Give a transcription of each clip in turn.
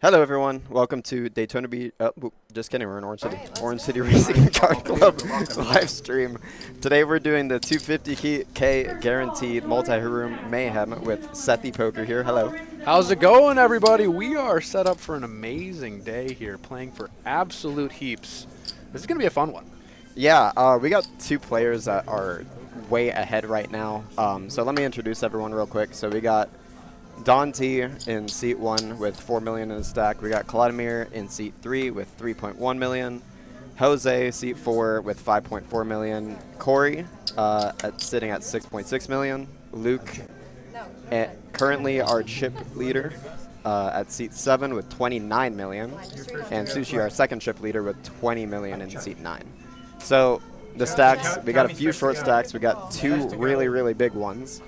Hello, everyone. Welcome to Daytona Beach. Just kidding. We're in Orange City. Orange City Racing Kart Club live stream. Today we're doing the 250K guaranteed multi-room Mayhem with Sethi Poker here. Hello. How's it going, everybody? We are set up for an amazing day here, playing for absolute heaps. This is going to be a fun one. Yeah, we got two players that are way ahead right now. So let me introduce everyone real quick. So we got Don T in seat 1 with 4 million in the stack. We got Vladimir in seat 3 with 3.1 million. Jose, seat 4 with 5.4 million. Corey sitting at 6.6 million. Luke, currently our chip leader, at seat 7 with 29 million. And Sushi, our second chip leader, with 20 million in seat 9. So the stacks, we got a few short stacks. We got two really, really big ones.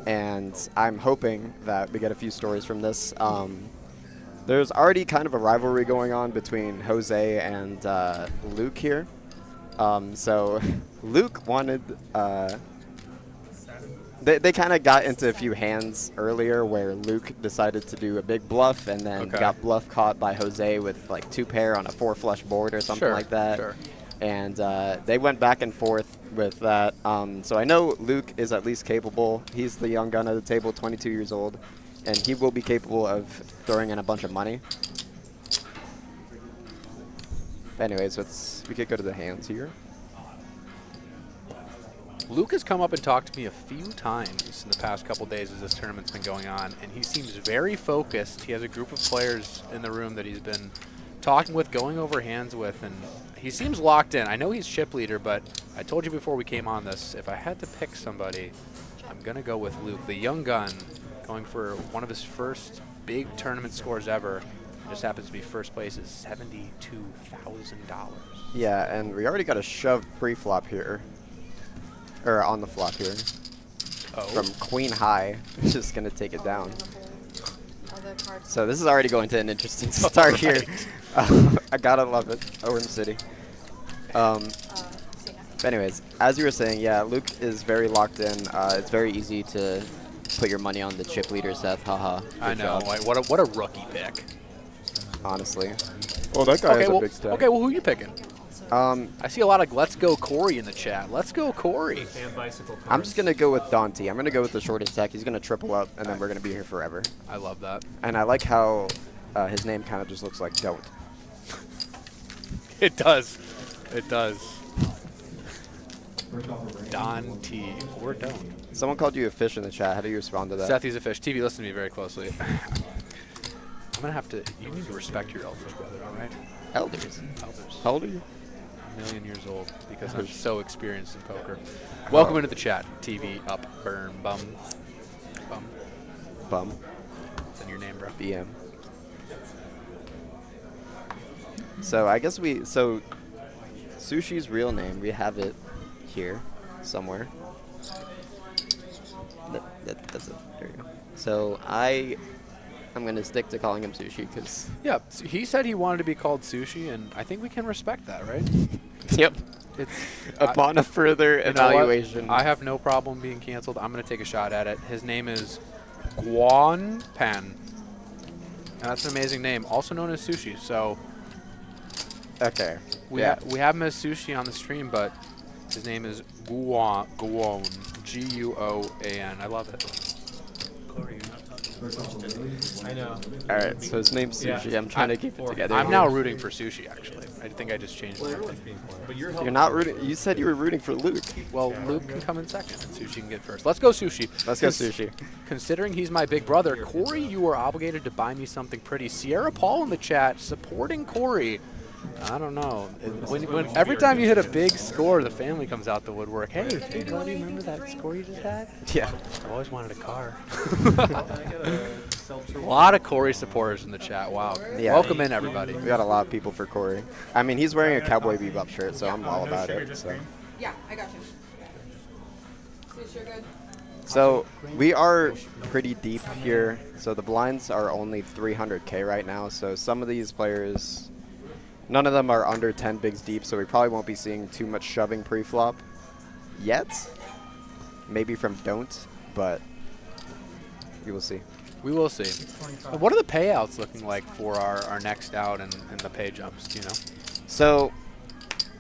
And I'm hoping that we get a few stories from this. There's already kind of a rivalry going on between Jose and Luke here. So Luke wanted... They kind of got into a few hands earlier where Luke decided to do a big bluff and then got bluff caught by Jose with like 2 pair on a 4 flush board or something like that. And they went back and forth with that. So I know Luke is at least capable. He's the young gun at the table, 22 years old, and he will be capable of throwing in a bunch of money. Anyways, we could go to the hands here. Luke has come up and talked to me a few times in the past couple days as this tournament's been going on, and he seems very focused. He has a group of players in the room that he's been talking with, going over hands with, and he seems locked in. I know he's chip leader, but I told you before we came on this, if I had to pick somebody, I'm going to go with Luke, the young gun, going for one of his first big tournament scores ever. It just happens to be first place is $72,000. Yeah, and we already got a shove pre-flop here, or on the flop here, from Queen High, just going to take it down. So this is already going to an interesting start here. I gotta love it, Orange City. Anyways, as you were saying, yeah, Luke is very locked in. It's very easy to put your money on the chip leader, Seth. Haha. I know. What a rookie pick. Honestly. Well, that guy has a big stack. Okay, well, who are you picking? I see a lot of Let's Go Corey in the chat. Let's go Corey. I'm just going to go with Dante. I'm going to go with the shortest stack. He's going to triple up, and then we're going to be here forever. I love that. And I like how his name kind of just looks like Don't. It does. It does. Don T. Or Don't. Someone called you a fish in the chat. How do you respond to that? Sethi's a fish. TV, listen to me very closely. I'm going to have to... You need to respect your elders, brother, all right? Elders? Elders. How old are you? A million years old, because I'm so experienced in poker. Welcome into the chat. TV, up, burn, bum. Bum. Bum. It's in your name, bro. BM. So I guess so Sushi's real name, we have it here somewhere. That's it. There you go. So I'm going to stick to calling him Sushi because... Yeah, he said he wanted to be called Sushi, and I think we can respect that, right? Yep. Upon a further evaluation. I have no problem being canceled. I'm going to take a shot at it. His name is Guan Pan. And that's an amazing name, also known as Sushi. So... Okay. We have him as Sushi on the stream, but his name is Guon. Guoan. I love it. I know. All right, so his name's Sushi. I'm trying to keep it together. I'm now rooting for Sushi, actually. I think I just changed it. But you're not rooting. You said you were rooting for Luke. Well, Luke can come in second, and Sushi can get first. Let's go, Sushi. Let's go, Sushi. Considering he's my big brother, Corey, you are obligated to buy me something pretty. Sierra Paul in the chat supporting Corey. I don't know. Every time you hit a big score, the family comes out the woodwork. Hey, buddy, remember that score you just had? Yeah. I always wanted a car. A lot of Corey supporters in the chat. Wow. Yeah. Welcome in, everybody. We got a lot of people for Corey. I mean, he's wearing a Cowboy Bebop shirt, so I'm all about it. So. Yeah, I got you. You're good. So we are pretty deep here. So the blinds are only 300K right now. So some of these players... None of them are under 10 bigs deep, so we probably won't be seeing too much shoving pre-flop yet. Maybe from Don't, but we will see. We will see. What are the payouts looking like for our next out and the pay jumps? Do you know? So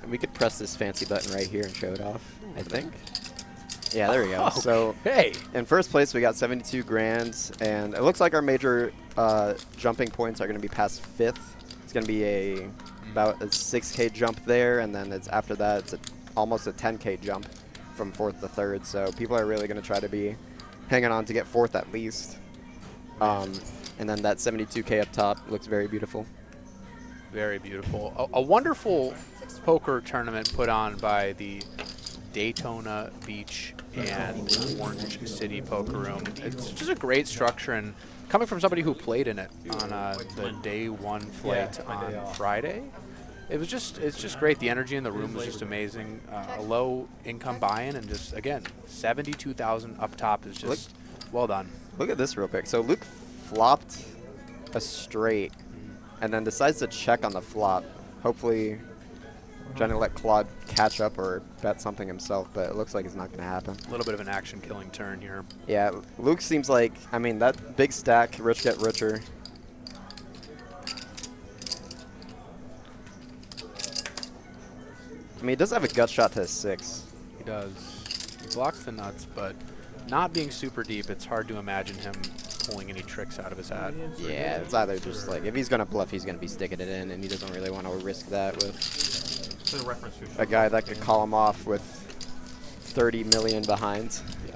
we could press this fancy button right here and show it off, I think. Yeah, there we go. So hey, in first place, we got 72 grand, and it looks like our major jumping points are going to be past 5th. It's going to be about a 6K jump there, and then it's after that, it's almost a 10K jump from 4th to 3rd. So people are really going to try to be hanging on to get 4th at least. And then that 72K up top looks very beautiful. very beautiful. A wonderful poker tournament put on by the Daytona Beach and Orange City Poker Room. It's just a great structure, and coming from somebody who played in it on the day 1 flight on Friday, it's just great. The energy in the room was just amazing. A low income buy-in, and just again 72,000 up top is just well done. Look at this real quick. So Luke flopped a straight and then decides to check on the flop. Hopefully trying to let Claude catch up or bet something himself, but it looks like it's not going to happen. A little bit of an action-killing turn here. Yeah, Luke seems like, I mean, that big stack, rich get richer. I mean, he does have a gut shot to his 6. He does. He blocks the nuts, but not being super deep, it's hard to imagine him pulling any tricks out of his hat. Yeah, it's either just like, if he's going to bluff, he's going to be sticking it in, and he doesn't really want to risk that with a guy that could call him off with 30 million behind. Yeah.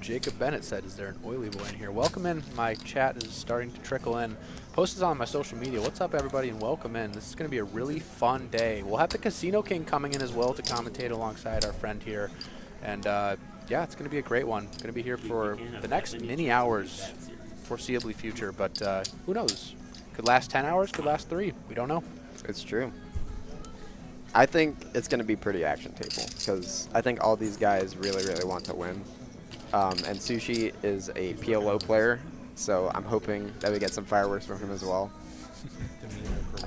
Jacob Bennett said, is there an oily boy in here? Welcome in. My chat is starting to trickle in. Post is on my social media. What's up, everybody, and welcome in. This is going to be a really fun day. We'll have the Casino King coming in as well to commentate alongside our friend here. And, yeah, it's going to be a great one. Going to be here for the next many hours, foreseeably future. But who knows? Could last 10 hours, could last 3. We don't know. It's true. I think it's going to be pretty action table because I think all these guys really, really want to win. And Sushi is a PLO player, so I'm hoping that we get some fireworks from him as well.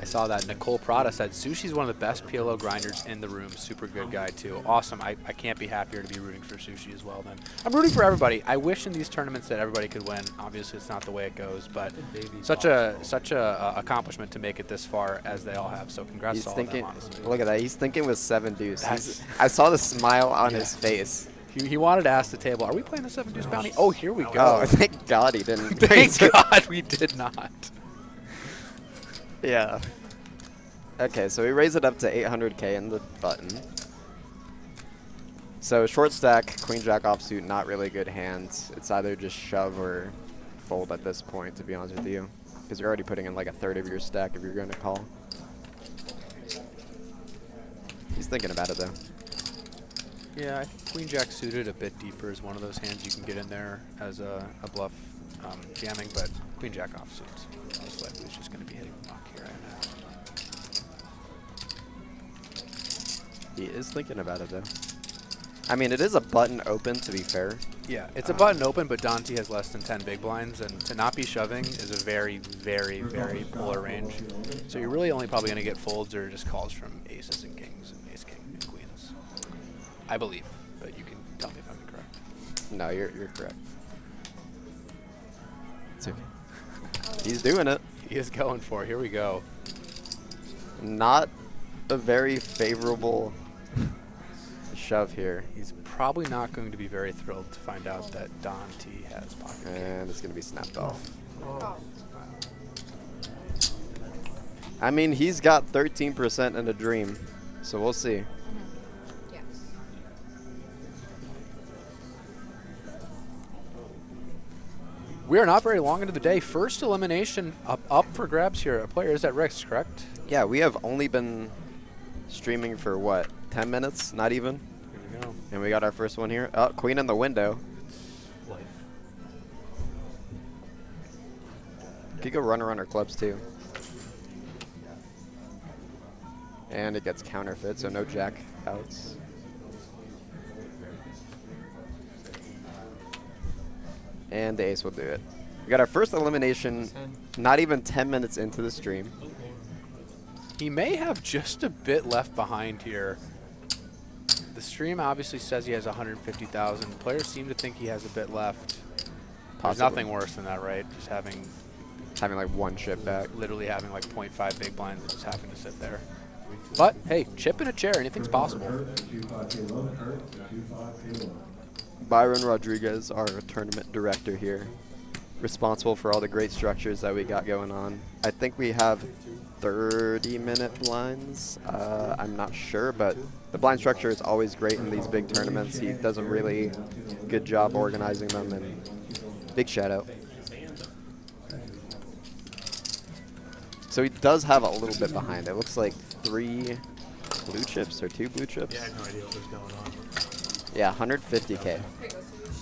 I saw that. Nicole Prada said Sushi's one of the best PLO grinders in the room. Super good guy, too. Awesome. I can't be happier to be rooting for Sushi as well, then. I'm rooting for everybody. I wish in these tournaments that everybody could win. Obviously, it's not the way it goes, but such a accomplishment to make it this far as they all have. So congrats to all of them, honestly. Look at that. He's thinking with 7 deuce. I saw the smile on his face. He wanted to ask the table, are we playing the 7 deuce bounty? Oh, here we go. Oh, thank God he didn't. Thank God we did not. Yeah. Okay, so we raise it up to 800K in the button. So short stack, queen jack offsuit, not really good hands. It's either just shove or fold at this point, to be honest with you, because you're already putting in like a third of your stack if you're going to call. He's thinking about it though. Yeah, I think queen jack suited a bit deeper is one of those hands you can get in there as a bluff jamming, but queen jack offsuit most likely is just going to be hitting the block here. He is thinking about it though. I mean, it is a button open, to be fair. Yeah, it's a button open, but Dante has less than 10 big blinds, and to not be shoving is a very, very, very polar range. So you're really only probably going to get folds or just calls from aces and kings and ace king and queens, I believe, but you can tell me if I'm incorrect. No, you're correct. It's okay. He's doing it. He is going for it. Here we go. Not a very favorable shove here. He's probably not going to be very thrilled to find out that Dante has pocket kings. And it's going to be snapped off. I mean, he's got 13% in a dream, so we'll see. Yes. We are not very long into the day. First elimination up for grabs here. A player is at risk, correct? Yeah, we have only been streaming for what, 10 minutes? Not even? Here we go. And we got our first one here. Oh, queen in the window. Could go runner clubs too. And it gets counterfeit, so no jack outs. And the ace will do it. We got our first elimination, not even 10 minutes into the stream. He may have just a bit left behind here. The stream obviously says he has 150,000. Players seem to think he has a bit left. There's nothing worse than that, right? Just having like one chip back. literally having like 0.5 big blinds and just having to sit there. But hey, chip in a chair, anything's possible. Byron Rodriguez, our tournament director here, responsible for all the great structures that we got going on. I think we have 30-minute blinds. I'm not sure, but the blind structure is always great in these big tournaments. He does a really good job organizing them, and big shout out. So he does have a little bit behind. It looks like 3 blue chips or 2 blue chips. Yeah, I have no idea what was going on. Yeah, 150K. Here you go, Swoosh.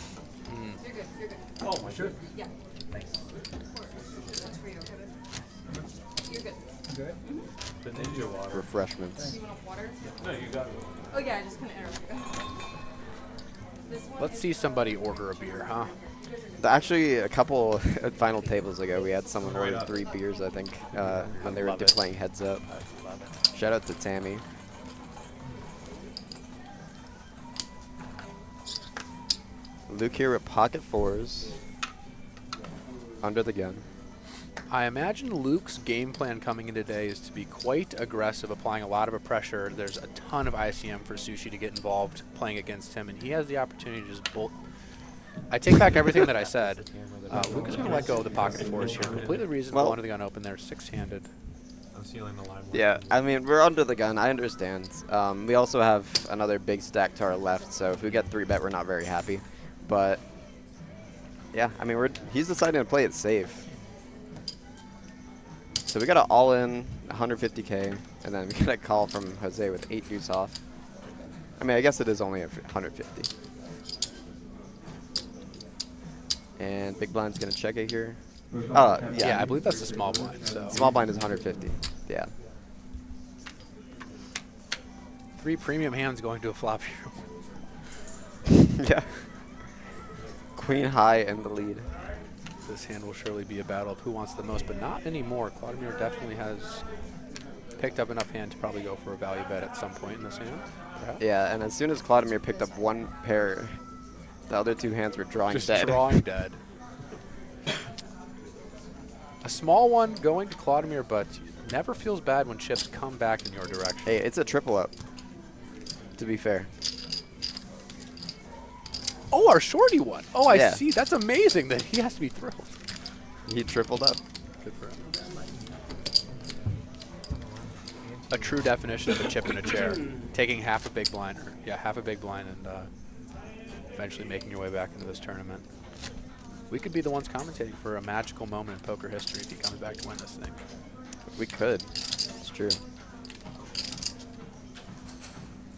You're good. You're good. Oh, I should. Yeah. Thanks. That's for you, Kevin. You're good. Good. The ninja water. Refreshments. Do you want water? No, you got it. Oh yeah, I just couldn't interrupt you. This one Let's is- see somebody order a beer, huh? Actually, a couple final tables ago, we had someone order 3 beers, I think, when they were Love it. playing heads up. Shout out to Tammy. Luke here with pocket 4s. Under the gun. I imagine Luke's game plan coming in today is to be quite aggressive, applying a lot of pressure. There's a ton of ICM for Sushi to get involved playing against him, and he has the opportunity to just bolt. I take back everything that I said. Luke is going to let go of the pocket 4s here. Completely reasonable Well- under the gun open there, 6-handed. I'm sealing the line. Yeah, I mean, we're under the gun. I understand. We also have another big stack to our left, so if we get 3-bet, we're not very happy. But, yeah, I mean, he's deciding to play it safe. So we got an all-in 150K, and then we got a call from Jose with 8 deuce off. I mean, I guess it is only a 150. And big blind's gonna check it here. Yeah, I believe that's a small blind. So Small blind is 150. Yeah. 3 premium hands going to a flop here. Yeah. Queen high in the lead. This hand will surely be a battle of who wants the most, but not anymore. Vladimir definitely has picked up enough hand to probably go for a value bet at some point in this hand. Perhaps. Yeah, and as soon as Vladimir picked up 1 pair, the other 2 hands were drawing Just dead. drawing dead. A small one going to Vladimir, but never feels bad when chips come back in your direction. Hey, it's a triple up, to be fair. Oh, our shorty one. Oh, I Yeah. see. That's amazing that he has to be thrilled. He tripled up. Good for him. A true definition of a chip in a chair. Taking half a big blind, half a big blind, and eventually making your way back into this tournament. We could be the ones commentating for a magical moment in poker history if he comes back to win this thing. We could. It's true.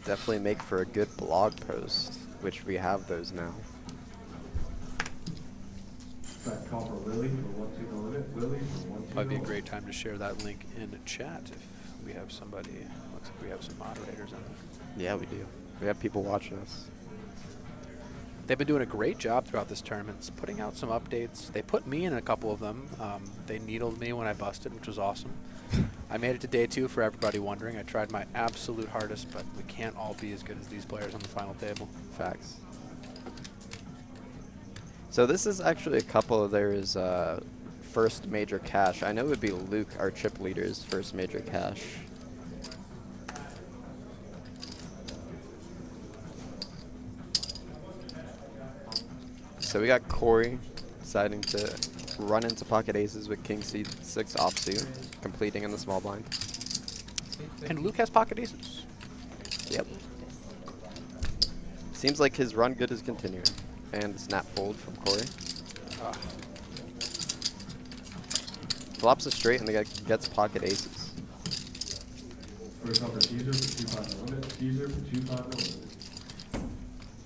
Definitely make for a good blog post, which we have those now. Might be a great time to share that link in the chat if we have somebody. Looks like we have some moderators in there. Yeah, we do. We have people watching us. They've been doing a great job throughout this tournament, putting out some updates. They put me in a couple of them. They needled me when I busted, which was awesome. I made it to day 2 for everybody wondering. I tried my absolute hardest, but we can't all be as good as these players on the final table. Facts. So this is actually a couple of theirs first major cash. I know it would be Luke, our chip leader's first major cash. So we got Corey deciding to run into pocket aces with king c6 offsuit, completing in the small blind. And Luke has pocket aces. Yep. Seems like his run good is continuing. And snap fold from Corey. Flops a straight and the guy gets pocket aces.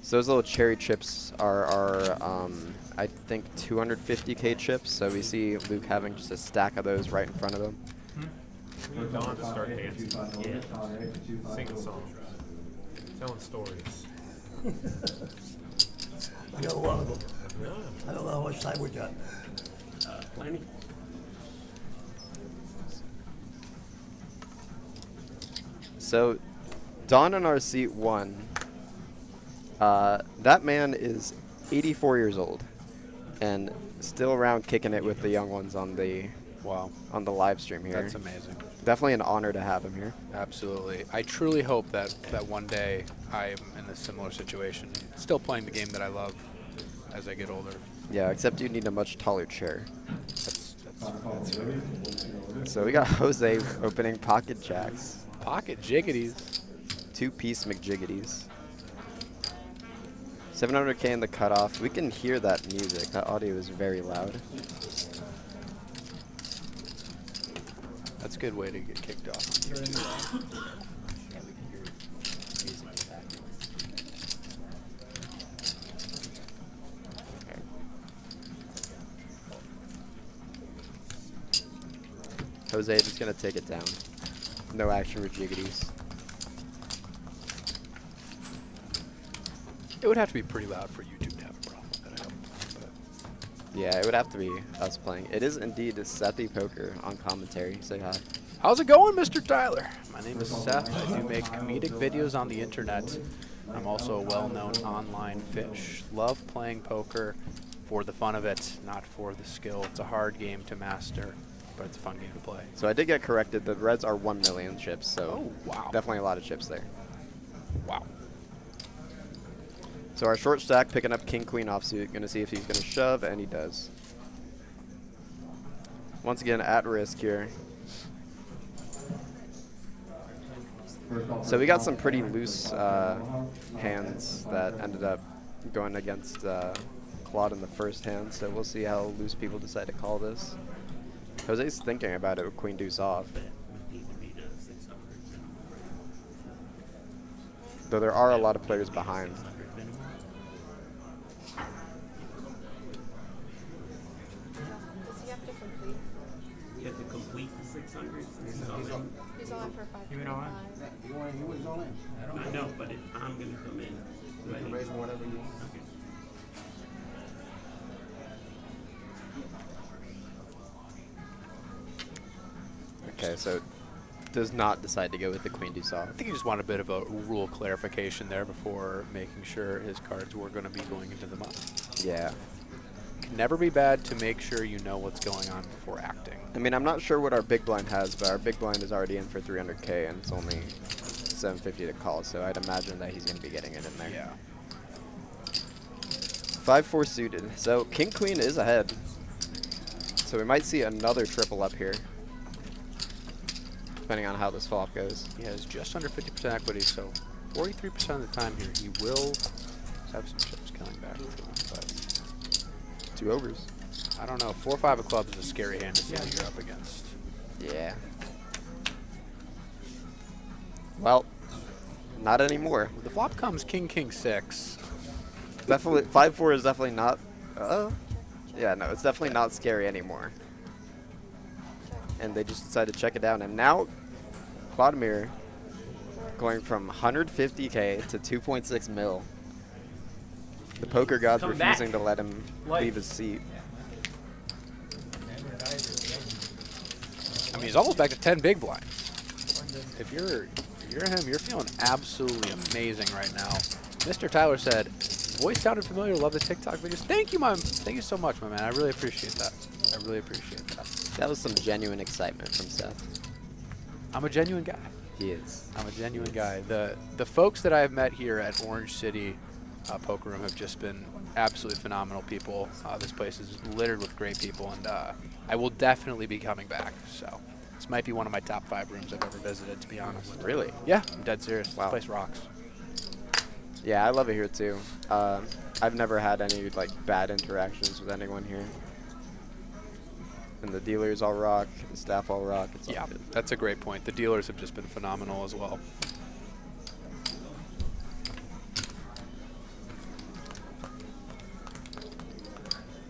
So those little cherry chips are our, I think, 250K chips. So we see Luke having just a stack of those right in front of him. Moved on to start dancing. Yeah. Singing songs. Telling stories. I got a lot of them. I don't know how much time we got. Plenty. So Don in our seat 1 That man is 84 years old and still around kicking it with the young ones on the live stream here. That's amazing. Definitely an honor to have him here. Absolutely. I truly hope that one day I'm in a similar situation, still playing the game that I love as I get older. Yeah, except you need a much taller chair. That's fair. So we got Jose opening pocket jacks. Pocket jiggities. 2-piece McJiggities. 700K in the cutoff. We can hear that music. That audio is very loud. That's a good way to get kicked off. Jose just gonna take it down. No action with jiggities. It would have to be pretty loud for YouTube to have a problem with it, I hope. Yeah, it would have to be us playing. It is indeed Sethy Poker on commentary. Say hi. How's it going, Mr. Tyler? My name is Seth. I do make comedic videos on the internet. I'm also a well-known online fish. Love playing poker for the fun of it, not for the skill. It's a hard game to master, but it's a fun game to play. So I did get corrected. The Reds are 1 million chips, so Oh, wow. definitely a lot of chips there. Wow. So our short stack picking up King Queen offsuit. Gonna see if he's gonna shove, and he does. Once again, at risk here. So we got some pretty loose hands that ended up going against Claude in the first hand. So we'll see how loose people decide to call this. Jose's thinking about it with Queen Deuce off. Though there are a lot of players behind. Does he have to complete? You have to complete the 600. He's on for 5. You mean on? He was all in. I know, but if I'm going to come in, do I You need can raise whatever you want. Okay. Okay, so does not decide to go with the Queen Deuce off. I think he just wanted a bit of a rule clarification there before making sure his cards were going to be going into the mud. Yeah. Can never be bad to make sure you know what's going on before acting. I mean, I'm not sure what our big blind has, but our big blind is already in for 300K, and it's only 750 to call, so I'd imagine that he's going to be getting it in there. Yeah. 5-4 suited. So King Queen is ahead. So we might see another triple up here, depending on how this flop goes. He has just under 50% equity, so 43% of the time here he will have some chips coming back to him. But 2 overs. I don't know. 4-5 of clubs is a scary hand to see who you're up against. Yeah. Well, not anymore. The flop comes King, King, 6. Definitely, 5-4 is definitely not. Yeah, no, it's definitely not scary anymore. And they just decided to check it down. And now, Vladimir going from 150K to 2.6 mil. The poker gods Come refusing back. to let him Life. leave his seat. I mean, he's almost back to 10 big blinds. If you're him, you're feeling absolutely amazing right now. Mr. Tyler said, voice sounded familiar, love the TikTok videos. Thank you, thank you so much, my man. I really appreciate that. I really appreciate that. That was some genuine excitement from Seth. I'm a genuine guy. He is. I'm a genuine guy. The folks that I've met here at Orange City Poker Room have just been absolutely phenomenal people. This place is littered with great people, and I will definitely be coming back. So this might be one of my top 5 rooms I've ever visited, to be honest. Really? Yeah, I'm dead serious. Wow. This place rocks. Yeah, I love it here too. I've never had any like bad interactions with anyone here. And the dealers all rock, the staff all rock. It's all Yeah, good. that's a great point. The dealers have just been phenomenal as well.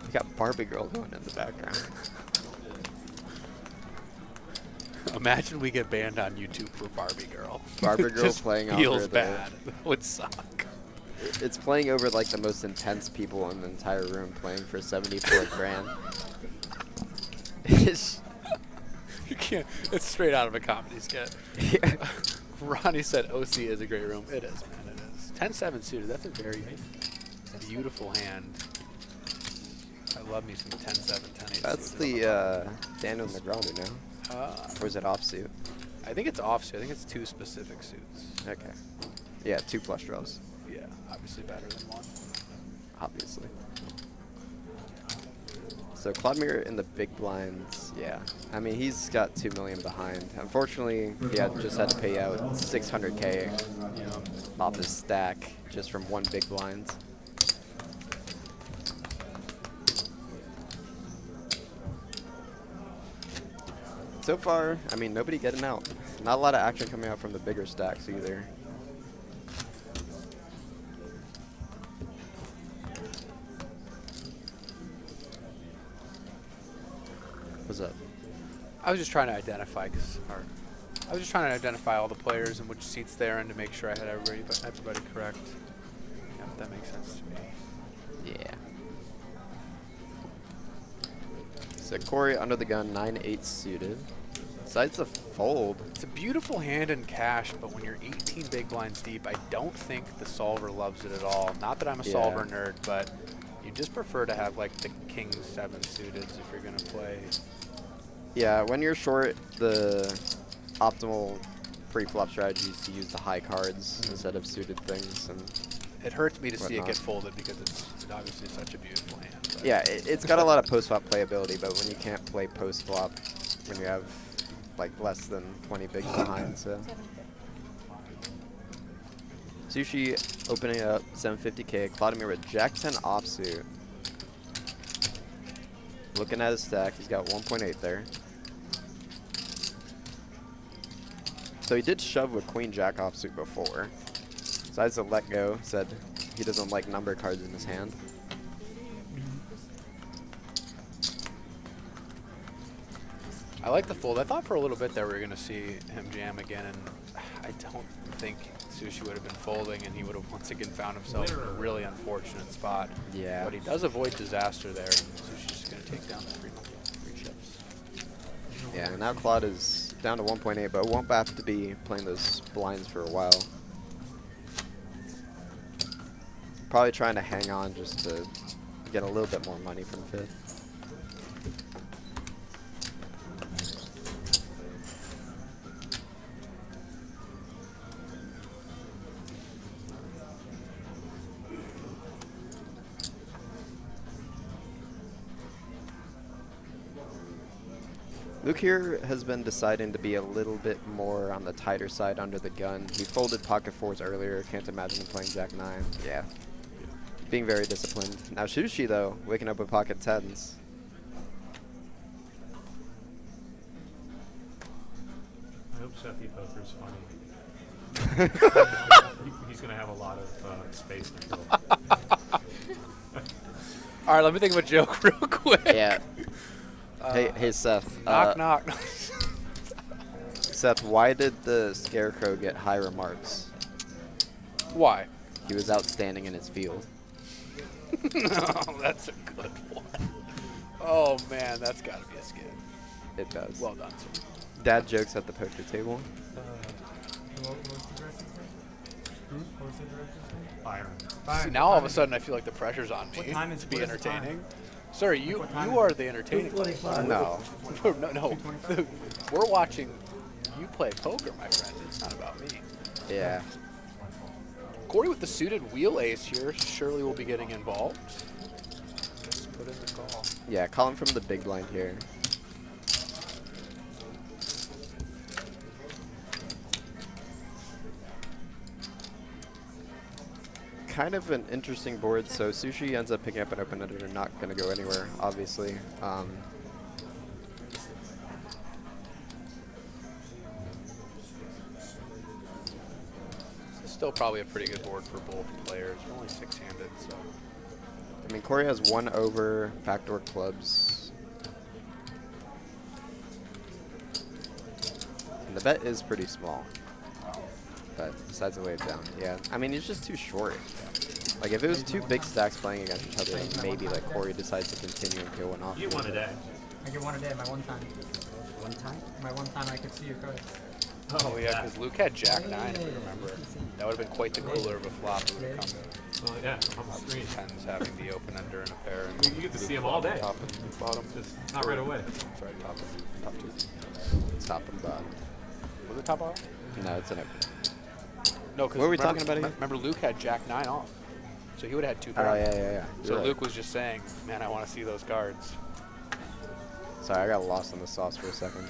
We got Barbie Girl going in the background. Imagine we get banned on YouTube for Barbie Girl. Barbie It Girl just playing over feels the- bad. That would suck. It's playing over like the most intense people in the entire room, playing for 74 grand. It's- You can't. It's straight out of a comedy skit. yeah. Ronnie said OC is a great room. It is, man. It is. 10-7 suited. That's a very beautiful hand. I love me some 10-7, 10-8 That's suited. the Daniel Negreanu now. Or is it offsuit? I think it's offsuit. I think it's 2 specific suits. Okay. Yeah, 2 flush draws, Yeah, obviously better than 1. obviously. So Claudemir in the big blinds, yeah. I mean, he's got 2 million behind. Unfortunately, he just had to pay out 600K off his stack just from 1 big blind. So far, I mean, nobody getting out. Not a lot of action coming out from the bigger stacks either. What's up? I was just trying to identify all the players and which seats they're in to make sure I had everybody correct. Yeah, that makes sense to me. Yeah. So Corey under the gun, 9-8 suited. Decides to fold. It's a beautiful hand in cash, but when you're 18 big blinds deep, I don't think the solver loves it at all. Not that I'm a solver nerd, but you just prefer to have like the king 7 suited if you're gonna play. Yeah, when you're short, the optimal pre-flop strategy is to use the high cards instead of suited things. And it hurts me to see it whatnot. get folded because it's obviously such a beautiful hand. But Yeah, it's got a lot of post-flop playability, but when you can't play post-flop, when you have like less than 20 bigs behind, so. Sushi opening up 750K. Claudemir with Jack 10 offsuit. Looking at his stack, he's got 1.8 there. So he did shove with Queen Jack offsuit before. Decides to let go, said he doesn't like number cards in his hand. I like the fold. I thought for a little bit there we were going to see him jam again, and I don't think Sushi would have been folding, and he would have once again found himself in a really unfortunate spot. Yeah. But he does avoid disaster there, and Sushi's just going to take down the free chips. Yeah, and now Claude is down to 1.8, but won't have to be playing those blinds for a while. Probably trying to hang on just to get a little bit more money from 5th. Luke here has been deciding to be a little bit more on the tighter side under the gun. He folded pocket 4s earlier. Can't imagine him playing Jack 9. Yeah. Being very disciplined. Now Sushi, though, waking up with pocket 10s. I hope Sethy Poker's funny. He's going to have a lot of space to fill. All right, let me think of a joke real quick. Yeah. Hey, Seth. Knock, knock. Seth, why did the Scarecrow get high remarks? Why? He was outstanding in his field. Oh, that's a good one. Oh, man, that's got to be a skid. It does. Well done, sir. Dad jokes at the poker table. What was the director's name? What was the director's name? Byron. See, now all of a sudden I feel like the pressure's on me time is- to be what is the time? entertaining. Sir, you are the entertaining one. 225. No. No. We're watching you play poker, my friend. It's not about me. Yeah. Corey with the suited wheel ace here surely will be getting involved. Let's put in the call. Yeah, call him from the big blind here. Kind of an interesting board, so Sushi ends up picking up an open ender, not going to go anywhere, obviously. This is still probably a pretty good board for both players. We're only 6-handed, so. I mean, Corey has 1 over backdoor clubs. And the bet is pretty small. But decides to lay it down. Yeah, I mean, he's just too short. Like, if it was 2 big stacks playing against each other, then maybe, like, Corey decides to continue and kill one off. You want a day. I get one a day, my one time. One time? My one time I could see your card. Oh yeah, because Luke had Jack 9, if you remember. That would have been quite the cooler of a flop. It would have come Well, yeah, on the screen. tens having the open ender and a pair. And You get to Luke see 'em all day. Top and bottom. Just not right away. Sorry, top and top two. Top and bottom. Was it top bottom? No, it's an open. No, because What were we talking about again? Remember, Luke had Jack 9 off, so he would have had 2 Oh, pairs. yeah. So You're right. Luke was just saying, "Man, I want to see those cards." Sorry, I got lost in the sauce for a second.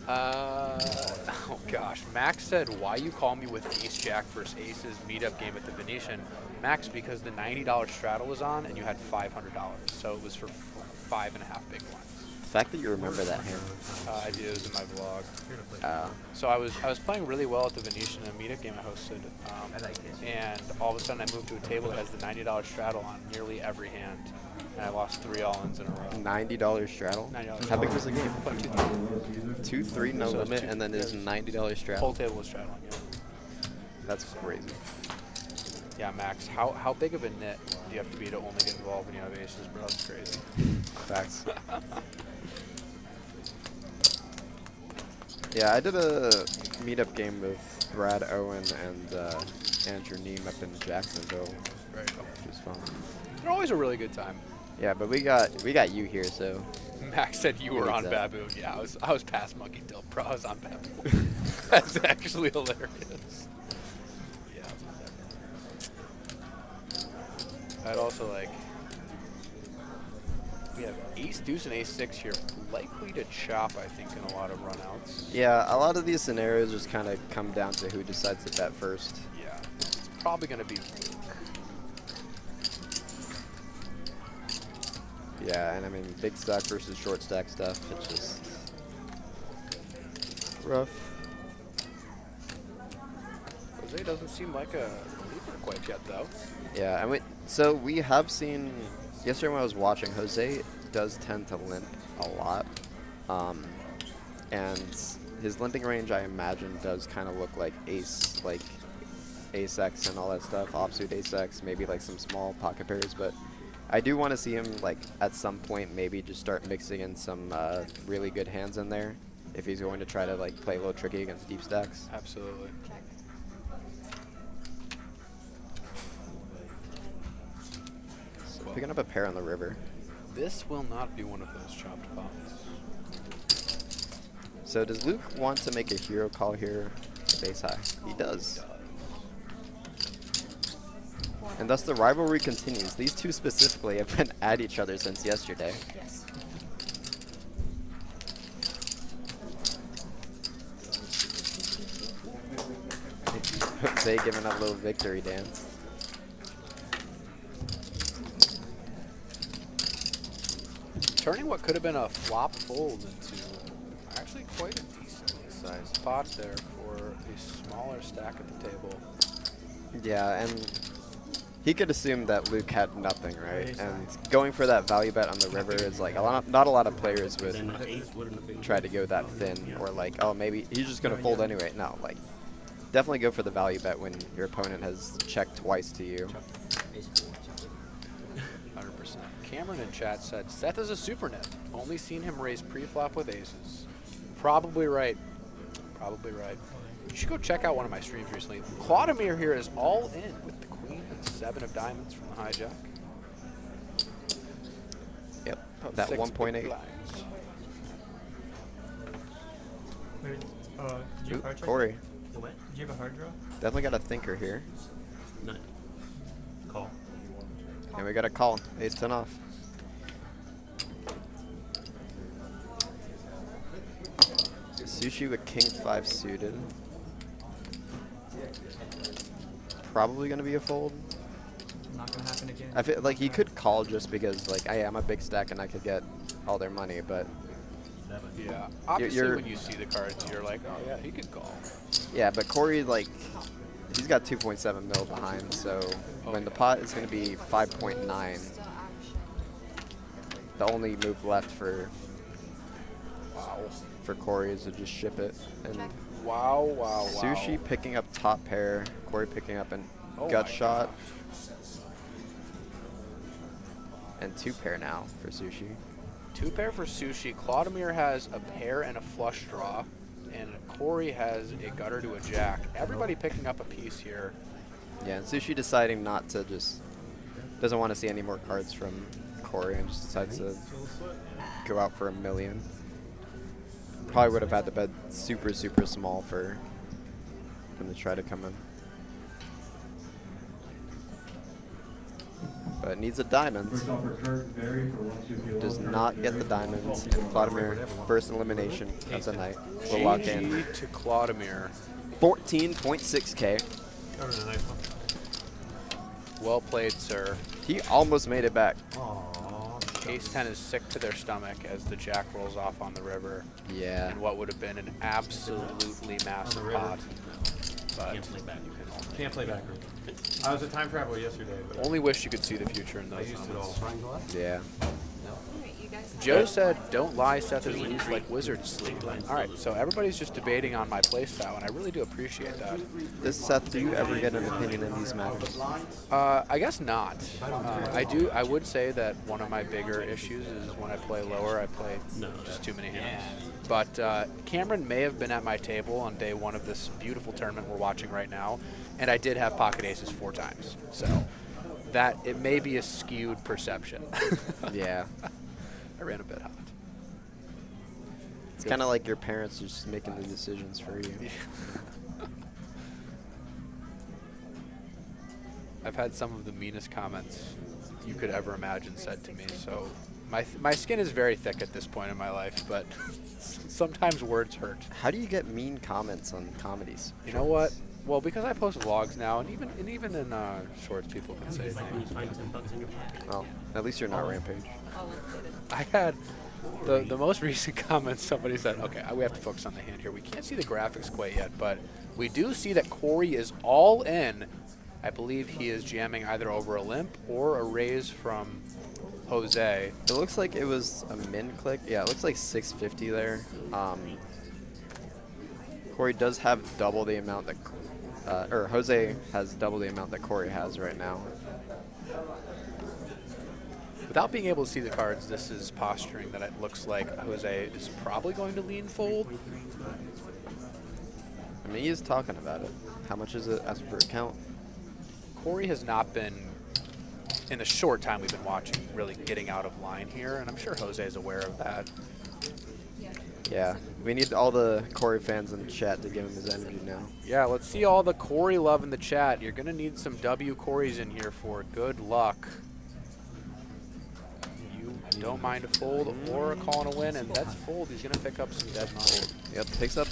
Oh gosh, Max said, "Why you call me with Ace Jack versus Aces meetup game at the Venetian?" Max, because the $90 straddle was on and you had $500, so it was for 5.5 big blinds. The fact that you remember that hand. I did, it was in my vlog. Uh, So I was playing really well at the Venetian in a meetup game I hosted, and all of a sudden I moved to a table that has the $90 straddle on nearly every hand, and I lost 3 all-ins in a row. $90 straddle. $90 How big was the game? About 2,000. 2-3 no So it's limit, two- and then there's there's- $90 Whole straddle. table was straddling. Yeah. That's crazy. Yeah, Max, how big of a nit do you have to be to only get involved when you have aces, bro? That's crazy. Facts. Yeah, I did a meetup game with Brad Owen and Andrew Neem up in Jacksonville, Very cool. which was fun. They're always a really good time. Yeah, but we got you here, so Max said you were What on is that? Baboon. Yeah, I was past Monkey Tilt, bro. I was on Baboon. That's actually hilarious. Yeah, I was on Baboon. I'd also like. We have Ace Deuce and Ace 6 here, likely to chop, I think, in a lot of runouts. yeah, a lot of these scenarios just kind of come down to who decides to bet first. Yeah, it's probably going to be. Yeah, and I mean big stack versus short stack stuff. It's just rough. Jose doesn't seem like a leaper quite yet, though. Yeah, I mean, so we have seen yesterday when I was watching, Jose does tend to limp a lot, and his limping range, I imagine, does kind of look like ace X and all that stuff, offsuit ace X, maybe like some small pocket pairs, but I do want to see him like at some point maybe just start mixing in some really good hands in there if he's going to try to like play a little tricky against deep stacks. Absolutely. So picking up a pair on the river. This will not be one of those chopped pots. So does Luke want to make a hero call here? Base high. He does. And thus the rivalry continues. These two specifically have been at each other since yesterday. Yes. Jose giving a little victory dance. Turning what could have been a flop fold into actually quite a decently sized pot there for a smaller stack at the table. Yeah, and he could assume that Luke had nothing, right? And going for that value bet on the river is like not a lot of players would Then the ace wouldn't have been. try to go that thin, or like, oh, maybe he's just gonna fold anyway. No, like definitely go for the value bet when your opponent has checked twice to you. 100%. Cameron in chat said, Seth is a super nit. Only seen him raise pre-flop with aces. Probably right. Probably right. You should go check out one of my streams recently. Claudemir here is all in with the queen and 7 of diamonds from the hijack. Yep, About that 6 big 1.8. blinds. Wait, did you have Ooh, hard draw? Corey, The what? Did you have a hard draw? definitely got a thinker here. None. Call. And we got a call. Ace 10 off. Sushi with king 5 suited. Probably gonna be a fold. Not gonna happen again. I feel like he could call just because like I am a big stack and I could get all their money, but Yeah. Obviously, you're- when you see the cards, you're like, oh yeah, he could call. yeah, but Corey, like, he's got 2.7 mil behind, so when the pot is going to be 5.9, the only move left for Corey is to just ship it. And Wow, wow, wow. Sushi picking up top pair, Corey picking up a Oh gut my shot, gosh. and 2 pair now for Sushi. Two pair for Sushi. Claudemir has a pair and a flush draw, and Corey has a gutter to a jack. Everybody picking up a piece here. Yeah, and Sushi deciding not to doesn't want to see any more cards from Corey and just decides to go out for $1 million. Probably would have had to bet super, super small for him to try to come in. But needs a diamond. Does not get the diamond. Vladimir, first elimination of the night. We'll lock in. GG to Claudemir. 14.6K. That was a nice one. Well played, sir. He almost made it back. Ace 10 is sick to their stomach as the jack rolls off on the river. Yeah. And what would have been an absolutely massive river? pot. But Can't play back. Can't play backroom. I was a time traveler yesterday, but only wish you could see the future in I those used it moments. all. Yeah. Alright, you guys. Joe said, don't lie, Seth is loose like wizards sleep. Alright, so everybody's just debating on my playstyle, and I really do appreciate that. Seth, do you ever get an opinion in these matters? I guess not. I would say that one of my bigger issues is when I play lower, I play just too many hands. But Cameron may have been at my table on day one of this beautiful tournament we're watching right now, and I did have pocket aces 4 times. So that it may be a skewed perception. Yeah. I ran a bit hot. It's kind of like your parents just making the decisions for you. I've had some of the meanest comments you could ever imagine said to me, so my skin is very thick at this point in my life, but sometimes words hurt. How do you get mean comments on comedies? You know what? Well, because I post vlogs now, and even in shorts, people can say things. Find $10 in your pocket. Oh, at least you're not Rampage. All included. I had the most recent comment. Somebody said, "Okay, we have to focus on the hand here. We can't see the graphics quite yet, but we do see that Corey is all in. I believe he is jamming either over a limp or a raise from Jose. It looks like it was a min click. Yeah, it looks like 650 there. Corey does have double the amount that, or Jose has double the amount that Corey has right now. Without being able to see the cards, this is posturing that it looks like Jose is probably going to lean fold. I mean, he is talking about it. How much is it as per account? Corey has not been, in the short time we've been watching, really getting out of line here, and I'm sure Jose is aware of that. Yeah, we need all the Corey fans in the chat to give him his energy now. Yeah, let's see all the Corey love in the chat. You're going to need some W Corys in here for good luck. You don't mind a fold or a call and a win, and that's fold. He's going to pick up some dead money. Yep, picks up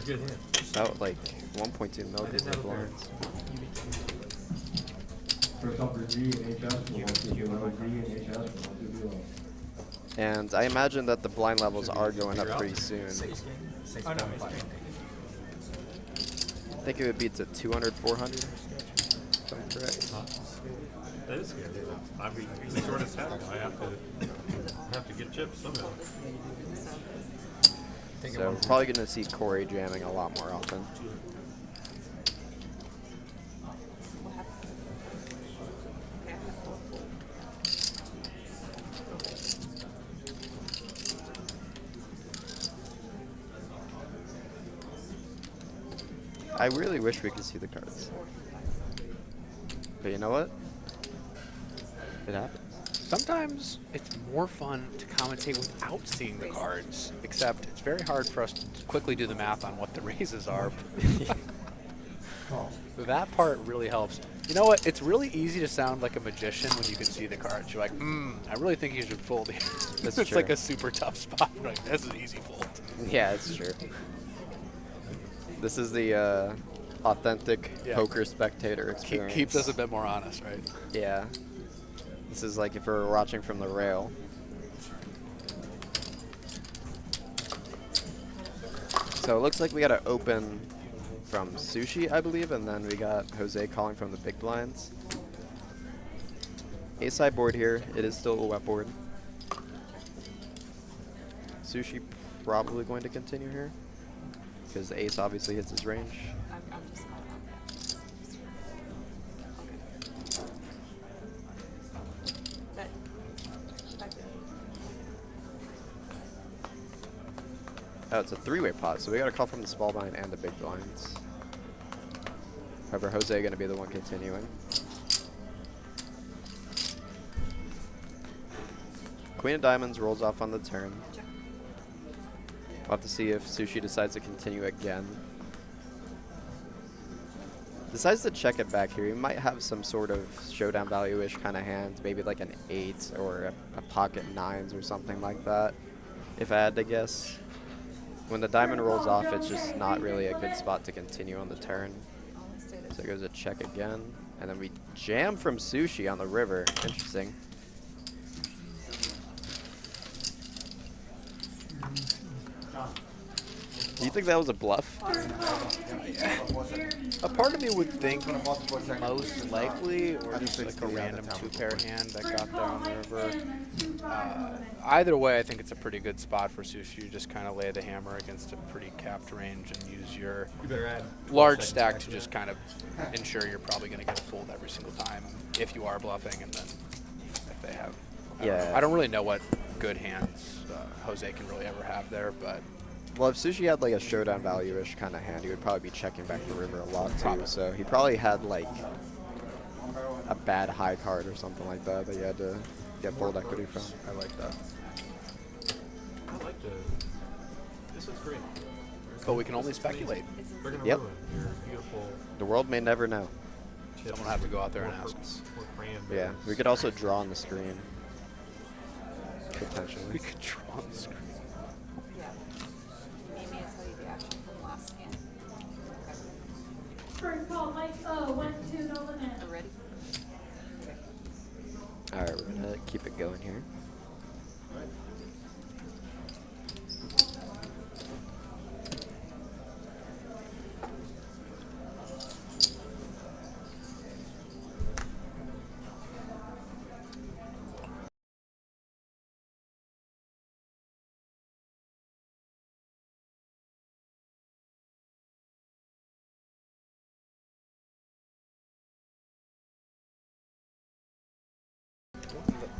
Good hand. about like 1.2 mil because of blinds. First up for G and HS, we'll do G and HS, we'll do below. And I imagine that the blind levels are going up pretty soon. Oh, no, it's I think it would be to 200, 400. If I'm correct. That is good. I mean, the shortest stack. I have to get chips somehow. So we're probably going to see Corey jamming a lot more often. I really wish we could see the cards. But you know what? It happens. Sometimes it's more fun to commentate without seeing the cards, except it's very hard for us to quickly do the math on what the raises are. That part really helps. You know what? It's really easy to sound like a magician when you can see the cards. You're like, I really think you should fold here. That's It's true. like a super tough spot. You're like, this is an easy fold. Yeah, it's true. This is the authentic Yeah. poker spectator experience. Keeps us a bit more honest, right? Yeah. This is like if we were watching from the rail. So it looks like we got to open from Sushi, I believe, and then we got Jose calling from the big blinds. Ace-side board here. It is still a wet board. Sushi probably going to continue here because the ace obviously hits his range. I'm just not on that. That. Oh, it's a three-way pot, so we got a call from the small blind and the big blinds. However, Jose going to be the one continuing. Queen of diamonds rolls off on the turn. We'll have to see if Sushi decides to continue again. Decides to check it back here. He might have some sort of showdown value-ish kind of hand, maybe like an 8 or a pocket 9s or something like that, if I had to guess. When the diamond rolls off, it's just not really a good spot to continue on the turn. So it goes a check again, and then we jam from Sushi on the river. Interesting. Do you think that was a bluff? A part of me would think most likely, or just like a random two-pair hand that got there on the river. Either way, I think it's a pretty good spot for Sushi. You just kind of lay the hammer against a pretty capped range and use your large stack to just kind of ensure you're probably going to get a fold every single time if you are bluffing, and then if they have. I don't really know what good hands Jose can really ever have there, but. Well, if Sushi had like a showdown value-ish kind of hand, he would probably be checking back the river a lot too. So he probably had like a bad high card or something like that that you had to get fold equity from. I like that. I like this looks great. But we can only speculate. We're gonna Yep. ruin your beautiful The world may never know. chips. Someone will have to go out there and ask us. Or cranberries. Yeah, we could also draw on the screen. Potentially. We could draw on the screen. Yeah. Maybe I'll tell you the action from last hand. First call, Mike O, 1-2, no limit. Okay. Ready? Alright, we're going to keep it going here.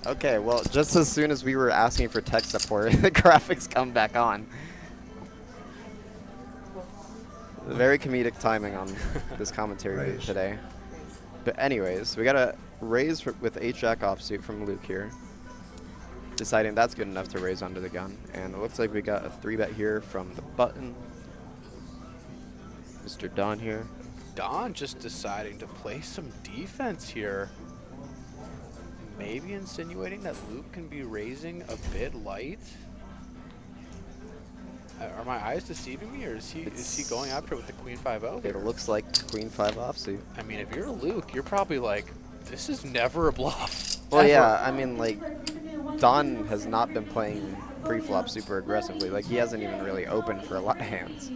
Okay, well, just as soon as we were asking for tech support, the graphics come back on. Very comedic timing on this commentary booth today. But anyways, we got a raise with 8-jack offsuit from Luke here. Deciding that's good enough to raise under the gun. And it looks like we got a 3-bet here from the button. Mr. Don here. Don just deciding to play some defense here. Maybe insinuating that Luke can be raising a bit light. Are my eyes deceiving me, or is he going after it with the Queen 5-0? It looks like Queen 5 offsuit. I mean, if you're Luke, you're probably like, this is never a bluff. Well, Ever. yeah, I mean, like, Don has not been playing pre-flop super aggressively. Like, he hasn't even really opened for a lot of hands.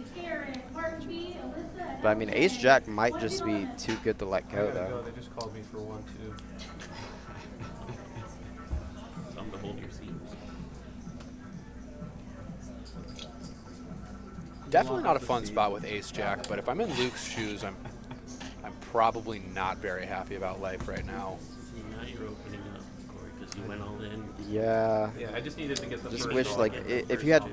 But, I mean, Ace-Jack might just be too good to let go, though. They just called me for 1-2. Time to hold your seat. Definitely not a fun spot with Ace-Jack, but if I'm in Luke's shoes, I'm probably not very happy about life right now. Now you're opening up, Corey, because you went all in. Yeah. Yeah, I just needed to get the Just first wish, draw. like, if you had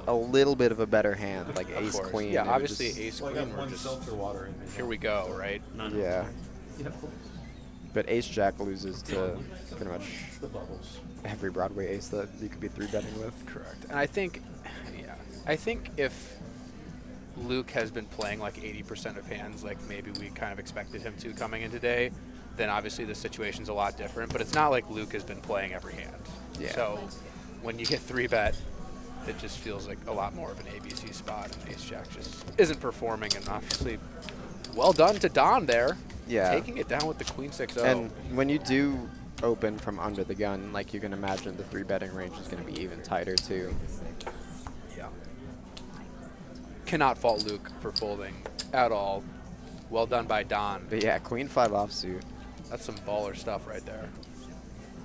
a little bit of a better hand, like Of course. Ace-Queen. Yeah, it would obviously just- Ace Well, I Queen. got We're one just seltzer water in there. here we go, right? None Yeah. Yeah, of course. But Ace-Jack loses to pretty much The bubbles. every Broadway ace that you could be 3-betting with. Correct. And I think if Luke has been playing like 80% of hands, like maybe we kind of expected him to coming in today, then obviously the situation's a lot different. But it's not like Luke has been playing every hand. Yeah. So when you get 3-bet, it just feels like a lot more of an ABC spot, and Ace-Jack just isn't performing. And obviously, well done to Don there. Yeah. Taking it down with the Queen 6-0. And when you do open from under the gun, like, you can imagine the 3-betting range is going to be even tighter, too. Yeah. Cannot fault Luke for folding at all. Well done by Don. But yeah, Queen 5 offsuit. That's some baller stuff right there.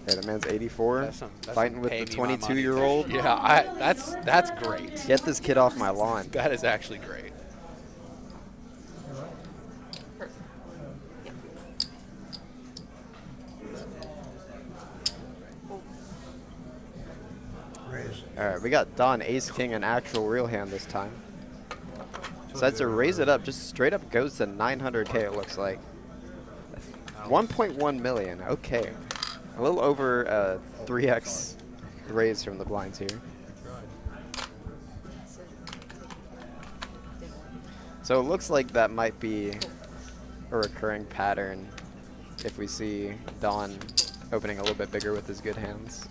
Yeah, the man's 84, That's fighting some with pay the me my money. 22-year-old. Yeah, that's great. Get this kid off my lawn. That is actually great. Raise. All right, we got Don Ace King, an actual real hand this time. Decides to raise it up, just straight up goes to 900K. It looks like 1.1 million. Okay, a little over 3x raise from the blinds here. So it looks like that might be a recurring pattern if we see Don opening a little bit bigger with his good hands.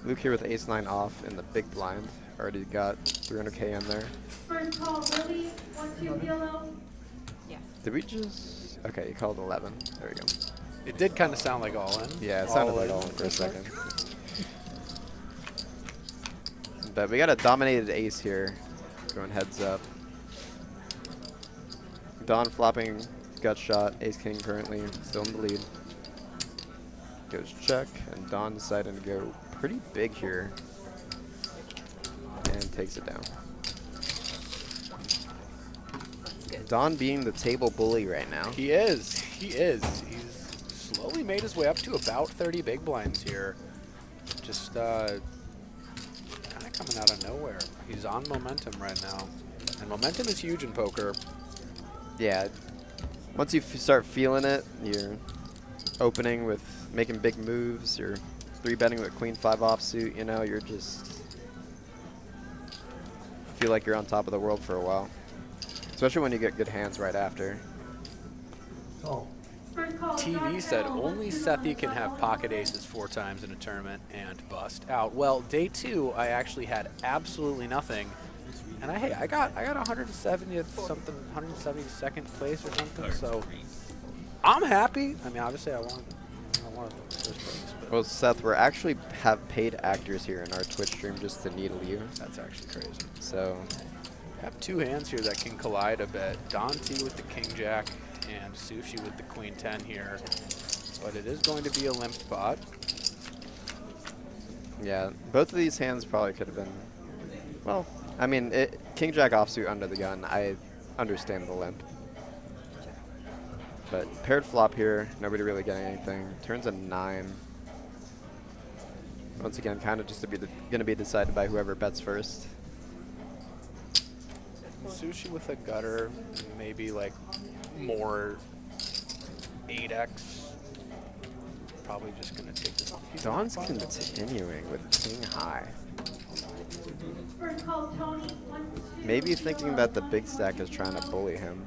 Luke here with ace-9 off in the big blind. Already got 300K in there. First call, Lily, 1-2 yellow. Yeah. Did we just... Okay, you called 11. There we go. It did kind of sound like all in. Yeah, it sounded like all in for a second. But we got a dominated ace here. Going heads up. Don flopping gut shot. Ace King currently still in the lead. Goes check, and Don deciding to go pretty big here. And takes it down. Don being the table bully right now. He is. He is. He's slowly made his way up to about 30 big blinds here. Just kind of coming out of nowhere. He's on momentum right now. And momentum is huge in poker. Yeah. Once you start feeling it, you're opening with making big moves. You're 3-betting with queen 5 offsuit. You know, you're just feel like you're on top of the world for a while. Especially when you get good hands right after. Oh, TV said only Sethi can have pocket aces 4 times in a tournament and bust out. Well, day 2, I actually had absolutely nothing, and I got 170th something, 172nd place or something. So I'm happy. I mean, obviously I wanted first place. But Well, Seth, we're actually have paid actors here in our Twitch stream just to needle you. that's actually crazy. So I have 2 hands here that can collide a bit. Dante with the king jack and Sushi with the queen 10 here. But it is going to be a limp pot. yeah, both of these hands probably could have been. Well, I mean, king jack offsuit under the gun. I understand the limp. But paired flop here, nobody really getting anything. Turns a 9. Once again, kind of just gonna be decided by whoever bets first. Sushi with a gutter, maybe like more 8x. Probably just gonna take this. Don's continuing with king high. First call, Tony, 1-2 Maybe thinking yellow, that the big stack is trying to bully him.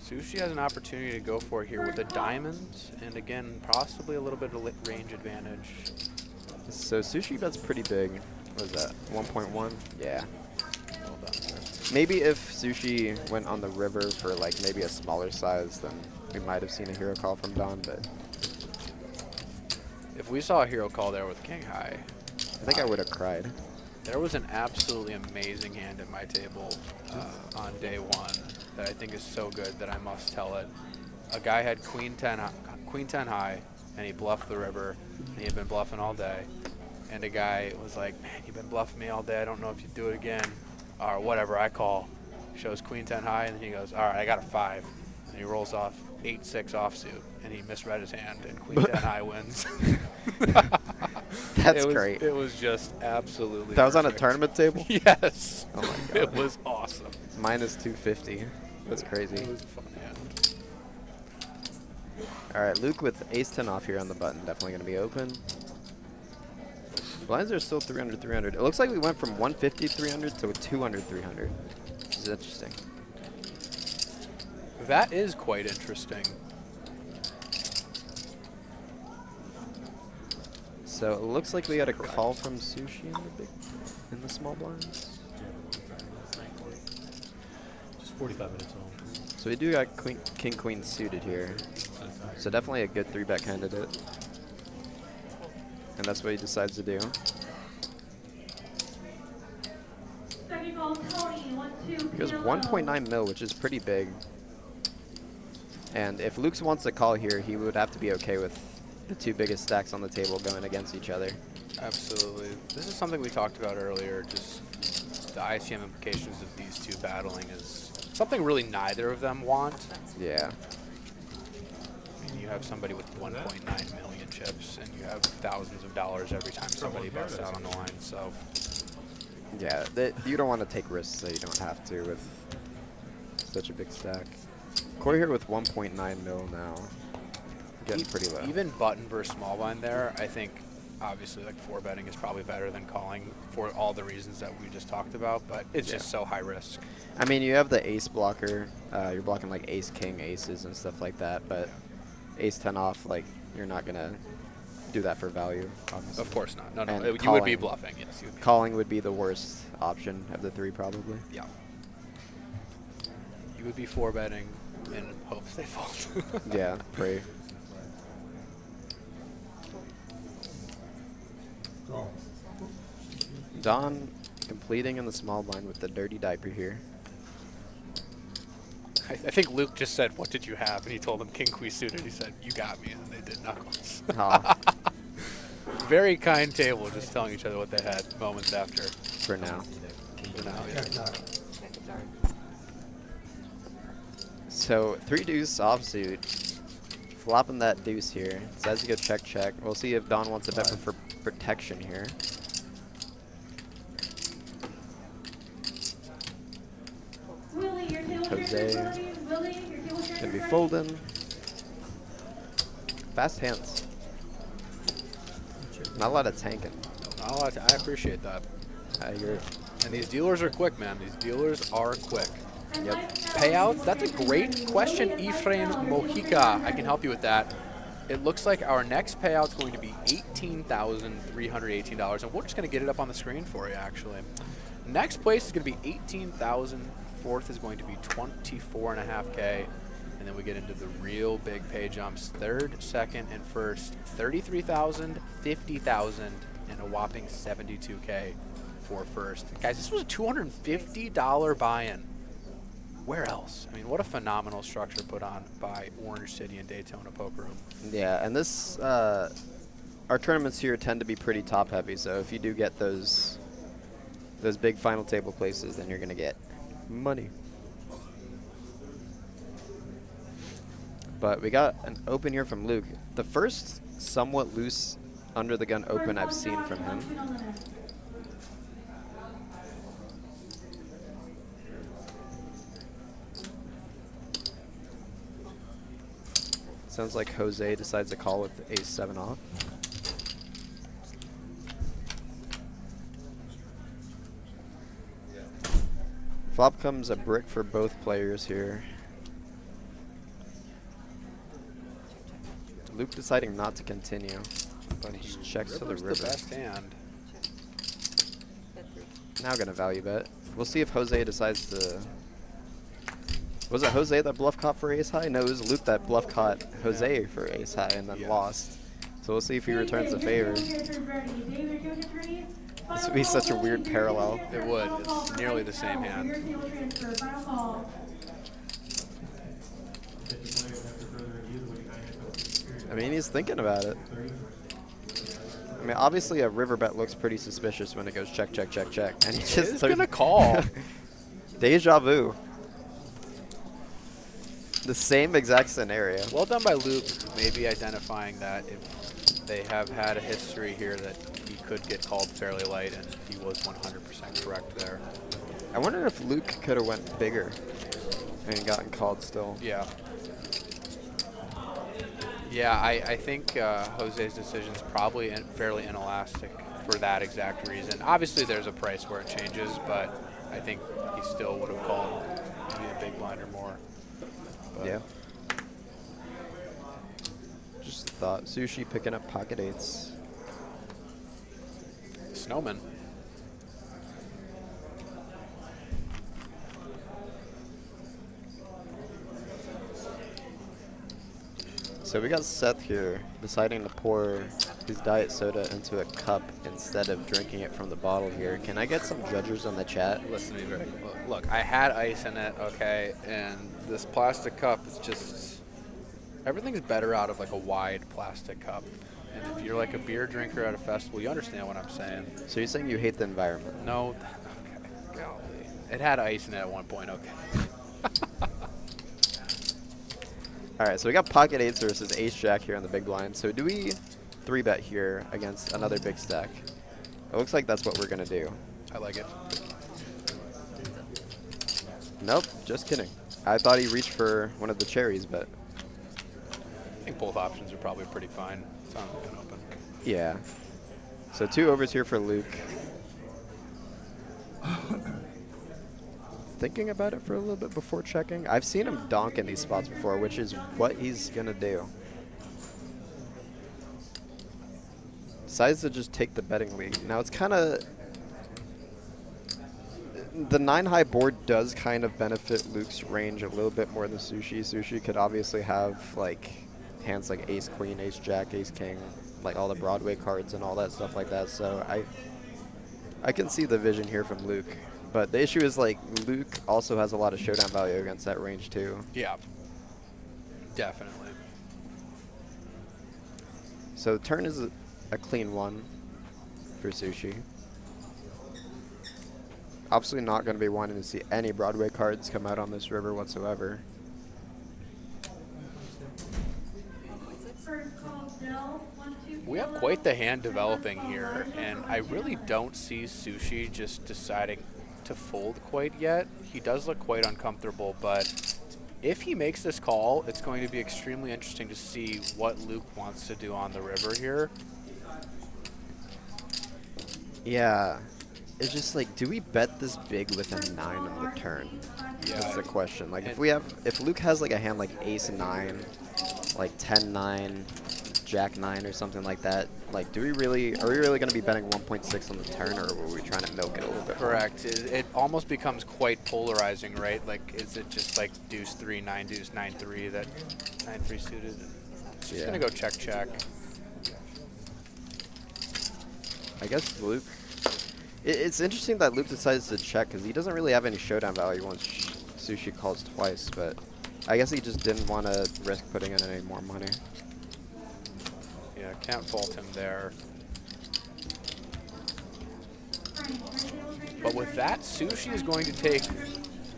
Sushi has an opportunity to go for it here with a diamond, and again, possibly a little bit of range advantage. So Sushi bets pretty big. What is that? 1.1? Yeah. Well done, sir. Maybe if Sushi went on the river for like maybe a smaller size, then we might have seen a hero call from Don, but If we saw a hero call there with king high, I think I would have cried. there was an absolutely amazing hand at my table on day 1 that I think is so good that I must tell it. A guy had queen 10 high, and he bluffed the river, and he had been bluffing all day. And a guy was like, man, you've been bluffing me all day. I don't know if you do it again. Or whatever, I call. Shows queen 10 high, and then he goes, all right, I got a 5. And he rolls off 8-6 offsuit, and he misread his hand, and queen 10 high wins. That's great. It was just absolutely That was on a perfect. tournament table? Yes. Oh my god. It was awesome. Minus 250. That's crazy. It was a fun hand. Alright, Luke with ace-10 off here on the button. Definitely going to be open. Blinds are still 300, 300. It looks like we went from 150, 300 to 200, 300. This is interesting. That is quite interesting. So it looks like we got a call from Sushi in the small blinds. Just 45 minutes long. So we do got king queen suited here. So definitely a good 3-bet candidate. And that's what he decides to do. Second call, Tony, 1-2 He goes yellow. 1.9 mil, which is pretty big. And if Luke wants to call here, he would have to be okay with the 2 biggest stacks on the table going against each other. Absolutely. This is something we talked about earlier. Just the ICM implications of these 2 battling is something really neither of them want. Yeah. mean, you have somebody with 1.9 million chips, and you have thousands of dollars every time somebody busts out on the line. So Yeah, you don't want to take risks that you don't have to with such a big stack. Corey here with 1.9 mil now. Getting pretty low. even button versus small blind there, I think obviously like 4-betting is probably better than calling for all the reasons that we just talked about, but it's just so high risk. I mean, you have the ace blocker. You're blocking like ace, king, aces, and stuff like that. But ace 10 off, like you're not gonna do that for value. Obviously. Of course not. No, And you would be calling. bluffing. Yes, you would be. Calling would be the worst option of the three, probably. Yeah. You would be 4-betting in hopes they fold. Yeah, pray. Call. Don completing in the small blind with the dirty diaper here. I think Luke just said, "What did you have?" And he told him king queen suited. He said, "You got me," and they did knuckles. Oh, Very kind table, just telling each other what they had moments after. for now. For now, yeah. Check knock. So 3 deuce offsuit. Flopping that deuce here. Says you go check check. We'll see if Don wants a bet for protection here. Willie, your table Jose. transfer party. Willie, your table transfer Gonna be party. folding. Fast hands. Not a lot of tanking. I appreciate that. I agree. And these dealers are quick, man. These dealers are quick. Yep. Payouts? That's a great question, Ephraim Mojica. I can help you with that. It looks like our next payout is going to be $18,318, and we're just going to get it up on the screen for you, actually. Next place is going to be $18,000. Fourth is going to be $24.5K, and then we get into the real big pay jumps. Third, second, and first, $33,000, $50,000, and a whopping $72K for first. Guys, this was a $250 buy-in. Where else? I mean, what a phenomenal structure put on by Orange City and Daytona Poker Room. Yeah, and this, our tournaments here tend to be pretty top heavy, so if you do get those big final table places, then you're gonna get money. But we got an open here from Luke. The first somewhat loose under the gun open I've seen from him. Sounds like Jose decides to call with ace 7 off. Flop comes a brick for both players here. Luke deciding not to continue, but he checks to the River's river. the best hand. Now gonna value bet. We'll see if Jose decides to. Was it Jose that bluff caught for ace high? No, it was Luke that bluff caught Jose for ace high and then Yes. lost. So we'll see if he returns the favor. This would be such a weird parallel. It would. It's nearly the same hand. I mean, he's thinking about it. I mean, obviously a river bet looks pretty suspicious when it goes check, check, check, check. And he just He's gonna call. Deja vu. The same exact scenario. Well done by Luke, maybe identifying that if they have had a history here that he could get called fairly light, and he was 100% correct there. I wonder if Luke could have went bigger and gotten called still. Yeah. Yeah, I think Jose's decision is probably fairly inelastic for that exact reason. Obviously, there's a price where it changes, but I think he still would have called maybe a big blind or more. But Yeah. Just a thought. Sushi picking up pocket eights. Snowman. So we got Seth here deciding to pour his diet soda into a cup instead of drinking it from the bottle here. Can I get some judges on the chat? Listen to me very look, I had ice in it, okay, and this plastic cup is just, everything's better out of like a wide plastic cup. And if you're like a beer drinker at a festival, you understand what I'm saying. So you're saying you hate the environment? No, okay, golly. It had ice in it at one point, okay. All right, so we got pocket eights versus ace jack here on the big blind. So do we 3-bet here against another big stack? It looks like that's what we're gonna do. I like it. Nope, just kidding. I thought he reached for one of the cherries, but I think both options are probably pretty fine. Sounds like an open. yeah. So 2 overs here for Luke. Thinking about it for a little bit before checking. I've seen him donk in these spots before, which is what he's gonna do. Decides to just take the betting lead. Now it's kind of, the 9-high board does kind of benefit Luke's range a little bit more than Sushi. Sushi could obviously have like hands like ace queen, ace jack, ace king, like all the Broadway cards and all that stuff like that. So I can see the vision here from Luke. But the issue is like Luke also has a lot of showdown value against that range too. Yeah. Definitely. So turn is a clean one for Sushi. Obviously not going to be wanting to see any Broadway cards come out on this river whatsoever. First call, Dell. 1, 2, We have quite the hand developing here, and I really don't see Sushi just deciding to fold quite yet. He does look quite uncomfortable, but if he makes this call, it's going to be extremely interesting to see what Luke wants to do on the river here. Yeah. It's just like, do we bet this big with a 9 on the turn? Yeah. That's the question. Like And if Luke has like a hand like ace 9, like 10-9, jack 9 or something like that, like are we really going to be betting 1.6 on the turn, or were we trying to milk it a little bit more? Correct. It almost becomes quite polarizing, right? Like, is it just like deuce 3, 9 deuce, 9 3, that 9 3 suited? It's just gonna go check check. I guess Luke. It's interesting that Luke decides to check because he doesn't really have any showdown value once Sushi calls twice, but I guess he just didn't want to risk putting in any more money. Yeah, can't fault him there. But with that, Sushi is going to take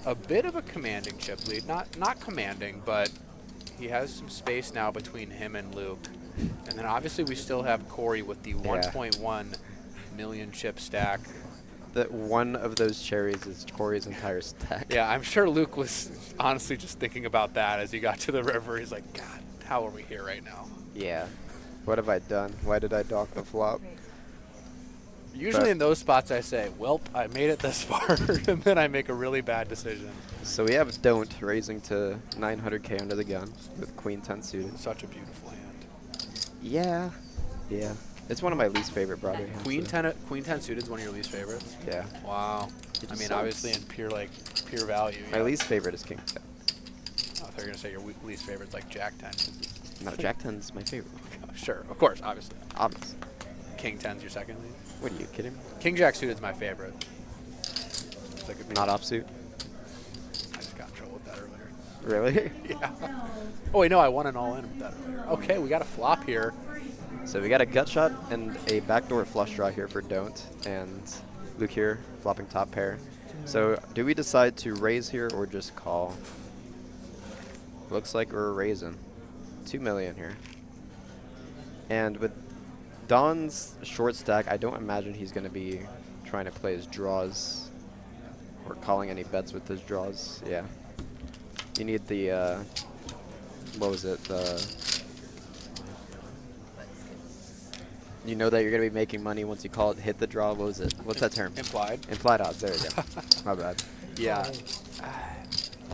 a bit of a commanding chip lead. Not commanding, but he has some space now between him and Luke. And then obviously we still have Corey with the 1.1 million chip stack. That one of those cherries is Corey's entire stack. Yeah, I'm sure Luke was honestly just thinking about that as he got to the river. He's like, God, how are we here right now? Yeah. What have I done? Why did I dock the flop? Usually in those spots I say, welp, I made it this far, and then I make a really bad decision. So we have Don't raising to 900k under the gun with Queen 10 suited. Such a beautiful hand. Yeah. Yeah. It's one of my least favorite Broadway hands. Queen so. 10 suited is one of your least favorites? Yeah. Wow. It I just mean, sucks. obviously in pure value. My yeah. least favorite is King 10. I thought you were going to say your least favorite's like Jack 10. No, Jack 10's my favorite. Sure, of course, obviously. Obvious. King 10's your second lead? What are you kidding me? King Jack suited's my favorite. It's like a Not offsuit. I just got in trouble with that earlier. Really? Yeah. Oh, wait, no, I won an all-in with that earlier. Okay, we got a flop here. So we got a gut shot and a backdoor flush draw here for Don't, and Luke here flopping top pair. So do we decide to raise here or just call? Looks like we're raising. 2 million here. And with Don's short stack, I don't imagine he's going to be trying to play his draws or calling any bets with his draws. Yeah. You need the, what was it? You know that you're going to be making money once you call it, hit the draw. What was it? What's that term? Implied. Implied odds. There you go. My bad. Yeah.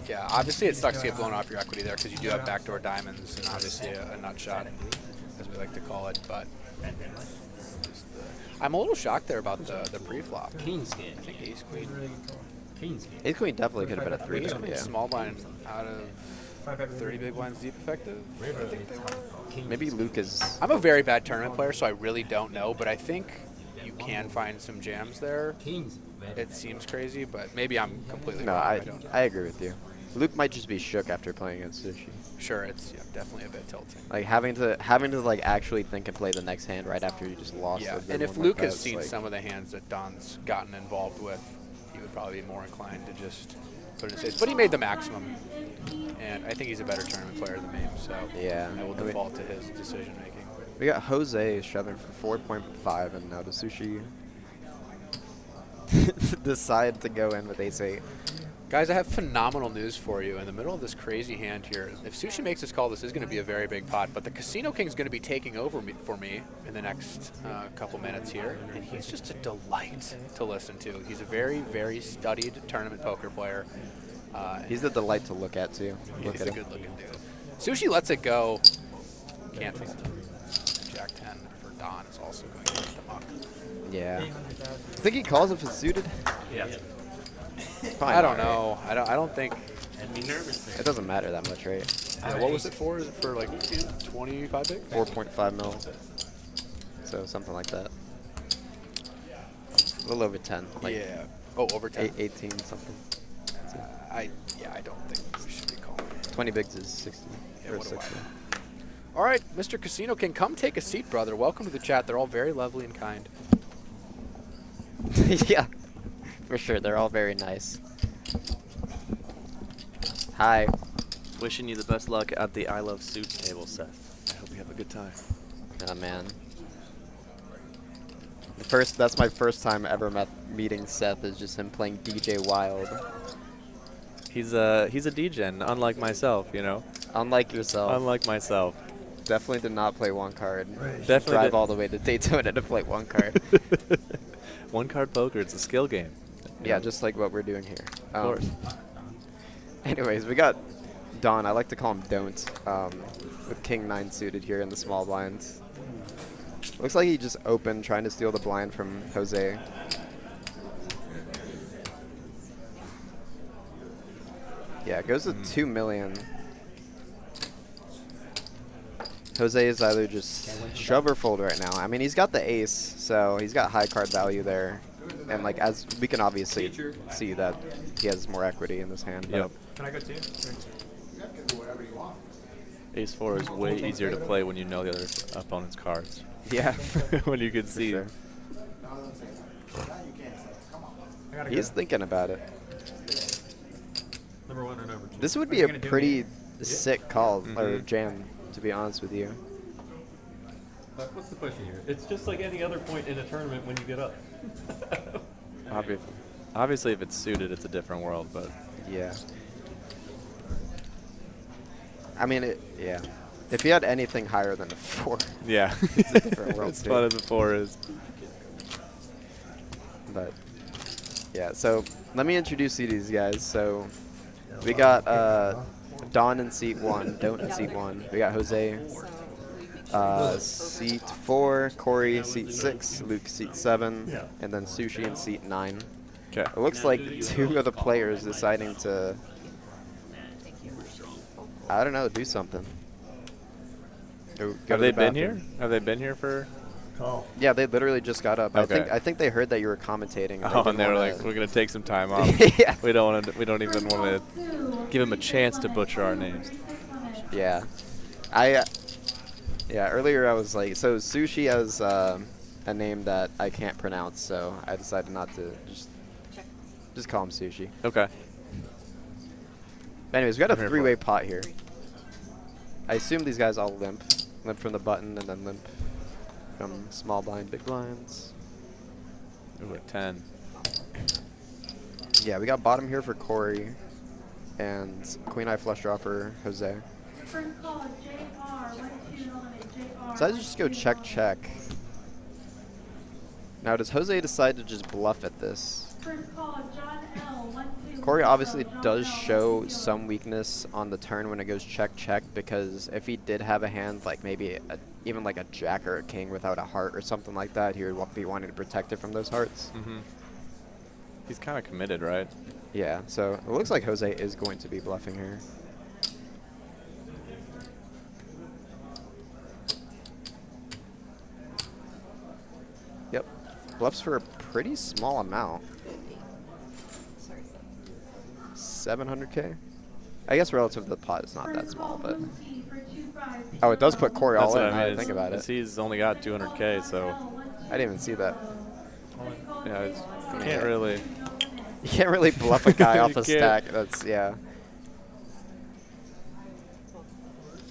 Yeah, obviously it sucks to get blown off your equity there because you do have backdoor diamonds and obviously a nut shot, as we like to call it. But I'm a little shocked there about the pre-flop. King's game. I think ace queen. King's game. Ace Queen definitely could have been a 3 Ace bet, queen yeah. small blind out of 30 big blinds deep effective. I think they were. Maybe Luke is... I'm a very bad tournament player, so I really don't know, but I think you can find some jams there. King's It seems crazy, but maybe I'm completely No, wrong. I don't know. agree with you. Luke might just be shook after playing against Sushi. Sure, it's definitely a bit tilting. Like having to like actually think and play the next hand right after you just lost. Yeah, a big and if one like Luke that, has it's seen like, some of the hands that Don's gotten involved with, he would probably be more inclined to just put in his face. But he made the maximum, and I think he's a better tournament player than me, so Yeah. I will default to his decision making. We got Jose shoving for 4.5, and now does Sushi decide to go in with ace-8. Guys, I have phenomenal news for you. In the middle of this crazy hand here, if Sushi makes this call, this is going to be a very big pot, but the Casino King is going to be taking over for me in the next couple minutes here, and he's just a delight to listen to. He's a very, very studied tournament poker player. He's a delight to look at, too. He's a good-looking dude. Sushi lets it go. Can't fold. Jack 10 for Don is also going to hit the muck. Yeah. I think he calls if it's suited. Yeah. Fine, I don't alright. know. I don't think. And me nervous there. It doesn't matter that much, right? What was it for? Is it for like 25 big? 4.5 mil. So something like that. A little over 10. Like Yeah. Oh, over 10. 18 something. I don't think we should be calling. 20 bigs is 60 Yeah, or what do I 60. All right, Mr. Casino King, come take a seat, brother. Welcome to the chat. They're all very lovely and kind. Yeah, for sure. They're all very nice. Hi. Wishing you the best luck at the I Love Suits table, Seth. I hope you have a good time. Oh man. That's my first time ever meeting Seth. Is just him playing DJ Wild. He's a DJ, unlike myself, you know. Unlike yourself. Unlike myself. Definitely did not play one card. Definitely drive did. all the way to Daytona to play one card. One card poker, it's a skill game. Yeah, just like what we're doing here. Of course. Anyways, we got Don. I like to call him Don't. With King 9 suited here in the small blinds. Looks like he just opened, trying to steal the blind from Jose. Yeah, it goes to 2 million. Jose is either just shove or fold right now. I mean, he's got the ace, so he's got high card value there. And like, as we can obviously see that he has more equity in this hand. Yep. Can I go too? Ace 4 is way easier to play when you know the other opponent's cards. Yeah. When you can For see. sure. I gotta He's go. thinking about it. Number 1 or number 2? This would Are be you a gonna do pretty me? sick call or Mhm. jam, to be honest with you. What's the question here? It's just like any other point in a tournament when you get up. Obviously, if it's suited, it's a different world, but Yeah. I mean, yeah. If he had anything higher than a 4, yeah. it's a different world As too. fun as a 4 is. But yeah, so let me introduce you to these guys. So we got Don in seat 1, Don't in seat 1. We got Jose seat 4, Corey seat 6, Luke seat 7, and then Sushi in seat 9. Okay. It looks like 2 of the players deciding to, I don't know, do something. Go Have to they the been here? bathroom. Have they been here for? Call. Yeah, they literally just got up. Okay. I think they heard that you were commentating. Oh, and didn't they were wanna- like, "We're gonna take some time off. Yeah. We don't even want to give him a chance to butcher our names." Yeah. Yeah, earlier I was like, so Sushi has a name that I can't pronounce, so I decided not to just call him Sushi. Okay. Anyways, we got a I'm here for three-way it. pot here. I assume these guys all limp. Limp from the button and then limp from small blind, big blinds. Ooh, a 10. Yeah, we got bottom here for Corey and queen eye flush draw for Jose. First call, JR, 1211, JR. So I just go check, check. Now, does Jose decide to just bluff at this? First call, John L, 12. Corey obviously does show some weakness on the turn when it goes check, check, because if he did have a hand like maybe even like a jack or a king without a heart or something like that, he would be wanting to protect it from those hearts. Mm-hmm. He's kind of committed, right? Yeah, so it looks like Jose is going to be bluffing here. Yep, bluffs for a pretty small amount. 700K? I guess relative to the pot, it's not that small, but... Oh, it does put Corey all That's in, what now I that I mean. think about it. He's only got 200K, so I didn't even see that. yeah, you Yeah. can't really. You can't really bluff a guy off You a can't. stack. That's, yeah.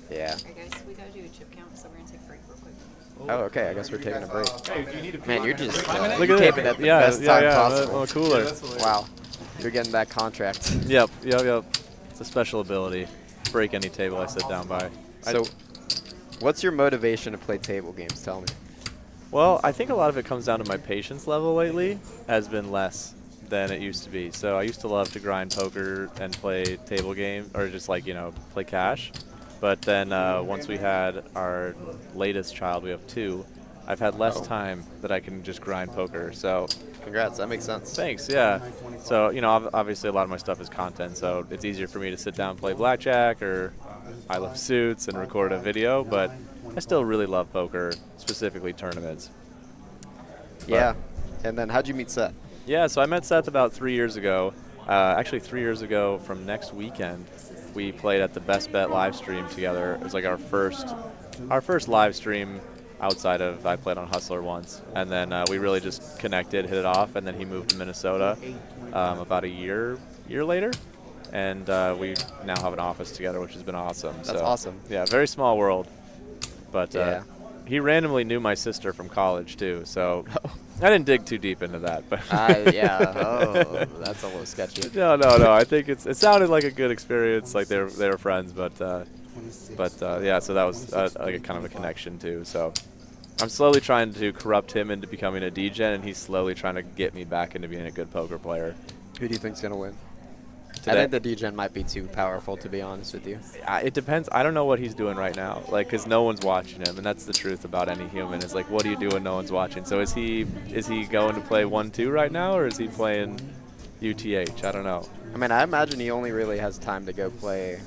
Yeah. Alright guys, we gotta do a chip count, so we're gonna take a break real quick. Oh, okay. I guess we're taking a break. Hey, do you need a Man, you're just Look you at came that. in at the Yeah, best yeah, time yeah. possible. Oh, cooler. Wow. You're getting that contract. Yep. It's a special ability. Break any table I sit down by. So, what's your motivation to play table games? Tell me. Well, I think a lot of it comes down to my patience level lately has been less than it used to be. So I used to love to grind poker and play table game, or just like, play cash. But then once we had our latest child, we have 2, I've had less time that I can just grind poker. So Congrats. That makes sense. thanks, yeah. So, obviously a lot of my stuff is content, so it's easier for me to sit down and play blackjack or I Love Suits and record a video, but I still really love poker, specifically tournaments. Yeah. And then how'd you meet Seth? Yeah, so I met Seth about 3 years ago. Actually, 3 years ago from next weekend, we played at the Best Bet live stream together. It was like our first live stream outside of I played on Hustler once. And then we really just connected, hit it off, and then he moved to Minnesota about a year later. And we now have an office together, which has been awesome. That's awesome. Yeah, very small world. But Yeah. he randomly knew my sister from college, too, so I didn't dig too deep into that. But Yeah. Oh, that's a little sketchy. No. I think it sounded like a good experience, like they were friends, but yeah. So that was like a kind of a connection too. So I'm slowly trying to corrupt him into becoming a DJ, and he's slowly trying to get me back into being a good poker player. Who do you think's gonna win? Today? I think the DJ might be too powerful, to be honest with you. It depends. I don't know what he's doing right now, like, because no one's watching him, and that's the truth about any human. Is like, what do you do when no one's watching? So is he going to play 1-2 right now, or is he playing UTH? I don't know. I mean, I imagine he only really has time to go play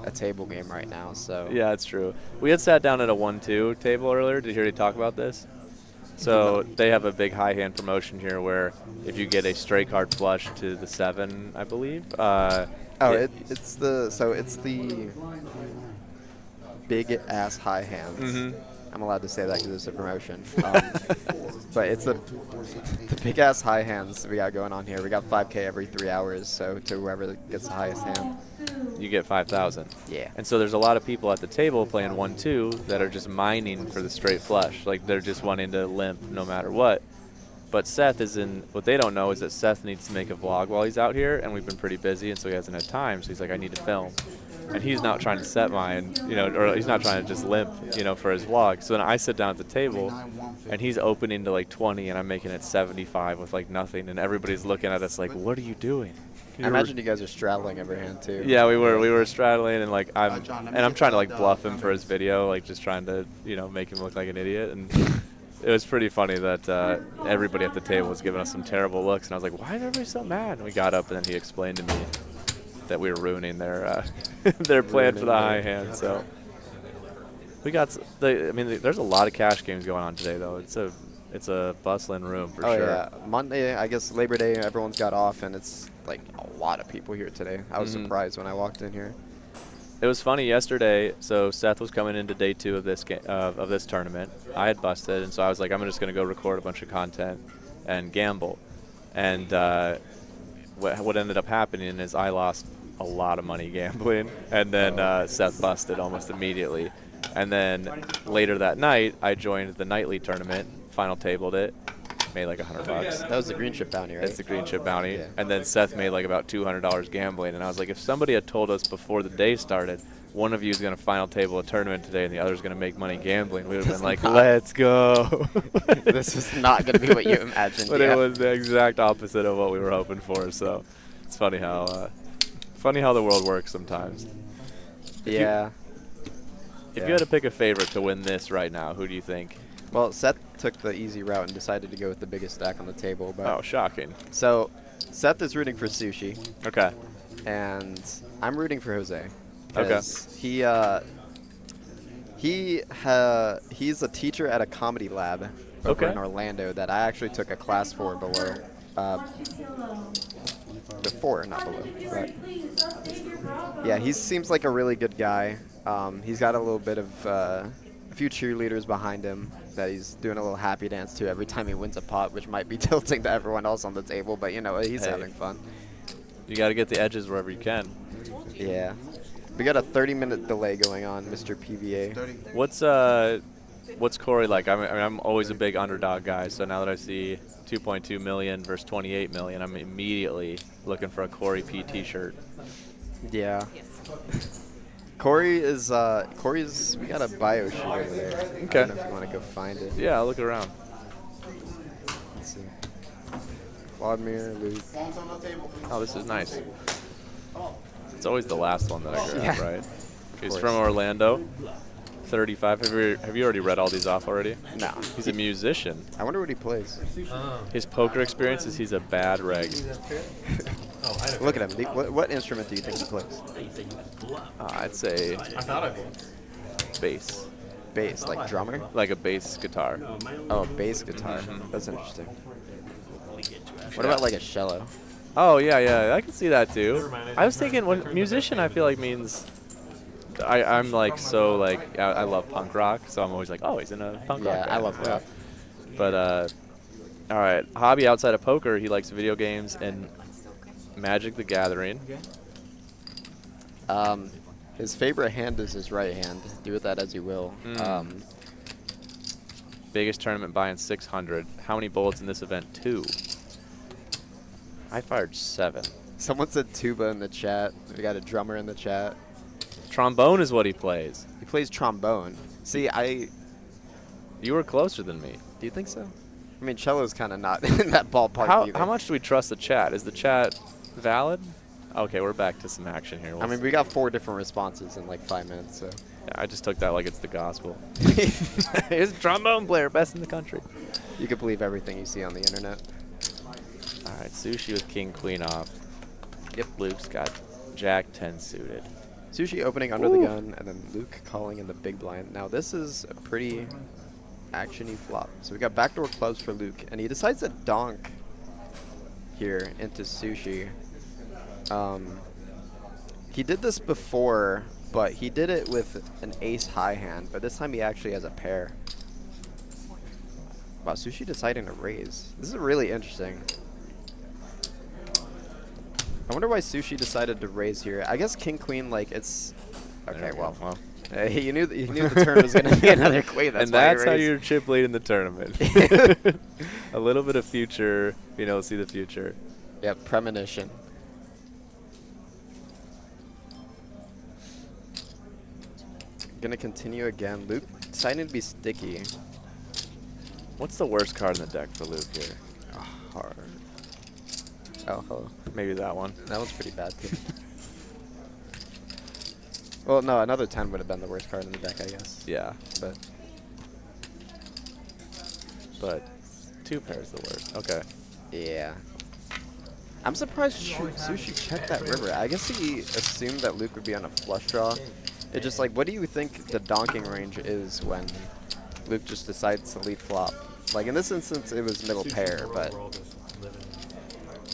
a table game right now. So Yeah, it's true. We had sat down at a 1-2 table earlier. Did you hear you talk about this? So they have a big high hand promotion here where if you get a straight card flush to the 7, I believe. it's the big ass high hands. Mhm. I'm allowed to say that because it's a promotion. But it's the big ass high hands we got going on here. We got 5K every 3 hours. So to whoever gets the highest hand. You get 5,000. Yeah. And so there's a lot of people at the table playing 1-2 that are just mining for the straight flush. Like, they're just wanting to limp no matter what. But Seth is in, what they don't know is that Seth needs to make a vlog while he's out here, and we've been pretty busy, and so he hasn't had time. So he's like, I need to film. And he's not trying to set mine, or he's not trying to just limp, for his vlog. So then I sit down at the table, and he's opening to like 20, and I'm making it 75 with like nothing, and everybody's looking at us like, what are you doing? I imagine you guys are straddling every hand too. Yeah, we were straddling, and like I'm trying to like bluff him for his video, like just trying to make him look like an idiot. And it was pretty funny that everybody at the table was giving us some terrible looks, and I was like, why is everybody so mad? And we got up, and then he explained to me that we were ruining their their plan for the high hand. So we got there's a lot of cash games going on today though. It's a bustling room for sure. Yeah, Monday, I guess Labor Day, everyone's got off, and it's like a lot of people here today. I was surprised when I walked in here. It was funny yesterday. So Seth was coming into day 2 of this of this tournament. I had busted, and so I was like, I'm just gonna go record a bunch of content and gamble. And what ended up happening is I lost a lot of money gambling, and then Seth busted almost immediately. And then later that night, I joined the nightly tournament, final tabled it, made like $100. That was the green chip bounty, right? It's the green chip bounty. Yeah. And then Seth made like about $200 gambling. And I was like, if somebody had told us before the day started, one of you is going to final table a tournament today and the other is going to make money gambling, we would have been like, let's go. This is not going to be what you imagined. But it was the exact opposite of what we were hoping for. So it's funny how the world works sometimes. Yeah. If you had to pick a favorite to win this right now, who do you think? Well, Seth took the easy route and decided to go with the biggest stack on the table. But Oh, shocking. So Seth is rooting for Sushi, Okay. and I'm rooting for Jose. Okay. 'Cause he's a teacher at a comedy lab over Okay. in Orlando that I actually took a class for below. Before, not below. But yeah, he seems like a really good guy. He's got a little bit of a few cheerleaders behind him, that he's doing a little happy dance too every time he wins a pot, which might be tilting to everyone else on the table, but you know, he's Hey. having fun. You got to get the edges wherever you can. Yeah. We got a 30-minute delay going on, Mr. PVA. What's Corey like? I'm always a big underdog guy, so now that I see 2.2 million versus 28 million, I'm immediately looking for a Corey P t-shirt. Yeah. Corey's, we got a bio sheet over there. I Okay. don't know if you want to go find it. Yeah, I'll look around. Let's see. Vladimir, Luke. Oh, this is nice. It's always the last one that I grab, Yeah. right? He's course. from Orlando. 35. Have you already read all these off already? No. He's a musician. I wonder what he plays. His poker experience is he's a bad reg. Look at him. What instrument do you think he plays? I'd say I thought I would. bass, Bass, like drummer? like a bass guitar. Oh, bass guitar. That's interesting. What about like a cello? Oh yeah, I can see that too. Never mind, I was thinking, what musician I feel like means. I'm like so like I love punk rock, so I'm always like, oh, he's in a punk rock Yeah, band. I love rock. But all right, hobby outside of poker, he likes video games and Magic the Gathering. His favorite hand is his right hand. Do with that as you will. Biggest tournament buying 600. How many bullets in this event? 2. I fired 7. Someone said tuba in the chat. We got a drummer in the chat. Trombone is what he plays. He plays trombone. See, You were closer than me. do you think so? I mean, cello's kind of not in that ballpark either. How much do we trust the chat? Is the chat valid? Okay, we're back to some action here. I mean, we got 4 different responses in like 5 minutes, so. Yeah, I just took that like it's the gospel. He's a trombone player, best in the country. You could believe everything you see on the internet. All right, Sushi with King Queen off. Yep, Luke's got Jack 10 suited. Sushi opening under the gun, and then Luke calling in the big blind. Now this is a pretty action-y flop. So we got backdoor clubs for Luke, and he decides to donk here into Sushi. He did this before, but he did it with an ace high hand, but this time he actually has a pair. Wow, Sushi deciding to raise. This is really interesting. I wonder why Sushi decided to raise here. I guess King Queen, like, it's okay. Well, you knew the turn was gonna be another queen. That's and why he that's how raised. you're chip lead in the tournament. A little bit of future, see the future. Yep, premonition. Gonna continue again. Luke deciding to be sticky. What's the worst card in the deck for Luke here? Hard. Oh, hello. Maybe that one. That one's pretty bad too. Well, no, another 10 would have been the worst card in the deck, I guess. Yeah, But 2 pairs the worst. Okay. yeah. I'm surprised Sushi checked that river. I guess he assumed that Luke would be on a flush draw. It's just like, what do you think the donking range is when Luke just decides to lead flop? Like in this instance, it was middle pair, but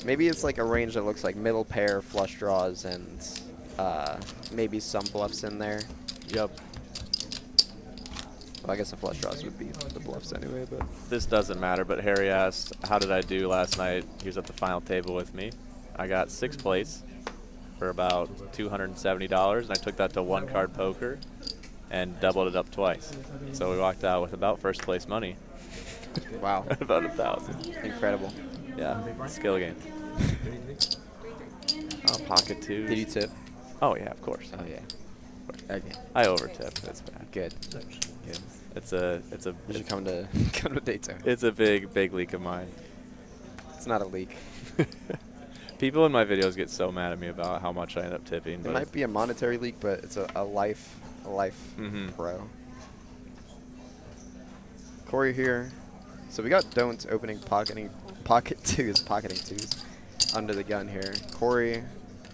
maybe it's like a range that looks like middle pair, flush draws, and maybe some bluffs in there. Yep. Well, I guess the flush draws would be the bluffs anyway, but This doesn't matter, but Harry asked, how did I do last night? He was at the final table with me. I got 6th place for about $270, and I took that to 1-card poker and doubled it up twice. So we walked out with about 1st place money. wow, About 1,000. incredible. Yeah, skill game. Oh, pocket 2s. Did you tip? Oh yeah, of course. Oh yeah. Okay, I overtip. That's bad. good. Good. It's a You should come to Daytona. it's a big leak of mine. It's not a leak. People in my videos get so mad at me about how much I end up tipping. It But might be a monetary leak, but it's a life Mhm. pro. Corey here. So we got don'ts opening pocket 2s under the gun here. Corey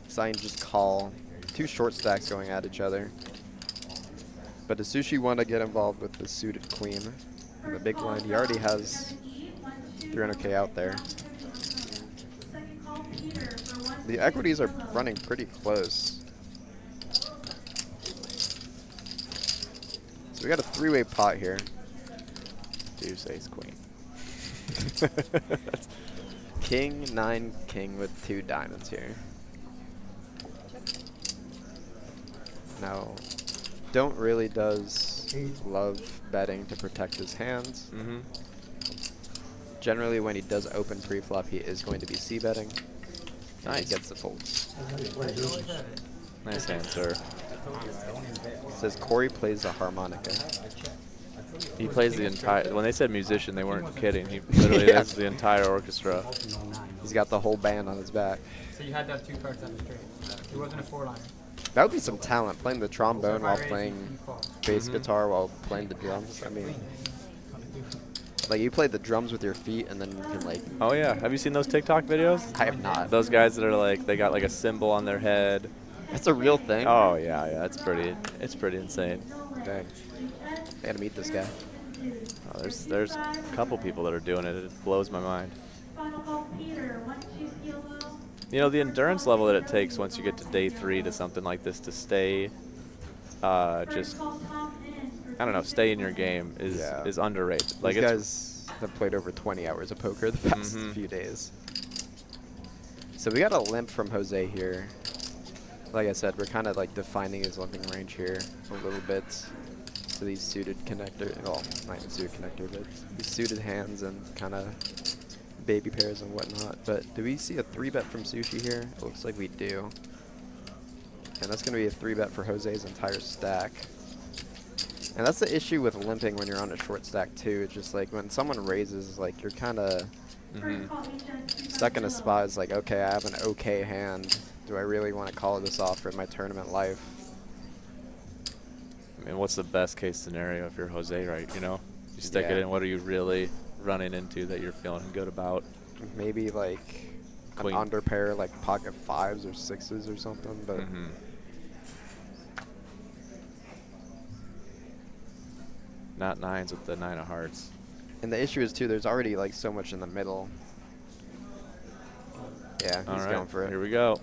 deciding to just call. 2 short stacks going at each other. But does Sushi want to get involved with the suited queen? And the big blind, he already has 300K out there. The equities are running pretty close. So we got a 3-way pot here. deuce, ace, queen. King, 9, king with 2 diamonds here. Now, don't really does love betting to protect his hands. Mm-hmm. Generally, when he does open pre-flop, he is going to be c-betting. And he Nice. gets the folds. Nice hand, sir. Says Corey plays a harmonica. He plays the entire. When they said musician, they weren't kidding. He literally Yeah. does the entire orchestra. He's got the whole band on his back. So you had to have 2 cards on the straight. It wasn't a 4-liner. That would be some talent, playing the trombone while playing bass guitar while playing the drums. I mean, like you play the drums with your feet and then you can like. Oh yeah, have you seen those TikTok videos? I have not. Those guys that are like they got like a symbol on their head. That's a real thing. Oh yeah, yeah, it's pretty insane. Dang. I gotta meet this guy. Oh, there's a couple people that are doing it. It blows my mind. Final call, Peter, 1-2 yellow. You know, the endurance level that it takes once you get to day 3 to something like this to stay, just I don't know, stay in your game is underrated. Like These it's guys have played over 20 hours of poker the past Mhm. few days. So we got a limp from Jose here. Like I said, we're kind of like defining his limping range here a little bit. So these suited connector, well, not even suited connector, but these suited hands and kind of baby pairs and whatnot. But do we see a 3-bet from Sushi here? It looks like we do. And that's going to be a 3-bet for Jose's entire stack. And that's the issue with limping when you're on a short stack too. It's just like when someone raises, like you're kind of stuck in a spot. It's like, okay, I have an okay hand. Do I really want to call this off for my tournament life? I mean, what's the best case scenario if you're Jose, right? You know, you stick it Yeah. in. What are you really running into that you're feeling good about? Maybe like Queen. an under pair, like pocket 5s or 6s or something. But Mhm. Not 9s with the 9 of hearts. and the issue is too, there's already like so much in the middle. Yeah, All he's right, going for it. here we go.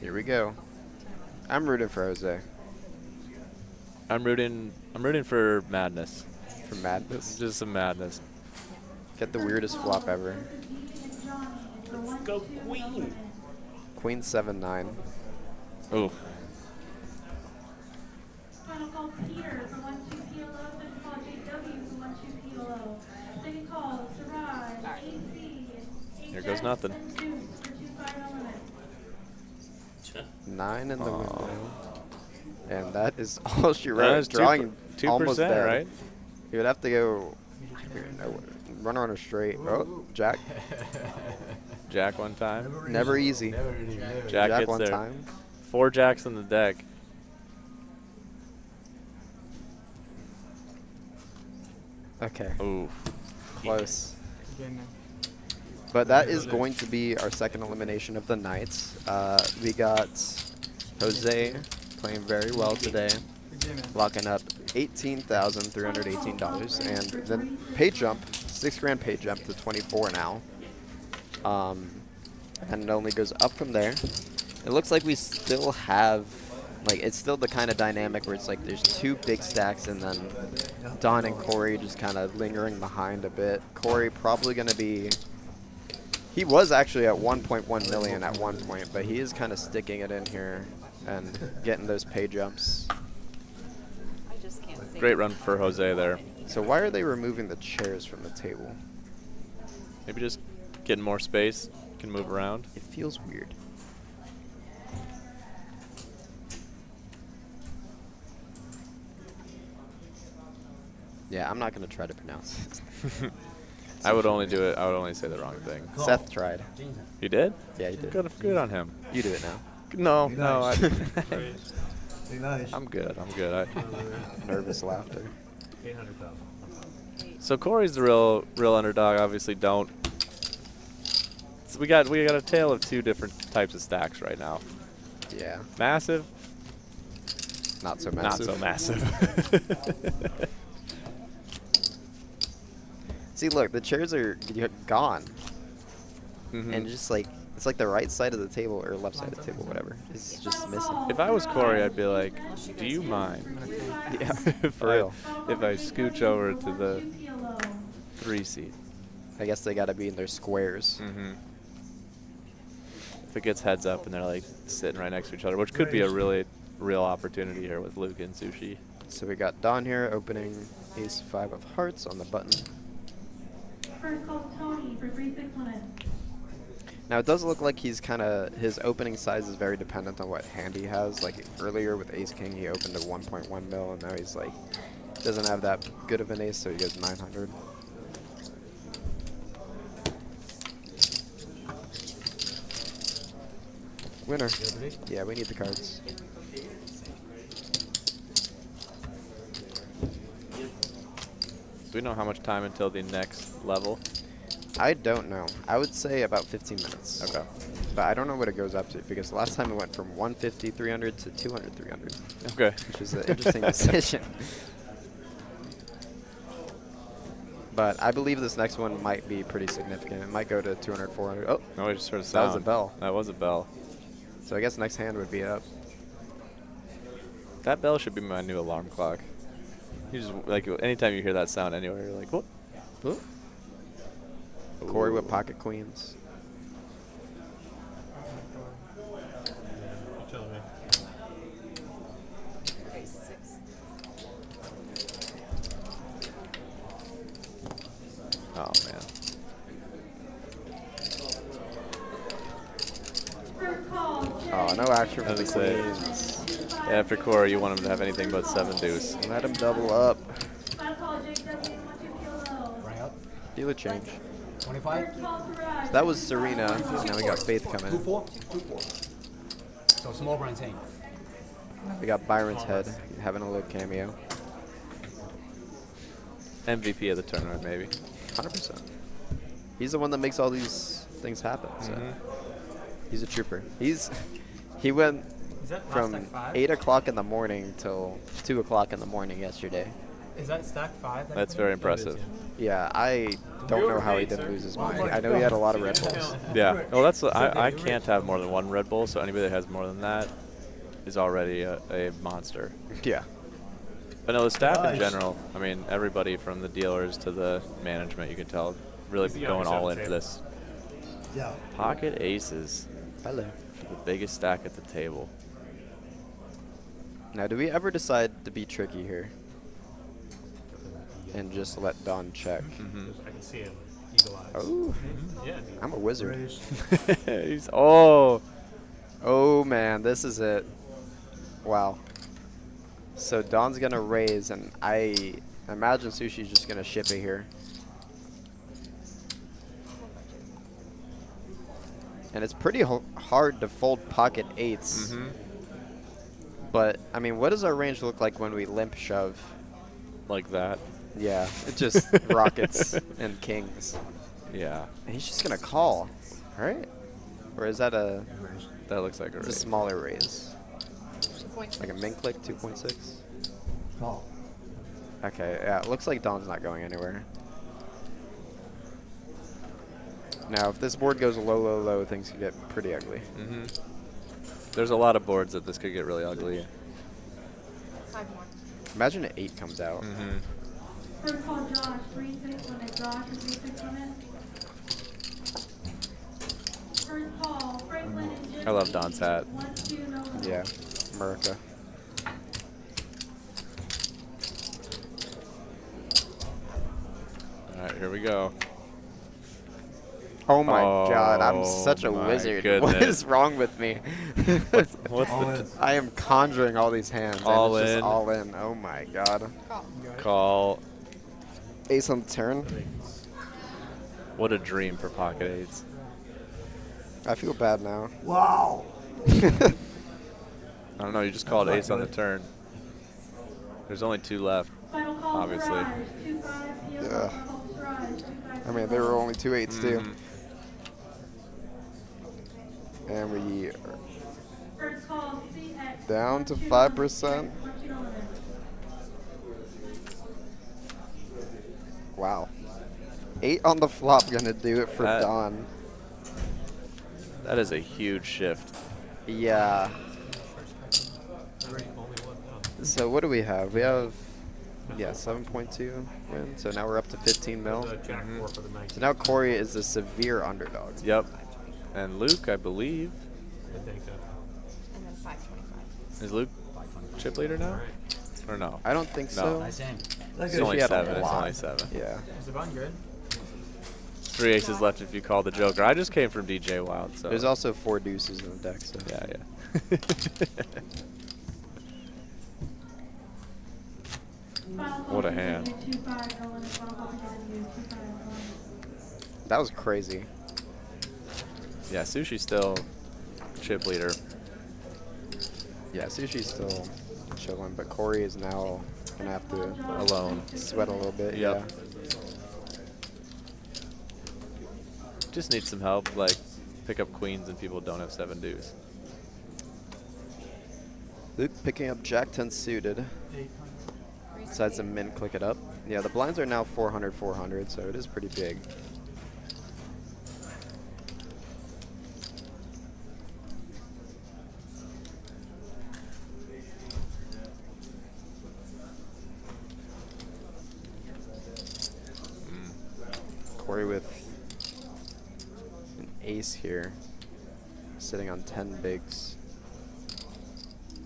Here we go. I'm rooting for Jose. I'm rooting for madness. For madness. Just some madness. Get the weirdest flop ever. Let's go queen. Queen 7-9. Ooh. Final call, Peter, for 1-2 PLO. Second call, JW, for 1-2 PLO. Second call, Sarai, AC. Here goes nothing. For 2-5 element. 9 in the Aw. window. And that is all she That wrote. is Drawing 2%, almost dead. right? He would have to go runner on a straight. Oh, Jack. Jack one time. Never easy. Jack gets one there. time. 4 jacks in the deck. Okay, Ooh. close. Again, But that is going to be our second elimination of the night. We got Jose playing very well today, again, man. locking up $18,318, and then pay jump, 6 grand pay jump to 24 now. And it only goes up from there. It looks like we still have, like, it's still the kind of dynamic where it's like there's 2 big stacks and then Don and Corey just kind of lingering behind a bit. Corey probably going to be, he was actually at 1.1 million at one point, but he is kind of sticking it in here and getting those pay jumps. I just can't see. Great run for Jose there. So why are they removing the chairs from the table? Maybe just getting more space. Can move around. It feels weird. Yeah, I'm not going to try to pronounce it. I would only do it. I would only say the wrong thing. Seth tried. You did? Yeah, he did. Good on him. You do it now. No, Be no. nice. I, Be nice. I'm good. I'm good. Nervous laughter. 800,000. So Corey's the real underdog. Obviously, don't. So we got a tale of 2 different types of stacks right now. Yeah, Massive, not so not massive. so massive. See, look, the chairs are gone, Mhm. and just like it's like the right side of the table or left side of the table, whatever. It's just missing. If I was Corey, I'd be like, "Do you mind Yeah, if for real. I scooch over to the 3 seed. I guess they got to be in their squares. Mm-hmm. If it gets heads up and they're like sitting right next to each other, which could be a really real opportunity here with Luke and Sushi. So we got Don here opening ace 5 of hearts on the button. First call Tony for 3-6 limit. Now it does look like he's kind of, his opening size is very dependent on what hand he has. Like earlier with ace king, he opened a 1.1 mil, and now he's like, doesn't have that good of an ace, so he goes 900. Winner. Yeah, we need the cards. Do we know how much time until the next level? I don't know. I would say about 15 minutes. Okay. But I don't know what it goes up to, because last time it went from 150, 300 to 200, 300. Okay. Which is an interesting decision. But I believe this next one might be pretty significant. It might go to 200, 400. Oh, No, I just heard a that sound. was a bell. That was a bell. So I guess next hand would be up. That bell should be my new alarm clock. You just like anytime you hear that sound anywhere, you're like, what? Ooh. Corey with pocket queens. You tell me. Oh man. First call Jay. Oh, no action for I the was gonna say, queens. after Corey, you want him to have anything but 7 deuce. Let him double up. Final call JW 12 PLO. Bring up. Deal a change. 25. First call Suraj. So that was Serena, and now we got Faith coming. 2-4. 2-4. So small brand's hang. We got Byron's head having a little cameo. MVP of the tournament, maybe. 100%. He's the one that makes all these things happen. So he's a trooper. He went Is that from stack 5? 8 o'clock in the morning till 2 o'clock in the morning yesterday. Is that stack 5? that That's you very put in? impressive. Yeah, I don't know how he didn't lose his mind. I know he had a lot of Red Bulls. Yeah. Well, that's I can't have more than 1 Red Bull, so anybody that has more than that is already a monster. Yeah. But no, the staff in general, I mean, everybody from the dealers to the management, you can tell, really He's the going youngest all at the into table. this. Yeah. Pocket aces Hello. for the biggest stack at the table. Now, do we ever decide to be tricky here and just let Don check? I can see him. Eagle eyes. Oh, Yeah, dude. I'm a wizard. Raise. Oh man, this is it. Wow. So Don's gonna raise, and I imagine Sushi's just gonna ship it here. And it's pretty hard to fold pocket 8s. But I mean, what does our range look like when we limp shove? Like that. Yeah, it just rockets and kings. Yeah. And he's just gonna call, right? Or is that a? That looks like a It's a raise. smaller raise. Like a min click 2.6. Call. Okay, yeah, it looks like Don's not going anywhere. Now, if this board goes low, low, low, things could get pretty ugly. There's a lot of boards that this could get really ugly. 5 more. Imagine an 8 comes out. First call Josh 3-6 limit. Josh is 3-6 limit. First call Franklin and Jimmy. I love Don's hat. 1-2 no limit. Yeah, America. All right, here we go. Oh my god, I'm such a my wizard. What goodness. is wrong with me? What's All the in. I am conjuring all these hands. and All it's just in. all in. Oh my god. call? Ace on the turn. What a dream for pocket 8s. I feel bad now. Wow. I don't know, you just called ace on the turn. There's only 2 left. Final call Obviously. Suraj 2-5 PLO. Ugh. Final call Suraj 2-5 I mean, there were only 2 8s too. And we First call CX. down to 1-2 5%. 1-2 no limit. Wow. 8 on the flop gonna do it for That- Don. That is a huge shift. Yeah. Only one. So what do we have? We have Yeah, 7.2 win. So now we're up to 15 mil. The Jack 4 for the 19. So now Corey is the severe underdog. Yep. And Luke, I believe, I think so. And then 525. is Luke chip leader now? Or no? I don't think No. so. Nice aim. It's Sushi only had a 7. It's lot. only 7. Yeah. Is the bun good? 3 aces left if you call the Joker. I just came from DJ Wild, so. There's also 4 deuces in the deck. So. Yeah, yeah. What a hand. That was crazy. Yeah, Sushi's still chip leader. Yeah, Sushi's still chilling, but Corey is now gonna have to Alone. sweat a little bit. Yep. Yeah. Just needs some help, like pick up queens and people don't have 7 deuce. Luke picking up Jack 10 suited. Decides to min click it up. Yeah, the blinds are now 400, 400, so it is pretty big. Corey with an ace here, sitting on 10 bigs.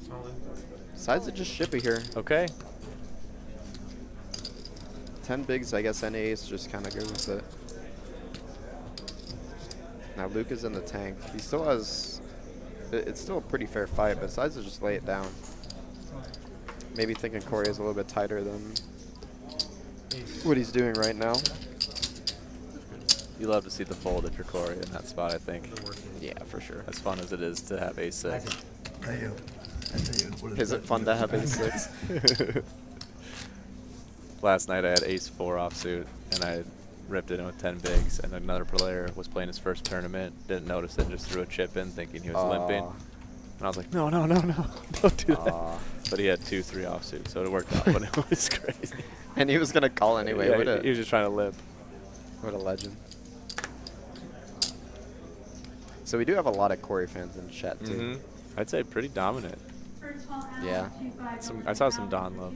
Solid. Decides to just ship it here. Okay. 10 bigs, I guess any ace just kind of goes with it. Now Luke is in the tank. He still has, it's still a pretty fair fight, but decides to just lay it down. Maybe thinking Corey is a little bit tighter than what he's doing right now. You love to see the fold if you're Corey in that spot, I think. Yeah, for sure. As fun as it is to have ace 6. Thank you. I tell you, what Is it fun to have ace 6? Last night I had ace 4 offsuit and I ripped it in with 10 bigs, and another player was playing his first tournament, didn't notice it, just threw a chip in thinking he was limping. And I was like, no, no, no, no, don't do that. But he had 2-3 offsuit, so it worked out, but it was crazy. And he was going to call anyway. Yeah, he was just trying to limp. What a legend. So we do have a lot of Corey fans in chat too. I'd say pretty dominant. Yeah. I saw some Don love.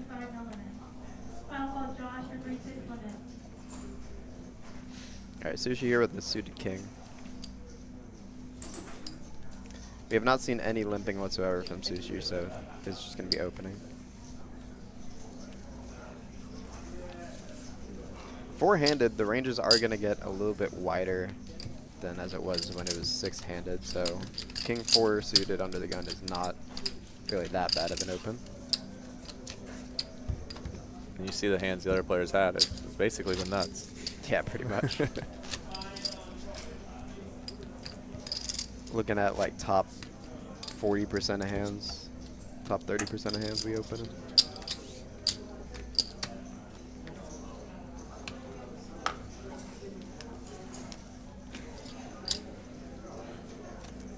Alright, Sushi here with the suited king. We have not seen any limping whatsoever from Sushi, so it's just going to be opening. Four-handed, the ranges are going to get a little bit wider than as it was when it was 6-handed, so King 4 suited under the gun is not really that bad of an open. And you see the hands the other players had. It's basically the nuts. Yeah, pretty much. Looking at like top 40% of hands, top 30% of hands we open in.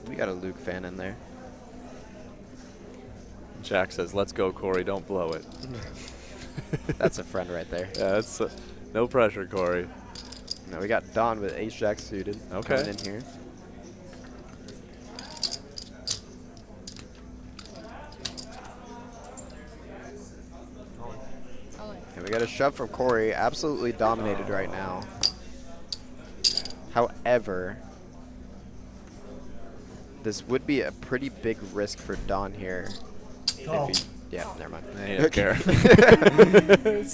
We got a Luke fan in there. Jack says, let's go, Corey, don't blow it. That's a friend right there. Yeah, that's no pressure, Corey. Now we got Don with ace jack suited coming in here. And we got a shove from Corey, absolutely dominated right now. However, this would be a pretty big risk for Don here. Oh. If he, yeah, never mind. He doesn't care.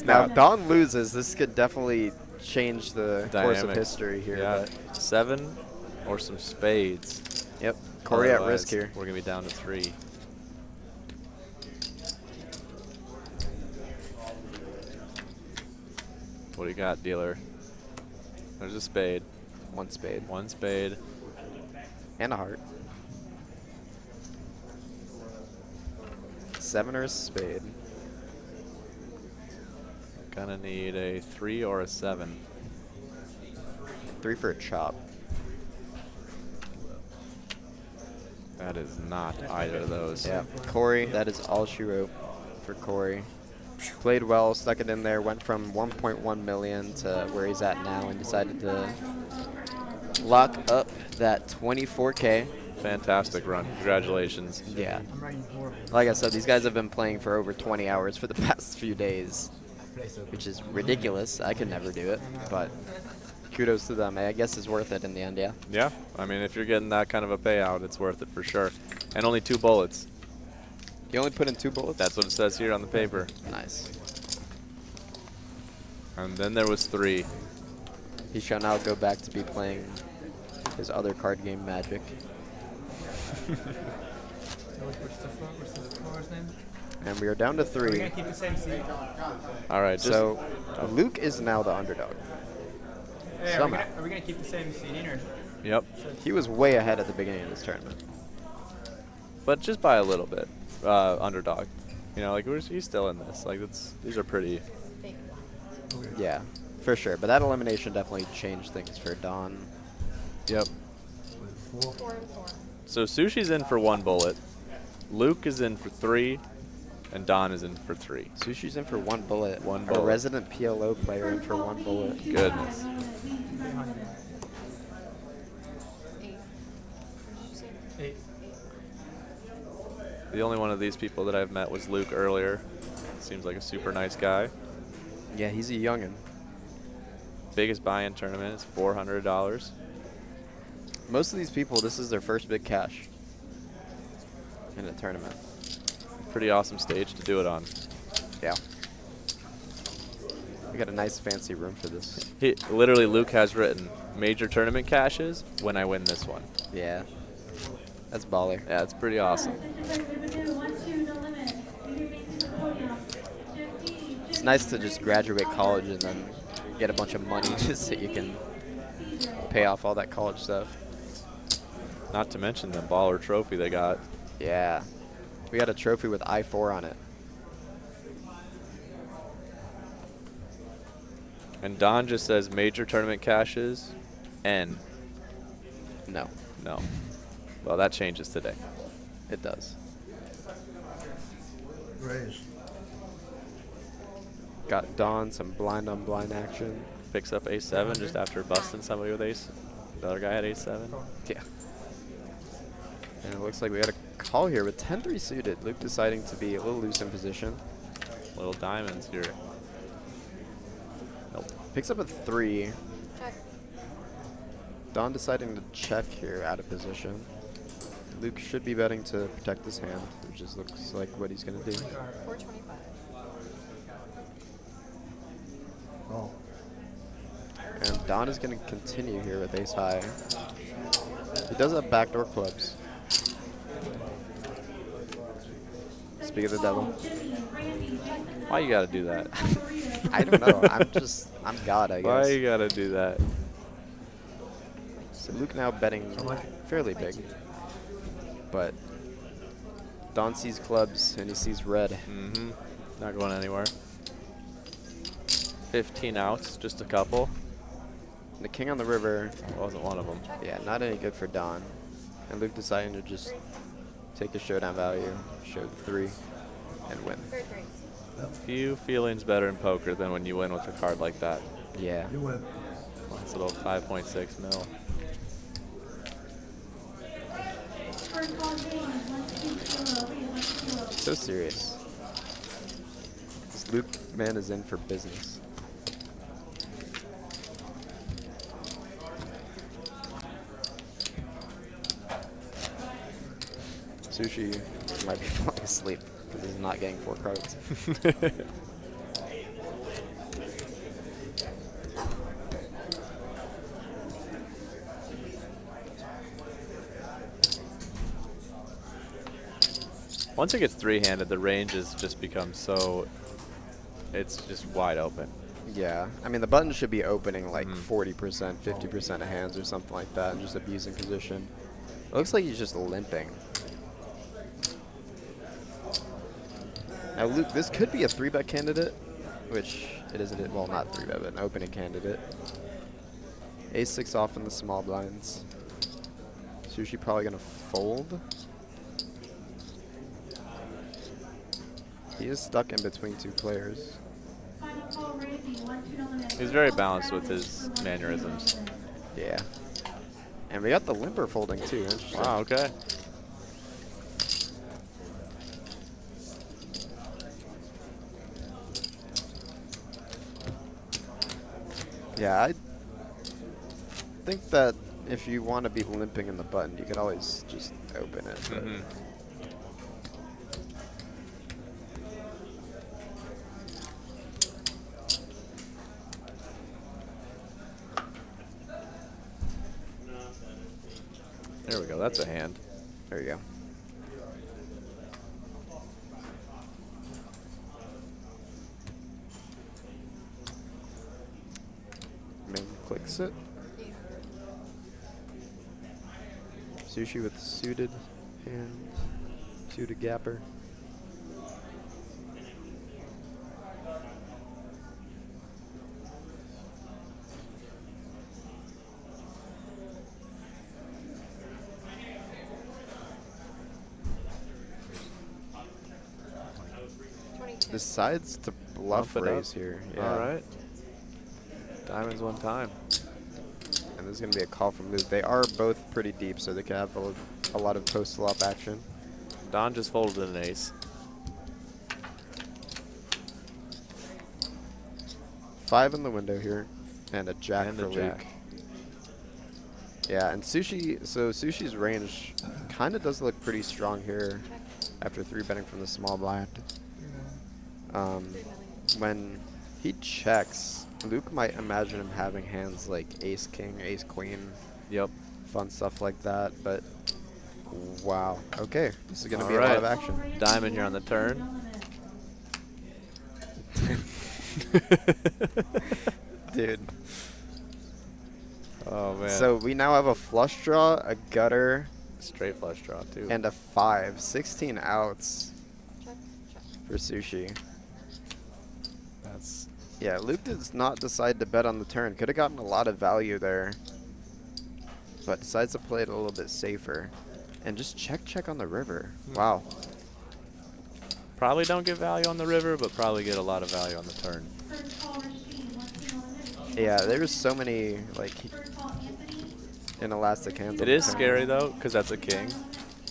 Now, if Don loses, this could definitely change the course of Dynamic. history here. Yeah, But 7 or some spades. yep, Corey at Otherwise, risk here. We're going to be down to 3. What do you got, dealer? There's a spade. One spade. 1 spade. And a heart. 7 or a spade. Gonna need a 3 or a 7. 3 for a chop. That is not either of those. Yeah, Corey, that is all she wrote for Corey. Played well, stuck it in there, went from 1.1 million to where he's at now and decided to lock up that 24K. Fantastic run. Congratulations. Yeah. I'm writing horrible. Like I said, these guys have been playing for over 20 hours for the past few days. which is ridiculous. I could never do it, but kudos to them. I guess it's worth it in the end, yeah. Yeah, I mean, if you're getting that kind of a payout, it's worth it for sure. And only 2 bullets. You only put in 2 bullets? That's what it says here on the paper. Nice. And then there was 3. He shall now go back to be playing his other card game, Magic. What's the floor's name? And we are down to Are we 3. gonna keep the same seat? All right, just So Luke is now the underdog. Hey, Somehow. are we gonna keep the same seating or? yep. He was way ahead at the beginning of this tournament. But just by a little bit, underdog. You know, like he's still in this. Like these are pretty. Yeah, for sure. But that elimination definitely changed things for Don. Yep. 4. So Sushi's in for 1 bullet, Luke is in for 3, and Don is in for 3. Sushi's in for 1 bullet. One A bullet. resident PLO player in for 1 bullet. Goodness. Eight. The only one of these people that I've met was Luke earlier. Seems like a super nice guy. Yeah, he's a youngin'. Biggest buy-in tournament is $400. Most of these people, this is their first big cash in a tournament. Pretty awesome stage to do it on. Yeah. We got a nice fancy room for this. Literally, Luke has written major tournament caches when I win this one. Yeah. That's baller. Yeah, it's pretty awesome. It's nice to just graduate college and then get a bunch of money just so you can pay off all that college stuff. Not to mention the baller trophy they got. Yeah. We got a trophy with I-4 on it. And Don just says major tournament caches, N. No, No. Well, that changes today. it does. Raise. Got Don some blind on blind action. Picks up ace-7 just after busting somebody with ace. The other guy had ace-7. Yeah. And it looks like we got a call here with 10-3 suited. Luke deciding to be a little loose in position. Little diamonds here. Nope. Picks up a 3. Don deciding to check here out of position. Luke should be betting to protect his hand, which just looks like what he's going to do. 425. Oh. And Don is going to continue here with ace high. He does have backdoor clubs. Speak of the devil. Why you gotta do that? I don't know. I'm God, I guess. Why you gotta do that? So Luke now betting fairly big. But Don sees clubs and he sees red. Mm-hmm. Not going anywhere. 15 outs, just a couple. The king on the river, Wasn't one of them. yeah, not any good for Don. And Luke deciding to just take the showdown value, show the 3, and win. Third three. Few feelings better in poker than when you win with a card like that. Yeah. You win. Nice little 5.6 mil. So serious. This Luke man is in for business. Sushi might be falling asleep because he's not getting 4 cards. Once it gets 3-handed, the range has just become so, it's just wide open. Yeah, I mean the button should be opening like Mhm. 40%, 50% of hands or something like that, and just abusing position. It looks like he's just limping. Now Luke, this could be a 3-bet candidate, which it isn't. Well, not 3-bet, but an opening candidate. Ace-6 off in the small blinds. Sushi probably gonna fold. He is stuck in between 2 players. He's very balanced with his mannerisms. Yeah. And we got the limper folding too. Interesting. Wow, okay. Yeah, I think that if you want to be limping in the button, you could always just open it. But There we go. That's a hand. there you go. Main clicks it. Sushi with suited hand, suited gapper. Decides to bluff Bump it up. raise here. Yeah. All right. Diamonds one time. And there's going to be a call from Luke. They are both pretty deep, so they can have a lot of post-flop action. Don just folded an ace. 5 in the window here, and a jack And for a Luke. jack. Yeah, and Sushi, so Sushi's range kind of does look pretty strong here after 3-betting from the small blind. When he checks, Luke might imagine him having hands like ace king, ace queen, Yep. fun stuff like that, but wow. Okay, this is going to be All a lot right. of action. Diamond here on the turn. Dude. Oh, man. So we now have a flush draw, a gutter, Straight flush draw, too. and a 5. 16 outs Check, check. for Sushi. That's Yeah, Luke does not decide to bet on the turn. Could have gotten a lot of value there, but decides to play it a little bit safer. And just check on the river. Wow. probably don't get value on the river, but probably get a lot of value on the turn. First call Rasheen, once you eliminate. Yeah, there's so many like First call Anthony. inelastic hands. It on the is turn. scary though, because that's a king,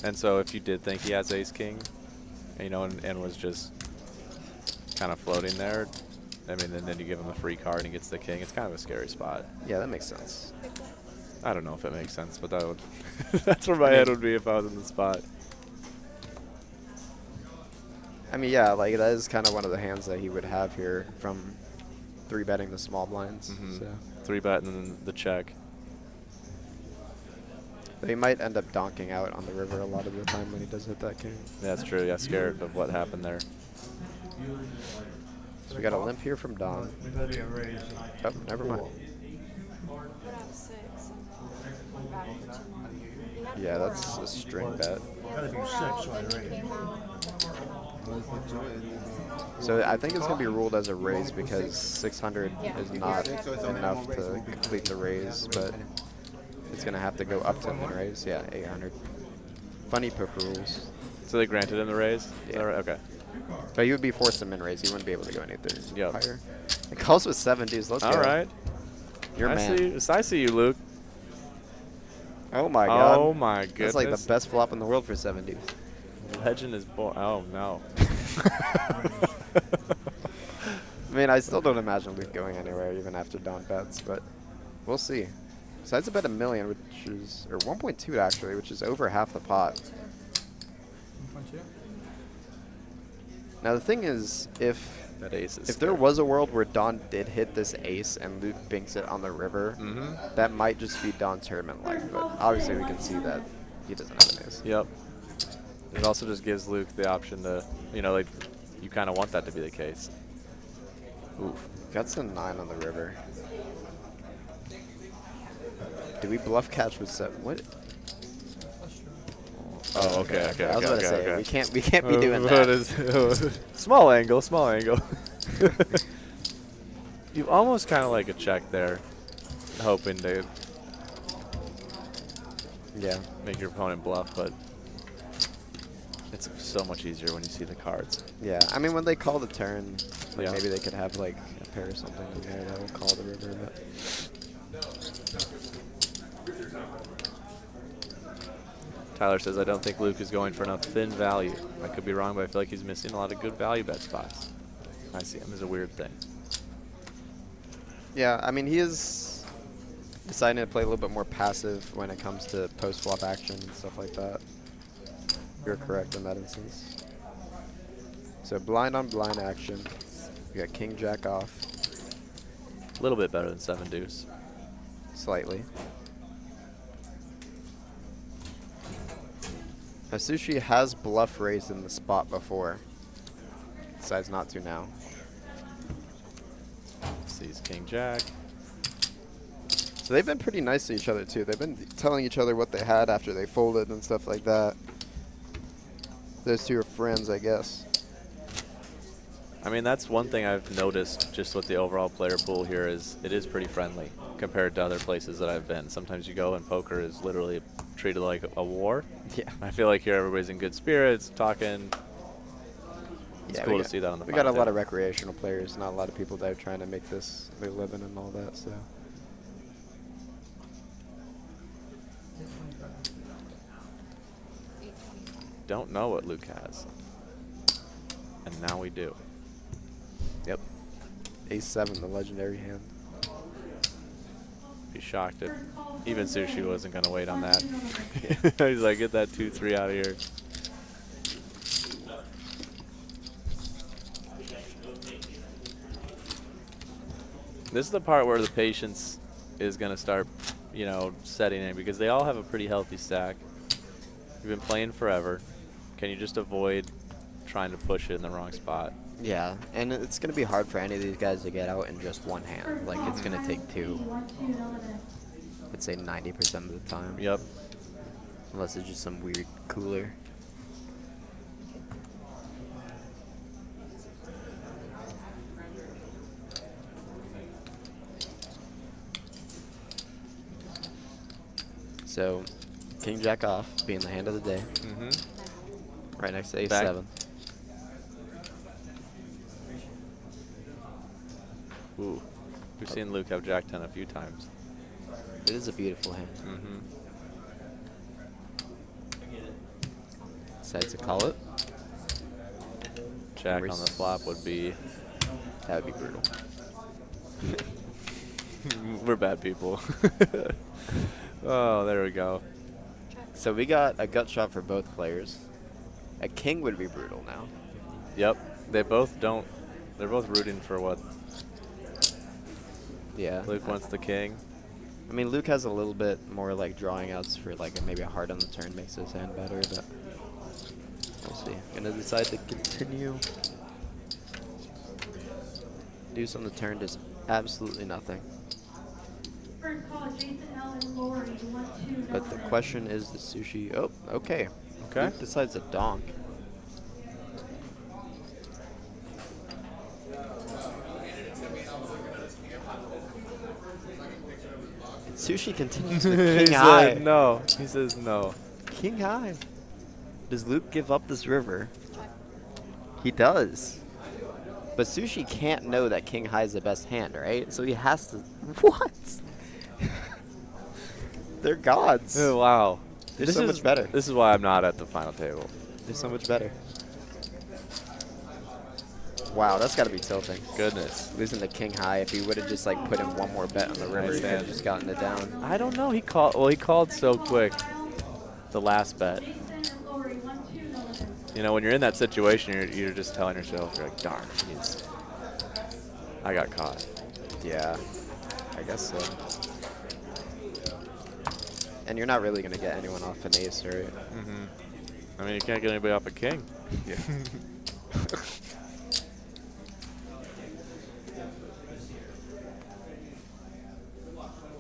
and so if you did think he has ace king, you know, and was just kind of floating there, I mean, and then you give him a free card and he gets the king. It's kind of a scary spot. Yeah, that makes sense. I don't know if it makes sense, but that would that's where my head would be if I was in the spot. I mean, yeah, like that is kind of one of the hands that he would have here from 3-betting the small blinds. Mhm. So. 3-bet and then the check. But he might end up donking out on the river a lot of the time when he does hit that king. Yeah, that's true. Yeah, scared of what happened there. So we got a limp here from Don. We better get raised. Oh, never mind. Put out 6. One back for 2. You had Yeah, 4 that's out. a string bet. You Gotta had be 4 6 out, so then I you raise. came out. So I think it's going to be ruled as a raise because 600 is not enough to complete the raise, but it's going to have to go up to min raise. Yeah, 800. Funny poker rules. So they granted him the raise? Is that Yeah. right? Okay. But he would be forced to min raise. He wouldn't be able to go anything Yep. higher. It calls with 70s. Let's All go. right. You're I man. see you, Luke. Oh my god. Oh my goodness. That's like the best flop in the world for 70s. Legend is born. Oh no. I mean, I still don't imagine Luke going anywhere even after Don bets, but we'll see. Besides a bet $1 million, which is, or 1.2 actually, which is over half the pot. Now the thing is, if That ace is there scary. was a world where Don did hit this ace and Luke binks it on the river, that might just be Don's tournament life. But obviously we can see that he doesn't have an ace. Yep. It also just gives Luke the option to, you know, like, you kind of want that to be the case. Oof. Guts a 9 on the river. Do we bluff catch with 7? What? Oh, okay. I was about to say we can't be doing What that. is small angle, small angle. You almost kind of like a check there, hoping to Yeah. make your opponent bluff, but it's so much easier when you see the cards. Yeah. I mean, when they call the turn, like Yeah. maybe they could have like a pair or something in there that will call the river. But Tyler says, I don't think Luke is going for enough thin value. I could be wrong, but I feel like he's missing a lot of good value bet spots. I see him as a weird thing. Yeah, I mean, he is deciding to play a little bit more passive when it comes to post-flop action and stuff like that. You're correct in that instance. So blind on blind action. We got king jack off. A little bit better than 7 deuce. Slightly. Now, Sushi has bluff raised in the spot before. Decides not to now. Sees king jack. So they've been pretty nice to each other too. They've been telling each other what they had after they folded and stuff like that. Those two are friends, I guess. I mean, that's one thing I've noticed just with the overall player pool here is it is pretty friendly compared to other places that I've been. Sometimes you go and poker is literally treated like a war. Yeah. I feel like here everybody's in good spirits, talking. It's Yeah, cool to see that on the We got a final lot of table. recreational players, not a lot of people that are trying to make this their living and all that, so. Don't know what Luke has. And now we do. Yep. Ace-7, the legendary hand. Be shocked if even Sushi wasn't going to wait on that. He's like, get that 2-3 out of here. This is the part where the patience is going to start, you know, setting in because they all have a pretty healthy stack. You've been playing forever. Can you just avoid trying to push it in the wrong spot? Yeah, and it's going to be hard for any of these guys to get out in just one hand. Like, it's going to take two. I'd say 90% of the time. Yep. Unless it's just some weird cooler. So, king jack off being the hand of the day. Mm-hmm. Right next to Back. ace-7. Ooh. We've seen Luke have jack 10 a few times. It is a beautiful hand. Mm-hmm. Decides to call it. Jack on the flop would be... That would be brutal. We're bad people. Oh, there we go. So we got a gut shot for both players. A king would be brutal now. Yep. They both don't... They're both rooting for what Yeah. Luke wants the king. I mean, Luke has a little bit more like drawing outs for like maybe a heart on the turn makes his hand better, but we'll see. Gonna decide to continue. Deuce on the turn does absolutely nothing. First call, Jason L. and Lori, 1-2. But the question is the Sushi. Oh, okay. Okay. Luke decides to donk. And Sushi continues with He king high. said no. He says no. King high. Does Luke give up this river? He does. But Sushi can't know that king high is the best hand, right? So he has to. What? They're gods. Oh, wow. They're This so is much better. This is why I'm not at the final table. They're so much better. Wow, that's got to be tilting. Goodness. Losing to king high. If he would have just like put in one more bet on the river, Nice he could have hand. just gotten it down. I don't know. He called. Well, he called so quick. The last bet. Jason and Lori, 1-2. You know, when you're in that situation, you're just telling yourself, you're like, darn, I got caught. Yeah, I guess so. And you're not really going to get anyone off an ace, right? Mm-hmm. I mean, you can't get anybody off a king. Yeah.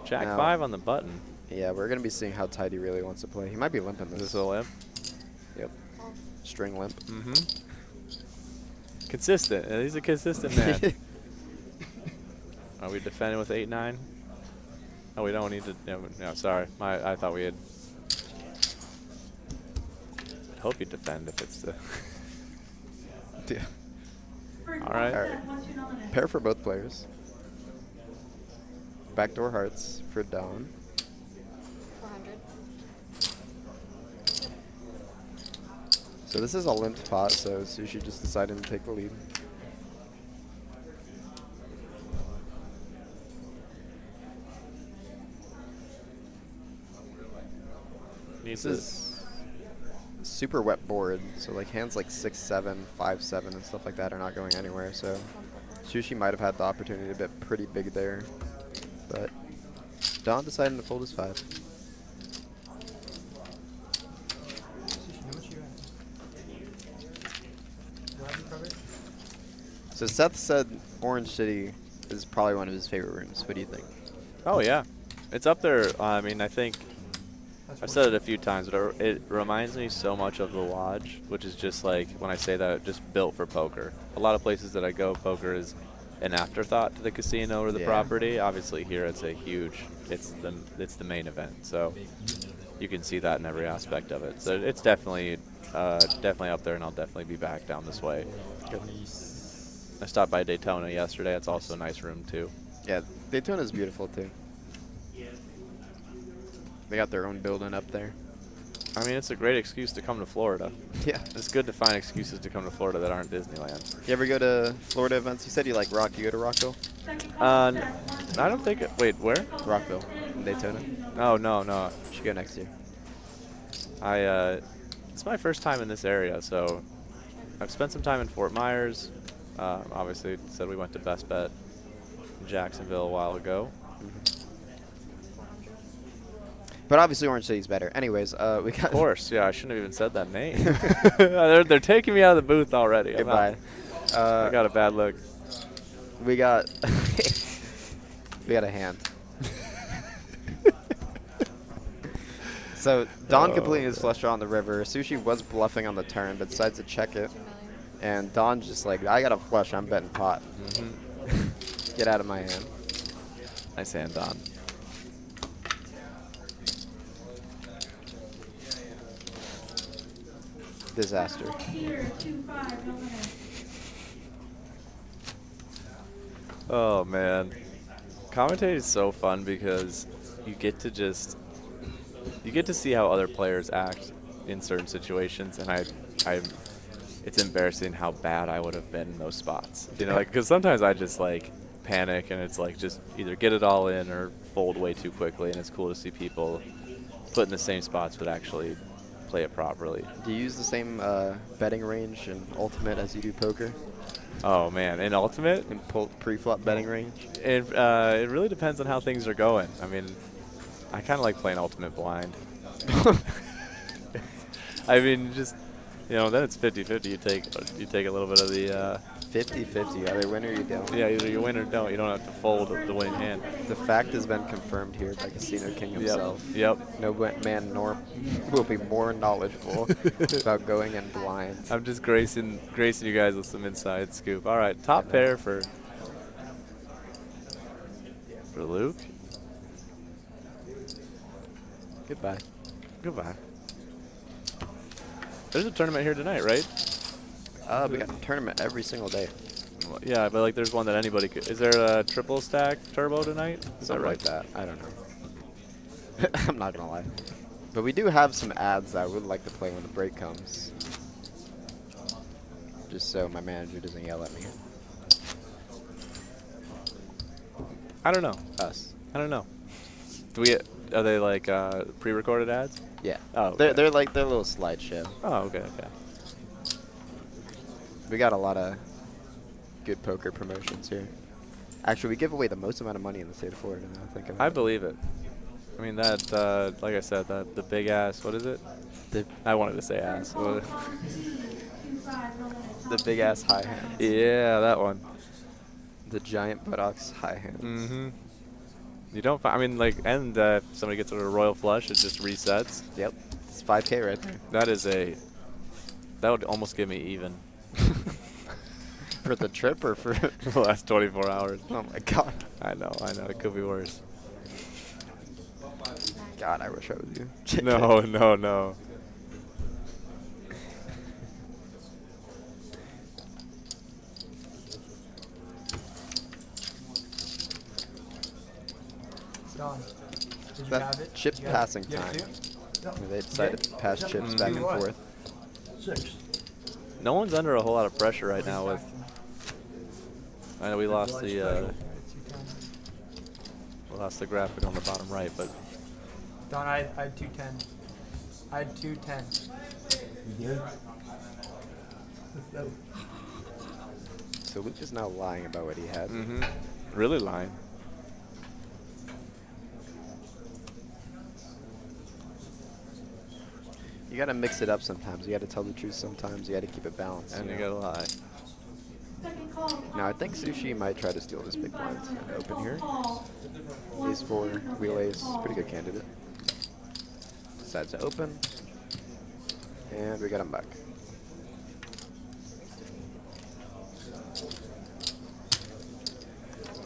Jack Now- 5 on the button. Yeah, we're going to be seeing how tight he really wants to play. He might be limping Is this. this a limp? Yep. String limp. Mm-hmm. Consistent. He's a consistent man. Are we defending with 8-9? Oh, we don't need to. No, sorry. I thought we had. I'd hope you defend if it's the. Yeah. All right. All right. Pair for both players. Backdoor hearts for Don. 400. So this is a limped pot, so Sushi just decided to take the lead. Needs This is super wet board, so like hands like 6-7, 5-7, and stuff like that are not going anywhere. So Sushi might have had the opportunity to bet pretty big there, but Don decided to fold his 5. Sushi, how much you at? Do I have you covered? So Seth said Orange City is probably one of his favorite rooms. What do you think? Oh yeah, it's up there. I mean, I think That's I've one. said it a few times, but it reminds me so much of the Lodge, which is just like, when I say that, just built for poker. A lot of places that I go, poker is an afterthought to the casino or the Yeah. property. Obviously here it's a huge, it's the main event. So you can see that in every aspect of it. So it's definitely up there, and I'll definitely be back down this way. I stopped by Daytona yesterday. It's also a nice room too. Yeah, Daytona is beautiful too. They got their own building up there. I mean, it's a great excuse to come to Florida. Yeah. It's good to find excuses to come to Florida that aren't Disneyland. You ever go to Florida events? You said you like Rock. You go to Rockville? I don't think wait, where? Rockville in Daytona. Oh, no. You should go next year. It's my first time in this area, so I've spent some time in Fort Myers. Obviously, said we went to Best Bet in Jacksonville a while ago. But obviously Orange City's better. Anyways, we got... Of course, yeah, I shouldn't have even said that name. they're taking me out of the booth already. Goodbye. I got a bad look. We got... we got a hand. So, Don completing his flush draw on the river. Sushi was bluffing on the turn, but decides to check it. And Don's just like, I got a flush, I'm betting pot. Get out of my hand. Nice hand, Don. Disaster. Here, 2-5, no winner. Oh, man. Commentating is so fun because you get to see how other players act in certain situations, and it's embarrassing how bad I would have been in those spots. You know, like, because sometimes I just like panic, and it's like just either get it all in or fold way too quickly, and it's cool to see people put in the same spots but actually play it properly. Do you use the same betting range in Ultimate as you do poker? Oh man, in Ultimate, In pre-flop betting range? it really depends on how things are going. I mean, I kind of like playing Ultimate blind. I mean, just, you know, then it's 50-50. You take a little bit of the 50-50. Either win or you don't. yeah, either you win or don't. You don't have to fold the winning hand. The fact has been confirmed here by Casino King himself. Yep. No man nor will be more knowledgeable about going in blind. I'm just gracing you guys with some inside scoop. All right, top pair for Luke. Goodbye. Goodbye. There's a tournament here tonight, right? We got a tournament every single day. Well, yeah, but like there's one that anybody could. Is there a triple stack turbo tonight? Is that Something right? like that. I don't know. I'm not gonna lie. But we do have some ads that I would like to play when the break comes. Just so my manager doesn't yell at me. I don't know. Us. I don't know. Are they like pre-recorded ads? Yeah. Oh, They're okay. like their little slideshow. Oh, okay. We got a lot of good poker promotions here. Actually, we give away the most amount of money in the state of Florida now. I think I believe it. I mean that, like I said, that the big ass. What is it? I wanted to say ass. What- the big ass high hand. yeah, that one. The giant buttocks high hand. Mm-hmm. You don't. I mean, like, and if somebody gets a royal flush, it just resets. Yep. It's 5K right there. That would almost give me even. For the trip or for the last 24 hours. Oh my god. I know. It could be worse. God, I wish I was you. No. Don, did you That have it? chip You have- passing you have time. two? Where they decided to pass chips back and What? forth. 6. No one's under a whole lot of pressure right now with. I know we lost the graphic on the bottom right, but Don, I had 210. I had 210. You did? No. So Luke is now lying about what he had. Mm-hmm. Really lying. You gotta mix it up sometimes. You gotta tell the truth sometimes. You gotta keep it balanced. And you you know? gotta lie. Second call. Now I think Sushi might try to steal this big blind and open here. Ace 4, wheel ace, pretty good candidate. Decides to open. And we got him back.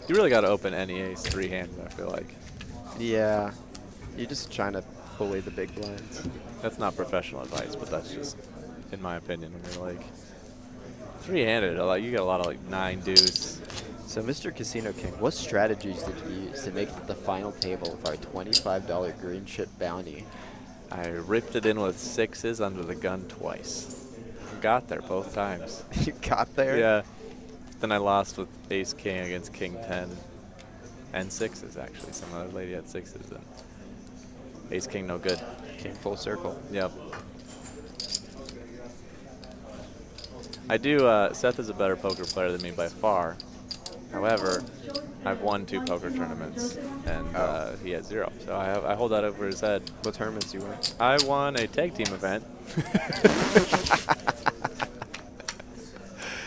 You really gotta open any ace 3-handed, I feel like. Yeah. You're just trying to bully the big blinds. That's not professional advice, but that's just, in my opinion, when you're like 3-handed, you got a lot of like 9 deuce. So Mr. Casino King, what strategies did you use to make it to the final table of our $25 green chip bounty? I ripped it in with 6s under the gun twice. Got there both times. You got there? Yeah. Then I lost with ace king against king 10 and 6s actually. Some other lady had 6s and ace king no good. Came full circle. Yep. I do. Seth is a better poker player than me by far. However, I've won 2 poker tournaments and he has 0. So I hold that over his head. What tournaments you won? I won a tag team event.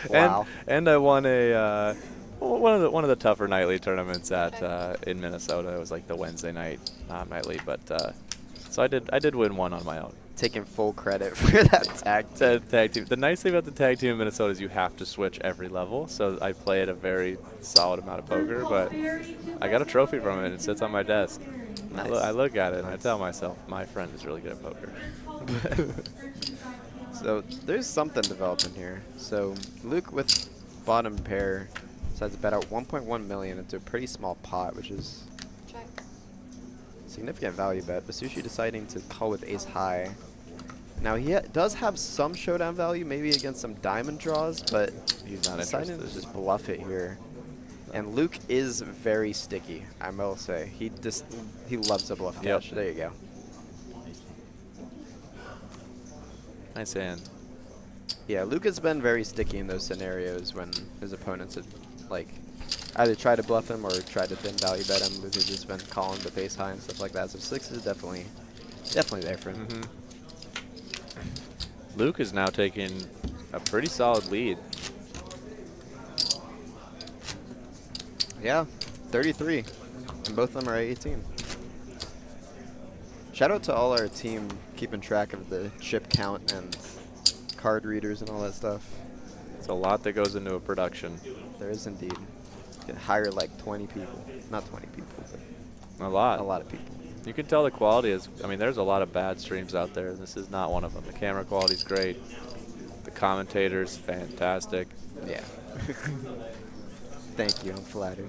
Wow. And I won a one of the tougher nightly tournaments at in Minnesota. It was like the Wednesday night, not nightly, but so I did win one on my own. Taking full credit for that tag team. The nice thing about the tag team in Minnesota is you have to switch every level. So I played a very solid amount of poker, but I got a trophy from it. It sits on my desk. Nice. I look at it and I tell myself, my friend is really good at poker. So there's something developing here. So Luke with bottom pair decides to bet out 1.1 million into a pretty small pot, which is significant value bet. But Sushi deciding to call with ace high. Now he does have some showdown value, maybe against some diamond draws, but He's not deciding interested. to just bluff it here. And Luke is very sticky, I will say. He loves a bluff Yep. catch. There you go. Nice hand. Yeah, Luke has been very sticky in those scenarios when his opponents have, like, either tried to bluff him or tried to thin value bet him. Luke has just been calling the base high and stuff like that. So 6 is definitely there for him. Mm-hmm. Luke is now taking a pretty solid lead. Yeah, 33, and both of them are 18. Shout out to all our team keeping track of the chip count and card readers and all that stuff. It's a lot that goes into a production. There is indeed. You can hire like 20 people. Not 20 people, but A lot. a lot of people. You can tell the quality is, I mean, there's a lot of bad streams out there. This is not one of them. The camera quality's great. The commentators, fantastic. Yeah. Thank you, I'm flattered.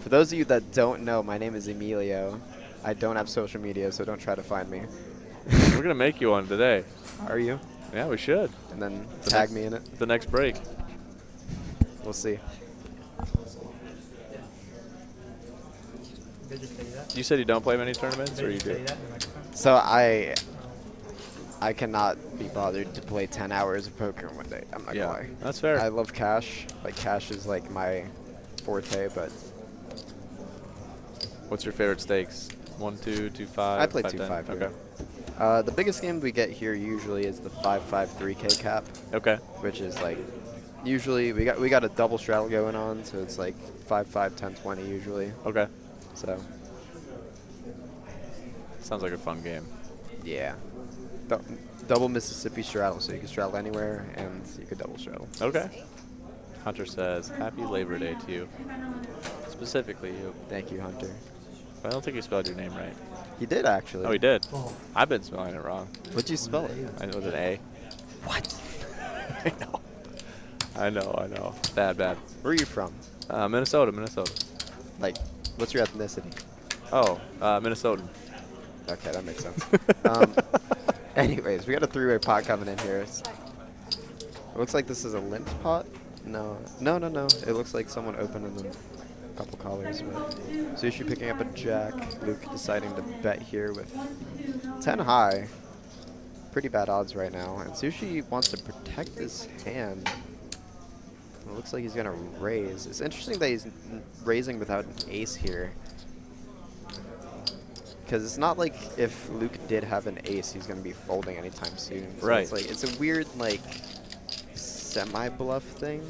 For those of you that don't know, my name is Emilio. I don't have social media, so don't try to find me. We're going to make you one today. Are you? Yeah, we should. And then The tag next- me in it. The next break. We'll see. You could just tell you that. You said you don't play many tournaments, You or could you just tell do? you that in the microphone. So I cannot be bothered to play 10 hours of poker in one day. I'm not Yeah, gonna lie. that's fair. I love cash. Like cash is like my forte, but What's your favorite stakes? 1, 2, 2, 5? I play 5, 2, 10? 5 here. Okay. the biggest game we get here usually is the 5-5-3K cap, Okay. which is like usually we got a double straddle going on, so it's like 5-5-10-20 usually. Okay. So Sounds like a fun game. yeah, double Mississippi straddle, so you can straddle anywhere and you could double straddle. Okay. Hunter says, Happy Labor Day to you. Specifically you. Thank you, Hunter. I don't think you spelled your name right. He did actually. Oh, he did? Oh. I've been spelling it wrong. What'd you spell it? I know with an A. What? I know. Bad. Where are you from? Minnesota. Like, what's your ethnicity? Oh, Minnesotan. Okay, that makes sense. Anyways, we got a 3-way pot coming in here. It looks like this is a limp pot. No. It looks like someone opening a couple callers. But Sushi picking up a jack. Luke deciding to bet here with 10 high. pretty bad odds right now. And Sushi wants to protect his hand. It looks like he's going to raise. It's interesting that he's raising without an ace here. Because it's not like if Luke did have an ace, he's going to be folding anytime soon. So Right. It's, like, it's a weird, like, semi-bluff thing.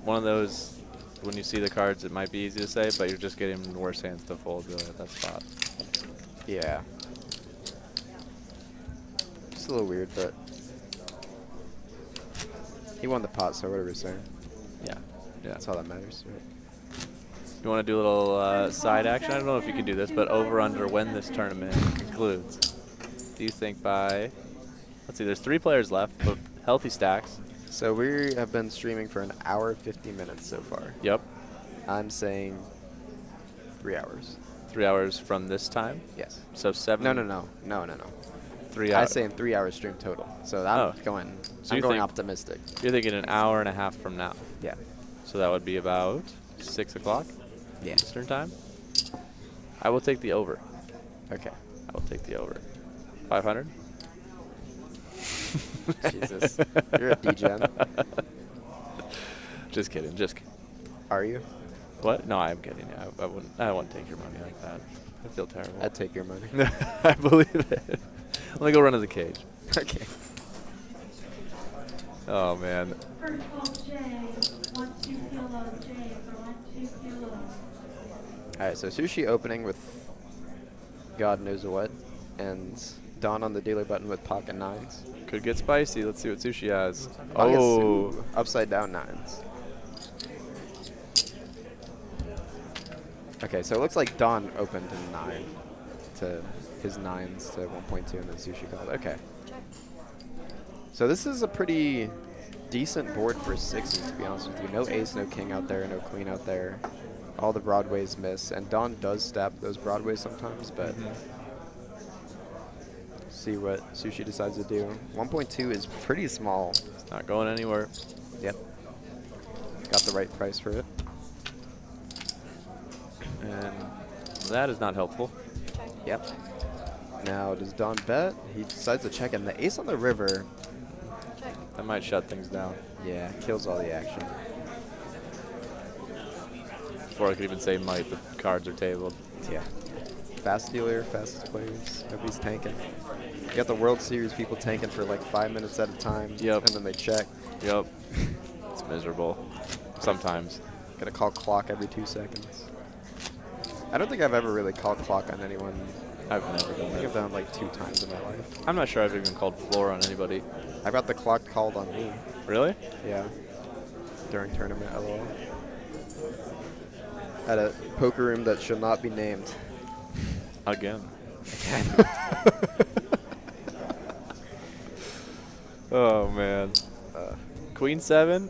One of those, when you see the cards, it might be easy to say, but you're just getting worse hands to fold really at that spot. Yeah. It's a little weird, but he won the pot, so whatever he's saying. Yeah. Yeah. That's all that matters. Right? You want to do a little side action? I don't know if you can do this, but over under when this tournament concludes. Do you think by, let's see, there's 3 players left, but healthy stacks. So we have been streaming for an hour 50 minutes so far. Yep. I'm saying 3 hours. 3 hours from this time? Yes. So 7? No. 3 I'm hours. saying 3 hour stream total. So I'm going. So I'm you going think- optimistic. You're thinking an hour and a half from now. Yeah. So that would be about 6 o'clock Yeah. Eastern time. I will take the over. Okay. I will take the over. 500? Jesus. You're a degen. Just kidding. Just kidding. Are you? What? No, I'm kidding. I wouldn't take your money like that. I feel terrible. I'd take your money. I believe it. Let me go run to the cage. Okay. Oh, man. First call J, 1, 2 PLO, J for 1, 2 PLO. All right, so Sushi opening with God knows what, and Dawn on the dealer button with pocket 9s. Could get spicy. Let's see what Sushi has. Pocket Oh. two, upside down 9s. Okay, so it looks like Dawn opened a 9 to his 9s to 1.2, and then Sushi called. Okay. So this is a pretty decent board for 6s, to be honest with you. No ace, no king out there, no queen out there. All the broadways miss, and Dawn does stab those broadways sometimes, but see what Sushi decides to do. 1.2 is pretty small. It's not going anywhere. Yep. Got the right price for it. And that is not helpful. Yep. Now, does Dawn bet? He decides to check, and the ace on the river, That might shut things down. yeah, kills all the action. Before I could even say might, the cards are tabled. Yeah. Fast dealer, fastest players. Nobody's tanking. You got the World Series people tanking for like 5 minutes at a time. Yep. And then they check. Yep. It's miserable. Sometimes. Gotta call clock every 2 seconds. I don't think I've ever really called clock on anyone. I've never I done think I've that. done like 2 times in my life. I'm not sure I've even called floor on anybody. I got the clock called on me. Really? Yeah. During tournament, LOL. At a poker room that should not be named. Again. Oh, man. Queen 7?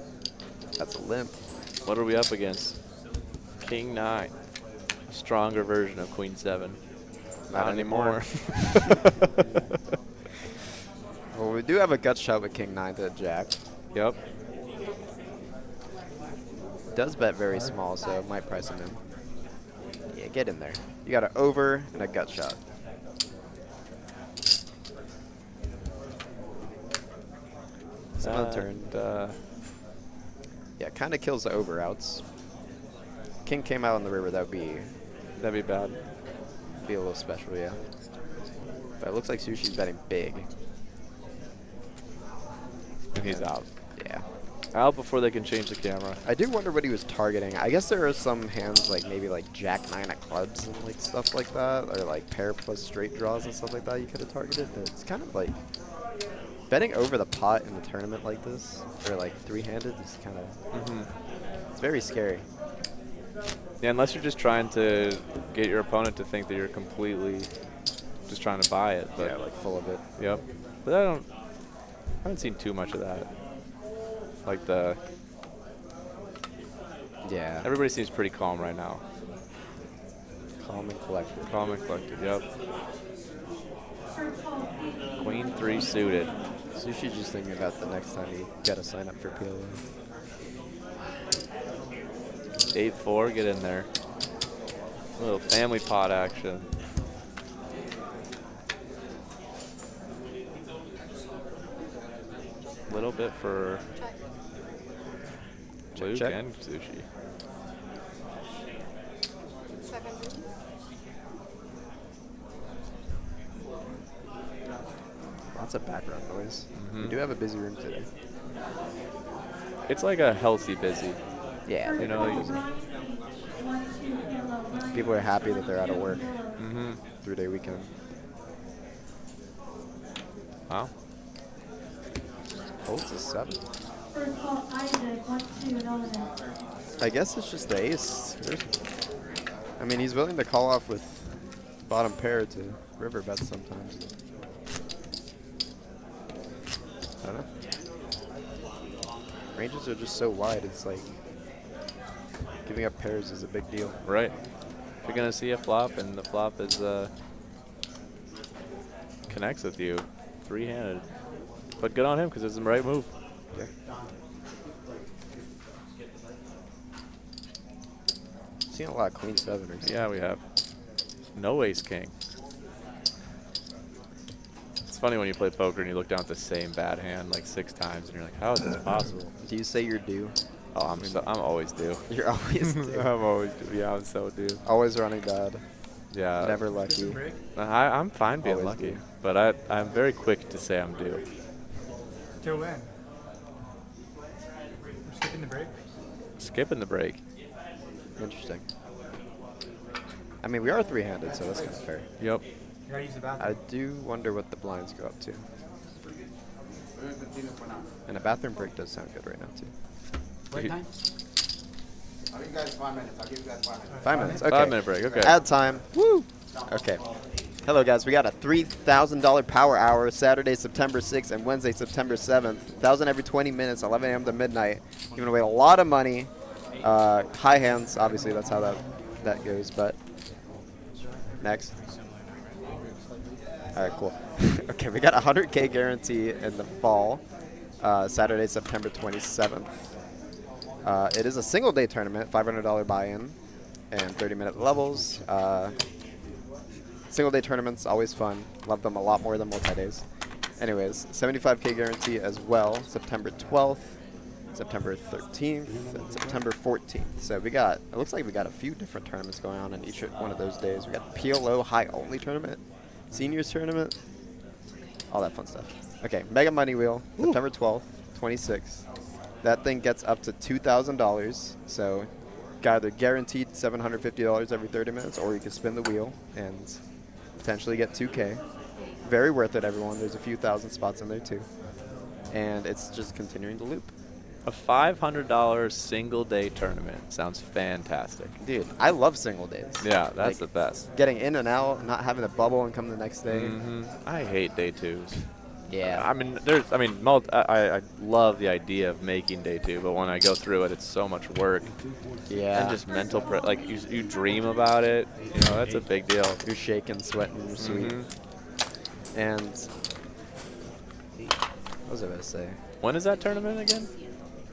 That's a limp. What are we up against? King 9. A stronger version of Queen 7. Not anymore. Well, we do have a gut shot with King 9 to Jack. Yep. Does bet very small, so it might price him in. Yeah, get in there. You got an over and a gut shot. Another turn. Yeah, kind of kills the over outs. King came out on the river, that'd be bad. a little special, yeah. But it looks like Sushi's betting big. And he's out. Yeah. Out before they can change the camera. I do wonder what he was targeting. I guess there are some hands like maybe like Jack 9 of clubs and like stuff like that, or like pair plus straight draws and stuff like that you could have targeted. But it's kind of like betting over the pot in a tournament like this, or like 3-handed, is kind of it's very scary. Yeah, unless you're just trying to get your opponent to think that you're completely just trying to buy it. But Yeah, like full of it. Yep. But I haven't seen too much of that. Like Yeah. everybody seems pretty calm right now. Calm and collected. Calm and collected, yep. First call P, Queen 3 suited. Sushi just thinking about the next time you gotta sign up for PLO. 8-4, get in there. A little family pot action. little bit for Luke check. and Sushi. Lots of background noise. We do have a busy room today. It's like a healthy busy. Yeah. You know, People are happy that they're out of work. 3-day weekend. Wow. Oh, it's a 7. First call, Isaac, 1-2, dominant. I guess it's just the ace. I mean, he's willing to call off with bottom pair to river bets sometimes. I don't know. Ranges are just so wide, it's like giving up pairs is a big deal. Right. If you're going to see a flop and the flop is connects with you, 3-handed. But good on him because it's the right move. Yeah. Seen a lot of queen 7 recently. Yeah, we have. No ace king. It's funny when you play poker and you look down at the same bad hand like 6 times and you're like, how is this possible? Do you say you're due? Oh, I'm always due. You're always due. I'm always due. Yeah, I'm so due. Always running bad. Yeah. Never lucky. I'm fine being Always lucky, due. but I'm very quick to say I'm due. To win. We're skipping the break. Skipping the break. Interesting. I mean, we are 3-handed, so that's kind of fair. Yep. You gotta use the I bathroom. do wonder what the blinds go up to. And a bathroom break does sound good right now, too. What time? I'll give you guys 5 minutes. I'll give you guys 5 minutes. 5 minutes, okay. 5-minute break, okay. Ad time. Woo! Okay. Hello, guys. We got a $3,000 power hour Saturday, September 6th and Wednesday, September 7th. 1,000 every 20 minutes, 11 a.m. to midnight. Giving away a lot of money. High hands, obviously, that's how that goes. But next. All right, cool. Okay, we got a 100K guarantee in the fall, Saturday, September 27th. It is a single-day tournament, $500 buy-in, and 30-minute levels. Single-day tournaments, always fun. Love them a lot more than multi-days. Anyways, 75K guarantee as well, September 12th, September 13th, and September 14th. So we got, it looks like we got a few different tournaments going on in each one of those days. We got PLO high-only tournament, seniors tournament, all that fun stuff. Okay, Mega Money Wheel, September 12th, 26th. That thing gets up to $2,000. So got either guaranteed $750 every 30 minutes, or you can spin the wheel and potentially get 2K. Very worth it, everyone. There's a few thousand spots in there too. And it's just continuing to loop. A $500 single-day tournament sounds fantastic. Dude, I love single days. Yeah, that's Like, the best. Getting in and out, not having a bubble and come the next day. I hate day twos. Yeah. I mean, I love the idea of making day 2, but when I go through it, it's so much work. Yeah. And just mental, like you dream about it. You know, that's a big deal. You're shaking, sweating, you're sweet. And what was I about to say? When is that tournament again?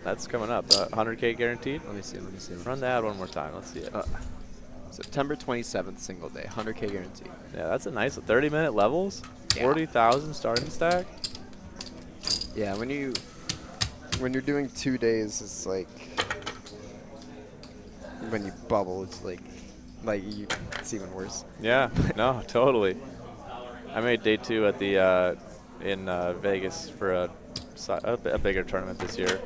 That's coming up. 100K guaranteed. Let me see. Run the ad one more time. Let's see it. September 27th, single day, 100K guarantee. Yeah, that's a nice 30-minute levels. Yeah. 40,000 starting stack. Yeah, when you're doing 2 days, it's like when you bubble, it's like it's even worse. Yeah, no, totally. I made day 2 at the in Vegas for a bigger tournament this year,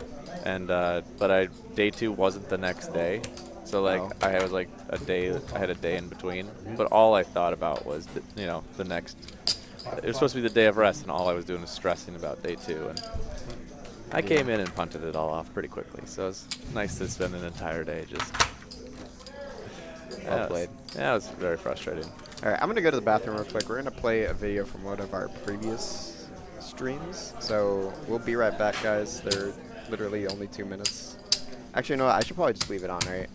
and but day 2 wasn't the next day, so like I was like a day. I had a day in between, but all I thought about was the next. It was supposed to be the day of rest, and all I was doing was stressing about day 2, and I came in and punted it all off pretty quickly. So it was nice to spend an entire day just. Well played. Yeah, it was very frustrating. All right, I'm gonna go to the bathroom real quick. We're gonna play a video from one of our previous streams, so we'll be right back, guys. They're literally only 2 minutes. Actually, you know what? I should probably just leave it on, right?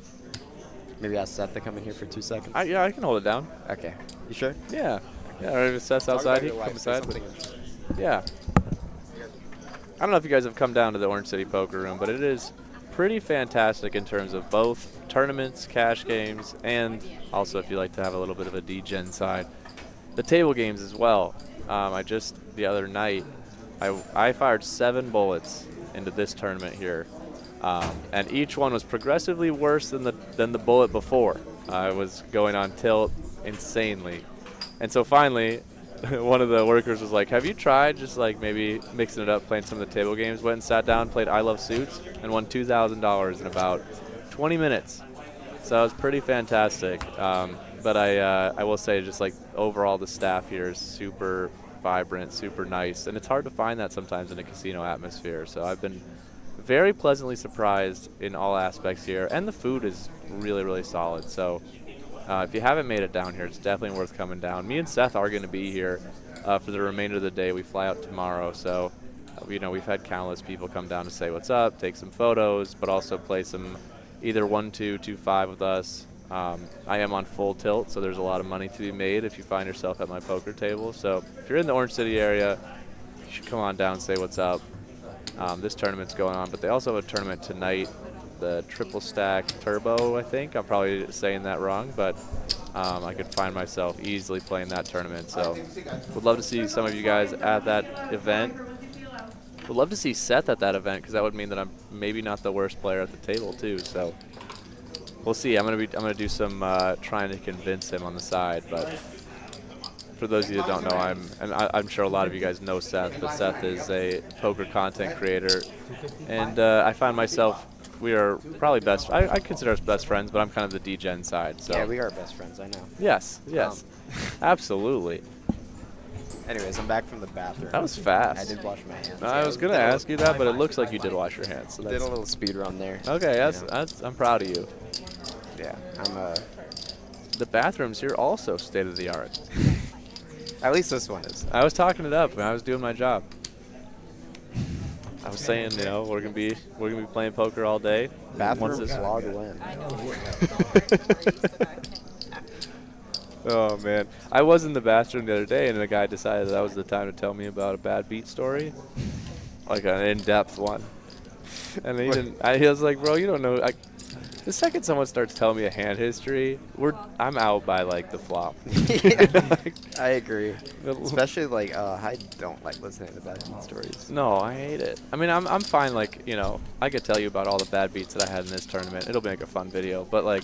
Maybe ask Seth to come in here for 2 seconds. Yeah, I can hold it down. Okay. You sure? Yeah. Yeah, or if Seth's outside, he can come inside. Yeah. I don't know if you guys have come down to the Orange City Poker Room, but it is pretty fantastic in terms of both tournaments, cash games, and also if you like to have a little bit of a D-Gen side, the table games as well. I just, the other night, I fired 7 bullets into this tournament here, and each one was progressively worse than the bullet before. I was going on tilt insanely, and so finally, one of the workers was like, "Have you tried just like maybe mixing it up, playing some of the table games?" Went and sat down, played I Love Suits, and won $2,000 in about 20 minutes. So it was pretty fantastic. But I will say, just like overall, the staff here is super vibrant, super nice, and it's hard to find that sometimes in a casino atmosphere. So I've been very pleasantly surprised in all aspects here, and the food is really, really solid. So if you haven't made it down here, it's definitely worth coming down. Me and Seth are going to be here for the remainder of the day. We fly out tomorrow, so we've had countless people come down to say what's up, take some photos, but also play some either 1-2, 2-5 with us. I am on full tilt, so there's a lot of money to be made if you find yourself at my poker table. So if you're in the Orange City area, you should come on down and say what's up. This tournament's going on, but they also have a tournament tonight, the Triple Stack Turbo, I think. I'm probably saying that wrong, but I could find myself easily playing that tournament. So would love to see some of you guys at that event. Would love to see Seth at that event, because that would mean that I'm maybe not the worst player at the table too. So we'll see. I'm gonna do some trying to convince him on the side. But for those of you that don't know, I'm sure a lot of you guys know Seth, but Seth is a poker content creator, and I find myself, we are probably best. I consider us best friends, but I'm kind of the D-Gen side. So Yeah, we are best friends. I know. yes, absolutely. Anyways, I'm back from the bathroom. That was fast. I did wash my hands. I was gonna ask you that, but it looks like you did wash your hands. So Did that's a little speed run there. okay. you know. I'm proud of you. Yeah, The bathrooms here also state of the art. at least this one is. I was talking it up when I was doing my job. I was saying, we're gonna be playing poker all day. Bathroom Once this- vlog win. Oh man, I was in the bathroom the other day, and a guy decided that was the time to tell me about a bad beat story, like an in-depth one. And he was like, "Bro, you don't know." The second someone starts telling me a hand history, I'm out by like the flop. I agree. Especially like I don't like listening to bad beat stories. No, I hate it. I mean, I'm fine. Like, I could tell you about all the bad beats that I had in this tournament. It'll make a fun video. But like,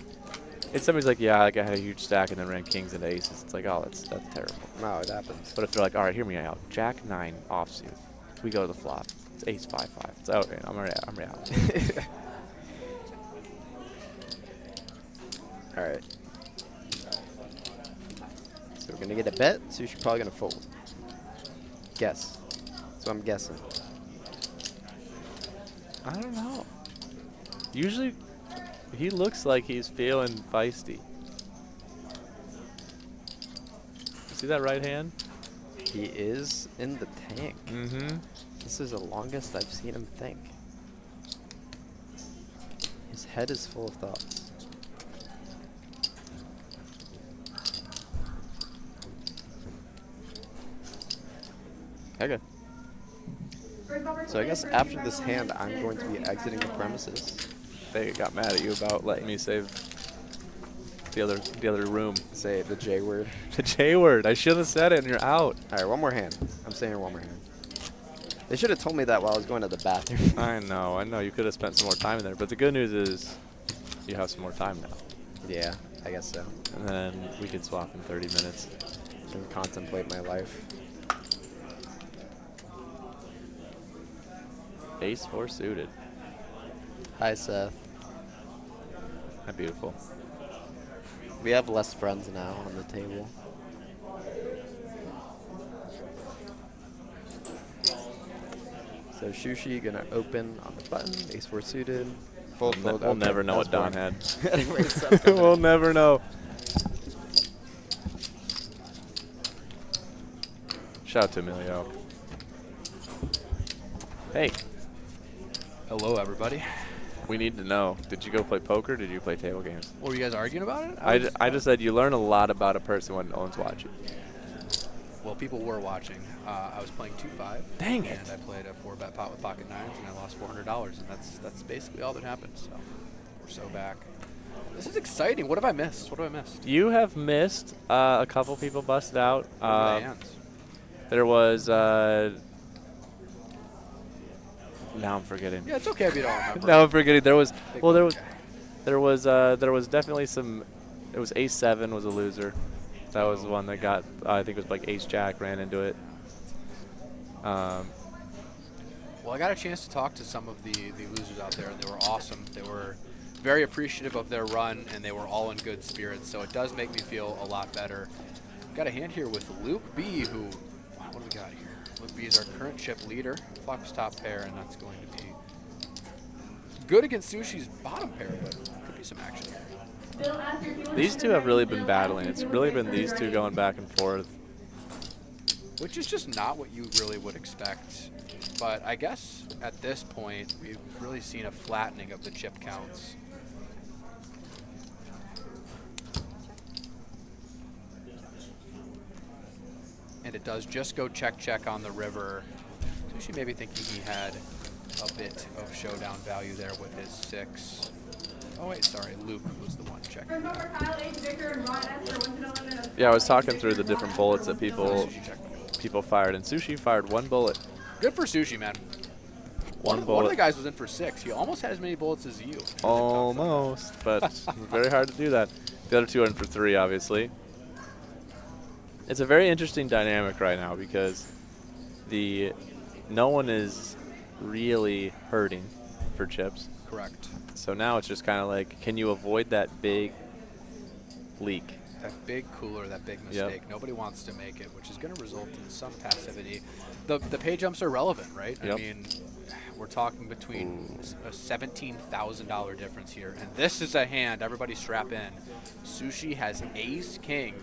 if somebody's like, yeah, like I had a huge stack and then ran kings and aces, it's like, oh, that's terrible. No, it happens. But if they're like, all right, hear me out. Jack 9 offsuit. We go to the flop. It's ace 5-5. It's okay. I'm already out. All right. So we're gonna get a bet. So you're probably gonna fold. Guess. So I'm guessing. I don't know. Usually, he looks like he's feeling feisty. See that right hand? He is in the tank. Mm-hmm. This is the longest I've seen him think. His head is full of thoughts. Okay. So I guess after this hand, I'm going to be exiting the premises. They got mad at you about letting me save the other room. Say the J word. The J word. I should have said it, and you're out. All right, one more hand. I'm saying one more hand. They should have told me that while I was going to the bathroom. I know. You could have spent some more time in there. But the good news is you have some more time now. Yeah, I guess so. And then we can swap in 30 minutes. I can contemplate my life. Ace 4 suited. Hi, Seth. How beautiful. We have less friends now on the table. So Shushi gonna open on the button. Ace 4 suited. Full fold. We'll Okay, never know that's what Don boring. had. Anyways, Seth's gonna- We'll never know. Shout out to Emilio. Hey, Hello, everybody. we need to know. Did you go play poker? Or did you play table games? Were you guys arguing about it? I just said you learn a lot about a person when no one's watching. Well, people were watching. I was playing 2-5. Dang it. And I played a 4-bet pot with pocket nines, and I lost $400, and that's basically all that happened. So we're so back. This is exciting. What have I missed? What have I missed? You have missed a couple people busted out. What are the hands? There was Now I'm forgetting. Yeah, it's okay if you don't remember. Now I'm forgetting. There was Big well, ball there was definitely some. It was Ace 7 was a loser. That was the one that got. I think it was like Ace Jack ran into it. Well, I got a chance to talk to some of the losers out there, and they were awesome. They were very appreciative of their run, and they were all in good spirits, so it does make me feel a lot better. Got a hand here with Luke B, who, what do we got here? Luke B is our current chip leader. Flock's top pair, and that's going to be good against Sushi's bottom pair, but could be some action there. These two have really been battling. It's really been these two going back and forth. Which is just not what you really would expect. But I guess at this point, we've really seen a flattening of the chip counts. And it does just go check on the river. Sushi maybe thinking he had a bit of showdown value there with his 6. Oh wait, sorry, Luke was the one checking. Yeah, I was talking through the different bullets that people fired, and Sushi fired 1 bullet. Good for Sushi, man. One of the bullet. guys was in for 6. He almost had as many bullets as you. Almost, but very hard to do that. The other two are in for 3, obviously. It's a very interesting dynamic right now because no one is really hurting for chips. Correct. So now it's just kind of like, can you avoid that big leak? That big cooler, that big mistake. Yep. Nobody wants to make it, which is going to result in some passivity. The pay jumps are relevant, right? Yep. I mean, we're talking between a $17,000 difference here. And this is a hand. Everybody strap in. Sushi has ace king,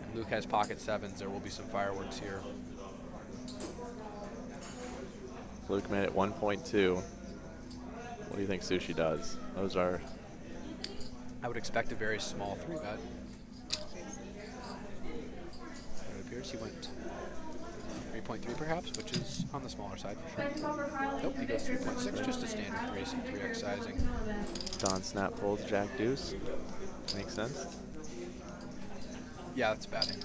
and Luke has pocket 7s. There will be some fireworks here. Luke made it 1.2. What do you think Sushi does? Those are... I would expect a very small 3-bet. It appears he went 3.3 perhaps, which is on the smaller side for sure. Nope, he goes 3.6, just a standard 3x sizing. Don snap folds Jack Deuce. Makes sense. Yeah, that's bad.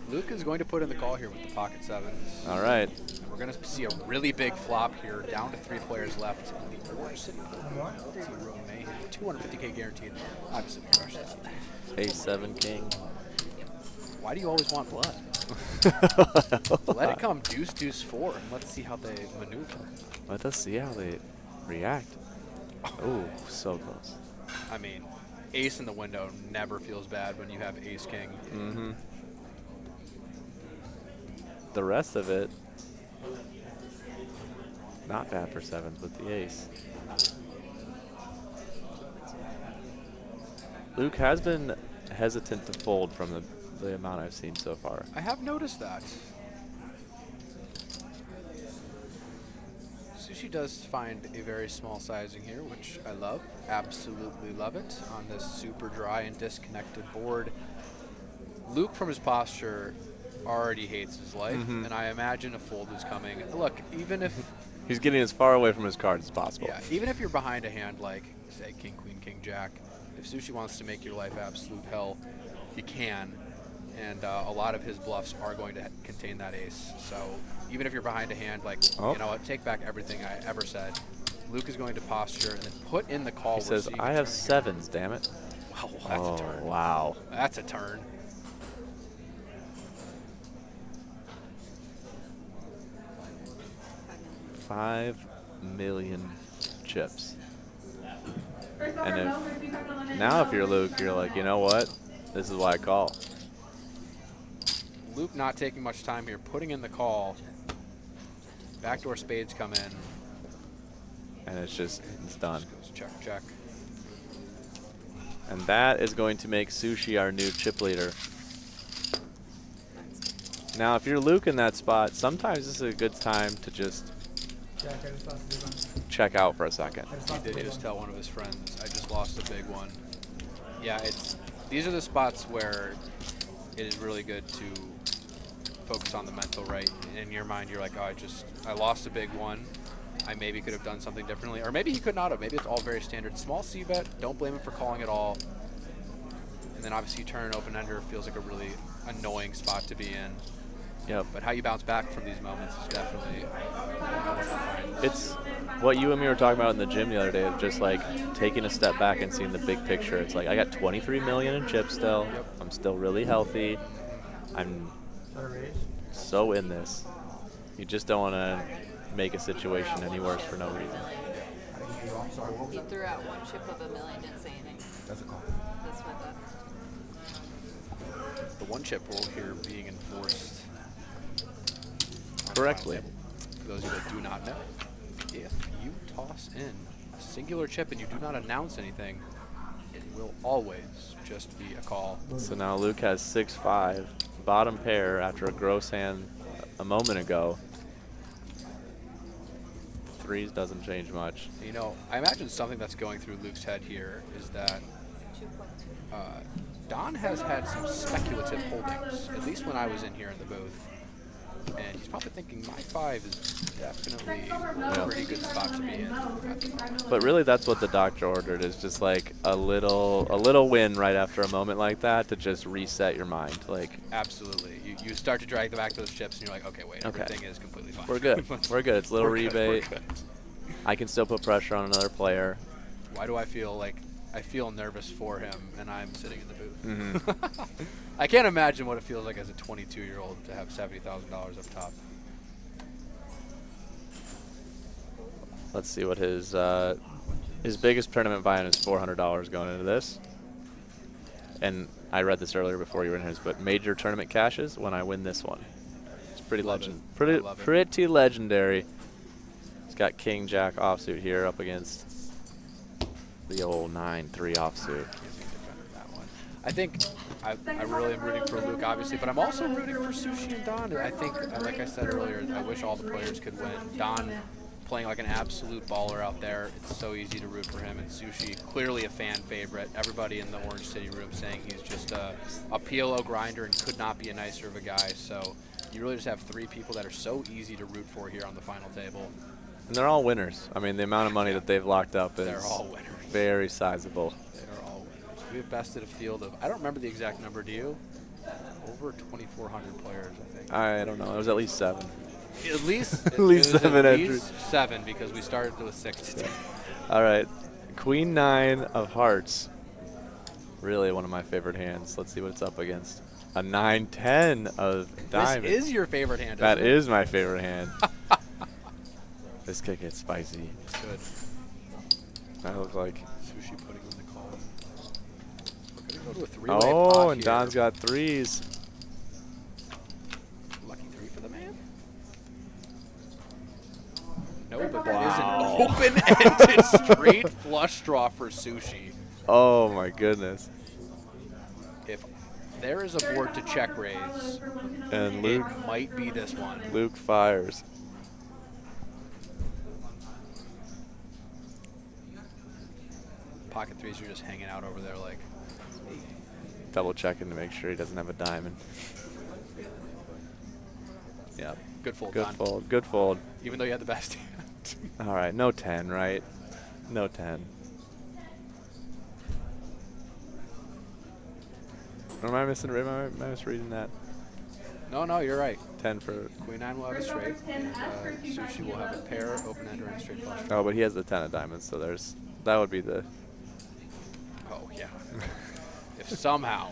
Luke is going to put in the call here with the pocket 7s. All right. And we're going to see a really big flop here, down to 3 players left in the Orange City Pool. Mayhem, 250K guaranteed. Obviously, we crushed this. Ace 7 king. Why do you always want blood? Let it come deuce, deuce 4, and let's see how they maneuver. Let us see how they react. Oh, so close. I mean, ace in the window never feels bad when you have ace king. Mm-hmm. The rest of it, not bad for 7s with the ace. Luke has been hesitant to fold from the amount I've seen so far. I have noticed that. Sushi does find a very small sizing here, which I love. Absolutely love it on this super dry and disconnected board. Luke, from his posture, already hates his life, and I imagine a fold is coming. Look, even if... He's getting as far away from his cards as possible. Yeah, even if you're behind a hand like, say, king, queen, king, jack, if Sushi wants to make your life absolute hell, he can. And a lot of his bluffs are going to contain that ace. So even if you're behind a hand, like, you know what, take back everything I ever said. Luke is going to posture and then put in the call. He says, I have 7s, damn it. Wow, that's a turn. Wow. That's a turn. $5 million chips. And now if you're Luke, you're like, you know what? This is why I call. Luke not taking much time here, putting in the call. Backdoor spades come in. And it's done. Just goes check, check. And that is going to make Sushi our new chip leader. Now, if you're Luke in that spot, sometimes this is a good time to just check out for a second. He did just tell one of his friends, I just lost a big one. Yeah, these are the spots where it is really good to focus on the mental, right? In your mind, you're like, oh, I lost a big one. I maybe could have done something differently. Or maybe he could not have. Maybe it's all very standard. Small C-bet, don't blame him for calling at all. And then obviously turn an open-ender feels like a really annoying spot to be in. Yep. But how you bounce back from these moments is definitely It's what you and me were talking about in the gym the other day, of just like taking a step back and seeing the big picture. It's like I got 23 million in chips still. I'm still really healthy. I'm so in this. You just don't want to make a situation any worse for no reason. He threw out one chip of a million, didn't say anything. That's a call. That's what the one chip rule here being enforced Correctly. For those of you that do not know, if you toss in a singular chip and you do not announce anything, it will always just be a call. So now Luke has 6-5, bottom pair after a gross hand a moment ago. Threes doesn't change much. You know, I imagine something that's going through Luke's head here is that Don has had some speculative holdings, at least when I was in here in the booth. And he's probably thinking my 5 is definitely a pretty good spot to be in. But really, that's what the doctor ordered, is just like a little win right after a moment like that to just reset your mind. Like, absolutely, you start to drag back those chips, and you're like, okay, wait, everything is completely fine. We're good. We're good. It's a little rebate. We're good. I can still put pressure on another player. Why do I feel like I feel nervous for him, and I'm sitting in the booth? Mm-hmm. I can't imagine what it feels like as a 22-year-old to have $70,000 up top. Let's see what his biggest tournament buy-in is. $400 going into this. And I read this earlier before you were in his, but major tournament cashes when I win this one. It's pretty pretty legendary. He's got King Jack offsuit here up against the old 9-3 offsuit. I think I really am rooting for Luke, obviously, but I'm also rooting for Sushi and Don. I think, like I said earlier, I wish all the players could win. Don playing like an absolute baller out there. It's so easy to root for him. And Sushi, clearly a fan favorite. Everybody in the Orange City room saying he's just a PLO grinder and could not be a nicer of a guy. So you really just have 3 people that are so easy to root for here on the final table. And they're all winners. I mean, the amount of money that they've locked up is very sizable. We have bested a field of, I don't remember the exact number, do you? Over 2,400 players, I think. I don't know. It was at least 7. At least, at least 7 entries. 7 because we started with 6. All right. Queen 9 of hearts. Really one of my favorite hands. Let's see what it's up against. A 9-10 of diamonds. This is your favorite hand, That isn't it? is my favorite hand. This could get spicy. It's good. That looks like Sushi putting in the call. We're going to go to a 3-way pot oh, and here. Don's got 3s. Lucky 3 for the man. No, but that is an open-ended straight flush draw for Sushi. Oh my goodness. If there is a board to check raise, And Luke it might be this one. Luke fires. Pocket 3s are just hanging out over there like, Double checking to make sure he doesn't have a diamond. Yeah. good fold, Good Don. fold. Good fold. Even though you had the best hand. All right. No 10, right? No 10. Or am I misreading that? No, you're right. 10 for. Queen 9 will have a straight, and Sushi will have a pair, open-ender, and a straight flush. Oh, but he has the 10 of diamonds, so that would be the. Oh, yeah. If somehow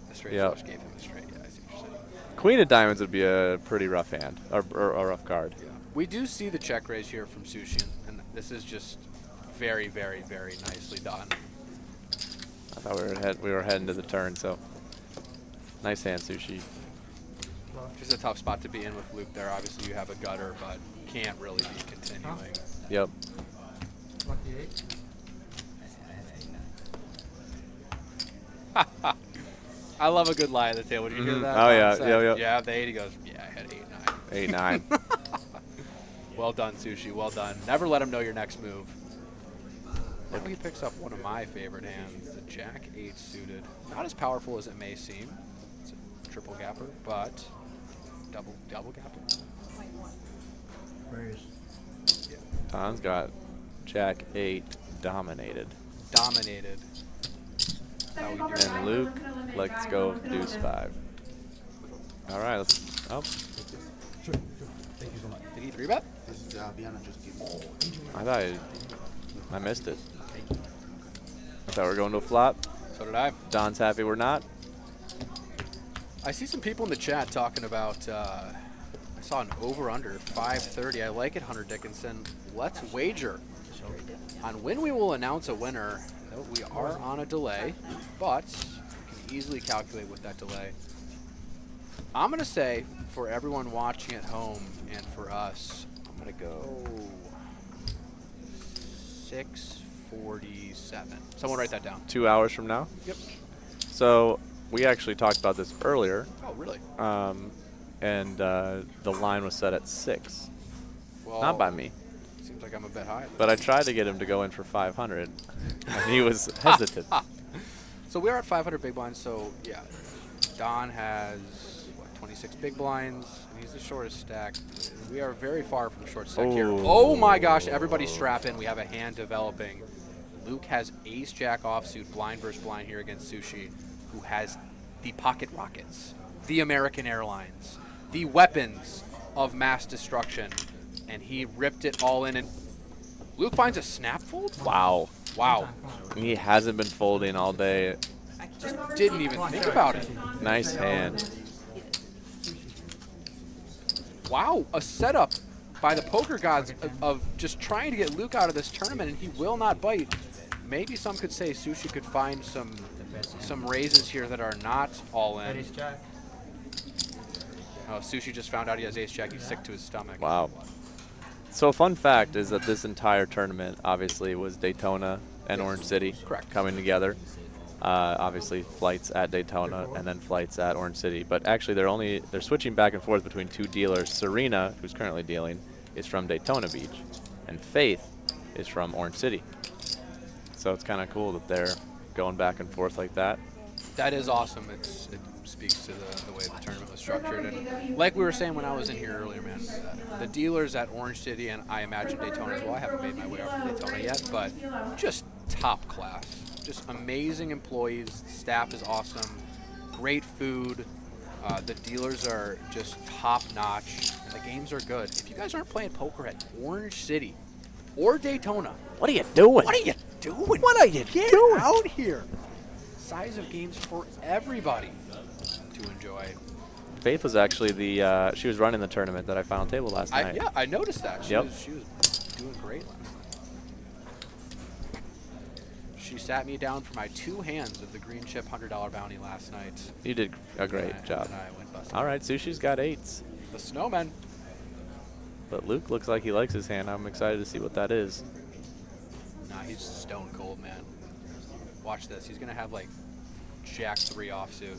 the straight Yep. flush gave him a straight, yeah, I see what you're saying. Queen of diamonds would be a pretty rough hand, or a rough card. Yeah. We do see the check raise here from Sushi, and this is just very, very, very nicely done. I thought we were heading to the turn, so nice hand, Sushi. Just a tough spot to be in with Luke there. Obviously, you have a gutter, but can't really be continuing. Yep. Lucky 8. I love a good lie at the table. Did you hear that? Oh, yeah. Said, Yep. Yeah, the 8. He goes, yeah, I had 8-9. 8-9. Well done, Sushi. Well done. Never let him know your next move. Now he picks up one of my favorite hands, the Jack 8 suited. Not as powerful as it may seem. It's a triple gapper, but double gapper. Yeah. Don's got Jack 8 dominated. Dominated. How we do. And Luke, let's go deuce 5. All right, let's Oh, Thank you so much. Did he 3-bet? This is Vienna just give me. I thought I missed it. I thought we were going to a flop. So did I. Don's happy we're not. I see some people in the chat talking about, I saw an over-under 530. I like it, Hunter Dickinson. Let's wager on when we will announce a winner. We are on a delay, but we can easily calculate with that delay. I'm going to say, for everyone watching at home and for us, I'm going to go 6:47. Someone write that down. 2 hours from now. Yep. So we actually talked about this earlier. Oh, really? And the line was set at 6. Well, Not by me. Seems like I'm a bit high. But I tried to get him to go in for 500, and he was hesitant. So we're at 500 big blinds. So yeah, Don has what, 26 big blinds. And he's the shortest stack. We are very far from short stack here. Oh my gosh! Everybody strap in. We have a hand developing. Luke has ace jack offsuit, blind versus blind here against Sushi, who has the pocket rockets, the American Airlines, the weapons of mass destruction, and he ripped it all in. And Luke finds a snap fold. Wow. Wow. He hasn't been folding all day. Just didn't even think about it. Nice hand. Wow, a setup by the poker gods of just trying to get Luke out of this tournament, and he will not bite. Maybe some could say Sushi could find some raises here that are not all in. Oh, Sushi just found out he has ace jack. He's sick to his stomach. Wow. So a fun fact is that this entire tournament obviously was Daytona and Orange City coming together. Obviously flights at Daytona and then flights at Orange City. But actually they're switching back and forth between two dealers. Serena, who's currently dealing, is from Daytona Beach, and Faith is from Orange City. So it's kind of cool that they're going back and forth like that. That is awesome. It speaks to the way the tournament was structured. And like we were saying when I was in here earlier, man, the dealers at Orange City and I imagine Daytona as well. I haven't made my way up to Daytona yet, but just top class. Just amazing employees. Staff is awesome. Great food. The dealers are just top notch. And the games are good. If you guys aren't playing poker at Orange City or Daytona, what are you doing? What are you doing? What are you Get doing? out here. Size of games for everybody to enjoy. Faith was actually the she was running the tournament that I found table last night. Yeah, I noticed that. She Yep. was doing great last night. She sat me down for my 2 hands of the green chip $100 bounty last night. You did a great job. And I went busted. All right, Sushi's got 8s. The snowman. But Luke looks like he likes his hand. I'm excited to see what that is. Nah, he's stone cold, man. Watch this. He's going to have like Jack 3 offsuit.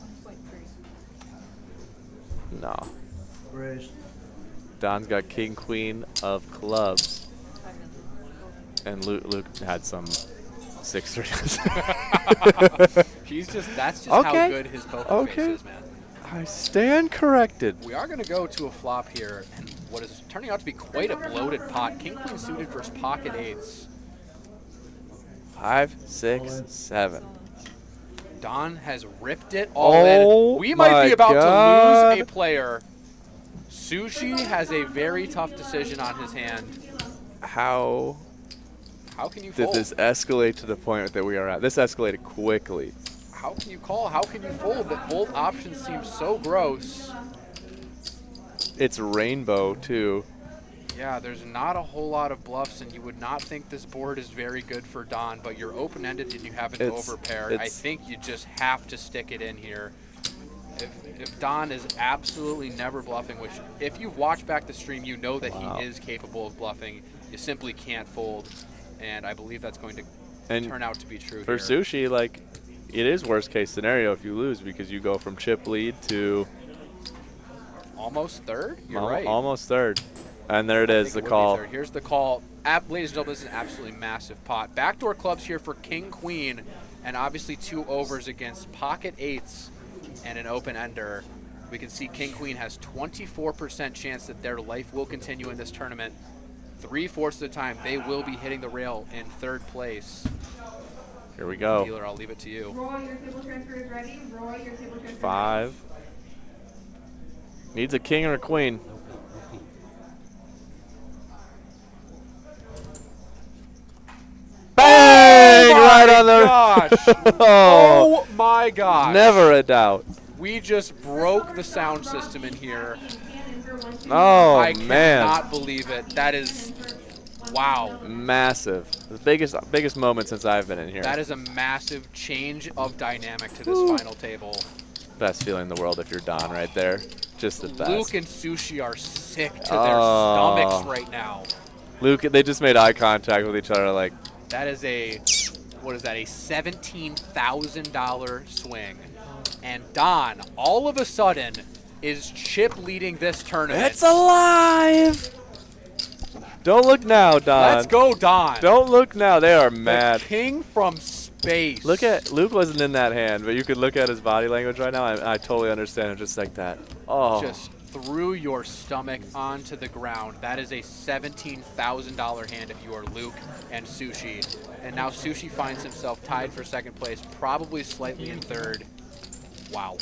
No. Raised. Don's got King Queen of clubs. And Luke had some 6-3s. That's just how good his poker face is, man. I stand corrected. We are going to go to a flop here, and what is turning out to be quite a bloated pot. King Queen suited versus pocket 8s. 5, 6, 7. Don has ripped it all in. We might be about to lose a player. Sushi has a very tough decision on his hand. How can you did fold? this escalate to the point that we are at? This escalated quickly. How can you call? How can you fold? The both options seem so gross. It's rainbow, too. Yeah, there's not a whole lot of bluffs, and you would not think this board is very good for Don, but you're open-ended and you have an overpair. I think you just have to stick it in here. If Don is absolutely never bluffing, which if you've watched back the stream, you know that he is capable of bluffing. You simply can't fold, and I believe that's going to turn out to be true for here. Sushi, like, it is worst-case scenario if you lose because you go from chip lead to almost third. You're right. Almost third. And there it is, the call. Here's the call. Ladies and gentlemen, this is an absolutely massive pot. Backdoor clubs here for King Queen, and obviously 2 overs against pocket 8s and an open ender. We can see King Queen has 24% chance that their life will continue in this tournament. 3/4 of the time, they will be hitting the rail in 3rd place. Here we go. Dealer, I'll leave it to you. Roy, your table transfer is ready. Roy, your table transfer is ready. 5. Needs a king or a queen. Bang! Right on the. Gosh. Oh, Oh my gosh. never a doubt. We just broke the sound system in here. Oh, I man. cannot believe it. That is, wow. Massive. The biggest moment since I've been in here. That is a massive change of dynamic to this final table. Best feeling in the world if you're Don right there. Just the best. Luke and Sushi are sick to their stomachs right now. Luke, they just made eye contact with each other like. That is a, what is that, a $17,000 swing. And Don, all of a sudden, is chip leading this tournament. It's alive! Don't look now, Don. Let's go, Don. Don't look now. They are mad. The king from space. Look at Luke wasn't in that hand, but you could look at his body language right now. I totally understand it, just like that. Oh, Just threw your stomach onto the ground. That is a $17,000 hand if you are Luke and Sushi. And now Sushi finds himself tied for second place, probably slightly in third. Wow.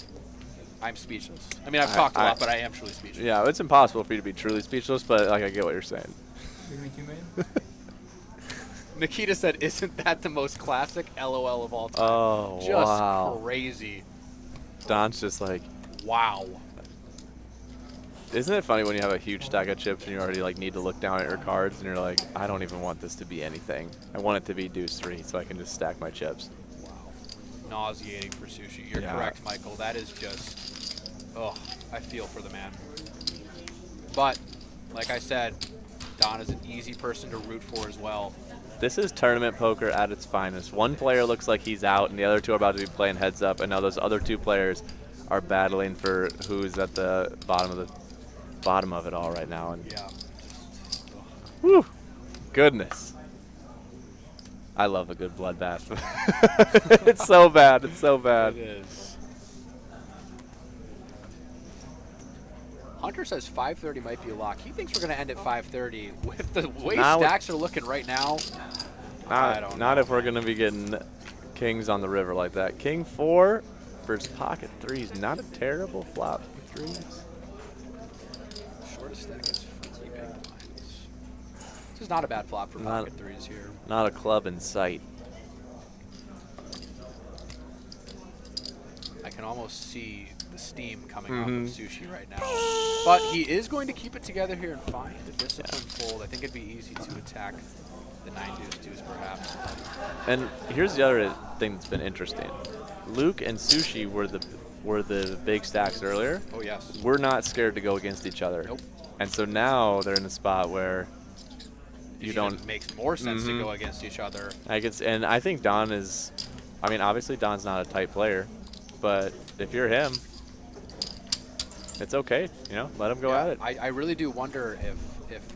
I'm speechless. I mean, I've talked a lot, but I am truly speechless. yeah, it's impossible for you to be truly speechless, but like I get what you're saying. Nikita said, "Isn't that the most classic LOL of all time?" Oh, Just wow. crazy. Don's just like, Wow. isn't it funny when you have a huge stack of chips and you already like need to look down at your cards and you're like, I don't even want this to be anything. I want it to be deuce 3 so I can just stack my chips. Nauseating for Sushi. You're Yeah. correct, Michael. That is just, oh, I feel for the man. But, like I said, Don is an easy person to root for as well. This is tournament poker at its finest. One player looks like he's out, and the other two are about to be playing heads up, and now those other two players are battling for who's at the bottom of it all right now. And Yeah. whew, goodness, I love a good bloodbath. It's so bad. It's so bad. It is. Hunter says 5:30 might be a lock. He thinks we're going to end at 5:30. With the way Not with- stacks are looking right now, I don't Not know. if we're gonna be getting kings on the river like that. King 4 versus pocket 3s. Not a terrible flop for 3s. Shortest stack is 3 big blinds. This is not a bad flop for pocket threes here. Not a club in sight. I can almost see the steam coming off of Sushi right now. But he is going to keep it together here and find a disciplined fold. I think it'd be easy to attack the 9 deuce perhaps. And here's the other thing that's been interesting. Luke and Sushi were the big stacks earlier. Oh, yes. We're not scared to go against each other. Nope. And so now they're in a spot where you don't. It makes more sense to go against each other. And I think Don is. I mean, obviously Don's not a tight player, but if you're him, it's okay. You know, let him go at it. I really do wonder if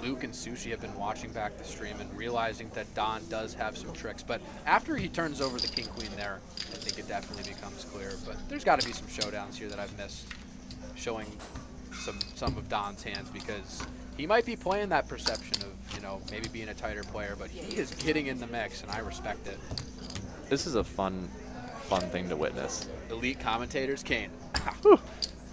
Luke and Sushi have been watching back the stream and realizing that Don does have some tricks. But after he turns over the king-queen there, I think it definitely becomes clear. But there's got to be some showdowns here that I've missed, showing some of Don's hands, because he might be playing that perception of, you know, maybe being a tighter player, but he is getting in the mix, and I respect it. This is a fun thing to witness. Elite commentators, Kane.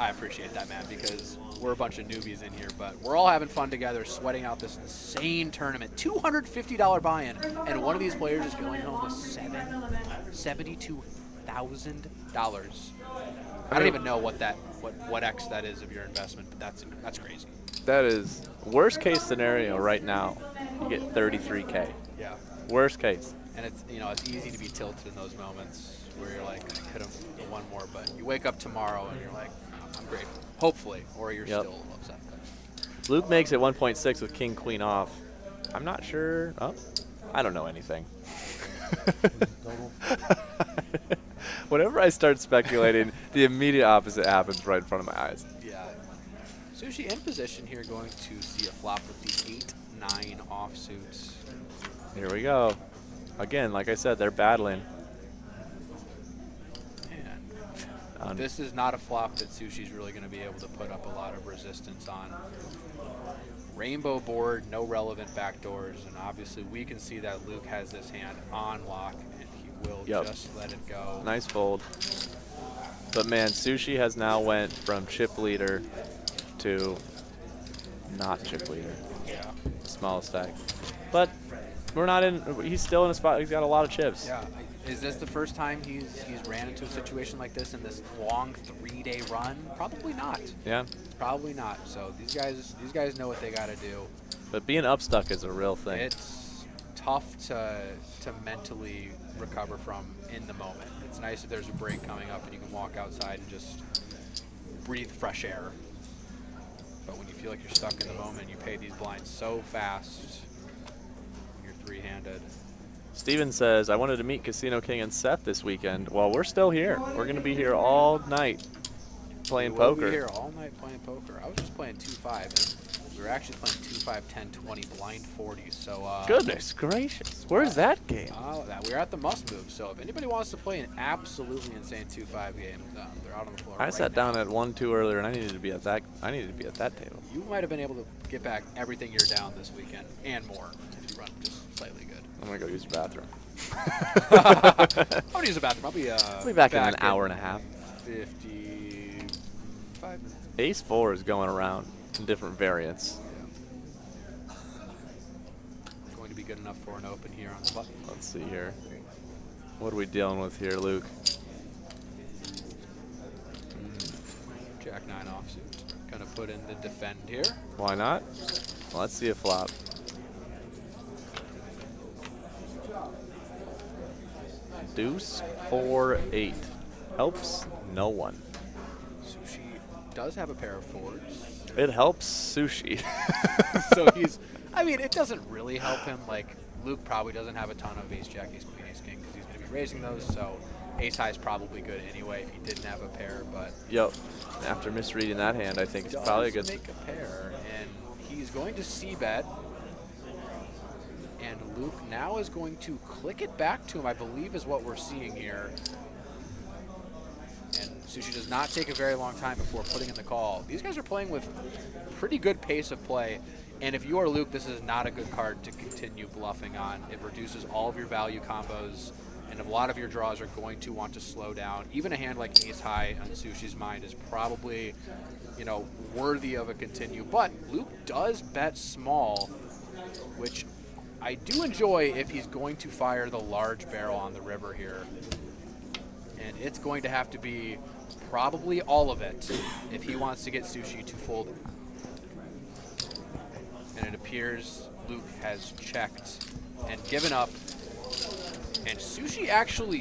I appreciate that, man, because we're a bunch of newbies in here, but we're all having fun together, sweating out this insane tournament. $250 buy-in, and one of these players is going home with $72,000. I don't even know what X that is of your investment, but that's crazy. That is worst case scenario right now. You get 33K. Yeah. Worst case. And it's, you know, it's easy to be tilted in those moments where you're like, I could have won more, but you wake up tomorrow and you're like, I'm grateful. Hopefully, or you're still upset. Luke makes it 1.6 with king queen off. I'm not sure. Oh, I don't know anything. Whenever I start speculating, the immediate opposite happens right in front of my eyes. Yeah. Sushi in position here, going to see a flop with the 8-9 offsuits. Here we go. Again, like I said, they're battling. And this is not a flop that Sushi's really going to be able to put up a lot of resistance on. Rainbow board, no relevant backdoors, and obviously we can see that Luke has this hand on lock, and he will just let it go. Nice fold. But man, Sushi has now went from chip leader to not chip leader. Yeah. Smallest stack. But we're not in. He's still in a spot. He's got a lot of chips. Yeah. Is this the first time he's ran into a situation like this in this long 3-day run? Probably not. Yeah. Probably not. So these guys know what they got to do. But being upstuck is a real thing. It's tough to mentally recover from in the moment. It's nice if there's a break coming up and you can walk outside and just breathe fresh air. But when you feel like you're stuck in the moment, you pay these blinds so fast. You're three-handed. Steven says, I wanted to meet Casino King and Seth this weekend. Well, we're still here. We're going to be here all night playing We'll poker. be here all night playing poker. I was just playing 2-5. We were actually playing 2-5, 10, 20, blind 40. So Goodness gracious. Where's that game? We're at the must move. So if anybody wants to play an absolutely insane 2-5 game, they're out on the floor. I right sat now. down at 1-2 earlier, and I needed to be at that. I needed to be at that table. You might have been able to get back everything you're down this weekend and more if you run just slightly good. I'm gonna go use the bathroom. I'm gonna use the bathroom. I'll be back in an hour and a half. 55 minutes. Ace 4 is going around in different variants. Going to be good enough for an open here on the button. Let's see here. What are we dealing with here, Luke? Jack 9 offsuit. Gonna put in the defend here. Why not? Well, let's see a flop. Deuce 4-8. Helps no one. Sushi does have a pair of fours. It helps Sushi. So I mean, it doesn't really help him. Like, Luke probably doesn't have a ton of ace jack, ace queen, ace king because he's going to be raising those. So ace high is probably good anyway if he didn't have a pair. But Yep. After misreading that hand, I think it's probably a good. Make a pair, and he's going to c-bet. And Luke now is going to click it back to him, I believe is what we're seeing here. And Sushi does not take a very long time before putting in the call. These guys are playing with pretty good pace of play. And if you are Luke, this is not a good card to continue bluffing on. It reduces all of your value combos, and a lot of your draws are going to want to slow down. Even a hand like ace high on Sushi's mind is probably, worthy of a continue. But Luke does bet small, which I do enjoy if he's going to fire the large barrel on the river here. And it's going to have to be probably all of it if he wants to get Sushi to fold. And it appears Luke has checked and given up. And Sushi actually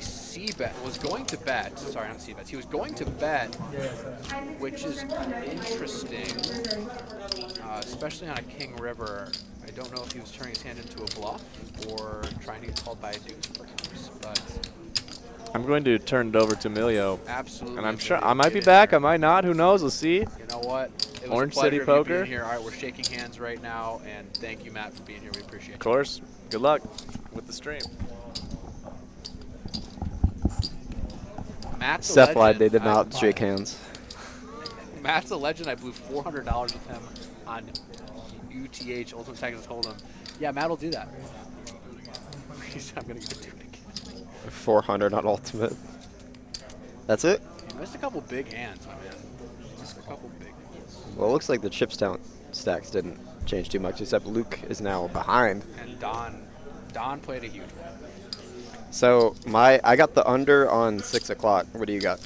was going to bet. Sorry, not c-bet. He was going to bet, which is interesting, especially on a king river. I don't know if he was turning his hand into a bluff or trying to get called by a deuce, perhaps. But I'm going to turn it over to Emilio. absolutely. And I'm sure I might be back. I might not. Who knows? We'll see. You know what? It was Orange a pleasure City of you Poker. being here. All right, we're shaking hands right now, and thank you, Matt, for being here. We appreciate Of it. course. Good luck with the stream. Matt's a Seth lied. legend. They did not shake hands. Matt's a legend. I blew $400 with him on UTH, Ultimate Texas Hold'em. Yeah, Matt will do that. He said, I'm going to do it again. 400 on ultimate. That's it? You missed a couple big hands, my man. Missed a couple big ones. Well, it looks like the chips down stacks didn't change too much, except Luke is now behind. And Don played a huge one. So I got the under on 6 o'clock. What do you got?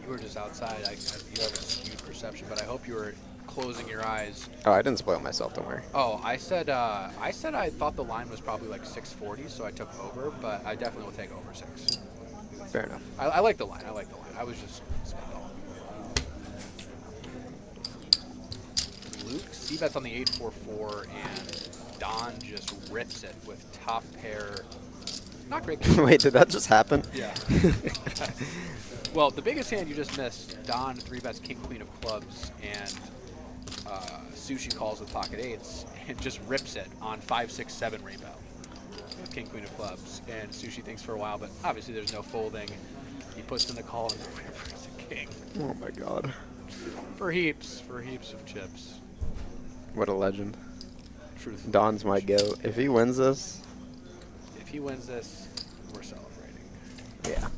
You were just outside. You have a skewed perception, but I hope you were closing your eyes. Oh, I didn't spoil myself. Don't worry. Oh, I said I thought the line was probably like 640, so I took over, but I definitely will take over 6. Fair enough. I like the line. I was just spitballing. Luke c-bets on the 8-4-4, and Don just rips it with top pair. Not great. Wait, did that just happen? Yeah. Well, the biggest hand you just missed, Don 3-bets king queen of clubs, and Sushi calls with pocket eights and just rips it on 5-6-7 rainbow with king queen of clubs. And Sushi thinks for a while, but obviously there's no folding. He puts in the call and the river is a king. Oh my god. For heaps of chips. What a legend. Truth. Don's my goat. If he wins this, If he wins this, we're celebrating. yeah,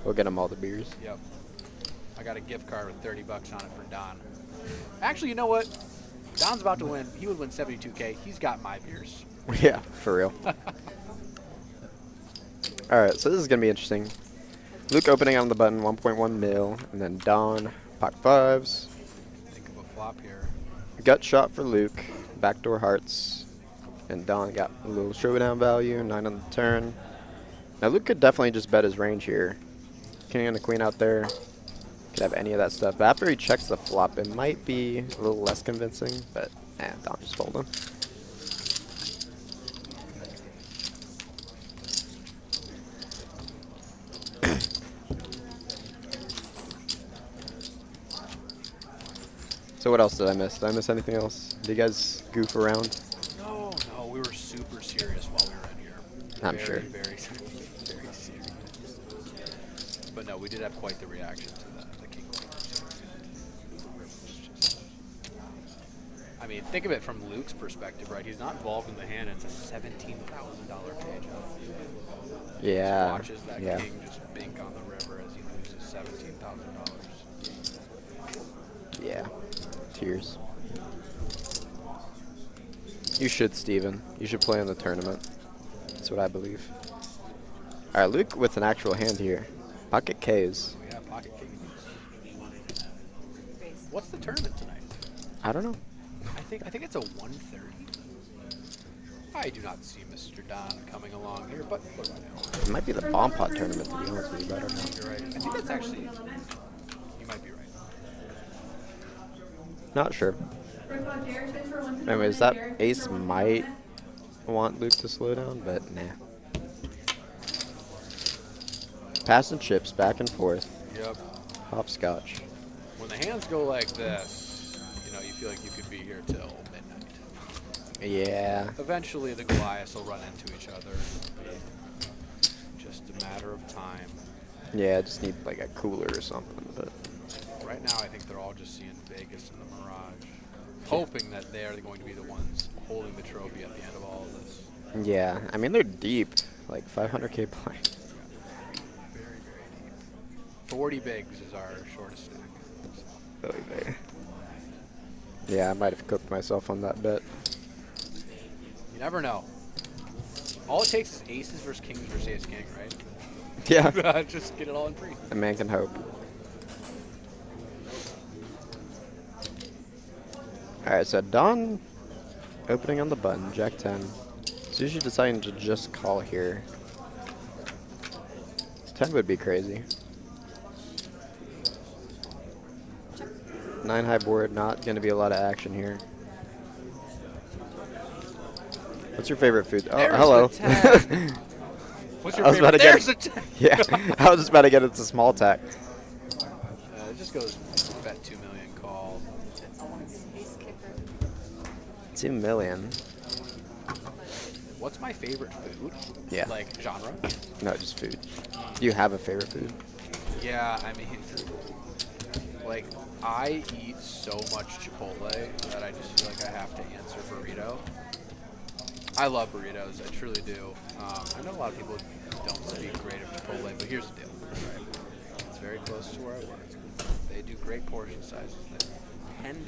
we'll get him all the beers. Yep. I got a gift card with 30 bucks on it for Don. Actually, you know what? Don's about to win. He would win 72K. He's got my beers. Yeah, for real. All right, so this is going to be interesting. Luke opening on the button, 1.1 mil, and then Don, pock 5s. Think of a flop here. Gut shot for Luke, backdoor hearts, and Don got a little showdown value, 9 on the turn. Now Luke could definitely just bet his range here. King and the queen out there. Could have any of that stuff, but after he checks the flop, it might be a little less convincing, but Don just folding. So what else did I miss? Did I miss anything else? Did you guys goof around? No, we were super serious while we were in here. I'm sure. Very serious. But no, we did have quite the reaction to the king. I mean, think of it from Luke's perspective, right? He's not involved in the hand. It's a $17,000 page up. Yeah. Watches that Yeah. king just bink on the river as he loses $17,000. Yeah. Tears. You should, Steven. You should play in the tournament. That's what I believe. All right, Luke with an actual hand here. Pocket K's. Yeah, pocket king. What's the tournament tonight? I don't know. I think it's a 1:30. I do not see Mr. Don coming along here, but what do I know? It might be the bomb pot tournament, to be honest with you, but I don't know. You're right. I think that's actually. You might be right. Not sure. Anyways, that ace might want Luke to slow down, but nah. Passing chips back and forth. Yep. Hopscotch. When the hands go like this, you know, you feel like you could be here till midnight. Yeah. Eventually, the Goliaths will run into each other. Just a matter of time. Yeah, I just need like a cooler or something, but Right now, I think they're all just seeing Vegas and the Mirage, hoping that they are going to be the ones holding the trophy at the end of all of this. yeah. I mean, they're deep, like 500K blind. Very, very deep. 40 bigs is our shortest stack. Really big. Yeah, I might have cooked myself on that bet. You never know. All it takes is aces versus kings versus ace king, right? Yeah. Just get it all in free. A man can hope. Alright, so Don opening on the button, Jack 10. It's usually deciding to just call here. 10 would be crazy. 9 high board, not going to be a lot of action here. What's your favorite food? Oh, There's hello. the tag. What's your I was about favorite? to There's get, a tag. yeah, I was just about to get into small tack. It just goes bet 2 million call. 2 million. What's my favorite food? Yeah. Like genre? No, just food. Do you have a favorite food? Yeah, I mean, like, I eat so much Chipotle that I just feel like I have to answer burrito. I love burritos, I truly do. I know a lot of people don't speak great of Chipotle, but here's the deal. Right? It's very close to where I work. They do great portion sizes. They're $10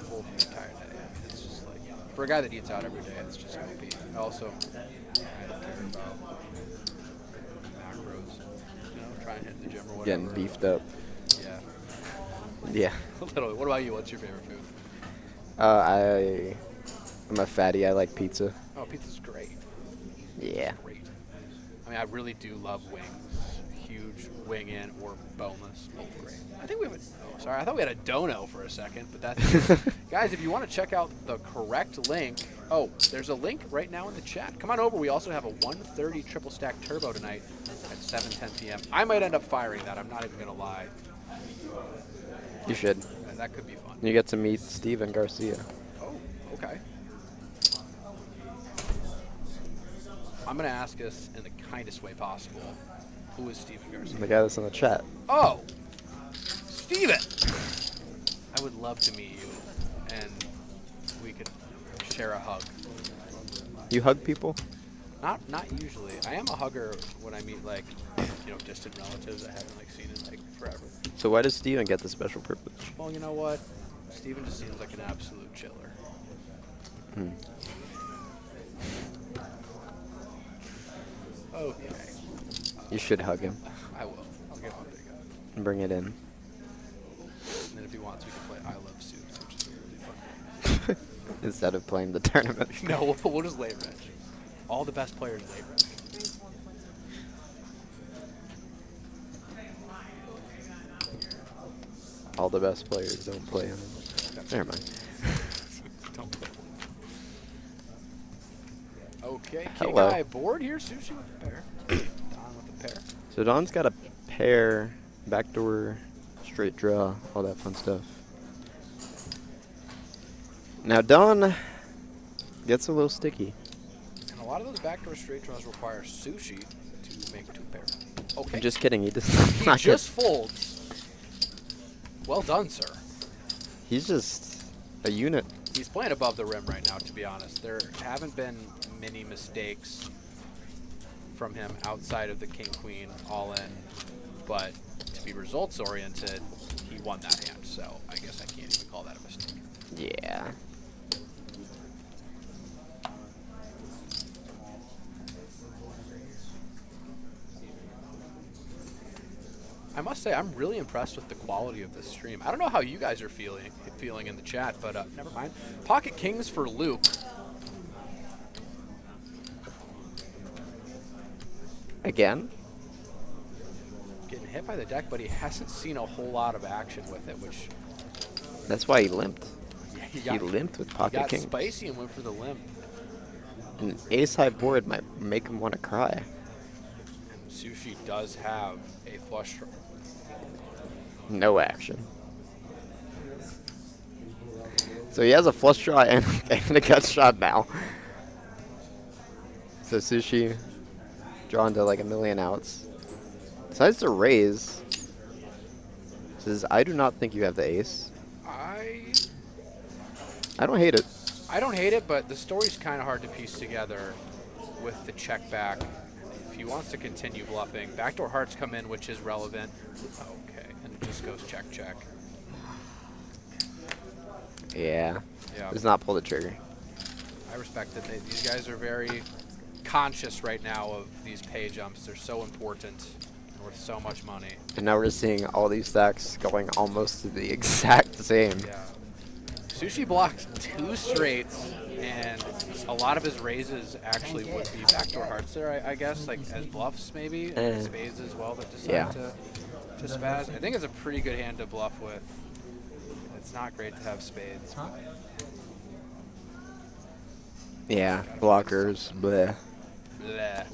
full for the entire day. It's just like, for a guy that eats out every day, it's just OP. Also, I don't care about macros. You know, try and hit the gym or whatever. Getting beefed up. Yeah. Yeah. Literally. What about you? What's your favorite food? I'm a fatty. I like pizza. Oh, pizza's great. Yeah. Great. I mean, I really do love wings. Huge wing in or boneless. Both great. I think we have a. Oh, sorry. I thought we had a dono for a second, but that's. Guys, if you want to check out the correct link, there's a link right now in the chat. Come on over. We also have a 130 triple stack turbo tonight at 7:10 p.m. I might end up firing that. I'm not even gonna lie. You should. That could be fun. You get to meet Steven Garcia. Oh, okay. I'm going to ask us in the kindest way possible, who is Steven Garcia? The guy that's in the chat. Oh, Steven! I would love to meet you, and we could share a hug. You hug people? Not usually. I am a hugger when I meet, like, distant relatives I haven't, seen in, forever. So why does Steven get the special privilege? Well, you know what? Steven just seems like an absolute chiller. Okay. You should hug him I will. I'll give him a big hug. and bring it in. And then if he wants, we can play I Love Suits, which is a really fun game. Instead of playing the tournament. No, we'll just late reg. All the best players late reg. All the best players don't play him. Never mind. Don't play. Okay, King Hello. Eye board here. Sushi with the pair. Don with the pair. So Don's got a pair, backdoor, straight draw, all that fun stuff. Now Don gets a little sticky. And a lot of those backdoor straight draws require Sushi to make two pair. Okay. I'm just kidding. He does He not just folds. Well done, sir. He's just a unit. He's playing above the rim right now, to be honest. There haven't been many mistakes from him outside of the king-queen all-in, but to be results-oriented, he won that hand, so I guess I can't even call that a mistake. Yeah. I must say, I'm really impressed with the quality of this stream. I don't know how you guys are feeling in the chat, but never mind. Pocket Kings for Luke. Again? Getting hit by the deck, but he hasn't seen a whole lot of action with it, which... That's why he limped. Yeah, He limped with Pocket got King. spicy and went for the limp. An ace-high board might make him want to cry. Sushi does have a flush draw. No action. So he has a flush draw and a gut shot now. So Sushi drawn to like a million outs. Decides to raise. Says, I do not think you have the ace. I don't hate it. I don't hate it, but the story's kind of hard to piece together with the check back. If he wants to continue bluffing, backdoor hearts come in, which is relevant. Okay, and it just goes check, check. Yeah. Yeah. Does not pull the trigger. I respect that these guys are very conscious right now of these pay jumps. They're so important and worth so much money. And now we're seeing all these stacks going almost to the exact same. Yeah. Sushi blocked 2 straights, and a lot of his raises actually would be backdoor hearts there, I guess, like as bluffs maybe, and spades as well that decide to spaz. I think it's a pretty good hand to bluff with. It's not great to have spades. But Yeah, blockers, bleh. bleh.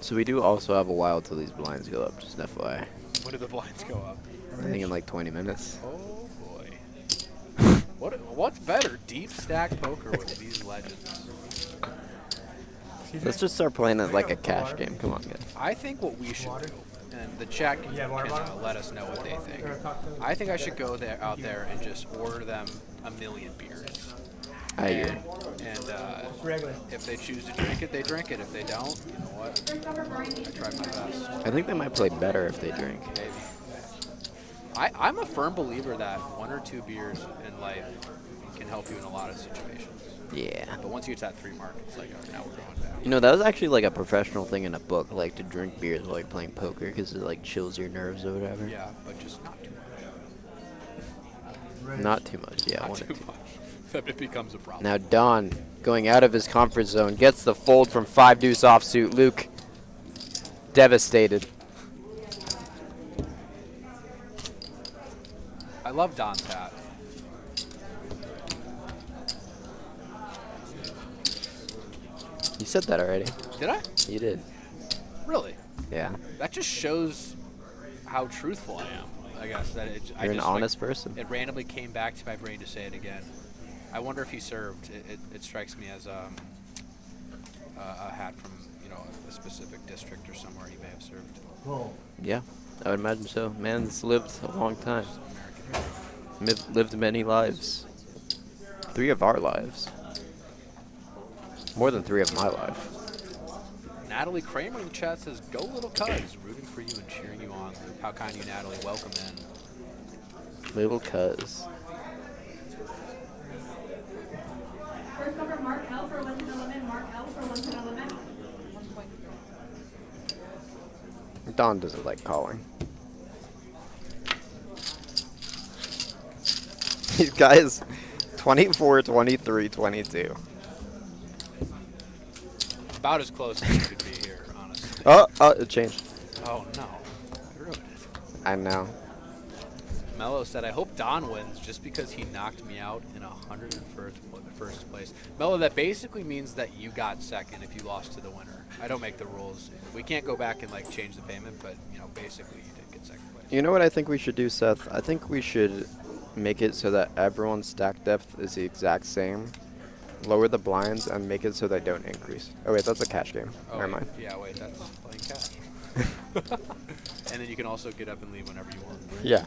So we do also have a while till these blinds go up, just an FYI. When do the blinds go up? I think in like 20 minutes. Oh boy. What's better, deep stack poker with these legends? Let's just start playing it like a cash game. Come on, guys. I think what we should do, and the chat can let us know what they think. I think I should go out there and just order them a million beers. I agree. And if they choose to drink it, they drink it. If they don't, you know what? I tried my best. I think they might play better if they drink. Maybe. I'm a firm believer that 1 or 2 beers in life can help you in a lot of situations. Yeah. But once you hit that 3 mark, it's like, okay, now we're going back. You know, that was actually like a professional thing in a book, like to drink beers while you're playing poker because it like chills your nerves or whatever. Yeah, but just not too much. Not too much, yeah. Not too much. Then it becomes a problem. Now Don, going out of his comfort zone, gets the fold from 5 deuce offsuit. Luke, devastated. I love Don's hat. You said that already. Did I? You did. Really? Yeah. That just shows how truthful I am, I guess. That You're an honest person. It randomly came back to my brain to say it again. I wonder if he served. It strikes me as a hat from, a specific district or somewhere he may have served. Whoa. Yeah, I would imagine so. Man's lived a long time. Lived many lives. 3 of our lives. More than 3 of my life. Natalie Kramer in the chat says, "Go little cuz," rooting for you and cheering you on. How kind of you, Natalie. Welcome in. Little cuz. First over Mark L for wins and limit. Mark L for wins and limit. Don doesn't like calling. These guys, 24, 23, 22. About as close as you could be here, honestly. Oh, it changed. Oh, no. I ruined it. I know. Mello said, "I hope Don wins just because he knocked me out in 101st place." Mello, that basically means that you got second if you lost to the winner. I don't make the rules. We can't go back and like change the payment, but you know, basically you did get second place. You know what I think we should do, Seth? I think we should make it so that everyone's stack depth is the exact same. Lower the blinds and make it so they don't increase. Oh wait, that's a cash game. Oh, Never mind. Yeah, wait, that's playing cash. And then you can also get up and leave whenever you want. Yeah.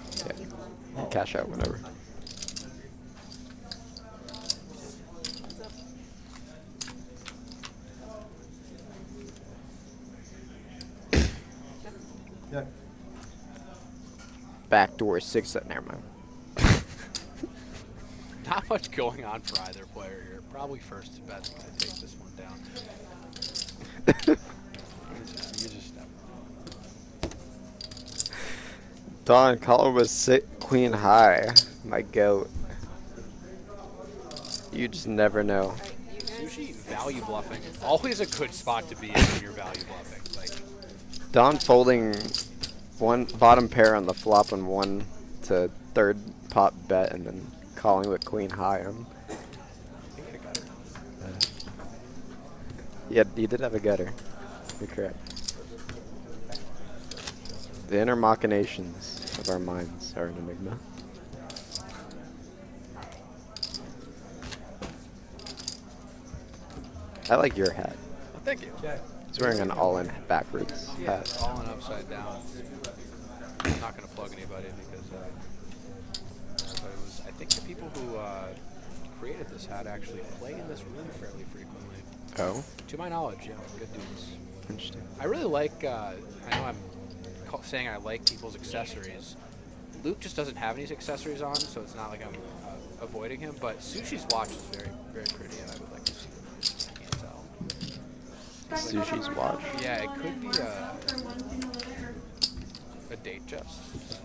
Cash out whenever. Yeah. Backdoor 6. Never mind. Not much going on for either player here. Probably first to bet to take this one down. You just never know. Don, Colin was sit queen high. My goat. You just never know. Sushi value bluffing. Always a good spot to be in when you're value bluffing. Like, Don folding one bottom pair on the flop and 1 to 3rd pot bet and then calling with queen high on. I think I got it. Yeah, you did have a gutter. You're correct. The inner machinations of our minds are an enigma. I like your hat. Well, thank you. He's wearing an all-in backwards Yeah, hat. all in upside down. I'm not going to plug anybody because I think the people who created this hat actually play in this room fairly frequently. Oh, To my knowledge, yeah, good dudes. interesting. I really like, I know I'm saying I like people's accessories. Luke just doesn't have any accessories on, so it's not like I'm avoiding him, but Sushi's watch is very, very pretty, and I would like to see it. I can't tell. Sushi's watch. Yeah, it could be a date just.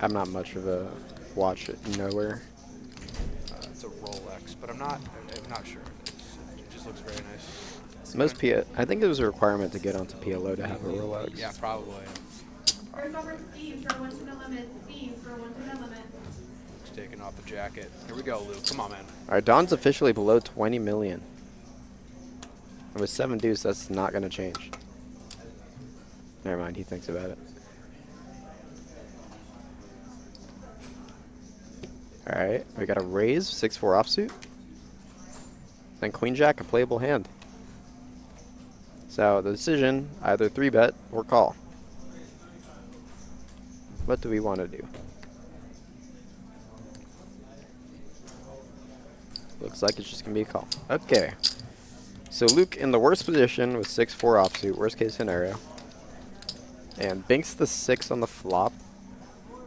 I'm not much of a watch knower. It's a Rolex, but I'm not sure. It just looks very nice. Most I think it was a requirement to get onto PLO to have a Rolex. Yeah, probably. First over Steve for wins and limit. Steve for wins and limit. Luke's taking off the jacket. Here we go, Luke. Come on, man. All right, Don's officially below 20 million. And with 7 deuce, that's not going to change. Never mind, he thinks about it. All right, we got a raise, 6-4 offsuit. Then queen jack, a playable hand. So the decision, either 3-bet or call. What do we want to do? Looks like it's just going to be a call. Okay. So Luke in the worst position with 6-4 offsuit, worst case scenario. And binks the 6 on the flop.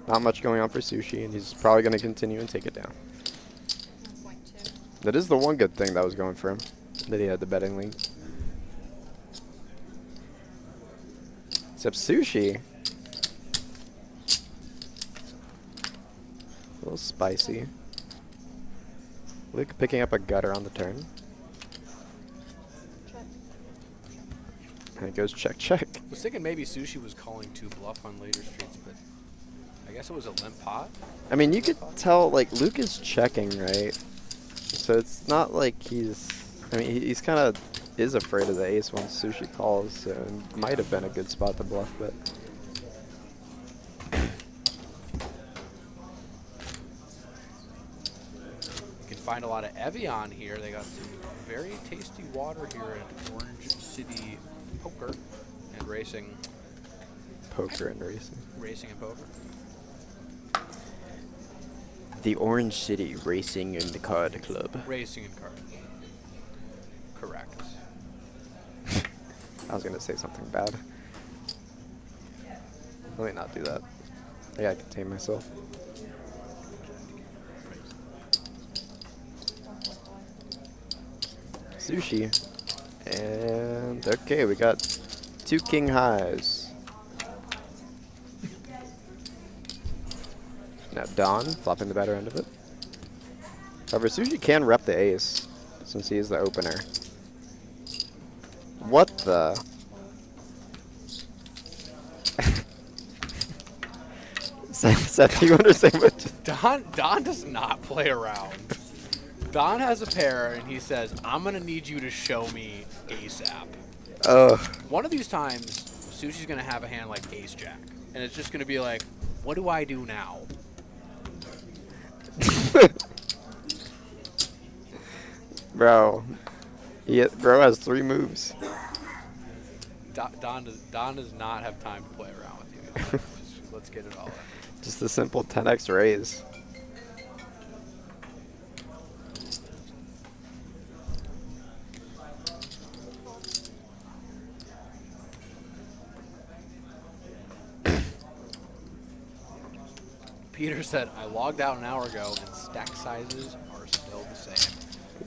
Not much going on for Sushi, and he's probably going to continue and take it down. That is the one good thing that was going for him, that he had the betting lead. Except Sushi, a little spicy. Luke picking up a gutter on the turn. And it goes check, check. I was thinking maybe Sushi was calling 2 bluff on later streets, but I guess it was a limp pot. I mean, you could tell, like, Luke is checking, right? So it's not like he's... I mean, he's kind of is afraid of the ace once Sushi calls, so it might have been a good spot to bluff, but... You can find a lot of Evian here. They got some very tasty water here at Orange City Poker and Racing. Poker and racing. Racing and poker. The Orange City Racing and the Card Club. Racing and cards. I was gonna say something bad. Let me not do that. I gotta contain myself. Sushi. And okay, we got 2 king highs. Now Don flopping the better end of it. However, Sushi can rep the ace since he is the opener. What the? Seth, do you understand what? Don does not play around. Don has a pair, and he says, I'm going to need you to show me ASAP. One of these times, Sushi's going to have a hand like ace-jack, and it's just going to be like, what do I do now? Bro. Bro has 3 moves. Don does not have time to play around with you. Just, let's get it all in. Just a simple 10x raise. Peter said, I logged out an hour ago and stack sizes are still the same.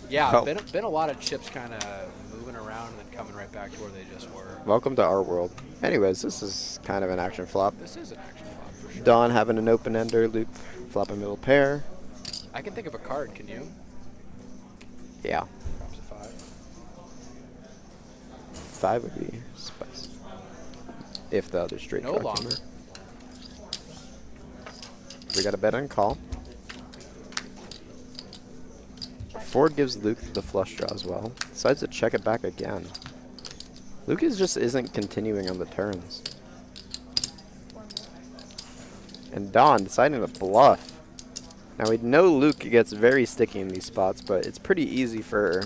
Yeah, Oh. been a lot of chips kind of moving around and then coming right back to where they just were. Welcome to our world. Anyways, this is kind of an action flop. This is an action flop for sure. Don having an open ender, Luke flopping middle pair. I can think of a card, can you? Yeah. Perhaps a 5. 5 would be spicy. If the other straight No draw came longer. out. We got a bet on call. 4 gives Luke the flush draw as well. Decides to check it back again. Luke just isn't continuing on the turns. And Don deciding to bluff. Now we know Luke gets very sticky in these spots, but it's pretty easy for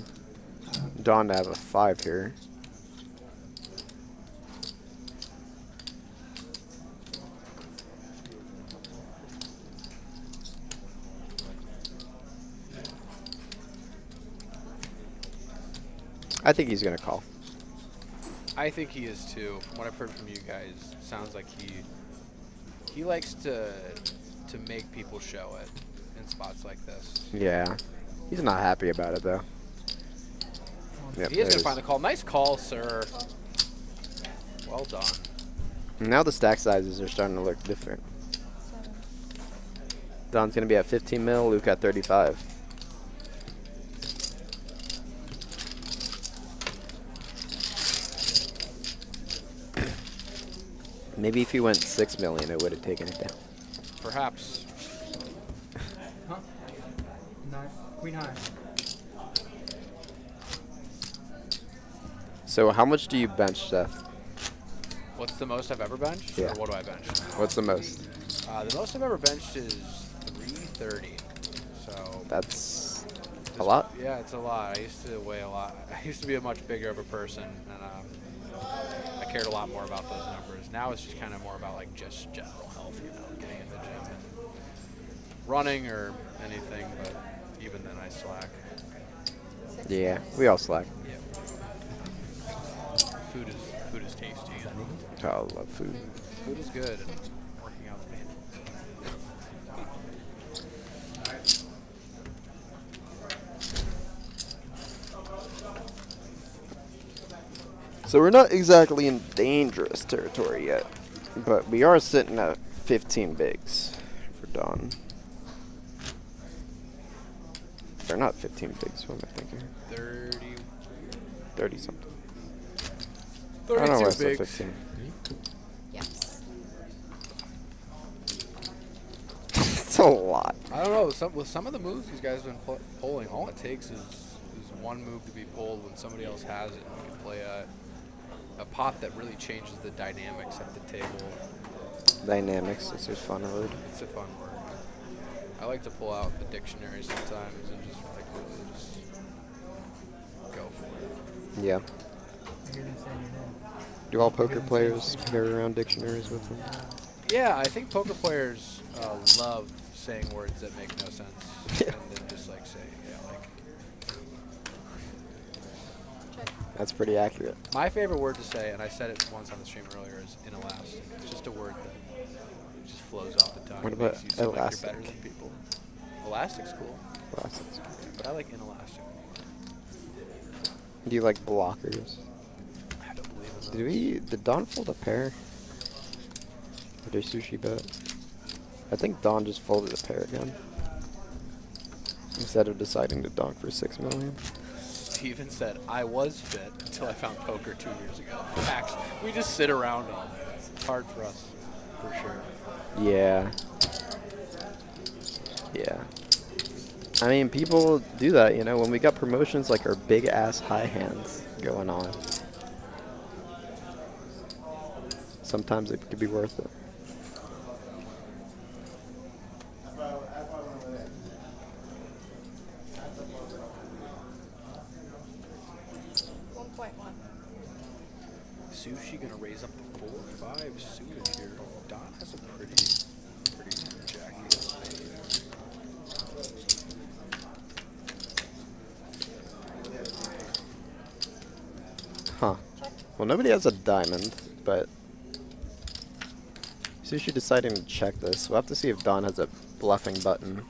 Don to have a 5 here. I think he's gonna call. I think he is too. From what I've heard from you guys, sounds like he likes to make people show it in spots like this. Yeah. He's not happy about it though. Yep, He is there gonna it find the call. Nice call, sir. Well done. Now the stack sizes are starting to look different. Don's gonna be at 15 mil, Luke at 35. Maybe if he went 6 million, it would have taken it down. Perhaps. Huh? Queen high. So how much do you bench, Seth? What's the most I've ever benched? Yeah. Or what do I bench? What's the most? The most I've ever benched is 330. So That's a lot. yeah, it's a lot. I used to weigh a lot. I used to be a much bigger of a person, and I cared a lot more about those numbers. Now it's just kind of more about like just general health, you know, getting in the gym and running or anything. But even then, I slack. Yeah, we all slack. Yeah. Food is tasty. And Oh, I love food. food is good. And working out's me. So we're not exactly in dangerous territory yet, but we are sitting at 15 bigs for Don. They're not 15 bigs, what am I thinking? 30 something. I don't know why I 32 said bigs. 15. Yes. It's a lot. I don't know. With some of the moves these guys have been pulling, all it takes is one move to be pulled when somebody else has it. And you can play a pot that really changes the dynamics at the table. Dynamics, it's a fun word. It's a fun word. I like to pull out the dictionary sometimes and just like really just go for it. Yeah. Do all poker players carry around dictionaries with them? Yeah, I think poker players love saying words that make no sense. Yeah. And then just like say, yeah, like. That's pretty accurate. My favorite word to say, and I said it once on the stream earlier, is inelastic. It's just a word that just flows off the tongue. What It about makes you seem like elastic? you're better than people. Elastic's cool, Elastic's cool. but I like inelastic. Do you like blockers? I don't believe in those. Did Don fold a pair? Or did Sushi bet? I think Don just folded a pair again. Instead of deciding to donk for 6 million. Steven said, I was fit until I found poker 2 years ago. Facts. We just sit around all day. It's hard for us, for sure. Yeah. Yeah. I mean, people do that, you know, when we got promotions like our big ass high hands going on. Sometimes it could be worth it. Sushi gonna raise up to 4-5 suited here. Don has a pretty jacky. Huh. Well, nobody has a diamond, but Sushi deciding to check this. We'll have to see if Don has a bluffing button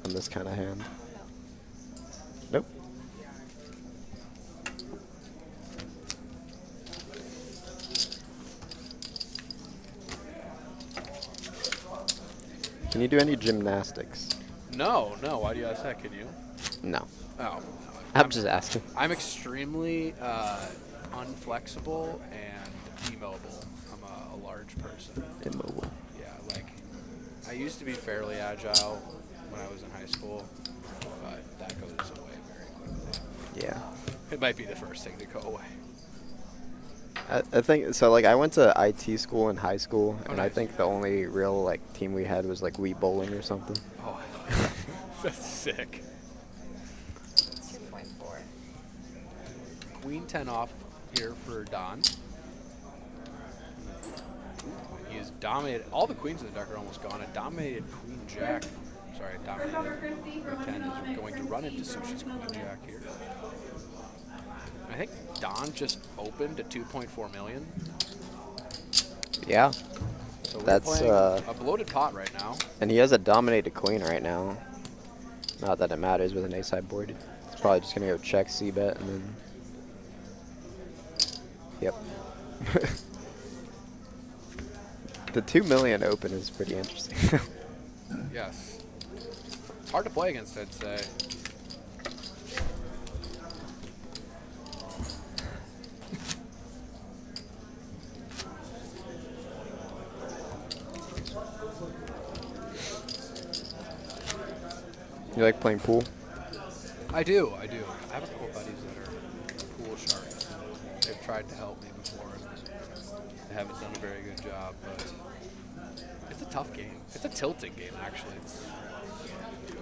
on this kind of hand. Nope. Can you do any gymnastics? No. Why do you ask that? Can you? No. Oh. I'm just asking. I'm extremely unflexible and immobile. I'm a large person. Immobile. Yeah, like I used to be fairly agile when I was in high school, but that goes away very quickly. Yeah. It might be the first thing to go away. I think so. Like I went to IT school in high school, and I nice. think the only real like team we had was like Wii Bowling or something. Oh, that's sick. 2.4. Queen 10 off here for Don. He has dominated. All the queens in the deck are almost gone. It dominated Queen Jack. Sorry, dominated Queen 10 is going to run into Sushi's Queen Jack here. I think Don just opened at 2.4 million. Yeah. So we're That's, playing a bloated pot right now. And he has a dominated queen right now. Not that it matters with an ace high board. It's probably just gonna go check C bet and then. Yep. The 2 million open is pretty interesting. Yes. It's hard to play against, I'd say. You like playing pool? I do. I have a couple buddies that are pool sharks. They've tried to help me before, and they haven't done a very good job. But it's a tough game. It's a tilting game, actually.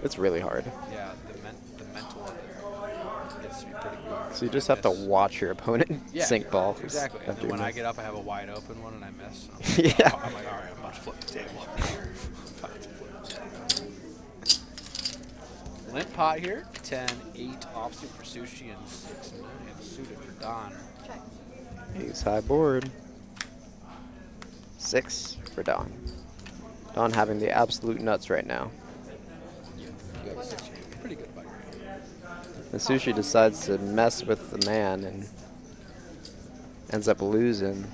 It's really hard. Yeah, the mental of it gets to be pretty quick. So you just have to watch your opponent sink balls. Exactly. And after then you when I miss. get up, I have a wide open one, and I miss. Yeah. I'm like, all right, I'm about to flip the table. Limp pot here. 10-8 offsuit for Sushi and 6-9 suited for Don. Check. Ace high board. 6 for Don. Don having the absolute nuts right now. You have a 6 here. Pretty good bite rate. And Sushi decides to mess with the man and ends up losing.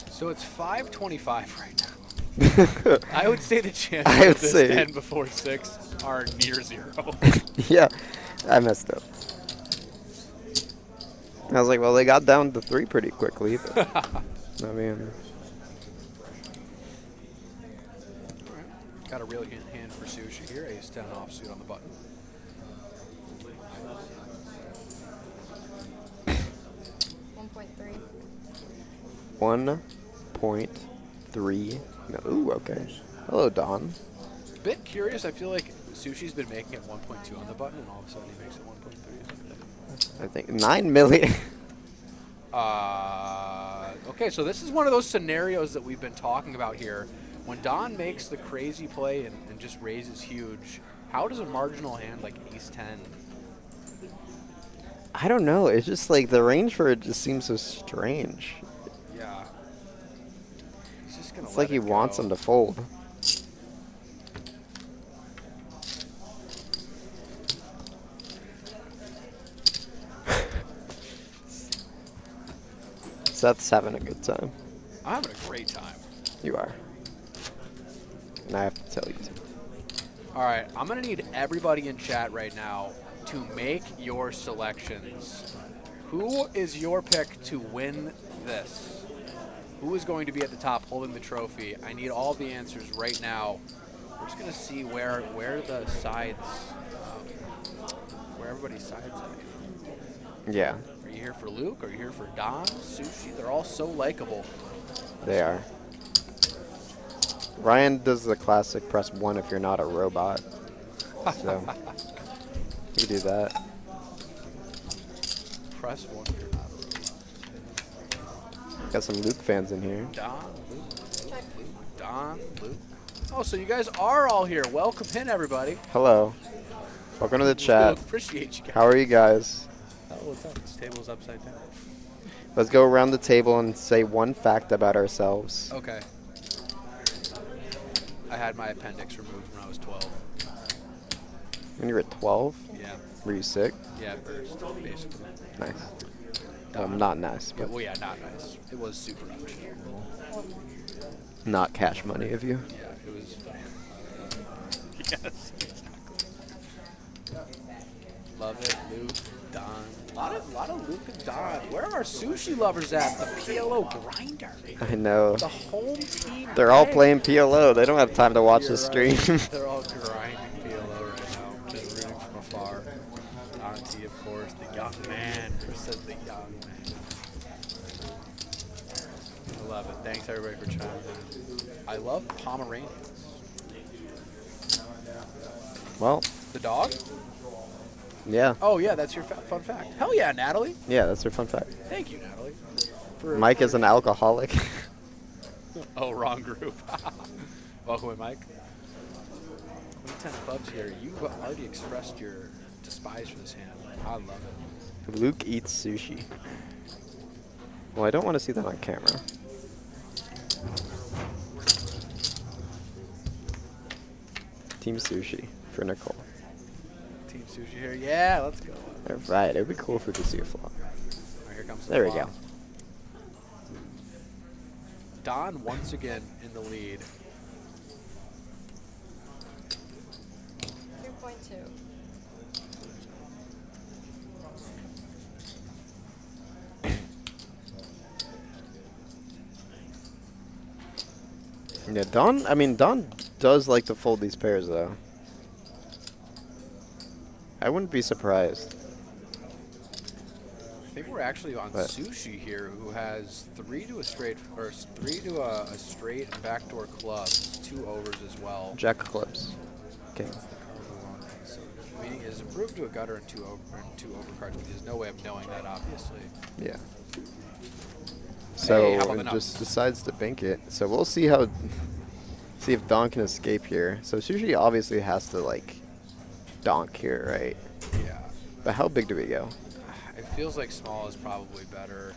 So it's 525 right now. I would say the chances I would of this say- 10 before 6 are near 0. Yeah, I messed up. I was like, well, they got down to 3 pretty quickly. But I mean, Got a real hand for Sushi here. Ace 10 offsuit on the button. $1.3. 1.3. No, ooh, okay. Hello, Don. Bit curious. I feel like Sushi's been making it 1.2 on the button, and all of a sudden he makes it 1.3. I think 9 million. Okay, so this is one of those scenarios that we've been talking about here. When Don makes the crazy play and just raises huge, how does a marginal hand like ace-10? I don't know. It's just like the range for it just seems so strange. Yeah. He's just gonna It's let like he it wants go. him to fold. Seth's having a good time. I'm having a great time. You are. And I have to tell you to. All right, I'm gonna need everybody in chat right now to make your selections. Who is your pick to win this? Who is going to be at the top holding the trophy? I need all the answers right now. We're just gonna see where the sides, where everybody's sides at. Yeah, Are you here for Luke? Are you here for Don? Sushi? They're all so likable. they are. Ryan does the classic press 1 if you're not a robot. So, we do that. Press 1 if you're not a robot. Got some Luke fans in here. Don, Luke, Don, Luke. Oh, so you guys are all here. Welcome in, everybody. Hello. Welcome to the chat. Appreciate you guys. How are you guys? Oh, what's up? This table's upside down. Let's go around the table and say one fact about ourselves. Okay. I had my appendix removed when I was 12. When you were 12? Yeah. Were you sick? Yeah, first, basically. Nice. Not nice, Yeah, but well, yeah, not nice. It was super nice. not cash money of you. Yeah, it was. Yes, exactly. Love it, Luke, Don. A lot of Luke and Don. Where are our sushi lovers at? The PLO grinder. I know. The home team. They're all bang. playing PLO. They don't have time to watch the You're stream. right. They're all grinding PLO right now, just rooting from afar. Auntie, of course, the young man. Chris says the young man. I love it. Thanks everybody for chiming in. I love Pomeranians. Well, The dog? yeah. Oh yeah, that's your fun fact. Hell yeah, Natalie. Yeah, that's their fun fact. Thank you, Natalie. Mike is an alcoholic. Oh, wrong group. Welcome in, Mike. 10 clubs here. You've already expressed your despise for this hand. I love it. Luke eats sushi. Well, I don't want to see that on camera. Team sushi for Nicole. Team sushi here. Yeah, let's go. All right, it would be cool if we could see a flop. All right, here comes the There we flop. go. Don once again in the lead. 3.2. Yeah, Don does like to fold these pairs, though. I wouldn't be surprised. I think we're actually on But- Sushi here, who has 3 to a straight, or 3 to a straight and backdoor club, 2 overs as well. Jack of clubs. King. So meaning is improved to a gutter and 2 over cards, but there's no way of knowing that, obviously. Yeah. So how about the it nuts? just decides to bank it. So we'll see if Don can escape here. So Sushi obviously has to like donk here, right? Yeah. But how big do we go? It feels like small is probably better.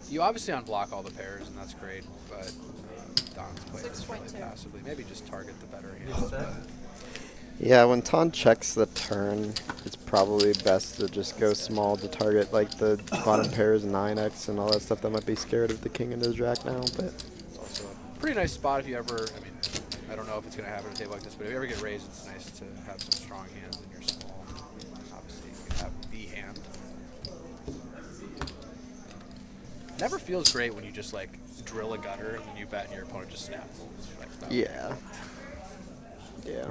You obviously unblock all the pairs, and that's great, but Don's playing this really 6.2. passively. Maybe just target the better hands. But Yeah, when Ton checks the turn, it's probably best to just go small to target like the bottom pairs, 9x and all that stuff that might be scared of the king and the jack now. But it's also a pretty nice spot if you ever, I mean, I don't know if it's going to happen at a table like this, but if you ever get raised, it's nice to have some strong hands in your small. Obviously, you have the hand. Never feels great when you just like drill a gutter and then you bet and your opponent just snaps. Like, no. yeah. Yeah.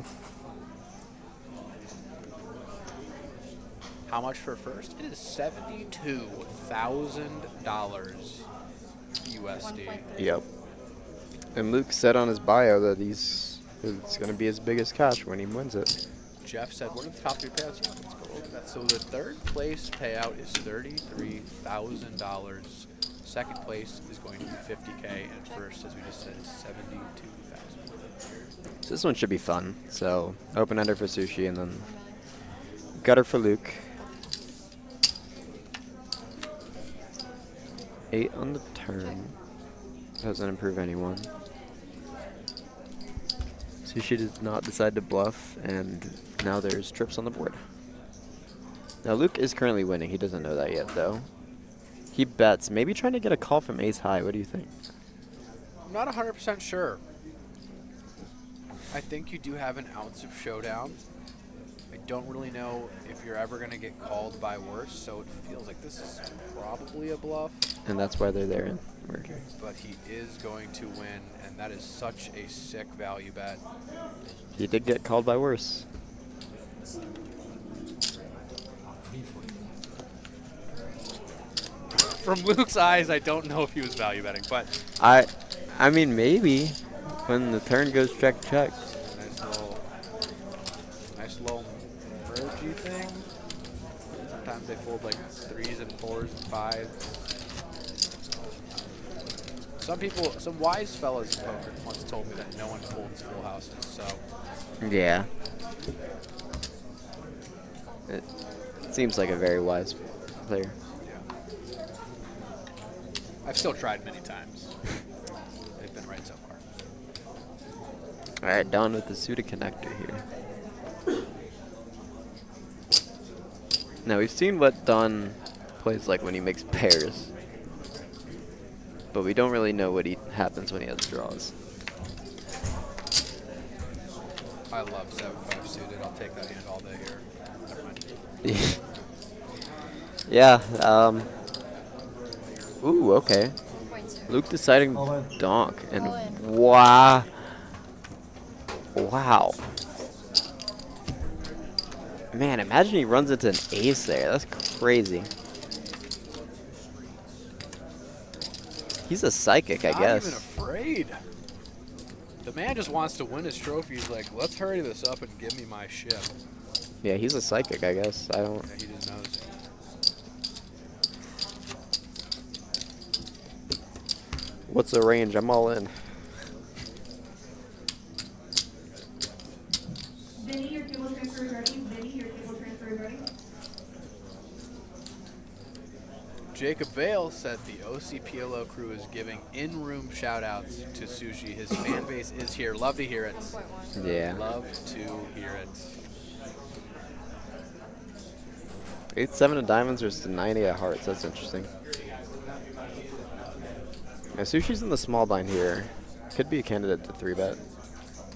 How much for first? It is $72,000 USD. Yep. And Luke said on his bio that it's going to be his biggest cash when he wins it. Jeff said, what are the top 3 payouts? Yeah, let's go over that. So the third place payout is $33,000. Second place is going to be 50K, and first, as we just said, is 72,000. So this one should be fun. So open ender for Sushi and then gutter for Luke. 8 on the turn. Doesn't improve anyone. Sushi does not decide to bluff, and now there's trips on the board. Now Luke is currently winning. He doesn't know that yet, though. He bets, maybe trying to get a call from ace high. What do you think? I'm not 100% sure. I think you do have an ounce of showdown. I don't really know if you're ever going to get called by worse, so it feels like this is probably a bluff. And that's why they're there. But he is going to win, and that is such a sick value bet. He did get called by worse. From Luke's eyes, I don't know if he was value betting, but I mean, maybe when the turn goes check. nice little mergey thing. Sometimes they fold like 3s and 4s and 5s. Some wise fellas in poker once told me that no one folds full houses, so. Yeah. It seems like a very wise player. I've still tried many times. They've been right so far. Alright, Don with the suited connector here. Now we've seen what Don plays like when he makes pairs. But we don't really know what happens when he has draws. I love 7-5 suited. I'll take that hand all day here. Never mind. Yeah, ooh, okay. Luke deciding donk, and wow. Man, imagine he runs into an ace there. That's crazy. He's a psychic, I guess. Not even afraid. The man just wants to win his trophy. He's like, let's hurry this up and give me my ship. Yeah, he's a psychic, I guess. I don't. Yeah, he just knows. What's the range? I'm all in. Vinny, your table transfer is ready. Vinny, your table transfer is ready. Jacob Vale said the OCPLO crew is giving in-room shout-outs to Sushi. His fan base is here. Love to hear it. Yeah. Love to hear it. 8-7 of diamonds versus 9-8 of hearts. That's interesting. Now, Sushi's in the small blind here. Could be a candidate to 3-bet.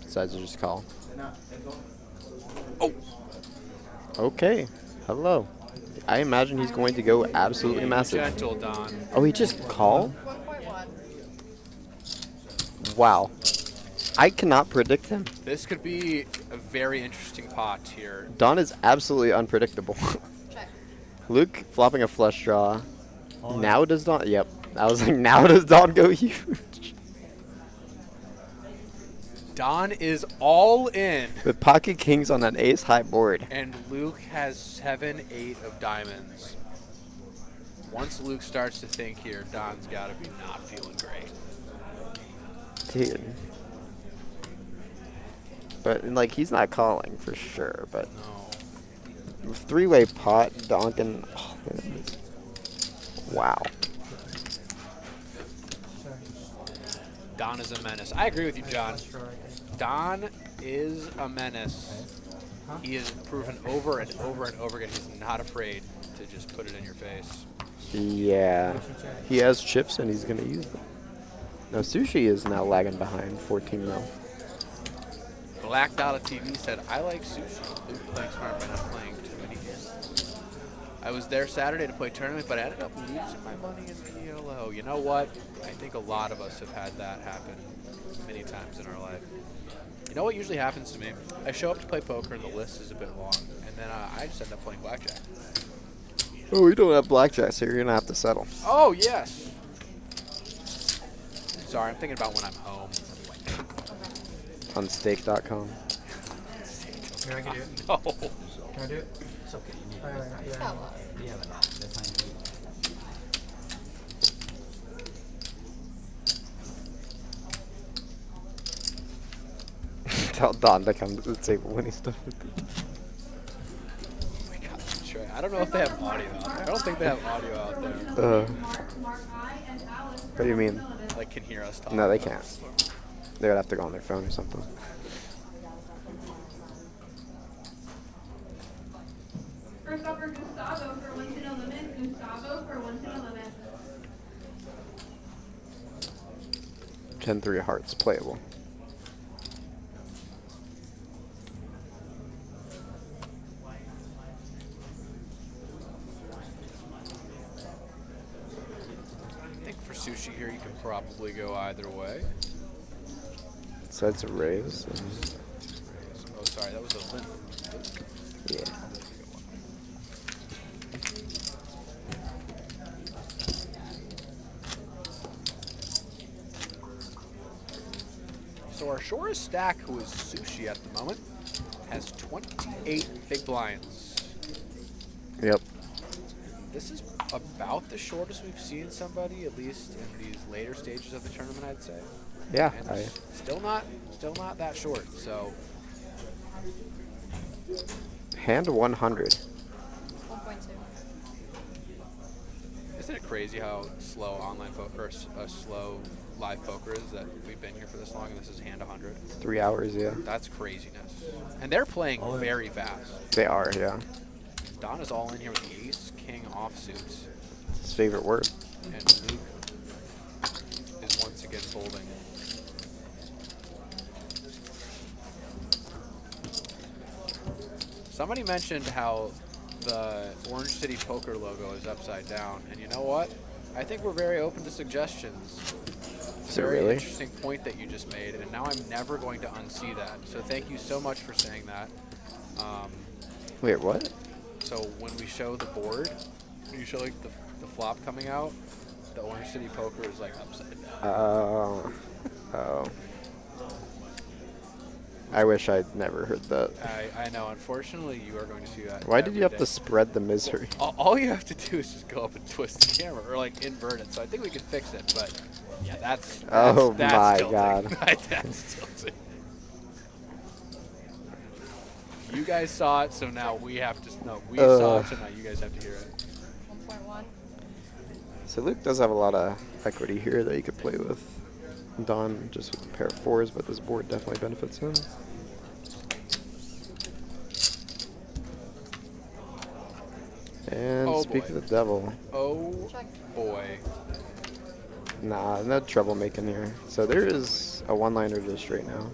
Decides to just call. Oh. Okay. Hello. I imagine he's going to go absolutely massive. Gentle, Don. Oh, he just called? Wow. I cannot predict him. This could be a very interesting pot here. Don is absolutely unpredictable. Luke flopping a flush draw. Now does Don... Yep. I was like, now does Don go huge? Don is all in. With pocket kings on that ace high board. And Luke has 7-8 of diamonds. Once Luke starts to think here, Don's got to be not feeling great. Dude. But, like, he's not calling for sure, but... No. 3-way pot, donkin. Oh, wow. Don is a menace. I agree with you, John. Don is a menace. He has proven over and over and over again he's not afraid to just put it in your face. Yeah. He has chips and he's going to use them. Now, Sushi is now lagging behind 14 mil. Black Dollar TV said, I like Sushi. Luke playing smart by not playing too many games. I was there Saturday to play tournament, but I ended up losing my money in PLO. You know what? I think a lot of us have had that happen many times in our life. You know what usually happens to me? I show up to play poker and the list is a bit long, and then I just end up playing blackjack. Oh, we don't have blackjack, so you're going to have to settle. Oh, yes. Sorry, I'm thinking about when I'm home. On stake.com. Here, I can do it. No. Can I do it? It's okay. Yeah. Yeah, but that's fine. tell Don to come to the table when he's done with it. Oh my God, Trey. I don't know if they have audio out there. I don't think they have audio out there. What do you mean? Like, can hear us talk. No, they can't. They would have to go on their phone or something. First up for Gustavo for wins in a limit. Gustavo for wins in a limit. 10-3 hearts playable. I think for sushi here, you can probably go either way. So it's a raise. Oh, sorry, that was a limp. Yeah. So our shortest stack, who is sushi at the moment, has 28 big blinds. Yep. This is about the shortest we've seen somebody, at least in these later stages of the tournament, I'd say. Yeah. And it's still not that short. So Hand 100. 1.2. isn't it crazy how slow online poker, or slow live poker is that we've been here for this long and this is hand 100? 3 hours, yeah. That's craziness. And they're playing very fast. They are, yeah. Don is all in here with the ace, king offsuits. His favorite word. And Luke is once again folding. Somebody mentioned how the Orange City Poker logo is upside down, and you know what? I think we're very open to suggestions. It's Is a it very really? interesting point that you just made, and now I'm never going to unsee that. So thank you so much for saying that. Wait, what? So when we show the board, when you show like the flop coming out, the Orange City Poker is like upside down. Oh. I wish I'd never heard that. I know. Unfortunately, you are going to see that. Why did you have every to day. spread the misery? All you have to do is just go up and twist the camera, or like invert it. So I think we can fix it. But yeah, that's Oh that's my tilting. God. That's tilting. You guys saw it, so now we have to. No, we saw it, so now you guys have to hear it. 1.1. So Luke does have a lot of equity here that he could play with. Don just with a pair of fours, but this board definitely benefits him. And Oh, speak boy. of the devil. Oh Check. boy. Nah, no trouble making here. So there is a one-liner just right now.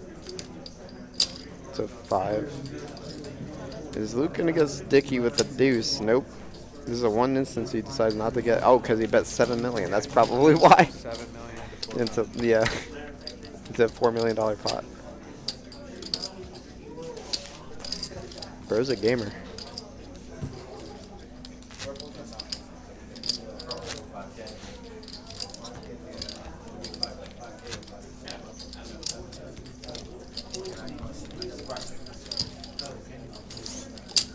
It's a 5. Is Luke gonna get sticky with the deuce? Nope. This is a one instance he decided not to get. Oh, because he bet 7 million. That's probably why. 7 million. Into yeah, into a $4 million pot. Bro's a gamer.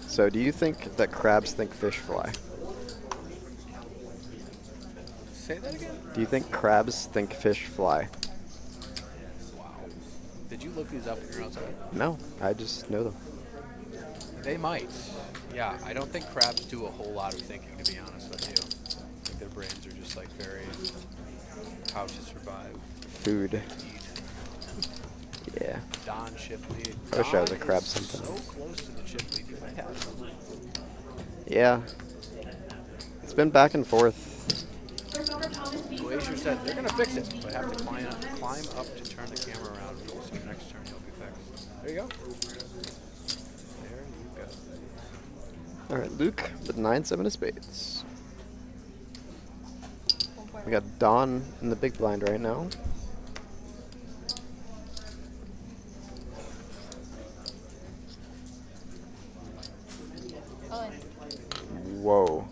So do you think that crabs think fish fly? Say that again. Do you think crabs think fish fly? Wow. Did you look these up on your own side? No, I just know them. They might. Yeah, I don't think crabs do a whole lot of thinking, to be honest with you. I think their brains are just like very how to survive. Food. Eat. Yeah. Don chip lead. I wish I was a Don crab is sometimes. So close to the chip lead, you might have some. Yeah. It's been back and forth. Glacier said they're gonna fix it, but have to climb up to turn the camera around. So next turn it'll be fixed. There you go. There you go. All right, Luke with 9-7 of spades. 1.1. We got Don in the big blind right now. Oh, Whoa.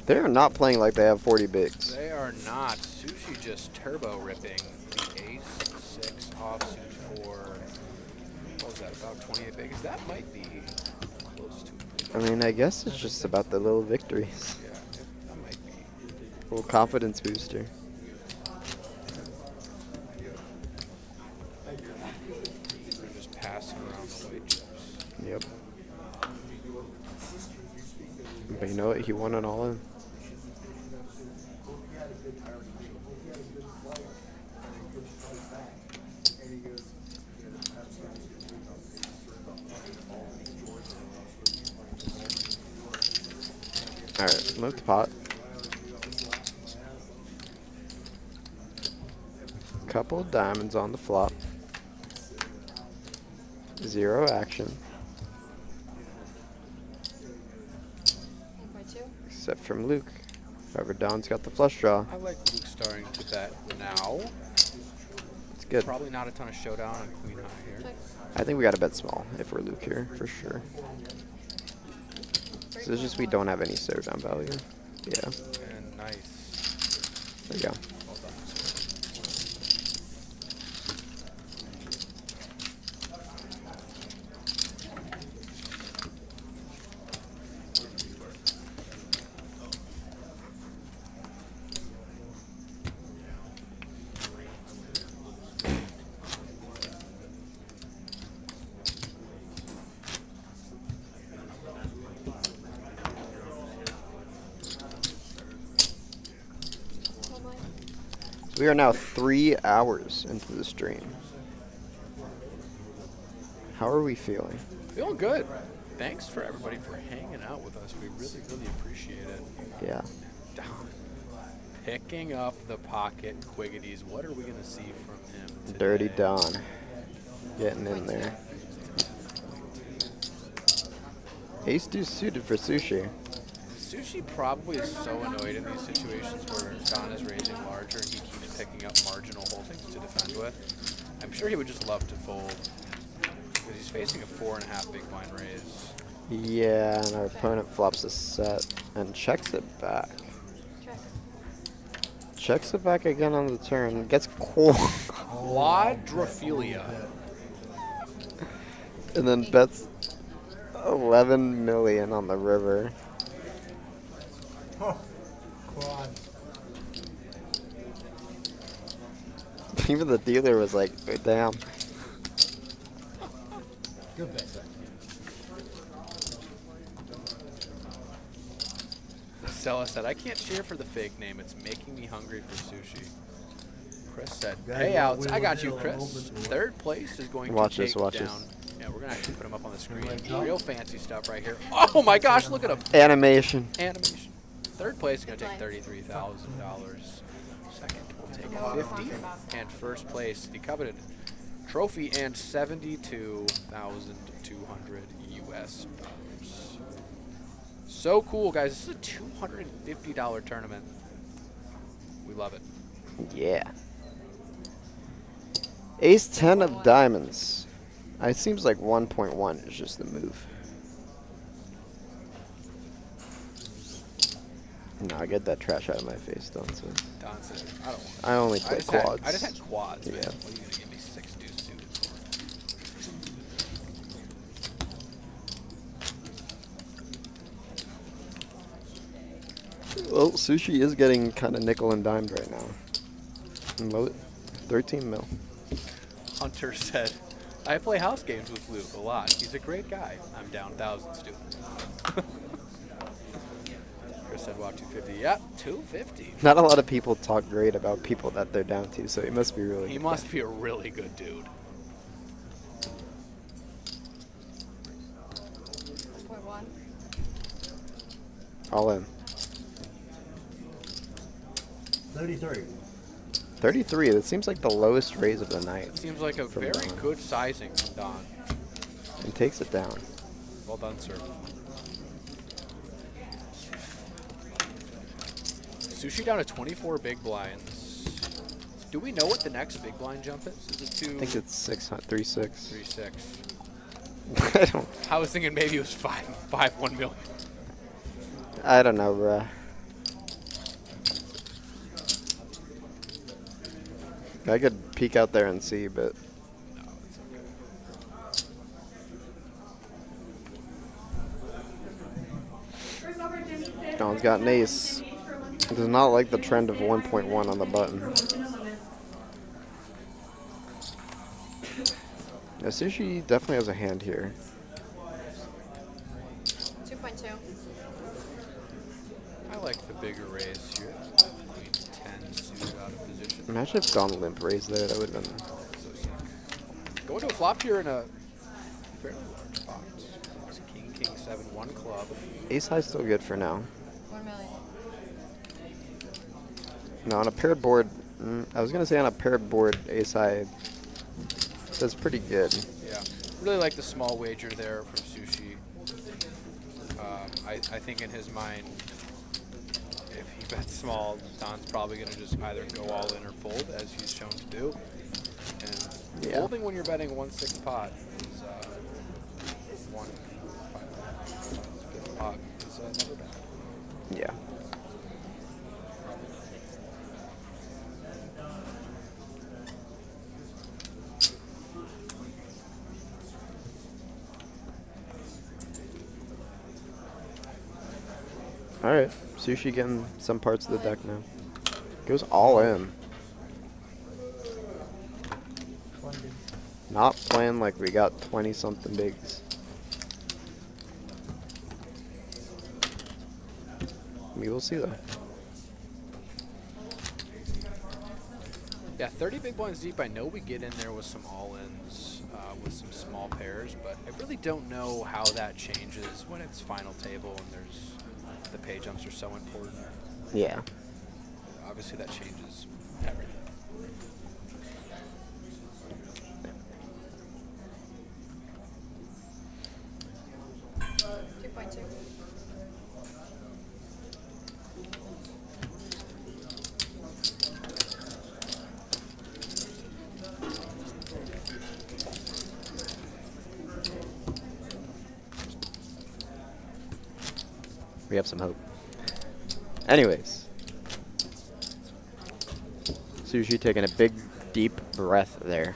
They are not playing like they have 40 bigs. They are not. Sushi just turbo ripping the ace-6 offsuit for, what was that, about 28 bigs? That might be close to I mean, I guess it's just about the little victories. yeah, that might be. A little confidence booster. Yep. But you know what? He won it all in. Alright, move the pot. Couple of diamonds on the flop. 0 action. Except from Luke. However, Don's got the flush draw. I like Luke starting to bet now. It's good. Probably not a ton of showdown on queen high here. I think we gotta bet small if we're Luke here, for sure. So it's just we don't have any showdown value. Yeah. And nice. There you go. Well done, sir. We are now 3 hours into the stream. How are we feeling? Feeling good. Thanks for everybody for hanging out with us. We really, really appreciate it. Yeah. Picking up the pocket quiggities. What are we going to see from him today? Dirty Don. Getting in there. Ace deuce suited for sushi. Sushi probably is so annoyed in these situations where Don is raising larger and he keeps picking up marginal holdings to defend with. I'm sure he would just love to fold because he's facing a 4.5 big blind raise. Yeah, and our opponent flops a set and checks it back. Checks it back again on the turn. Gets Quadrophilia. and then bets 11 million on the river. Quad. Even the dealer was like, damn. Good bet. Stella said, I can't cheer for the fake name. It's making me hungry for sushi. Chris said, Yeah, you got payouts. I got you, Wheel Chris. of Open. Third place is going Watch to this, take watch down. this. Yeah, we're going to actually put him up on the screen. Real fancy stuff right here. Oh my gosh, look at him. Animation. Animation. Third place is going to take $33,000. Second will take 50, and first place the coveted trophy and 72,200 US dollars. So cool, guys! This is a $250 tournament. We love it. Yeah. Ace 10 of diamonds. It seems like 1.1 is just the move. No, get that trash out of my face, Don. So Don said, I don't want I only play quads. I just had quads, man. Yeah. What are you going to give me 6 deuce suited for? Well, sushi is getting kind of nickel and dimed right now. 13 mil. Hunter said, I play house games with Luke a lot. He's a great guy. I'm down thousands, dude. Chris said, wow, 250. Yep, 250. Not a lot of people talk great about people that they're down to, so he must be really He good. must be a really good dude. 1.1. All in. 33. 33, that seems like the lowest raise of the night. Seems like a From very Don. good sizing from Don. And takes it down. Well done, sir. Sushi down to 24 big blinds. Do we know what the next big blind jump is? Is it I think it's 600, 3.6. 3.6? I don't. I was thinking maybe it was 1 million. I don't know, bruh. I could peek out there and see, but No, it's okay. Don's got an ace. Does not like the trend of 1.1 on the button. Yeah, Sushi definitely has a hand here. like the bigger raise here. Queen 10 suited out of position. Imagine if gone limp raise there. That would have been. So sick. Going to a flop here in a fairly large pot. It's King, King 7, 1 club. Ace high still good for now. 1 million. No, on a paired board. I was gonna say on a paired board, ace high. That's pretty good. Yeah, really like the small wager there from Sushi. I think in his mind, if he bets small, Don's probably going to just either go all in or fold, as he's shown to do. And folding when you're betting 1/6 pot is 1/5 pot is never bad. Yeah. All right, Sushi getting some parts of the deck now. Goes all in. Not playing like we got 20-something bigs. We will see though. Yeah, 30 big blinds deep. I know we get in there with some all-ins, with some small pairs, but I really don't know how that changes when it's final table and the pay jumps are so important. Yeah. Obviously, that changes everything. We have some hope. Anyways. Sushi taking a big, deep breath there.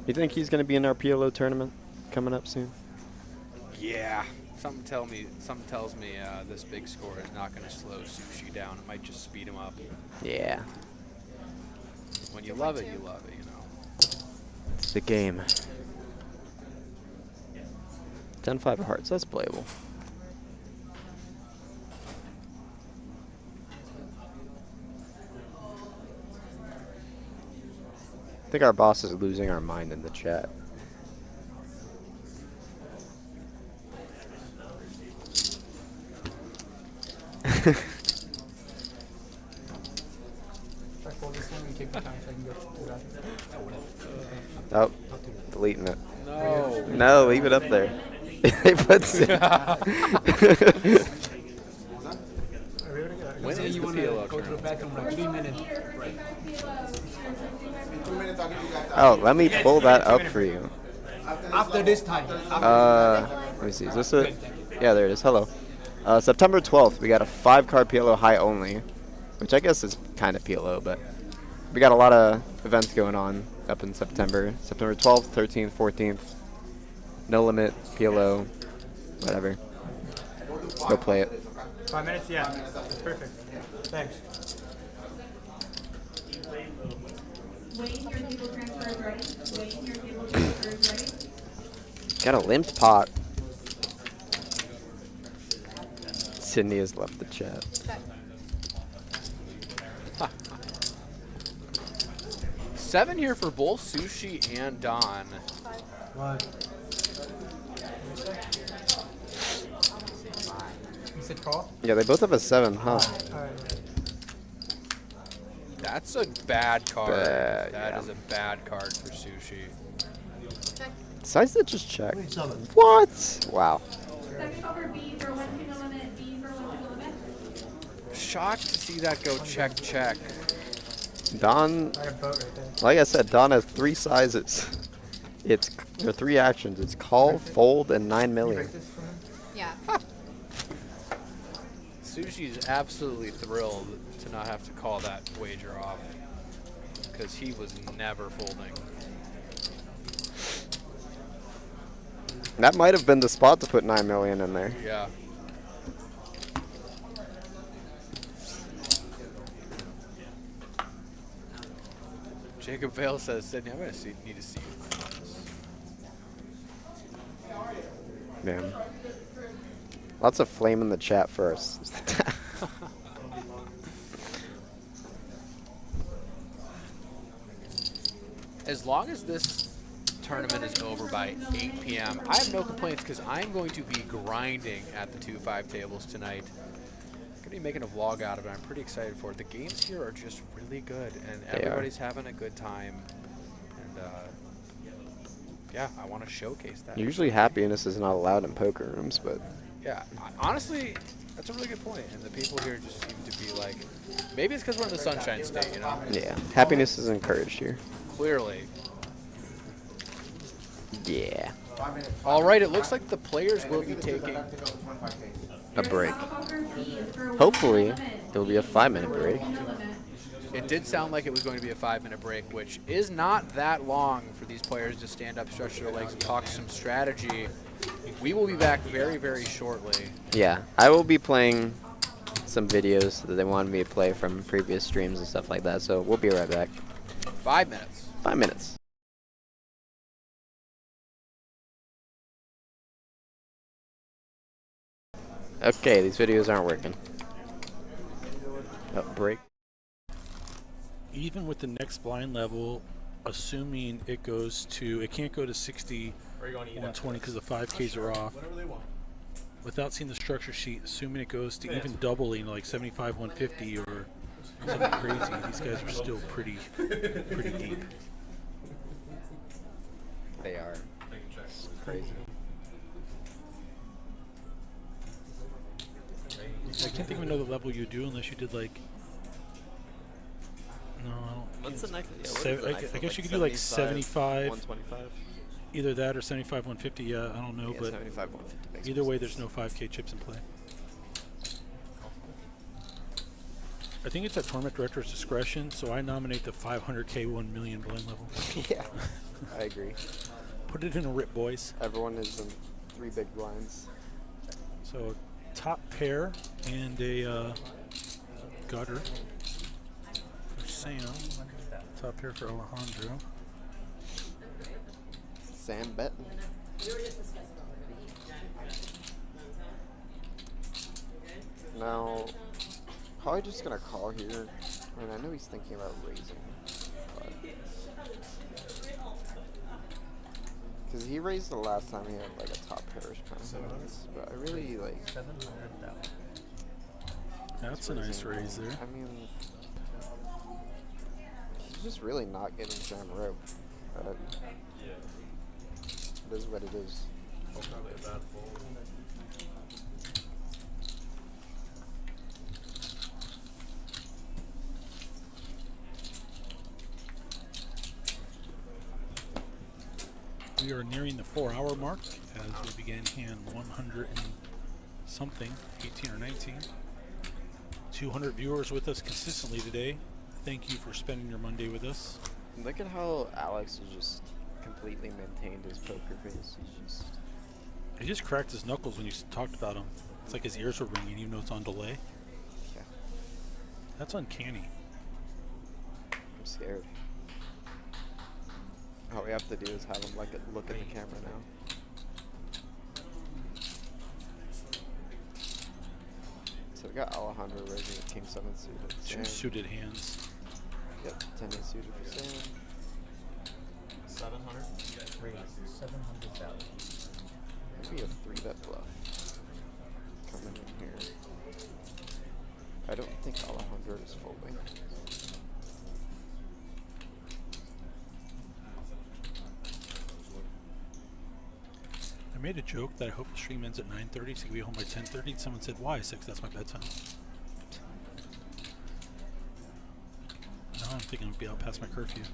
You think he's going to be in our PLO tournament coming up soon? Yeah. Something tells me this big score is not going to slow Sushi down. It might just speed him up. Yeah. When you love it, you love it, you know. It's the game. 10-5 of hearts, that's playable. I think our boss is losing our mind in the chat. Oh, deleting it. No. No, leave it up there. They put When is the PLO tournament? Oh, let me pull that up for you. After this time. Let me see. Is this it? Yeah, there it is. Hello. September 12th, we got a 5-card PLO high only, which I guess is kind of PLO, but we got a lot of events going on up in September. September 12th, 13th, 14th. No limit, PLO, whatever. Go play it. 5 minutes, yeah. That's perfect. Thanks. Wayne, your table transfer is ready. Wayne, your table transfer is ready. Got a limped pot. Sydney has left the chat. 7 here for both Sushi and Don. What? You said call? Yeah, they both have a 7, huh? Alright. That's a bad card. Bad, That yeah. is a bad card for Sushi. Size that just check. 7. What? Wow. Second over B for 1 single limit, B for 1 single limit. Shocked to see that go check, check. Don, I got a boat right there. like I said, Don has 3 sizes. There are 3 actions. It's call, fold, and 9 million. Yeah. Sushi's absolutely thrilled to not have to call that wager off because he was never folding. That might have been the spot to put 9 million in there. Yeah. Jacob Vale says, Sydney, I'm going to need to see you. Man. Lots of flame in the chat first. As long as this tournament is over by 8 p.m., I have no complaints because I'm going to be grinding at the 2-5 tables tonight. I'm going to be making a vlog out of it. I'm pretty excited for it. The games here are just really good, and everybody's having a good time. And yeah, I want to showcase that. Usually happiness is not allowed in poker rooms, but Yeah, honestly, that's a really good point. And the people here just seem to be like, maybe it's because we're in the Sunshine State, you know? yeah, happiness is encouraged here. Clearly. Yeah. All right, it looks like the players will be taking A break. Hopefully, there'll be a 5-minute break. It did sound like it was going to be a 5-minute break, which is not that long for these players to stand up, stretch their legs, and talk some strategy. We will be back very, very shortly. Yeah, I will be playing some videos that they wanted me to play from previous streams and stuff like that, so we'll be right back. 5 minutes. 5 minutes. Okay, these videos aren't working. Oh, break. Even with the next blind level, assuming it goes to, it can't go to 60, 120 because the 5Ks are off. Without seeing the structure sheet, assuming it goes to even doubling, like 75, 150 or something crazy, these guys are still pretty deep. They are. It's crazy. I can't think of another level you do unless you did like. No, I don't. What's the next? Yeah, what Sev- is the I, next I one? guess you could do like 75, 125. either that or 75, 150. Yeah, I don't know, Yeah, but 75, 150 makes either way, sense. there's no 5K chips in play. I think it's at tournament director's discretion, so I nominate the 500K 1 million blind level. Yeah, I agree. Put it in a rip, boys. Everyone is in 3 big blinds. So top pair and a gutter for Sam. Top pair for Alejandro. Sam betting. Now, probably just gonna call here. I mean, I know he's thinking about raising, but because he raised the last time he had like a top parish tournament, but I really like. That's a nice raise there. I mean, he's just really not getting jam rope. It is what it is. We are nearing the 4-hour mark as we begin hand 100 and something, 18 or 19. 200 viewers with us consistently today. Thank you for spending your Monday with us. Look at how Alex has just completely maintained his poker face. He just cracked his knuckles when you talked about him. It's like his ears were ringing even though it's on delay. Yeah. That's uncanny. I'm scared. All we have to do is have him look at the camera now. So we got Alejandro raising with King 7 suited. Two Sam. suited hands. Yep, 10 8 suited for Sam. 700? 700,000. Maybe a 3-bet bluff. Coming in here. I don't think Alejandro is folding. I made a joke that I hope the stream ends at 9:30 so I can be home by 10:30. And someone said, why? I said, 'cause that's my bedtime. Now I'm thinking I'll be out past my curfew.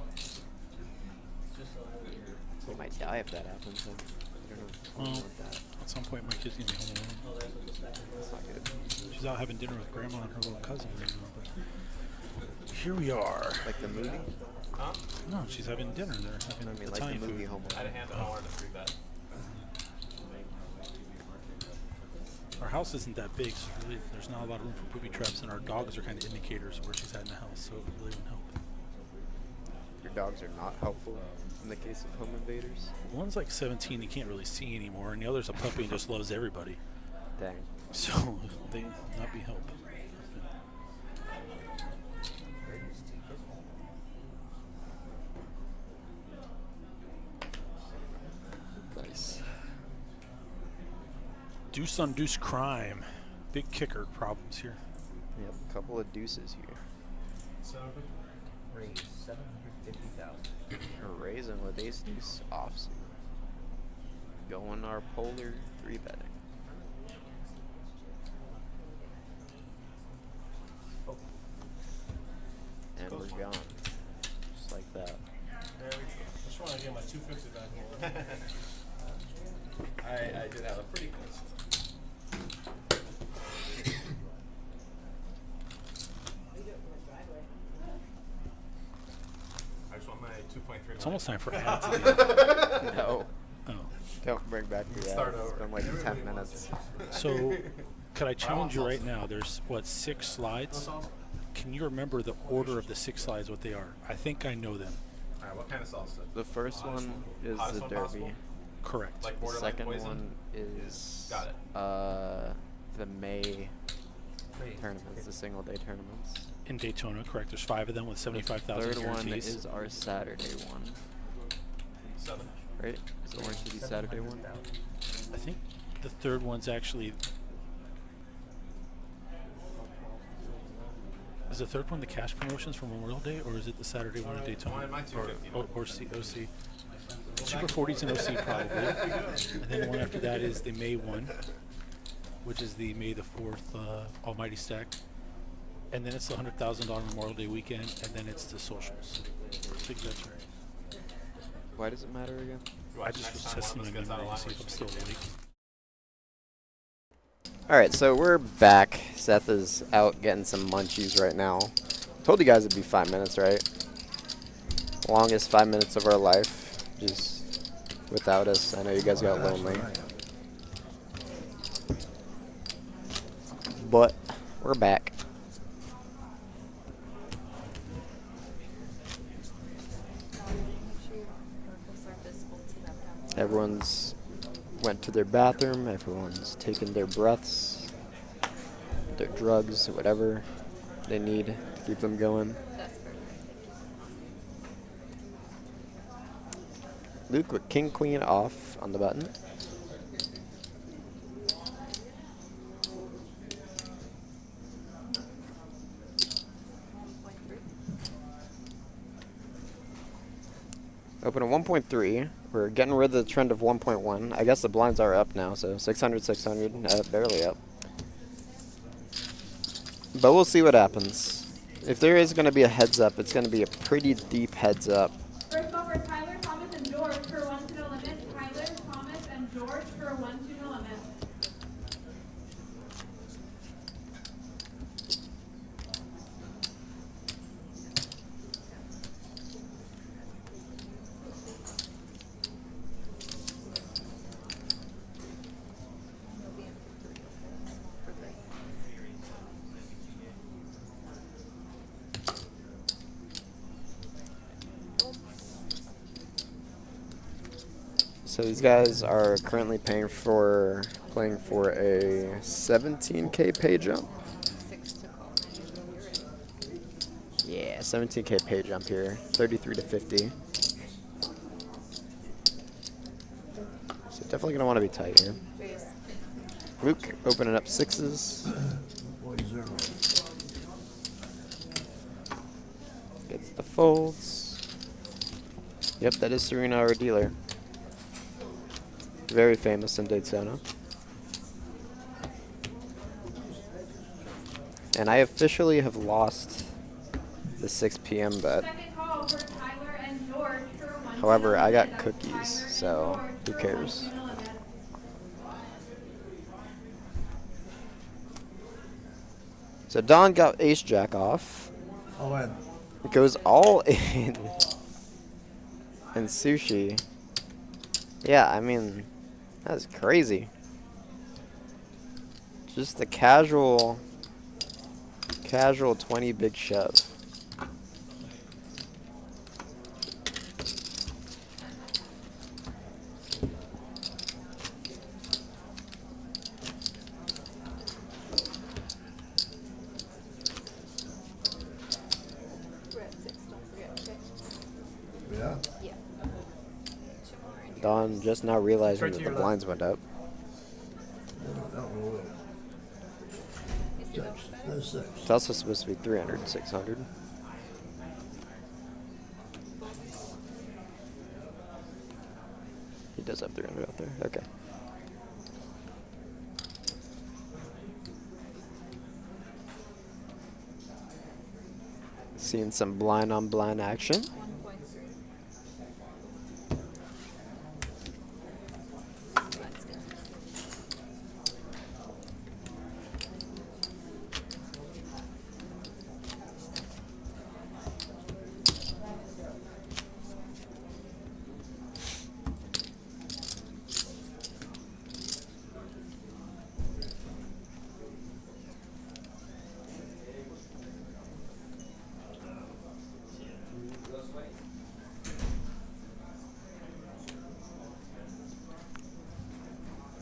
We might die if that happens. Then. I don't know. I don't Well, want that. at some point my kid's going to be home alone. That's not good. She's out having dinner with grandma and her little cousin right now. But here we are. Like the movie? Huh? No, she's having dinner. They're having I mean, like Italian the movie food. Home I had a Alone. hand that I wanted to 3-bet. Our house isn't that big, so really there's not a lot of room for booby traps, and our dogs are kind of indicators of where she's at in the house, so it really wouldn't help. Your dogs are not helpful in the case of home invaders. One's like 17, he can't really see anymore, and the other's a puppy and just loves everybody. Dang. So they not be help. Nice. Deuce on deuce crime. Big kicker problems here. Yep, couple of deuces here. Raise 750,000. We're raising with ace deuce offsuit. Going our polar 3-betting. And we're gone. Just like that. There we go. I just want to get my 250 back home. I did have a pretty close one. I just want my 2.3. It's almost time for ads again. No. Oh. Don't bring back the Start ads. over. It's been like 10 Everybody minutes. So, could I challenge you right now? There's, what, 6 slides? Can you remember the order of the 6 slides, what they are? I think I know them. Alright, what kind of salsa? The first one is Hottest the one derby. possible? Correct. Like The borderline second poison? one is Got it. the May tournaments, the single day tournaments. In Daytona, correct. There's 5 of them with The 75,000 third one guarantees. is our Saturday one, 7. right? Is the Orange City Saturday one? I think the third one's actually... Is the third one the cash promotions for Memorial Day, or is it the Saturday one in Daytona? One in my 250. Or OC. Super 40s and OC probably. And then the one after that is the May one, which is the May the 4th Almighty Stack. And then it's the $100,000 Memorial Day weekend, and then it's the socials. I think that's right. Why does it matter again? I just was testing my memory to see if I'm still awake. Alright, so we're back. Seth is out getting some munchies right now. Told you guys it'd be 5 minutes, right? Longest 5 minutes of our life. Just without us. I know you guys got lonely. But we're back. Everyone's went to their bathroom. Everyone's taken their breaths, their drugs, whatever they need to keep them going. Luke with King Queen off on the button. Open at 1.3. We're getting rid of the trend of 1.1. I guess the blinds are up now, so 600, 600, barely up. But we'll see what happens. If there is going to be a heads up, it's going to be a pretty deep heads up. First call for Tyler, Thomas, and George for 1 to no limit. Tyler, Thomas, and George for 1 to no limit. So these guys are currently playing for a 17K pay jump. Yeah, 17K pay jump here, 33 to 50. So definitely gonna want to be tight here. Luke opening up 6s. Gets the folds. Yep, that is Serena, our dealer. Very famous in Daytona. And I officially have lost the 6 p.m. bet. Second call for Tyler and George for 1 to However, no I got limit. cookies, Tyler so and who George for 1 cares? to no limit. So Don got ace jack off. Oh, and It goes all in. And sushi. Yeah, I mean, that's crazy. Just the casual 20 big shove. Don just now realizing Right that to the your blinds went up. There's 6. It's also supposed to be 300, 600. He does have 300 out there. Okay. Seeing some blind on blind action.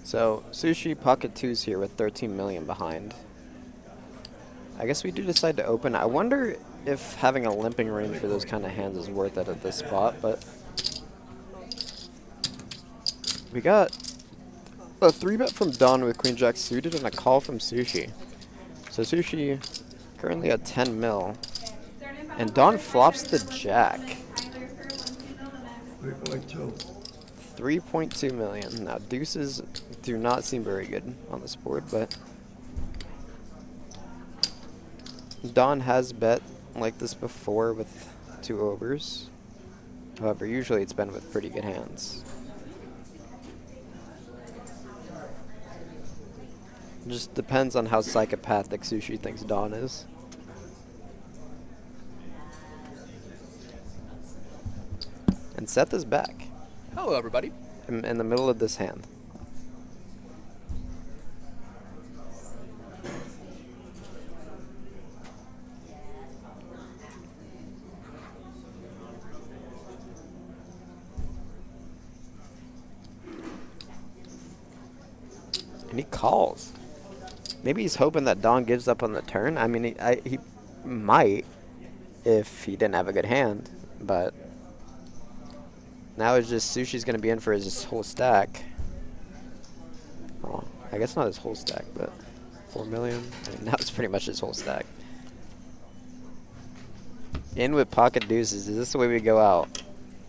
So, Sushi Pocket 2's here with 13 million behind. I guess we do decide to open. I wonder if having a limping range for those kind of hands is worth it at this spot, but we got a 3-bet from Don with Queen Jack suited and a call from Sushi. So Sushi currently at 10 mil, and Don flops the Jack. 3.2. 3.2 million. Now deuces do not seem very good on this board, but Don has bet like this before with 2 overs. However, usually it's been with pretty good hands. Just depends on how psychopathic Sushi thinks Don is. And Seth is back. Hello, everybody. In the middle of this hand. And he calls. Maybe he's hoping that Don gives up on the turn. I mean, he might if he didn't have a good hand, but now it's just Sushi's going to be in for his whole stack. Oh, I guess not his whole stack, but 4 million. I mean, that was pretty much his whole stack. In with pocket deuces. Is this the way we go out?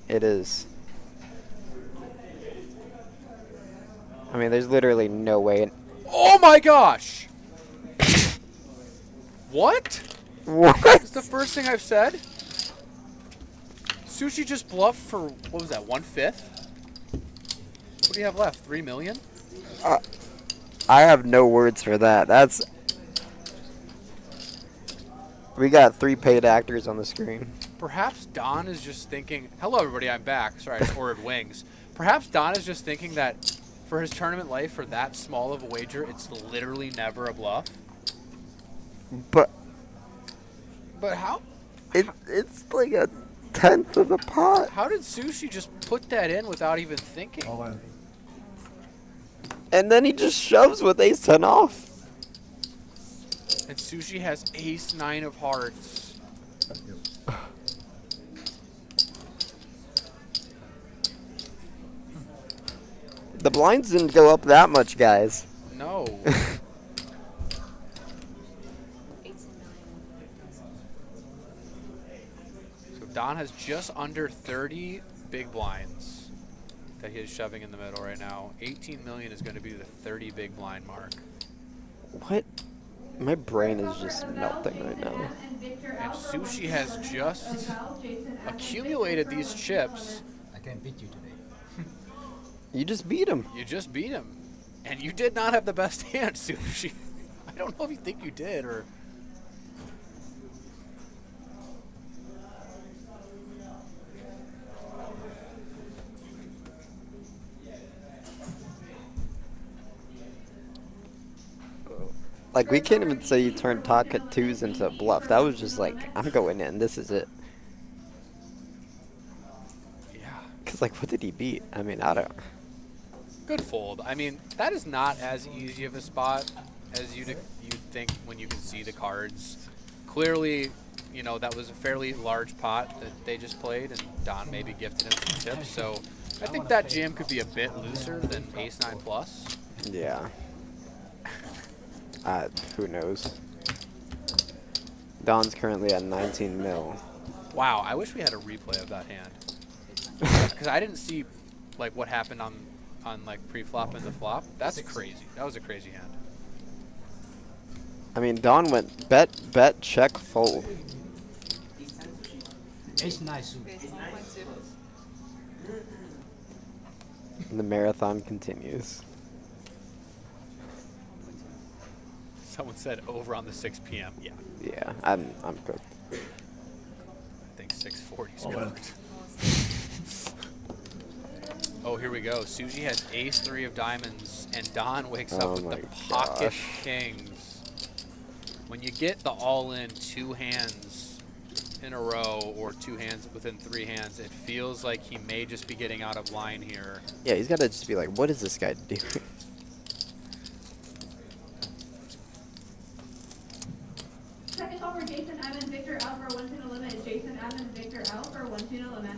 It is. I mean, there's literally no way. Oh my gosh! What? What? That's the first thing I've said. Sushi just bluffed for, what was that, 1/5? What do you have left, 3 million? I have no words for that. That's... We got 3 paid actors on the screen. Perhaps Don is just thinking, hello everybody, I'm back. Sorry, I ordered wings. Perhaps Don is just thinking that for his tournament life, for that small of a wager, it's literally never a bluff. But how? It's like a 1/10 of the pot. How did Sushi just put that in without even thinking? All in. And then he just shoves with ace-10 off. And Sushi has ace-9 of hearts. The blinds didn't go up that much, guys. No. So Don has just under 30 big blinds that he is shoving in the middle right now. 18 million is going to be the 30 big blind mark. What? My brain is just melting right now. And Sushi has just accumulated these chips. I can't beat you today. You just beat him. You just beat him. And you did not have the best hand, Sushi. I don't know if you think you did or... Like, we can't even say you turned pocket 2s into a bluff. That was just like, I'm going in. This is it. Yeah. Because, like, what did he beat? I mean, I don't... Good fold. I mean, that is not as easy of a spot as you'd think when you can see the cards. Clearly, you know, that was a fairly large pot that they just played, and Don maybe gifted him some tips. So I think that jam could be a bit looser than ace 9 plus. Yeah. Who knows? Don's currently at 19 mil. Wow, I wish we had a replay of that hand. Because I didn't see like what happened on like pre-flop and the flop. That's crazy. That was a crazy hand. I mean, Don went bet, check, fold. Ace 9 suit. And the marathon continues. Someone said over on the 6 p.m. Yeah, Yeah, I'm cooked. I think 6:40 is Oh, cooked. Oh, here we go. Suji has ace 3 of diamonds, and Don wakes up Oh with my the pocket gosh. kings. When you get the all-in 2 hands in a row or 2 hands within 3 hands, it feels like he may just be getting out of line here. Yeah, he's got to just be like, what is this guy doing? Second call for Jason Evans, Victor out for 1-2 limit. Jason Evans, Victor out for 1-2 limit.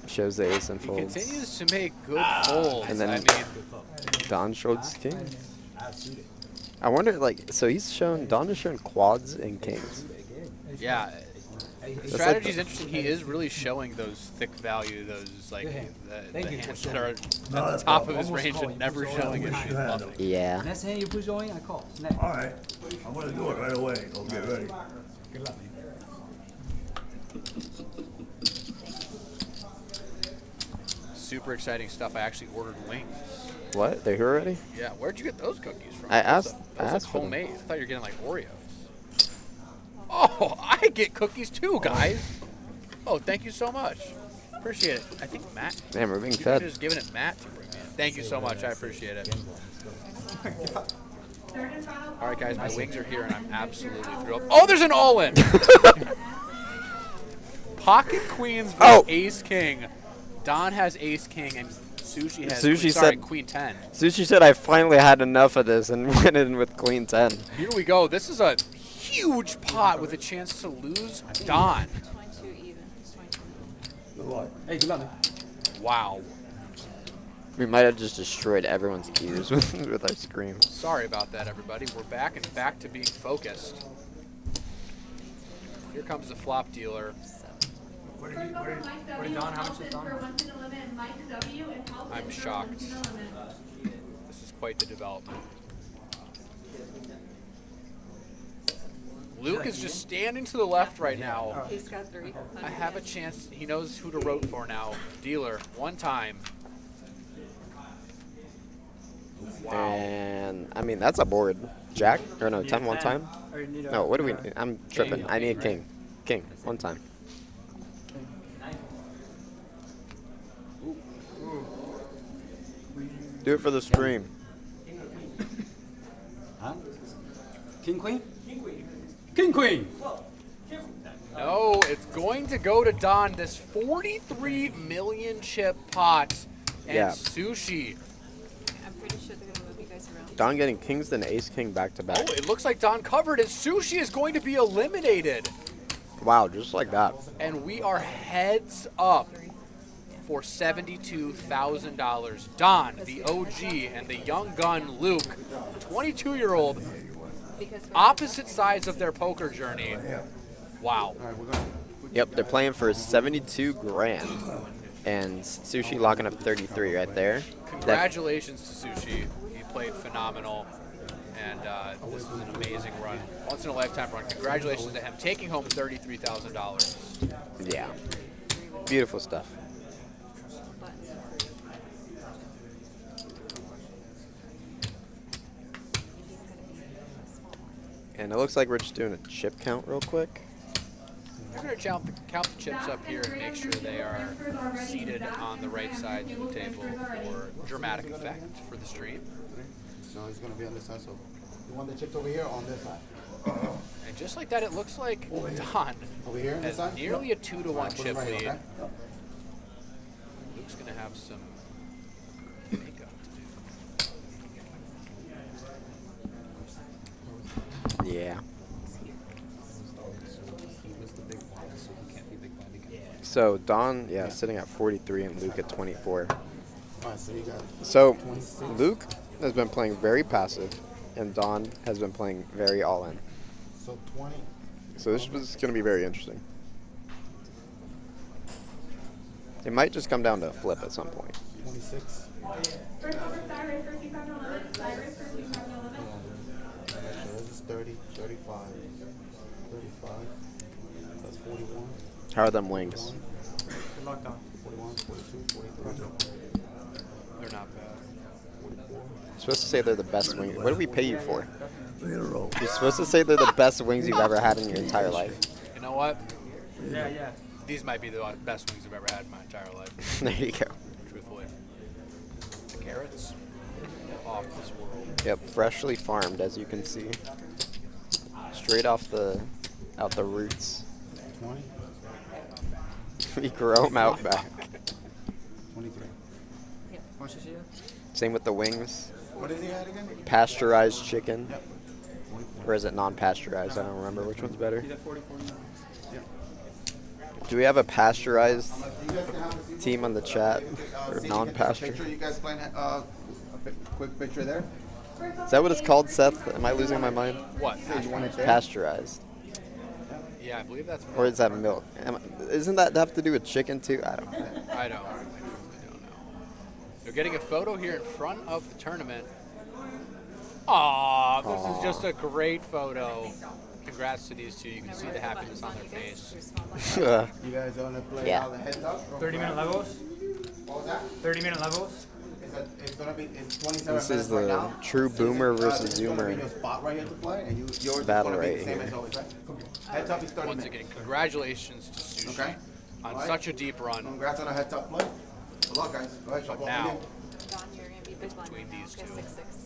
Shows the ace and He folds. continues to make good folds. And then I mean, Don showed king. I wonder, like, so he's shown, Don has shown quads and kings. yeah. The strategy is interesting. He is really showing those thick value, those like the hands that are at the top of his range and never showing it. He's bluffing. Yeah. Next hand you put your in, I call. Snap. All right. I'm gonna do it right away. Don't get ready. Good luck, man. Super exciting stuff. I actually ordered wings. What? They're here already? Yeah, where'd you get those cookies from? I asked Those for them. homemade. I thought you were getting like Oreos. Oh, I get cookies too, guys. Oh, thank you so much. Appreciate it. I think Matt. Man, we're being You fed. could have just given it Matt to bring me in. Thank you so much. I appreciate it. Third and final All call right, guys, for my Jason wings are here, and I'm Evans, absolutely Victor out thrilled. for Oh, there's an all-in. Pocket queens versus Oh. ace king. Don has ace king, and Sushi has Sushi sorry, said- queen 10. Sushi said I finally had enough of this and went in with queen 10. Here we go. This is a huge pot with a chance to lose Don. 22 even. It's 22. Good luck. Hey, good luck, man. Wow. We might have just destroyed everyone's ears with our screams. Sorry about that, everybody. We're back and back to being focused. Here comes the flop dealer. First call for Mike W. Don, how much is Nelson Don? for 1-2 limit. Mike W. and Nelson I'm for shocked. 1-2 limit. This is quite the development. Luke is just standing to the left right now. He's got 3. I have a chance. He knows who to root for now. Dealer, one time. Wow. And, I mean, that's a board. Jack? Or no, 10 one time? No, what do we need? I'm tripping. I need king. King, one time. Do it for the stream. Huh? King, queen? King, queen. No, it's going to go to Don. This 43 million chip pot. And Yeah. Sushi. I'm pretty sure they're gonna move you guys around. Don getting kings, then ace king back to back. Oh, it looks like Don covered, and Sushi is going to be eliminated. Wow, just like that. And we are heads up for $72,000. Don, the OG, and the young gun Luke, 22-year-old, Because opposite sides of their poker journey. Wow. Yep, they're playing for 72 grand. And Sushi locking up 33 right there. That, Congratulations to Sushi. He played phenomenal. And this was an amazing run. Once in a lifetime run. Congratulations to him taking home $33,000. yeah. Beautiful stuff. And it looks like we're just doing a chip count real quick. We're going to count the chips up here and make sure they are seated on the right side of the table for dramatic effect for the stream. So it's gonna be on this side, so you want the chips over here or on this side? And just like that, it looks like Don Over here on this has side? nearly a 2-to-1 Put it chip right here, lead. okay? Luke's going to have some makeup to do. Yeah. So Don, yeah, sitting at 43 and Luke at 24. Alright, so you got So 26. Luke has been playing very passive, and Don has been playing very all in. So 20. So this is going to be very interesting. It might just come down to a flip at some point. 26. First over Cyrus for 2011. Cyrus for 2011. So this is 30, 35, 35. That's 41. How are them wings? Good luck, Don. 41, 42, 43, They're not bad. 44. You're supposed to say they're the best wings. What did we pay you for? 3 in a row. You're supposed to say they're the best wings you've ever had in your entire life. You know what? Yeah. These might be the best wings I've ever had in my entire life, There you go. truthfully. The carrots, off this world. Yep, freshly farmed, as you can see. Straight off the roots. 20, We grow them out back. 23. Same with the wings. What did he add again? Pasteurized chicken. Or is it non-pasteurized? I don't remember which one's better. Do we have a pasteurized team on the chat? Or non-pasteurized? Picture, you guys playing a quick picture there. Is that what it's called, Seth? Am I losing my mind? What? You want it there? Pasteurized. Yeah, I believe that's. Or is that milk? Isn't that have to do with chicken too? I don't know. I don't know. They're getting a photo here in front of the tournament. Aw, this is just a great photo. Congrats to these two. You can see the happiness on their face. You guys want to play Yeah. all the heads up? 30-minute levels. What was that? 30-minute levels. It's gonna be 27 This minutes is right the now. true boomer versus This is gonna be zoomer your spot right here to play, and yours battle is gonna be right the same here. as always, right? Heads up is 30 Once minutes. again, congratulations to Sushi Okay. on Alright. such a deep run. Congrats on a heads up play. Good luck, guys. Go ahead, shuffle. Now, Don, you're gonna be big one. between these Okay, two. 6-6.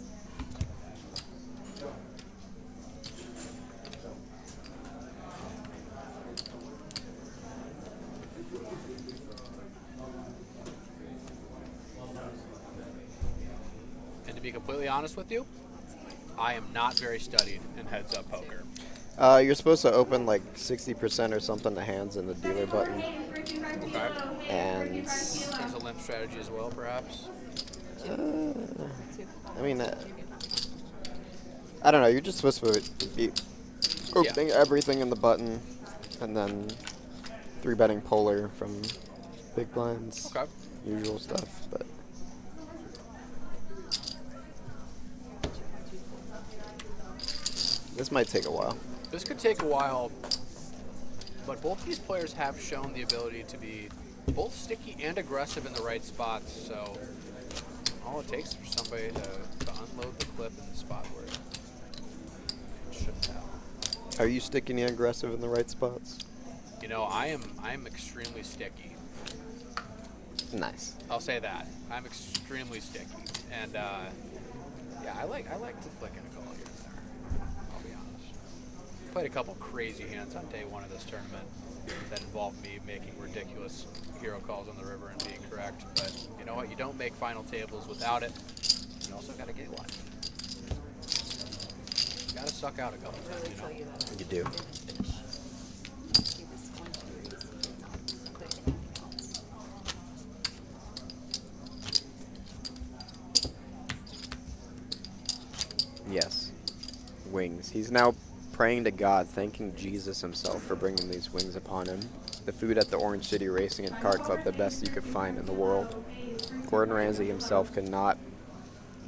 and to be completely honest with you, I am not very studied in heads-up poker. You're supposed to open like 60% or something to hands in the dealer button. Okay. And There's a limp strategy as well, perhaps. I mean, I don't know. You're just supposed to be opening everything in the button, and then 3-betting polar from big blinds. Okay. Usual stuff, but. This might take a while. This could take a while, but both these players have shown the ability to be both sticky and aggressive in the right spots, so all it takes is for somebody to unload the clip in the spot where it shouldn't have. Are you sticky and aggressive in the right spots? You know, I am extremely sticky. Nice. I'll say that. I'm extremely sticky. And yeah, I like to flick in a call here and there. I'll be honest. Played a couple crazy hands on day one of this tournament that involved me making ridiculous hero calls on the river and being correct. But you know what? You don't make final tables without it. You also got to get one. You got to suck out a couple times, you know? You do. Yes. Wings. He's now praying to God, thanking Jesus himself for bringing these wings upon him. The food at the Orange City Racing and Card Club, the best you could find in the world. Gordon Ramsay himself could not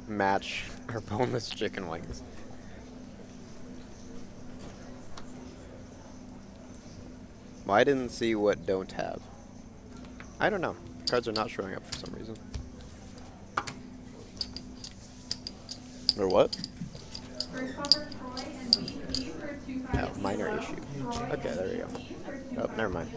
match our boneless chicken wings. Well, I didn't see what don't have. I don't know. Cards are not showing up for some reason. Or what? Oh, minor issue. Okay, there we go. Oh, never mind.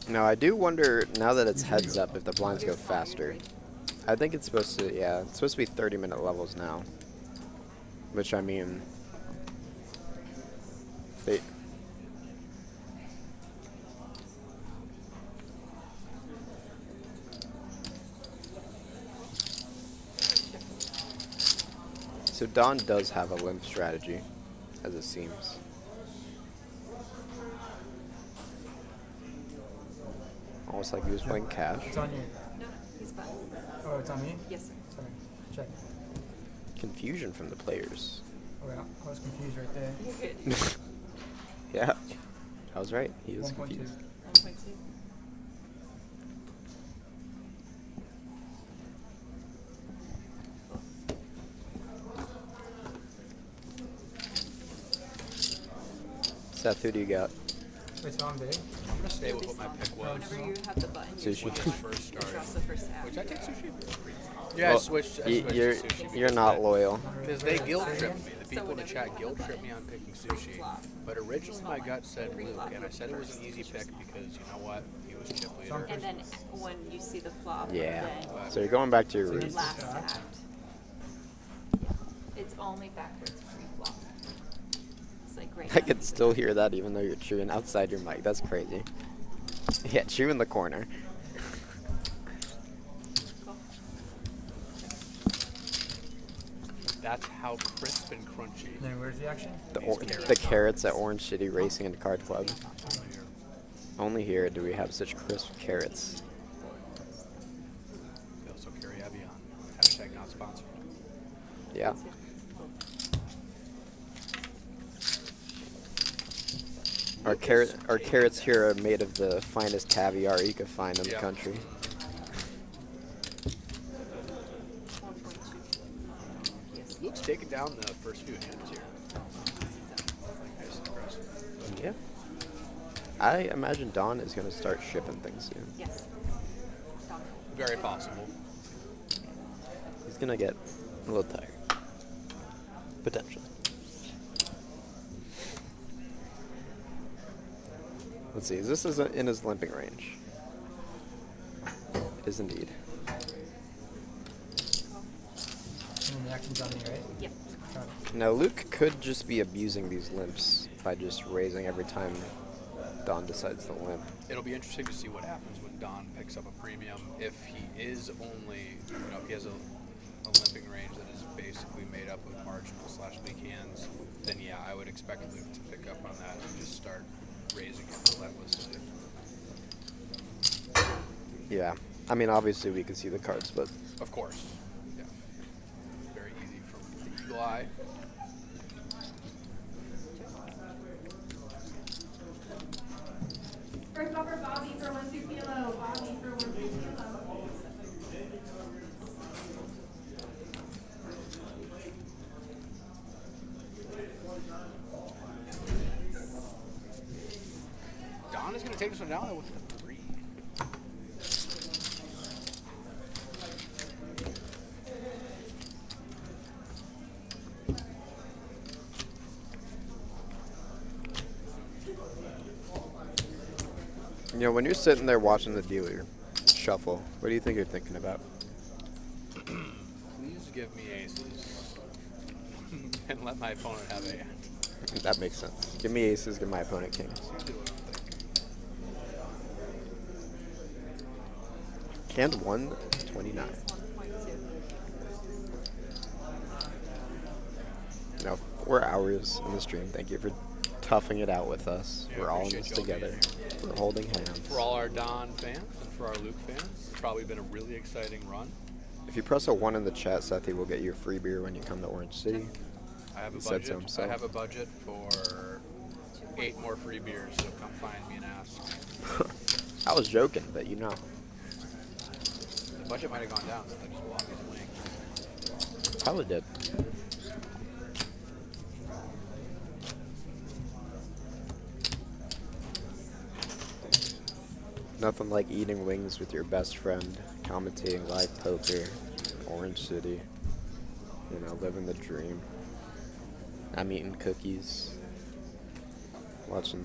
No, I do wonder, now that it's heads up, if the blinds go faster. I think it's supposed to, yeah, it's supposed to be 30-minute levels now. Which, I mean, So Don does have a limp strategy, as it seems. Almost like he was playing cash. It's on you. No, he's fine. Oh, it's on me? Yes, sir. Sorry. Check. Confusion from the players. Oh, yeah. I was confused right there. You're good. Yeah, I was right. He was 1.2. confused. 1.2. Seth, who do you got? Wait, so I'm big? I'm gonna stay with what my pick was. Whenever you have the button, you Sushi. When this first started. cross the first half. Which I take sushi. Yeah, I Well, switched. I y- switched you're to sushi you're not loyal. because they guilt tripped me. The So people in the whenever chat you guilt have the tripped me on button, picking you sushi. flop. But originally my gut said Luke, Flop and I said it was an first. easy pick because you know what? He was chip leader. And then when you see the flop, Yeah. then So you're going back to your the roots. last act. It's only backwards pre-flop. It's like right I could still hear that even though you're chewing outside your mic. That's crazy. Yeah, chew in the corner. That's how crisp and crunchy. Then where's the action? The carrots at Orange City Racing and Card Club. Only here do we have such crisp carrots. They also carry Evian. Hashtag not sponsored. Yeah. Our carrots here are made of the finest caviar you could find in the Yeah. country. 1.2. Yes. Luke's taking down the first few hands here. Nice and aggressive. Yeah. I imagine Don is going to start shipping things soon. Yes. Done. Very possible. He's going to get a little tired. Potentially. Let's see. Is this in his limping range? It is indeed. And the action's on me, right? Yep. Got it. Now, Luke could just be abusing these limps by just raising every time Don decides to limp. It'll be interesting to see what happens when Don picks up a premium. If he is only, if he has a limping range that is basically made up of marginal / weak hands, then yeah, I would expect Luke to pick up on that and just start raising it relentlessly. Yeah. I mean, obviously we can see the cards, but Of course. Yeah. Very easy from the eagle eye. First offer Bobby for 1 2 kilo. Bobby for 1 2 kilo. Don is going to take this one down with a 3. you know, when you're sitting there watching the dealer shuffle, what do you think you're thinking about? Please give me aces and let my opponent have a hand. That makes sense. Give me aces, give my opponent kings. Canned 129. It's 1.2. Now 4 hours in the stream. Thank you for toughing it out with us. Yeah, We're all in appreciate this y'all being together. We're holding hands. For all our Don fans and for our Luke fans, it's probably been a really exciting run. If you press a 1 in the chat, Sethi will get you a free beer when you come to Orange City. I have a He said so budget. I himself. have a budget for 8 more free beers, so come find me and ask. I was joking, but you know. The budget might have gone down since I just blocked his wing. Probably did. Nothing like eating wings with your best friend, commentating live poker, Orange City, you know, living the dream. I'm eating cookies, watching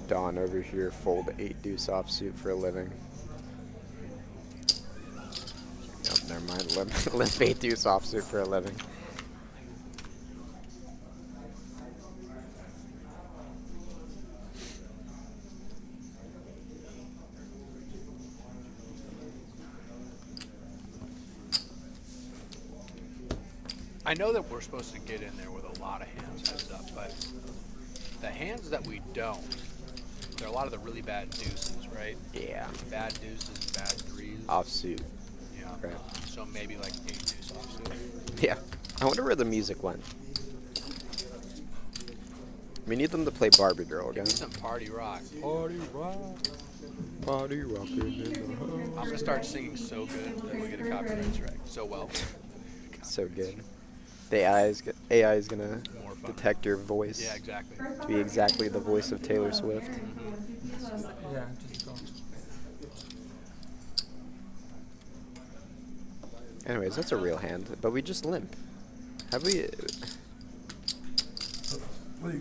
Don over here fold 8 deuce offsuit for a living. Nope, never mind. Limp 8 deuce offsuit for a living. I know that we're supposed to get in there with a lot of hands heads up, but the hands that we don't, there are a lot of the really bad deuces, right? Yeah. Bad deuces, bad threes. Offsuit. Yeah. Right. So maybe like 8 deuce offsuit. Yeah. I wonder where the music went. We need them to play Barbie Girl again. Give me some party rock. Party rock. Party rocker in the I'm gonna start singing so good that we get a copyright strike. So well. So good. The AI is gonna detect your voice. Yeah, exactly. To be exactly the voice of Taylor Swift. Yeah, just go. Anyways, that's a real hand, but we just limp. Have we?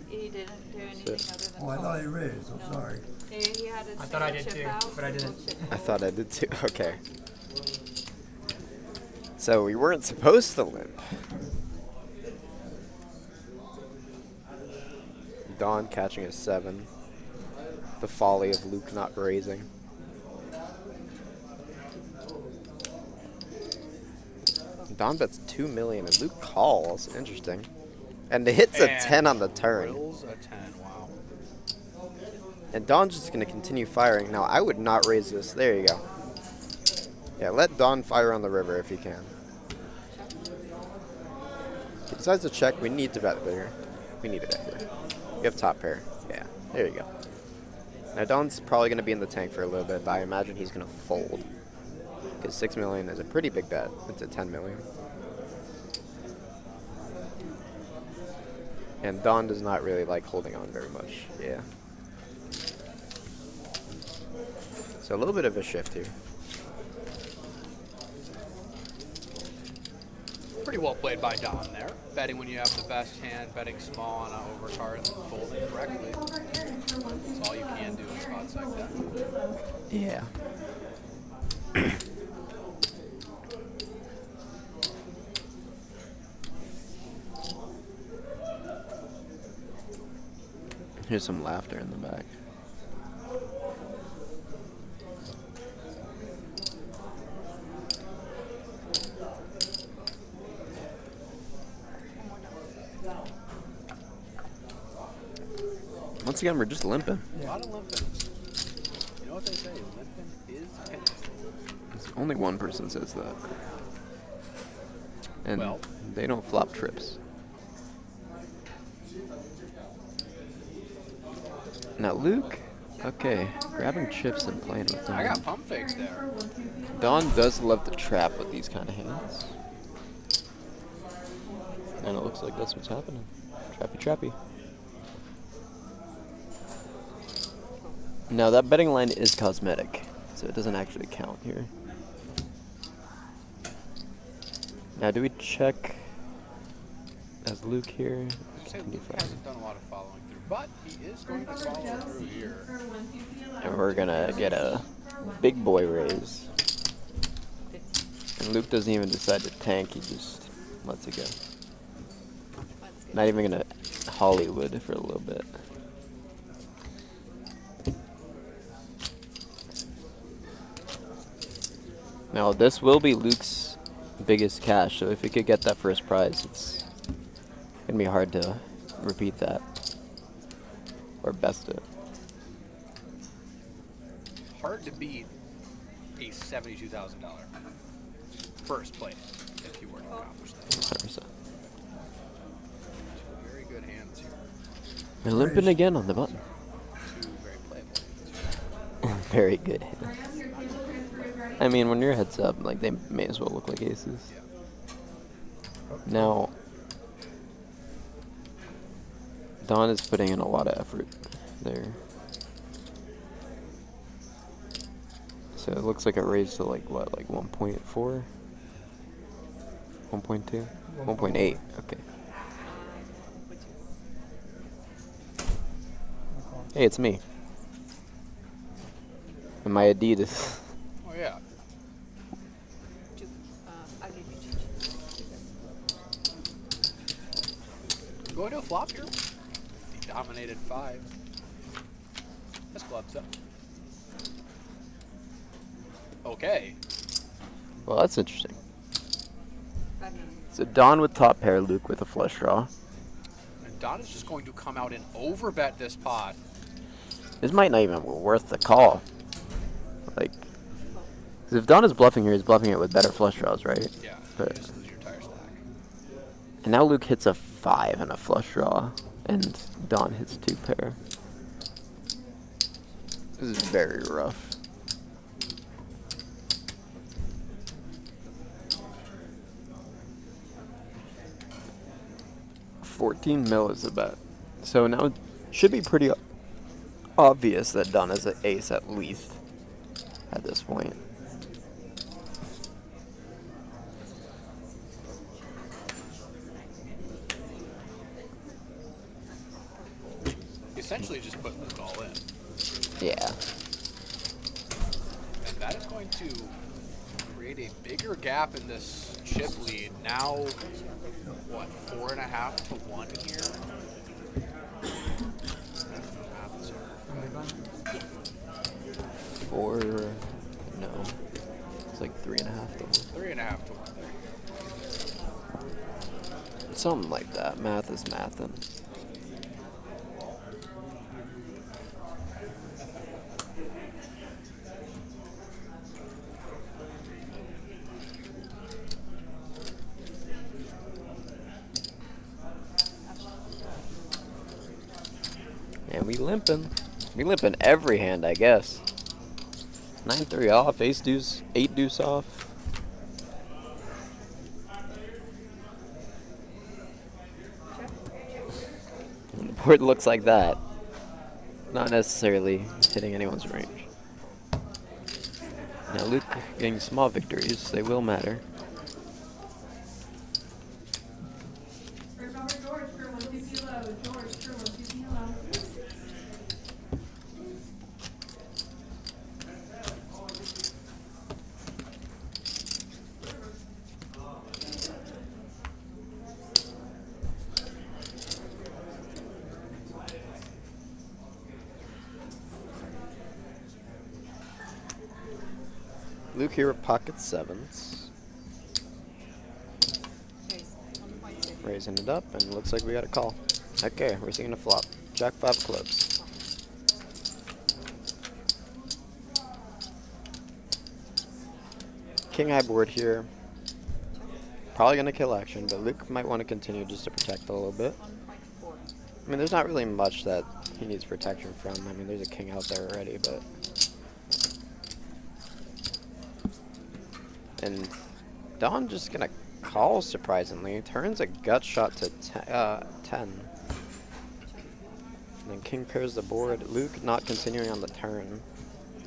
He didn't do anything other than Oh, I thought he raised. I'm No. sorry. He had his I thought I did chip too, out, but I didn't. little chip I out. thought I did too. Okay. So we weren't supposed to limp. Dawn catching a 7. The folly of Luke not raising. Dawn bets 2 million and Luke calls. Interesting. And it hits a 10 on the turn. Rolls a 10. Wow. And Dawn's just going to continue firing. Now, I would not raise this. There you go. Yeah, let Dawn fire on the river if he can. Besides the check, we need to bet bigger. We need it here. You have top pair. Yeah, there you go. Now, Dawn's probably going to be in the tank for a little bit, but I imagine he's going to fold. Because 6 million is a pretty big bet. It's at 10 million. And Dawn does not really like holding on very much. Yeah. So a little bit of a shift here. Pretty well played by Don there. Betting when you have the best hand, betting small on an overcard, and then folding correctly. That's all you can do in spots like that. Yeah. Here's some laughter in the back. Once again, we're just limping. A lot of limping. You know what they say? Limping is painful. Only one person says that. And Well. they don't flop trips. Now Luke, okay, grabbing chips and playing with them. I got pump fakes there. Dawn does love to trap with these kind of hands. And it looks like that's what's happening. Trappy, trappy. Now that betting line is cosmetic, so it doesn't actually count here. Now do we check as Luke here? I'd say Luke hasn't done a lot of following through, but he is going to follow through here. And we're gonna get a big boy raise. And Luke doesn't even decide to tank, he just lets it go. Not even gonna Hollywood for a little bit. Now this will be Luke's biggest cash, so if he could get that first prize, it's gonna be hard to repeat that. Or best it. Hard to beat a $72,000 first place if you were to accomplish that. 100%. Very good hands here. They're limping again on the button. Two very playable. Very good hands. I mean, when your head's up, like, they may as well look like aces. Now, Don is putting in a lot of effort there. So it looks like it raised to, like, what, like 1.4? 1.2? 1.8, okay. Hey, it's me. And my Adidas. Oh, yeah. I'll give you Going to a flop here. He dominated 5. That's clubs up. Okay. Well, that's interesting. I mean, So Don with top pair, Luke with a flush draw. And Don is just going to come out and overbet this pot. This might not even be worth the call. Like, 'cause if Don is bluffing here, he's bluffing it with better flush draws, right? Yeah, But, you just lose your entire stack. and now Luke hits a 5 and a flush draw, and Don hits 2 pair. This is very rough. $14 mil is the bet. So now it should be pretty obvious that Don is an ace at least at this point. Essentially just put Luke all in. Yeah. And that is going to create a bigger gap in this chip lead. Now, what, 4.5 to 1 here? Four, no. It's like 3.5 to 1. 3.5 to 1. Something like that. Math is mathin'. And we limping. We limping every hand, I guess. 9-3 off, ace deuce, 8 deuce off. And the board looks like that. Not necessarily hitting anyone's range. Now Luke getting small victories, they will matter. First over George for 1-2 kilo. George for 1-2 kilo. Luke here with pocket 7s. Raising it up, and looks like we got a call. Okay, we're seeing a flop. Jack 5 clubs. King high board here. Probably gonna kill action, but Luke might want to continue just to protect a little bit. I mean, there's not really much that he needs protection from. I mean, there's a king out there already, but... And Don just gonna call, surprisingly. Turns a gut shot to 10. And then king pairs the board. Luke not continuing on the turn.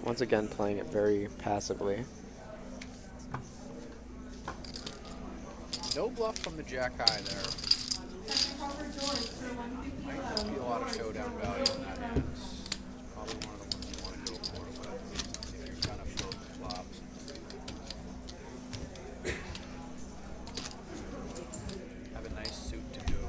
Once again playing it very passively. No bluff from the jack high there. Second call for George for 1-2 Might kilo. just be a lot of showdown value in that hand. Probably one of the ones you want to go for, but if you're gonna flip the flop. Have a nice suit to go.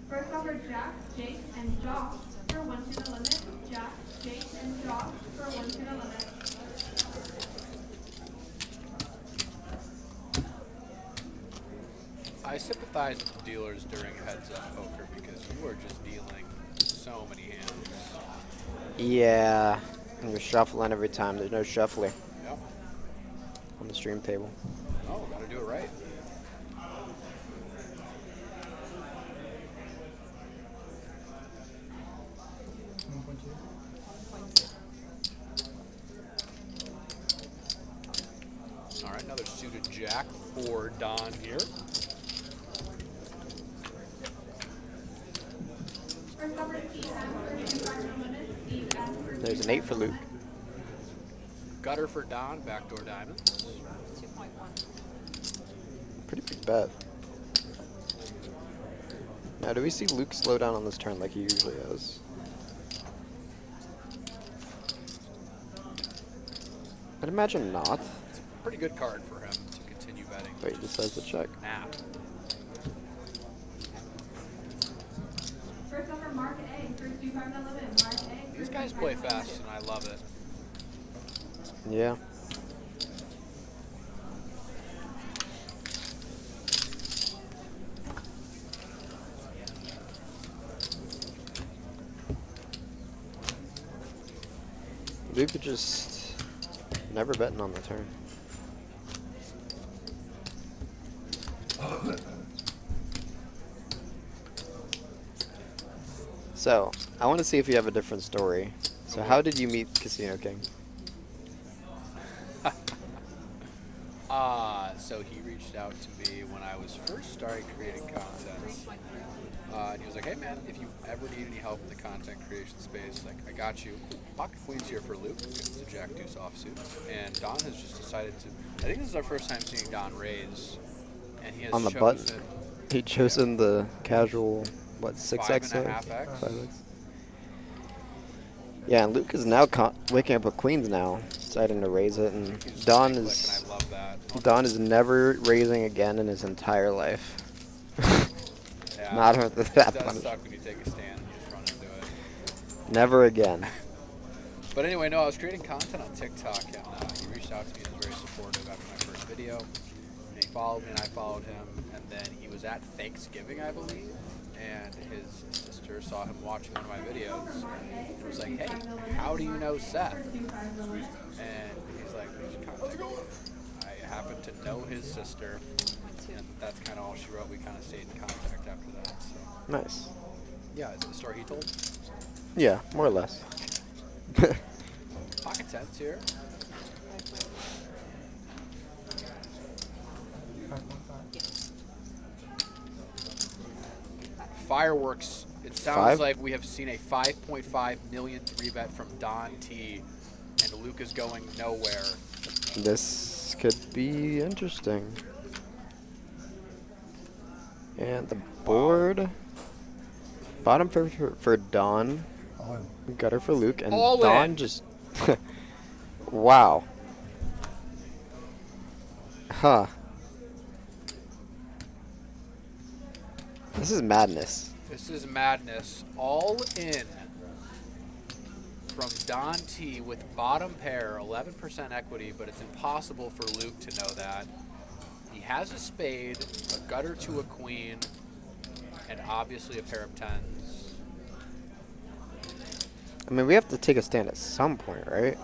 First over Jack, Jake, and Josh for 1-2 the limit. Jack, Jake, and Josh for 1-2 the limit. I sympathize with the dealers during heads-up poker because you are just dealing so many hands. Yeah. And you're shuffling every time. There's no shuffling Yep. on the stream table. Oh, gotta do it right. All right, another suited jack for Don here. First over Steve Adams for 2-5 the limit. Steve Adams for There's an 8 for Luke. Gutter for Don, backdoor diamonds. 2.1. Pretty big bet. Now, do we see Luke slow down on this turn like he usually does? I'd imagine not. It's a pretty good card for him to continue Wait, he decides to check. Nap. First over, Mark A. First 2-5 no limit. Mark A. These guys play fast, and I love it. Yeah. Luke just never betting on the turn. So, I want to see if you have a different story. So, how did you meet Casino King? So he reached out to me when I was first starting creating content. And he was like, hey man, if you ever need any help in the content creation space, like, I got you. Pocket Queen's here for Luke against the Jack Deuce offsuit. And Don has just decided to, I think this is our first time seeing Don raise. And he has On the chosen, button. He chosen the casual, what, 6x? 5.5x. 5x. Yeah, and Luke is now waking up with queens now, deciding to raise it, and Don is and I love that. Don is never raising again in his entire life. Yeah, Not with that it does punish. suck when you take a stand and you just run into it. Never again. But anyway, no, I was creating content on TikTok, and he reached out to me and was very supportive after my first video. And he followed me, and I followed him. And then he was at Thanksgiving, I believe, and his sister saw him watching one of my videos. And was like, hey, how do you know Seth? And he's like, we should contact him. I happen to know his sister, and that's kind of all she wrote. We kind of stayed in contact after that. So. Nice. Yeah, is it the story he told? Yeah, more or less. Pocket tens here. Fireworks. It sounds like we have seen a 5.5 million 3-bet from Don T, and Luke is going nowhere. This could be interesting. And the board. Bottom for Don. Gutter for Luke. And All Don in. just. Wow. Huh. This is madness. This is madness. All in from Don T with bottom pair, 11% equity, but it's impossible for Luke to know that. He has a spade, a gutter to a queen, and obviously a pair of tens. I mean, we have to take a stand at some point, right?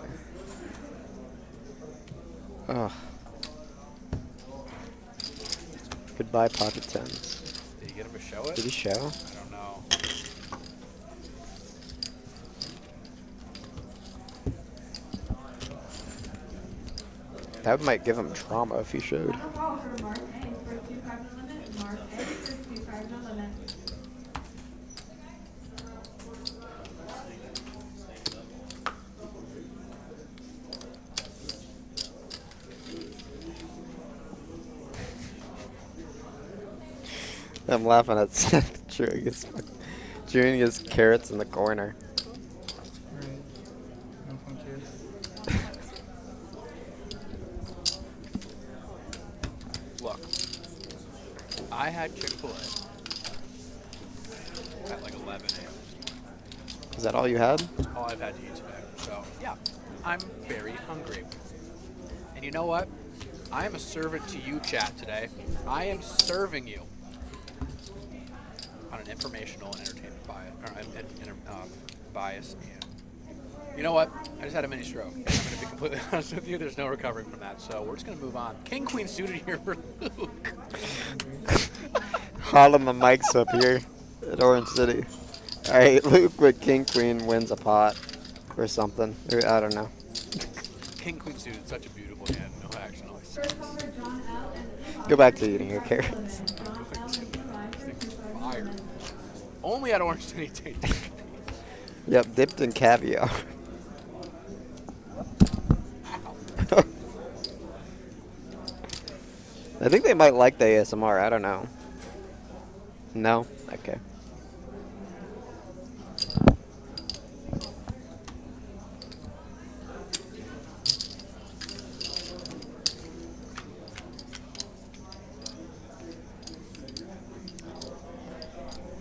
Ugh. Goodbye, pocket tens. Did he get him to show it? Did he show? I don't know. That might give him trauma if he showed. Final call for Mark A. First 2-5 no limit. Mark A. First 2-5 no limit. I'm laughing at Seth chewing his carrots in the corner. Look, I had Chick-fil-A at like 11 a.m. Is that all you had? All I've had to eat today. So, yeah, I'm very hungry. And you know what? I am a servant to you, chat, today. I am serving you on an informational and entertainment bias. And you know what? I just had a mini stroke. I'm going to be completely honest with you. There's no recovering from that. So we're just going to move on. King Queen suited here for Luke. Hollering the mics up here at Orange City. All right, Luke with King Queen wins a pot or something. Or, I don't know. King Queen suited, such a beautiful hand. No action, always. First call for John L. and Go back to eating your carrots. John L. and Eli. First 2-5 no Fire. limit. Only at Orange City Tate. Yep, dipped in caviar. I think they might like the ASMR. I don't know. No? Okay.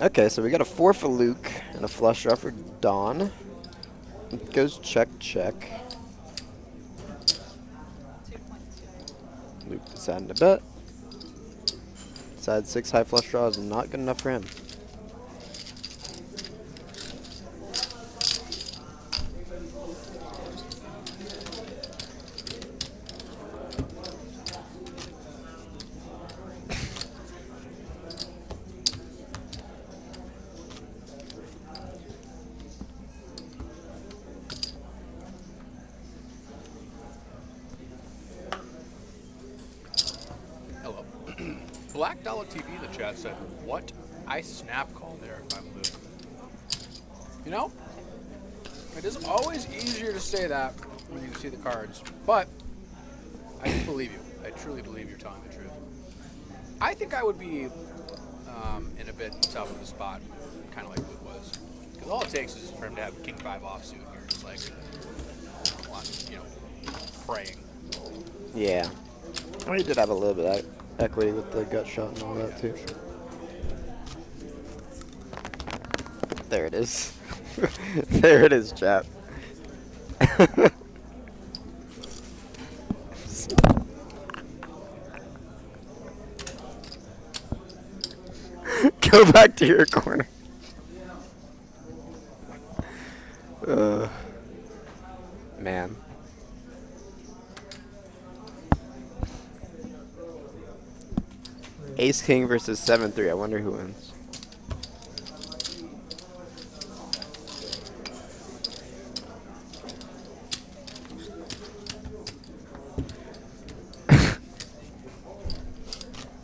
Okay, so we got a 4 for Luke and a flush draw for Dawn. It goes check, check. Luke deciding to bet. Side 6 high flush draw is not good enough for him. Hello. Black Dollar TV in the chat said, "What? I snap call there if I'm Luke." You know, it is always easier to say that when you see the cards, but I do believe you. I truly believe you're telling the truth. I think I would be in a bit tough of a spot, kind of like Luke was, because all it takes is for him to have King 5 offsuit, and you're just like, you know, praying. Yeah. Oh, he did have a little bit of equity with the gut shot and all that too. There it is. There it is, chat. Go back to your corner. Man. Ace King versus 7-3. I wonder who wins.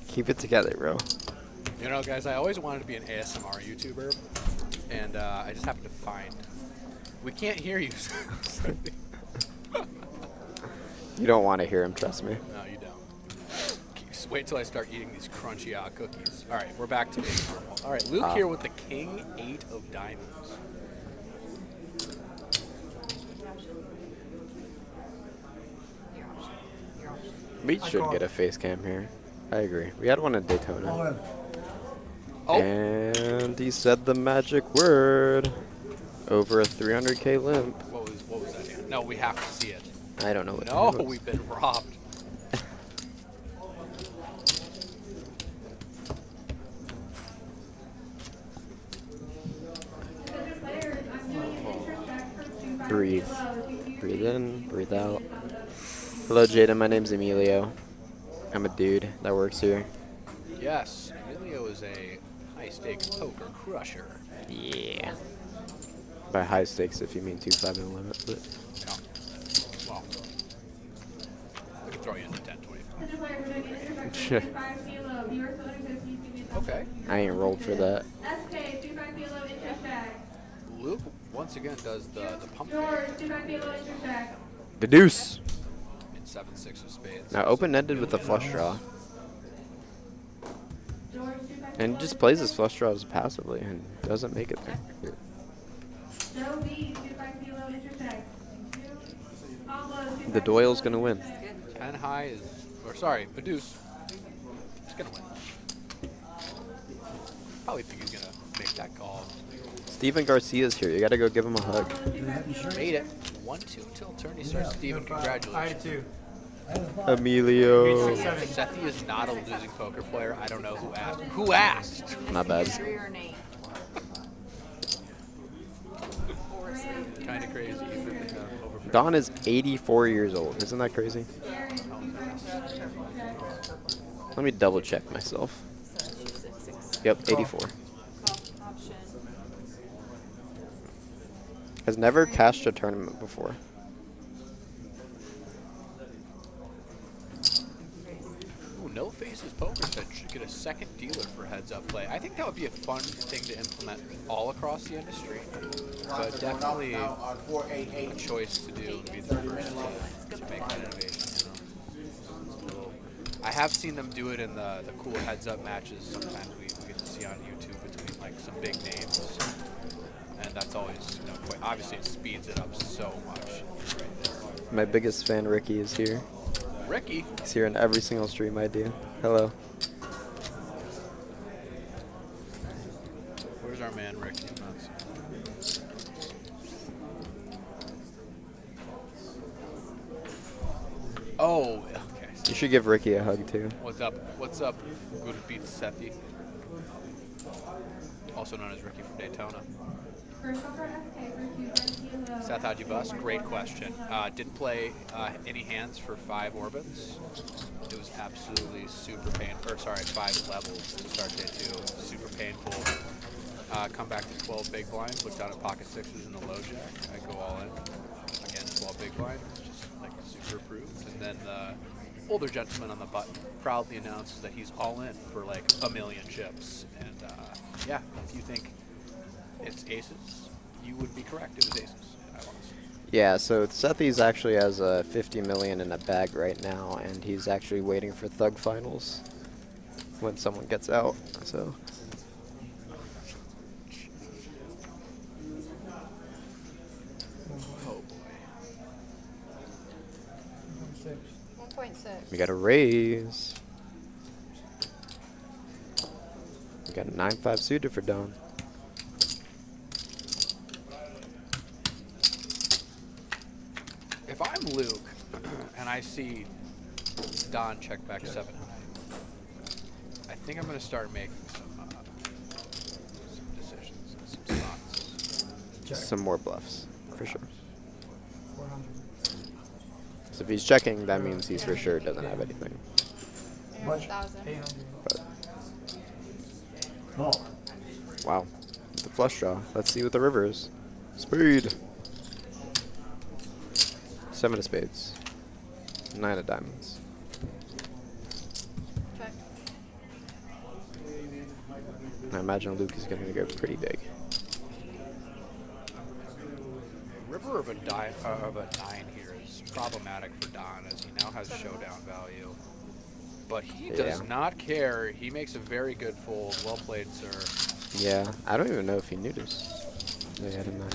Keep it together, bro. You know, guys, I always wanted to be an ASMR YouTuber, and I just happened to find. We can't hear you. You don't want to hear him, trust me. No, you don't. Just wait till I start eating these crunchy cookies. All right, we're back to being normal. All right, Luke here with the King 8 of diamonds. We should get a face cam here. I agree. We had one in Daytona. Oh. And he said the magic word. Over a 300K limp. What was that? Dan? No, we have to see it. I don't know what No, that was. we've been robbed. Breathe. Breathe in, breathe out. Hello, Jada. My name's Emilio. I'm a dude that works here. Yes, Emilio is a high-stakes poker crusher. Yeah. By high stakes, if you mean 2-5 and limit, but. Yeah. Well, we can throw you into 10, 25. Okay. I ain't rolled for that. Luke once again does the pump fake. The deuce. In 7-6 of spades. Now open-ended with a flush draw. And he just plays his flush draws passively and doesn't make it there. The Doyle's gonna win. 10 high is, or sorry, a deuce. He's gonna win. Probably think he's gonna make that call. Steven Garcia's here. You gotta go give him a hug. Made it. 1-2 till turn. He starts. Steven, congratulations. I had 2. Emilio. Sethi is not a losing poker player. I don't know who asked. Who asked? Not bad. Kind of crazy. Don is 84 years old. Isn't that crazy? Let me double check myself. Yep, 84. Has never cashed a tournament before. Ooh, No Faces Poker said should get a second dealer for heads-up play. I think that would be a fun thing to implement all across the industry, but definitely a choice to do and be the first to make that innovation. You know? I have seen them do it in the cool heads-up matches. Sometimes we get to see on YouTube between like some big names, and that's always, you know, quite, obviously it speeds it up so much. My biggest fan, Ricky, is here. Ricky? He's here in every single stream I do. Hello. Where's our man, Ricky? I'm not seeing him. Oh, okay. You should give Ricky a hug too. What's up? What's up, good beat Sethi? Also known as Ricky from Daytona. First off, our SK for 2 kilo. Seth, how'd you bust? Great question. Didn't play any hands for 5 orbits. It was absolutely super painful. Or sorry, 5 levels to start day 2. Super painful. Come back to 12 big blinds. Look down at pocket 6s in the low jack. I go all in. Again, 12 big blinds. Just like super approved. And then the older gentleman on the button proudly announces that he's all in for like 1,000,000 chips. And yeah, if you think it's aces, you would be correct. It was aces. I was. Yeah, so Sethi's actually has 50 million in a bag right now, and he's actually waiting for Thug Finals when someone gets out. So. Oh boy. 1.6. We got a raise. We got a 9-5 suited for Don. If I'm Luke and I see Don check back 7 high, I think I'm going to start making some decisions and some spots. Some more bluffs, for sure. So if he's checking, that means he's for sure doesn't have anything. 1,000. But Oh, wow, the flush draw. Let's see what the river is. Speed. 7 of spades. 9 of diamonds. Check. I imagine Luke is going to go pretty big. River of a 9 here is problematic for Don, as he now has showdown value. But he does not care. He makes a very good fold. Well played, sir. Yeah, I don't even know if he knew this. They had a 9.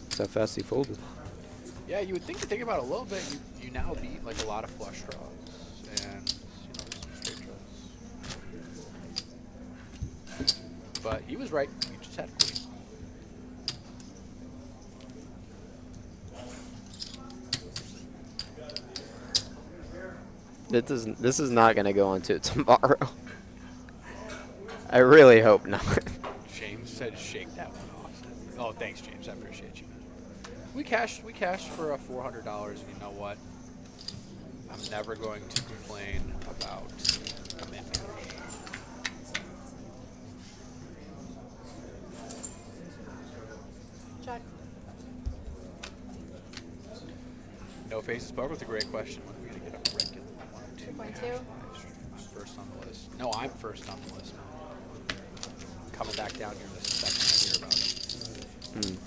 That's how fast he folded. Yeah, you would think to think about it a little bit. You now beat like a lot of flush draws and some straight draws. But he was right. You just had queen. This is not going to go into tomorrow. I really hope not. James said shake that one off. Oh, thanks, James. I appreciate you. We cashed for $400, and you know what? I'm never going to complain about a min cash. Check. No faces spoke with a great question. When are we gonna get a regular 1, 2? 2.2. I'm first on the list. No, I'm first on the list. Coming back down here in just a second to hear about it.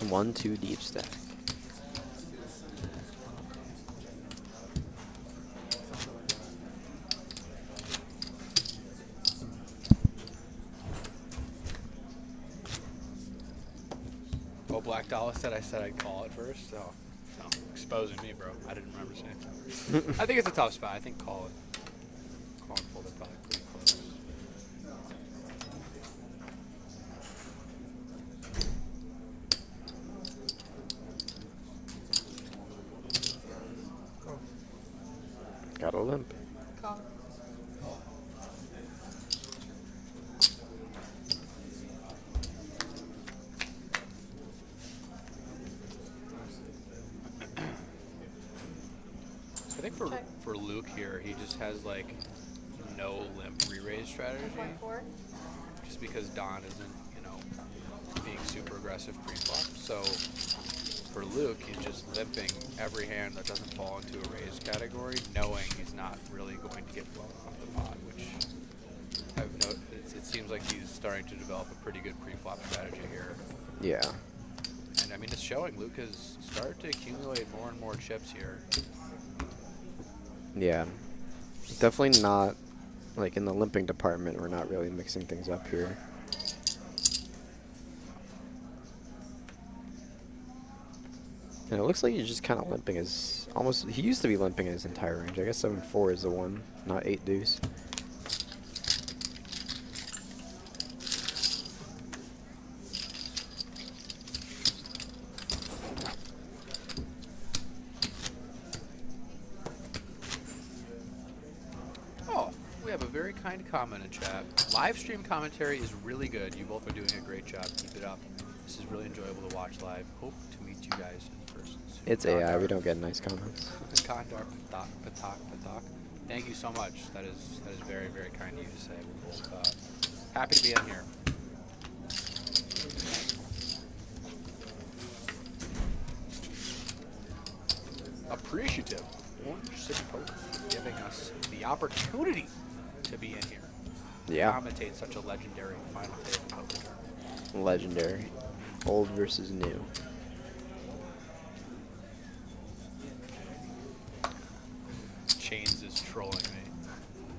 1-2 deep stack. Oh, Black Dollar said I'd call it first, so exposing me, bro. I didn't remember saying that. I think it's a tough spot. I think call it. Call and fold it probably pretty close. Got a limp. Call. I think for Luke here, he just has like no limp re-raise strategy. 1.4. Just because Don isn't, being super aggressive pre-flop. So for Luke, he's just limping every hand that doesn't fall into a raise category, knowing he's not really going to get blown off the pot, which I've noticed. It seems like he's starting to develop a pretty good pre-flop strategy here. Yeah. And I mean, it's showing. Luke has started to accumulate more and more chips here. Yeah. Definitely not, like in the limping department, we're not really mixing things up here. And it looks like he's just kind of limping he used to be limping his entire range. I guess 7-4 is the one, not 8 deuce. have a very kind comment in chat. Live stream commentary is really good. You both are doing a great job. Keep it up. This is really enjoyable to watch live. Hope to meet you guys in person soon. It's AI. We don't get nice comments. Kandar Patak. Thank you so much. That is very, very kind of you to say. We're both happy to be in here. Appreciative. Orange City Poker giving us the opportunity to be in here. Yeah. Commentate such a legendary final table poker tournament. Legendary. Old versus new. Chains is trolling me.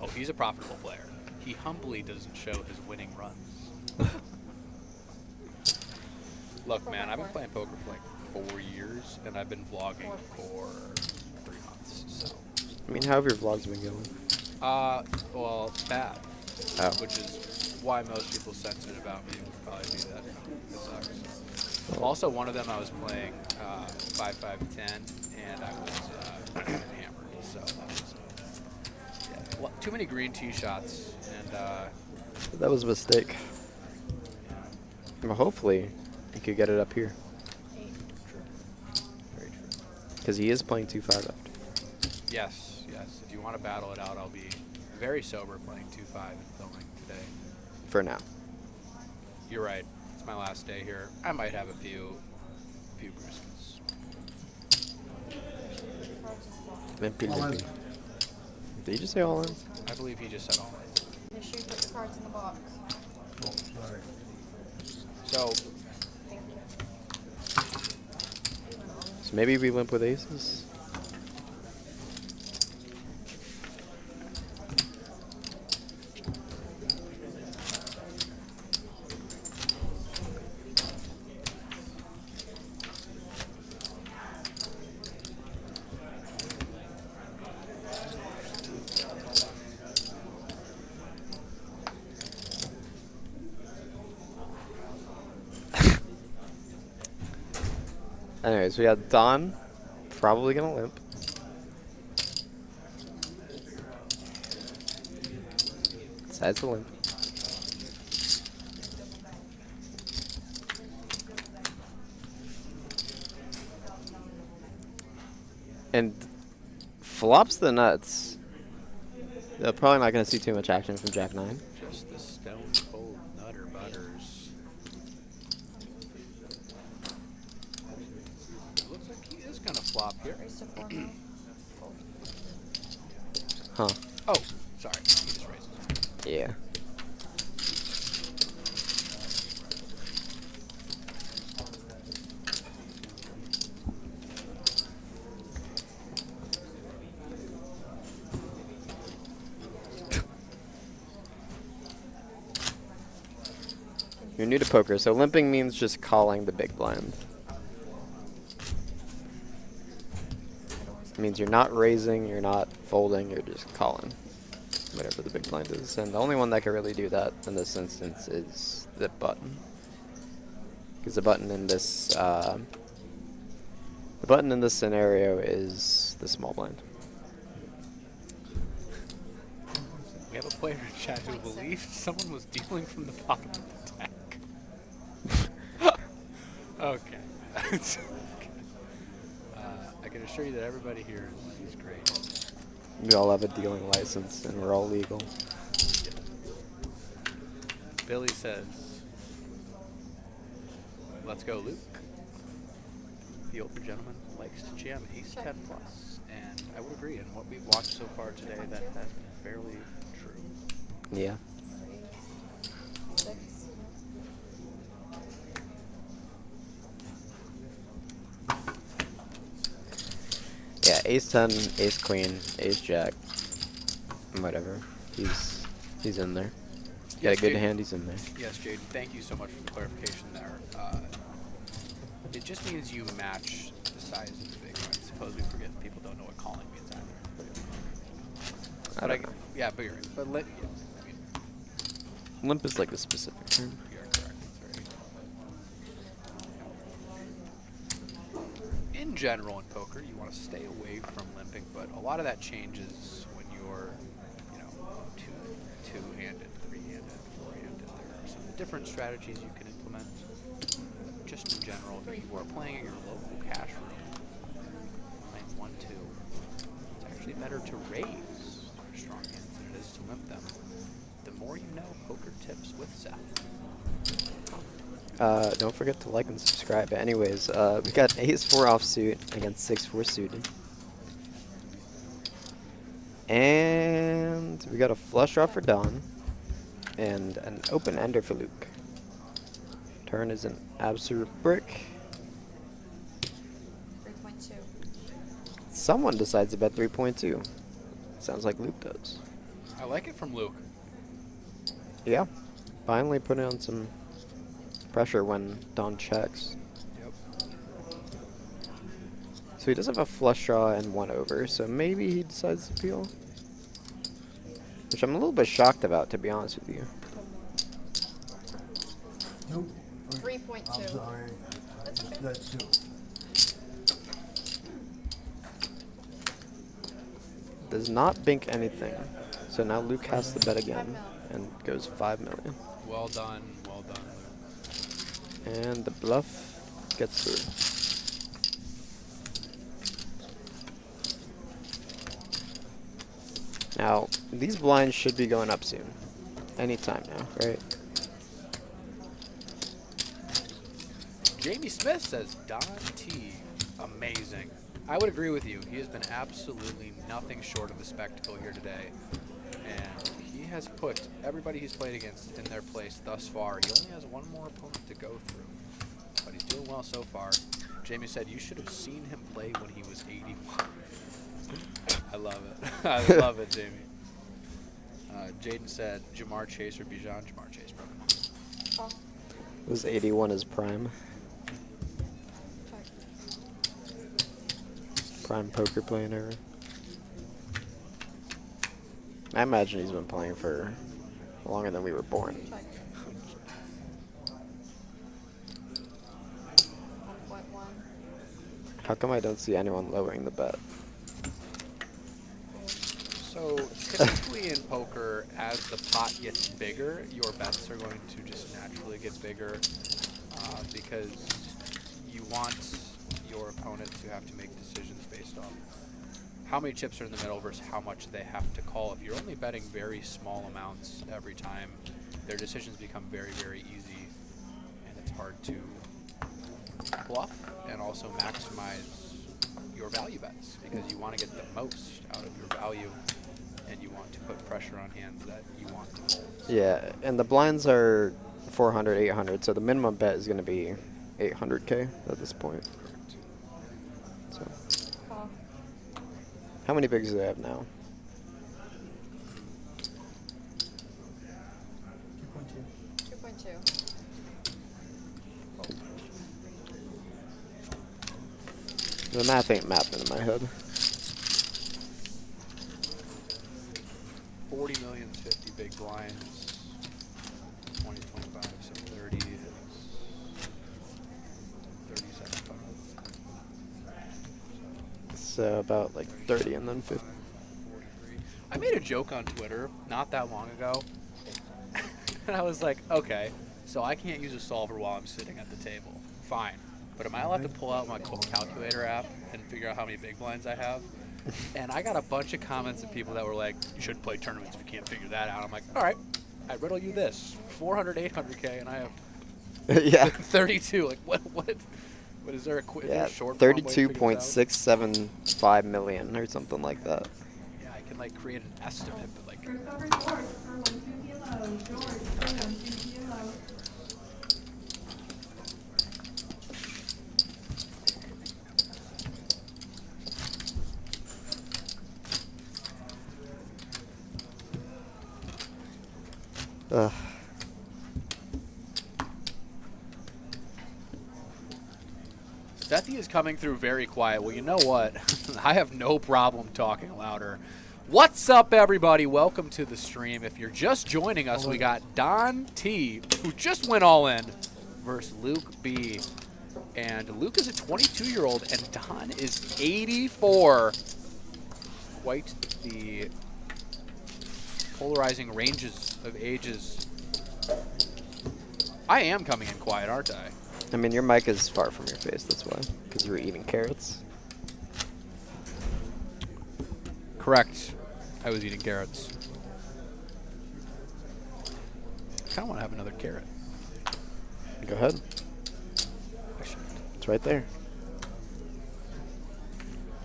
Oh, he's a profitable player. He humbly doesn't show his winning runs. Look, man, I've been playing poker for like 4 years, and I've been vlogging for 3 months. So. I mean, how have your vlogs been going? Well, bad. Oh. Which is why most people's sentiment about me would probably be that it sucks. Also, one of them I was playing 5-5-10, and I was hammered. So that was too many green tee shots, and That was a mistake. Well, hopefully, he could get it up here. Very true. Because he is playing 2-5 after. Yes, yes. If you want to battle it out, I'll be very sober playing 2-5 and filming today. For now. You're right. It's my last day here. I might have a few briskets. Limpy, limpy. Did you just say all in? I believe he just said all in. Make sure you put the cards in the box. Oh, sorry. So, So maybe we limp with aces? Anyways, we got Don, probably gonna limp. Decides to limp. And flops the nuts. They're probably not gonna see too much action from Jack 9. just the stone cold nutter butters. It looks like he is going to flop here. Raise to 4 now. Huh. Oh, sorry. He just raises. Yeah. You're new to poker, so limping means just calling the big blind. It means you're not raising, you're not folding, you're just calling whatever the big blind is. And the only one that can really do that in this instance is the button. Because the button in this scenario is the small blind. We have a player in chat who believed someone was dealing from the bottom of the deck. Okay. I can assure you that everybody here is great. We all have a dealing license and we're all legal. Billy says, let's go, Luke. The older gentleman likes to jam ace 10 plus, and I would agree. And what we've watched so far today, that has been fairly true. Yeah. 6. Yeah, ace 10, ace queen, ace jack, whatever. He's in there. Got a good hand, he's in there. Yes, Jade, thank you so much for the clarification there. It just means you match the size of the big one. Suppose we forget people don't know what calling means either. I don't know. Yeah, but you're right. But yeah, I mean, Limp is like the specific term. you're correct. It's very... In general, in poker, you want to stay away from limping, but a lot of that changes when you're, 2 two-handed, three-handed, four-handed. There are some different strategies you can implement. Just in general, if you are playing at your local cash room, playing 1-2, it's actually better to raise your strong hands than it is to limp them. The more you know, poker tips with Seth. Don't forget to like and subscribe. But anyways, we got ace-4 offsuit against 6-4 suited. And we got a flush draw for Don. And an open ender for Luke. Turn is an absolute brick. 3.2. Someone decides to bet 3.2. Sounds like Luke does. I like it from Luke. Yeah. Finally putting on some pressure when Don checks. Yep. So he does have a flush draw and 1 over, so maybe he decides to peel. Which I'm a little bit shocked about, to be honest with you. Nope. 3.2. I'm sorry. That's okay. That's 2. Does not bink anything. So now Luke has to bet again and goes 5 million. Well done, Luke. And the bluff gets through. Now, these blinds should be going up soon. Anytime now, right? Jamie Smith says, Don T, amazing. I would agree with you. He has been absolutely nothing short of a spectacle here today. And he has put everybody he's played against in their place thus far. He only has one more opponent to go through. But he's doing well so far. Jamie said, you should have seen him play when he was 81. I love it. I love it, Jamie. Jaden said, Jamar Chase or Bijan? Jamar Chase, bro. Was 81 his prime? Prime poker playing era. I imagine he's been playing for longer than we were born. 1.1. How come I don't see anyone lowering the bet? So typically in poker, as the pot gets bigger, your bets are going to just naturally get bigger because you want your opponent to have to make decisions based on how many chips are in the middle versus how much they have to call. If you're only betting very small amounts every time, their decisions become very, very easy, and it's hard to bluff and also maximize your value bets because you want to get the most out of your value and you want to put pressure on hands that you want to hold. Yeah, and the blinds are 400, 800, so the minimum bet is going to be 800K at this point. So, how many bigs do they have now? 2.2. The math ain't mapping in my head. 40 million, 50 big blinds, 20, 25, so 30 is 37. So about like 30 and then 50. 43. I made a joke on Twitter not that long ago, and I was like, okay, so I can't use a solver while I'm sitting at the table. Fine. But am I allowed to pull out my calculator app and figure out how many big blinds I have? And I got a bunch of comments of people that were like, you shouldn't play tournaments if you can't figure that out. I'm like, all right, I riddle you this. 400, 800K, and I have Yeah. 32. Like, what is there a Yeah, short form way to figure this out? 32.675 million or something like that. Yeah, I can like create an estimate, but like. First over George for 1 2 kilo. George for 1 2 kilo. Ugh. Sethi is coming through very quiet. Well, you know what? I have no problem talking louder. What's up, everybody? Welcome to the stream. If you're just joining us, we got Don T, who just went all in, versus Luke B. And Luke is a 22-year-old, and Don is 84. Quite the polarizing ranges of ages. I am coming in quiet, aren't I? I mean, your mic is far from your face, that's why. Because you were eating carrots. Correct. I was eating carrots. I kind of want to have another carrot. Go ahead. I shouldn't. It's right there.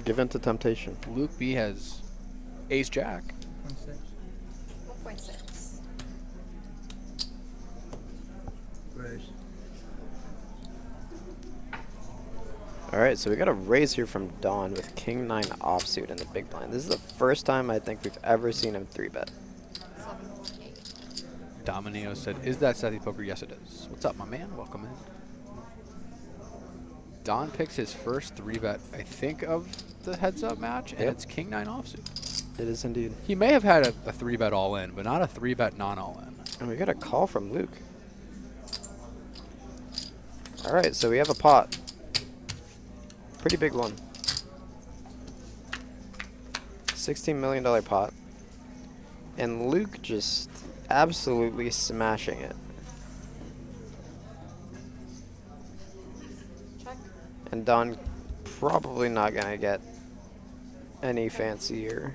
Give in to temptation. Luke B has ace jack. 1.6. All right, so we got a raise here from Dawn with King 9 offsuit in the big blind. This is the first time I think we've ever seen him 3-bet. 7.8. Dominio said, "Is that Sethy Poker?" Yes, it is. What's up, my man? Welcome in. Don picks his first 3-bet, I think, of the heads-up match, and it's King 9 offsuit. It is indeed. He may have had a 3-bet all-in, but not a 3-bet non-all-in. And we got a call from Luke. All right, so we have a pot. Pretty big one. $16 million pot. And Luke just absolutely smashing it. Check. And Don probably not going to get any fancier.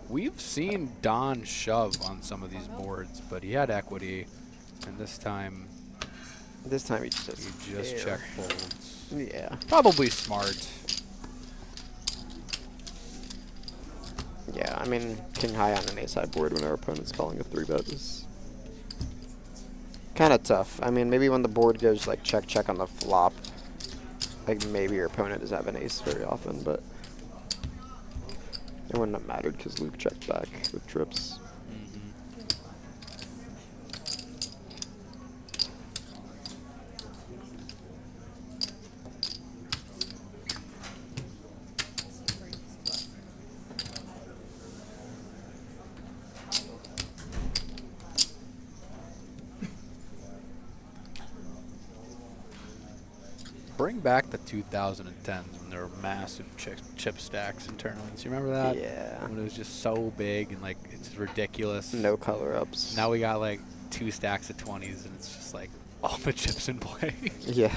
We've seen Don shove on some of these boards, but he had equity, and this time he just check folds. Yeah. Probably smart. Yeah, I mean, king high on an ace high board when our opponent's calling a 3-bet is kind of tough. I mean, maybe when the board goes like check check on the flop, like maybe your opponent does have an ace very often, but it wouldn't have mattered because Luke checked back with trips. Bring back the 2010s when there were massive chip stacks in tournaments. You remember that? Yeah. When it was just so big and like it's ridiculous. No color ups. Now we got like 2 stacks of 20s and it's just like all the chips in play. Yeah.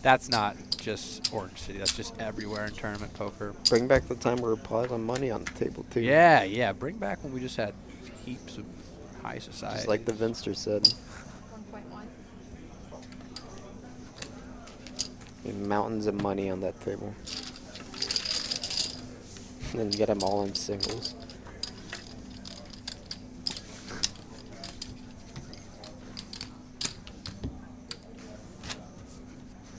That's not just Orange City. That's just everywhere in tournament poker. Bring back the time we were piling money on the table too. Yeah, yeah. Bring back when we just had heaps of high society. Just like the Vinster said. 1.1. Mountains of money on that table. And then you get them all in singles.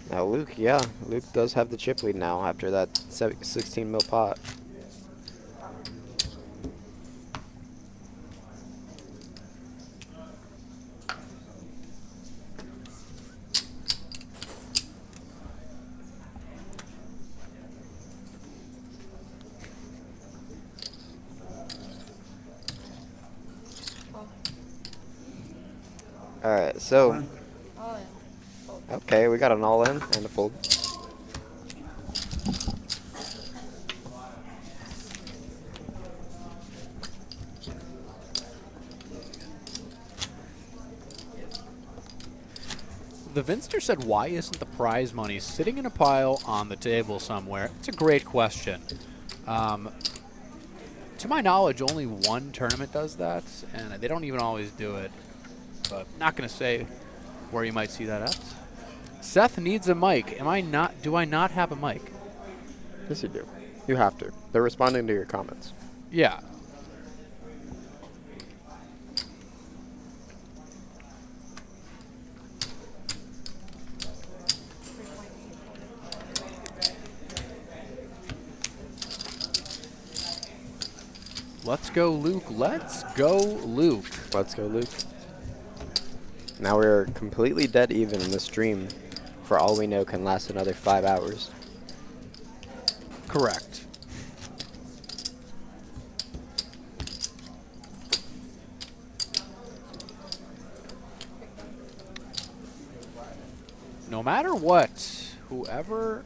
Now Luke, yeah, Luke does have the chip lead now after that 16 mil pot. Alright, so All in. Fold. okay, we got an all-in and a fold. The Vinster said, why isn't the prize money sitting in a pile on the table somewhere? It's a great question. To my knowledge, only one tournament does that, and they don't even always do it. But not going to say where you might see that at. Seth needs a mic. Do I not have a mic? Yes, you do. You have to. They're responding to your comments. Yeah. Let's go, Luke. Let's go, Luke. Let's go, Luke. Now we're completely dead even in this stream. For all we know, can last another 5 hours. Correct. No matter what, whoever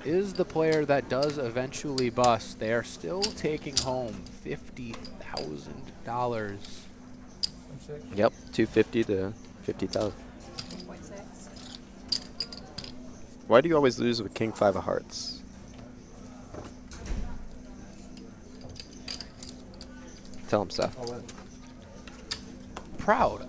is the player that does eventually bust. They are still taking home $50,000. Yep, 250 to 50,000. 1.6. Why do you always lose with King 5 of Hearts? Tell him, Seth. Proud.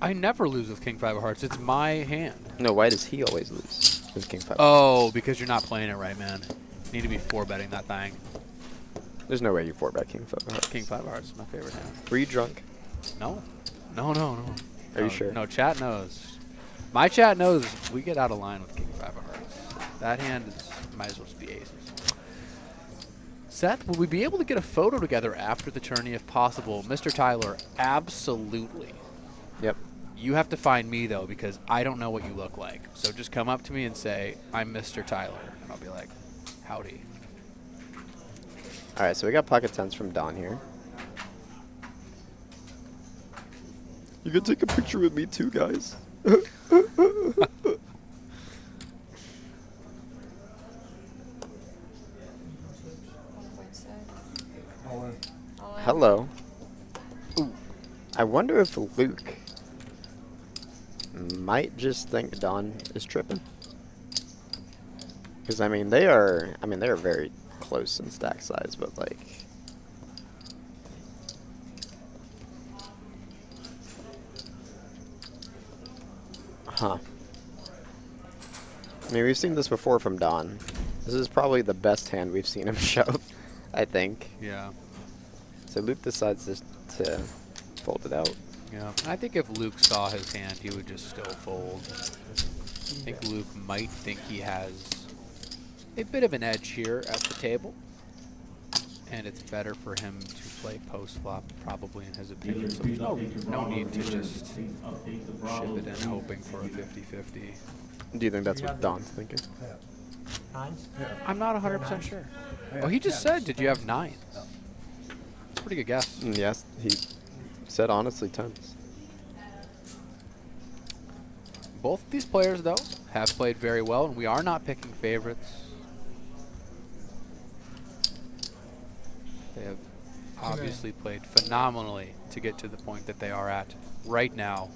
I never lose with King 5 of Hearts. It's my hand. No, why does he always lose with King 5? Oh, because you're not playing it right, man. You need to be 4-betting that thing. There's no way you 4-bet King 5 of Hearts. King 5 of Hearts is my favorite hand. Were you drunk? No. No, no, no. Are you sure? No, chat knows. My chat knows we get out of line with King 5 of Hearts. That hand is, might as well just be aces. Seth, will we be able to get a photo together after the tourney if possible? Mr. Tyler, absolutely. Yep. You have to find me, though, because I don't know what you look like. So just come up to me and say, I'm Mr. Tyler. And I'll be like, howdy. All right, so we got pocket tens from Don here. You can take a picture with me too, guys. Hello. Ooh. I wonder if Luke might just think Don is tripping. Because I mean they are very close in stack size, but like huh. I mean, we've seen this before from Don. This is probably the best hand we've seen him shove, I think. Yeah. So Luke decides just to fold it out. Yeah. I think if Luke saw his hand, he would just still fold. I think Luke might think he has a bit of an edge here at the table. And it's better for him to play post-flop, probably in his opinion. So there's no need to just ship it in hoping for a 50-50. Do you think that's what Don's thinking? I'm not 100% sure. Oh, he just said, did you have 9s? That's a pretty good guess. Yes, he said honestly 10s. Both of these players, though, have played very well, and we are not picking favorites. They have obviously played phenomenally to get to the point that they are at right now.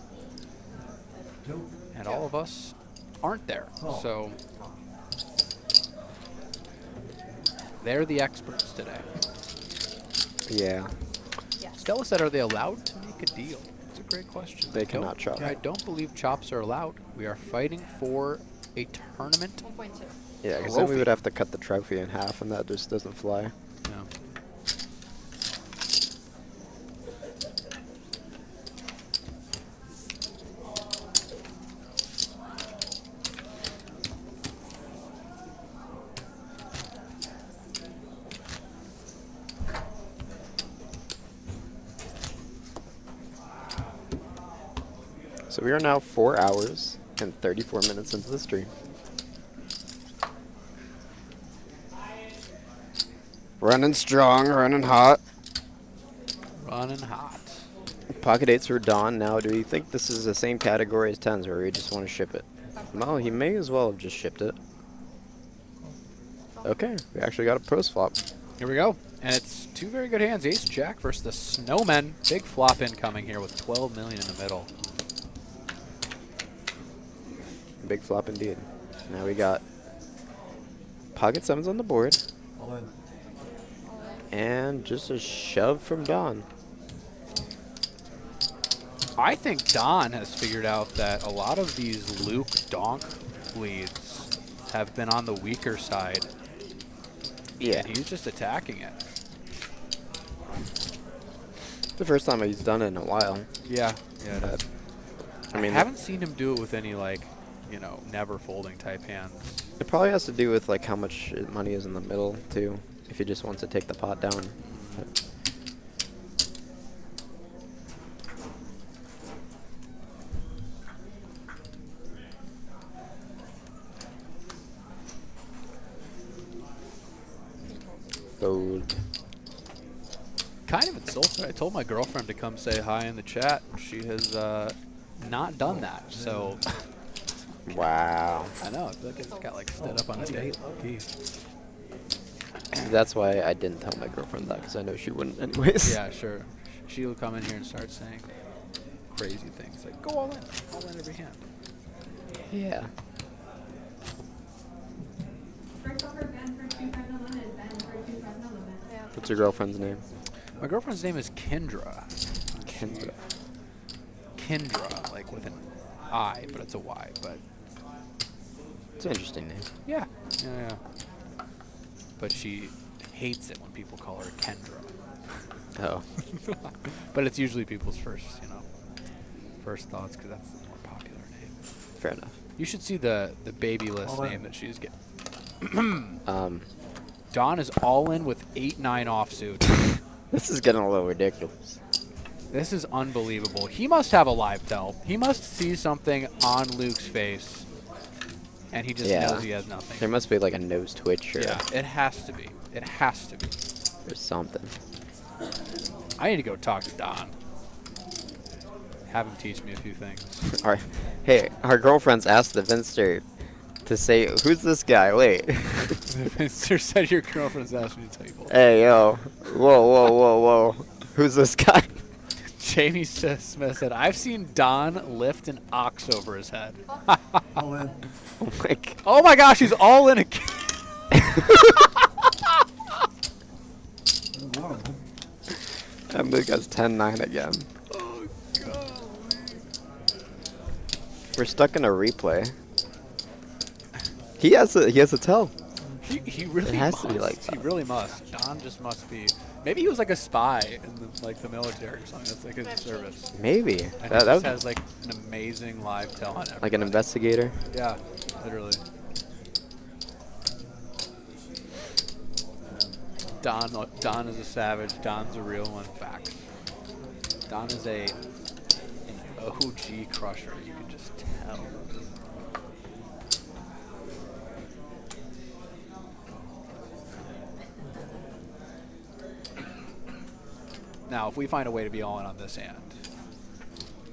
And all of us aren't there. So they're the experts today. Yeah. Stella said, are they allowed to make a deal? It's a great question. They cannot chop. I don't believe chops are allowed. We are fighting for a tournament. 1.2. Yeah, because then we would have to cut the trophy in half, and that just doesn't fly. No. So we are now 4 hours and 34 minutes into the stream. Running strong, running hot. Running hot. Pocket 8s for Don. Now, do you think this is the same category as 10s, or we just want to ship it? Well, he may as well have just shipped it. Okay, we actually got a post flop. Here we go. And it's two very good hands. Ace Jack versus the Snowmen. Big flop incoming here with 12 million in the middle. Big flop indeed. Now we got pocket 7s on the board. And just a shove from Don. I think Don has figured out that a lot of these Luke donk leads have been on the weaker side. Yeah. And he's just attacking it. The first time he's done it in a while. Yeah. Yeah, it is. I mean, I haven't seen him do it with any, like, you know, never folding type hands. it probably has to do with like how much money is in the middle too. If he just wants to take the pot down. Fold. Kind of insulting. I told my girlfriend to come say hi in the chat. She has not done that. So Wow. I know. I feel like it's got like stood up on a date. Low-key. That's why I didn't tell my girlfriend that, because I know she wouldn't anyways. Yeah, sure. She'll come in here and start saying crazy things like, go all in every hand. Yeah. First offer, Ben for 2-5 no limit. Ben for 2-5 no limit. Yeah. What's your girlfriend's name? My girlfriend's name is Kendra. Kendra. Kendra, like with an I, but it's a Y. But It's an interesting name. yeah. But she hates it when people call her Kendra. Oh. But it's usually people's first thoughts because that's the more popular name. Fair enough. You should see the baby list name that she's getting. Don is all in with 8-9 offsuit. This is getting a little ridiculous. This is unbelievable. He must have a live tell. He must see something on Luke's face, and he just knows he has nothing. There must be like a nose twitch or, Yeah, it has to be. It has to be. or something. I need to go talk to Don. Have him teach me a few things. Our girlfriends asked the Vinster to say, who's this guy? Wait. Vinster said your girlfriend's asked me to tell you both. Hey, yo. Whoa. Who's this guy? Jamie Smith said, I've seen Don lift an ox over his head. All in. Oh my gosh, he's all in again. And Luke has 10-9 again. Oh, God. We're stuck in a replay. He has a tell. He really It has must. to be like He really must. Don just must be. Maybe he was like a spy in the military or something. That's like his service. Maybe. And That he just would has like an amazing live tell on everything. like an investigator. Yeah, literally. Don is a savage. Don's a real one. Fact. Don is an OG crusher. You can just tell. Now, if we find a way to be all in on this hand,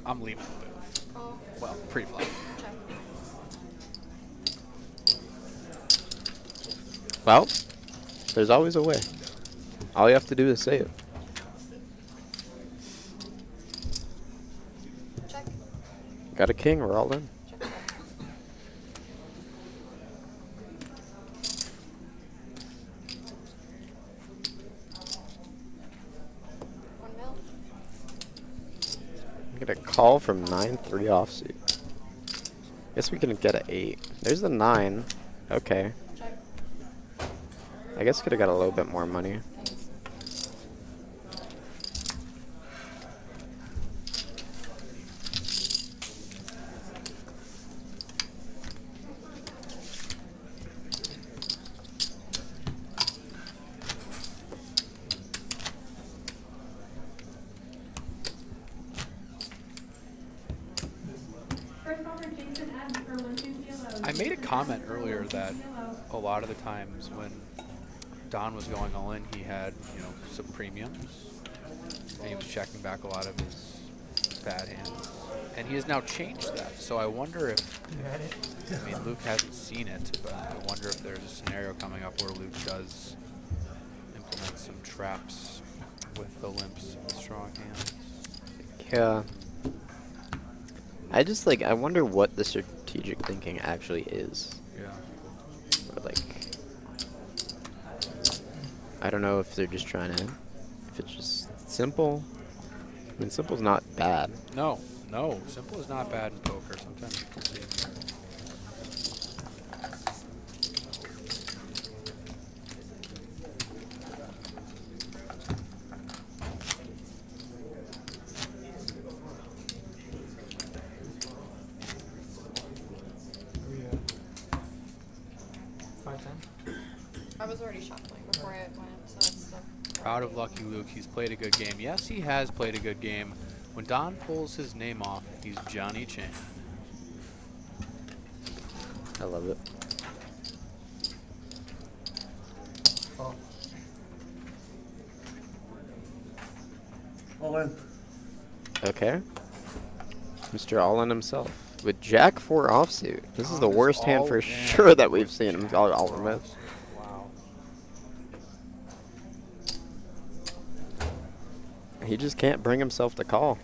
I'm leaving the booth. Oh. Well, pre-flop. Well, there's always a way. All you have to do is say it. Check. Got a king, we're all in. Check. 1 mil. Get a call from 9-3 offsuit. Guess we can get an 8. There's the 9. Okay. Check. I guess could have got a little bit more money. Thanks. First offer, Jason Adams for 1-2 kilos. I made a comment earlier that a lot of the times when Don was going all in, he had, some premiums, and he was checking back a lot of his bad hands. And he has now changed that. So I wonder if, Luke hasn't seen it, but I wonder if there's a scenario coming up where Luke does implement some traps with the limps and strong hands. Yeah. I wonder what the strategic thinking actually is. Yeah. Or I don't know if they're just trying to, if it's just simple. I mean, simple's not bad. No, simple is not bad in poker. Sometimes you can see it. I was already shuffling before I went, so that's the... Proud of Lucky Luke. He's played a good game. Yes, he has played a good game. When Don pulls his name off, he's Johnny Chan. I love it. Oh. All in. Okay. Mr. All-In himself. With Jack 4 offsuit. This is the Con is worst hand all for in. sure that we've seen him all remove. Wow. He just can't bring himself to call.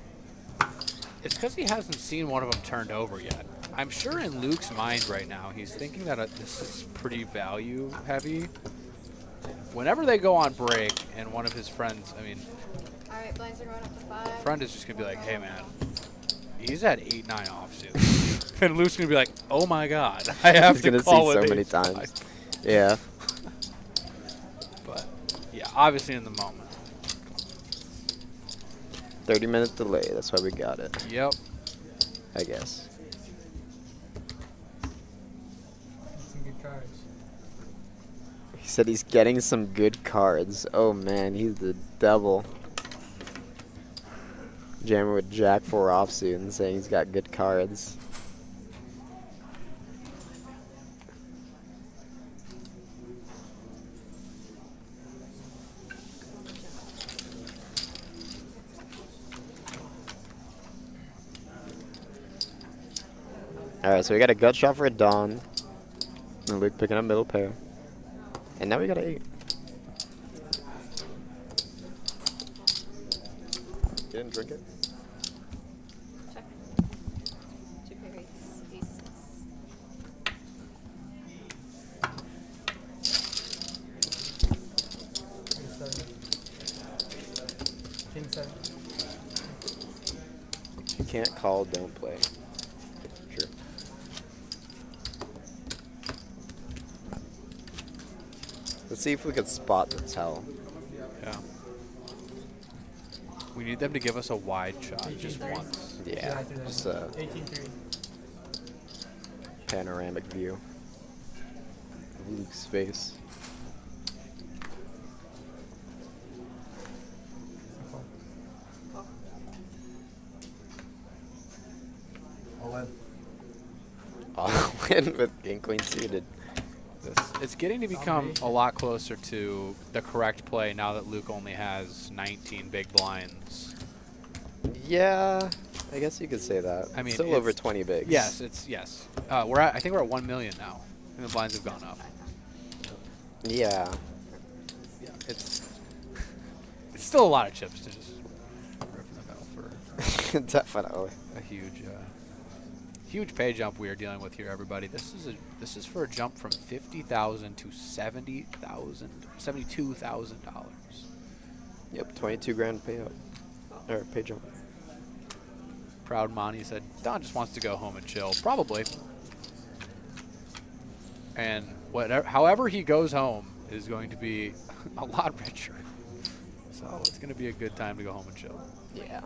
It's because he hasn't seen one of them turned over yet. I'm sure in Luke's mind right now, he's thinking that this is pretty value heavy. Whenever they go on break and one of his friends, I mean, Alright, blinds are going up to 5. friend is just going to be like, hey man, he's at 8-9 offsuit. And Luke's going to be like, oh my god, I have He's to gonna call see so with many ace-5. times. Yeah. But yeah, obviously in the moment. 30-minute delay. That's why we got it. Yep. I guess. Some good cards. He said he's getting some good cards. Oh man, he's the devil. Jamming with Jack 4 offsuit and saying he's got good cards. Alright, so we got a gut shot for a Dawn. And Luke picking up middle pair. And now we got an 8. Didn't drink it? Check. 2 pair 8s, ace 6. King 7. If you can't call, don't play. True. Let's see if we could spot the tell. Yeah. We need them to give us a wide shot just once. Yeah, just a 18-3. panoramic view of Luke's face. All in. All in with King Queen suited. It's getting to become a lot closer to the correct play now that Luke only has 19 big blinds. Yeah, I guess you could say that. I mean, still over 20 bigs. Yes, yes. I think we're at 1 million now, and the blinds have gone up. Yeah. Yeah, it's still a lot of chips to just rip them out for Definitely. a huge pay jump we are dealing with here, everybody. This is for a jump from $50,000 to $72,000. Yep, 22 grand payout. Or pay jump. Proud Monty said Don just wants to go home and chill, probably. And however he goes home is going to be a lot richer. So it's going to be a good time to go home and chill. Yeah.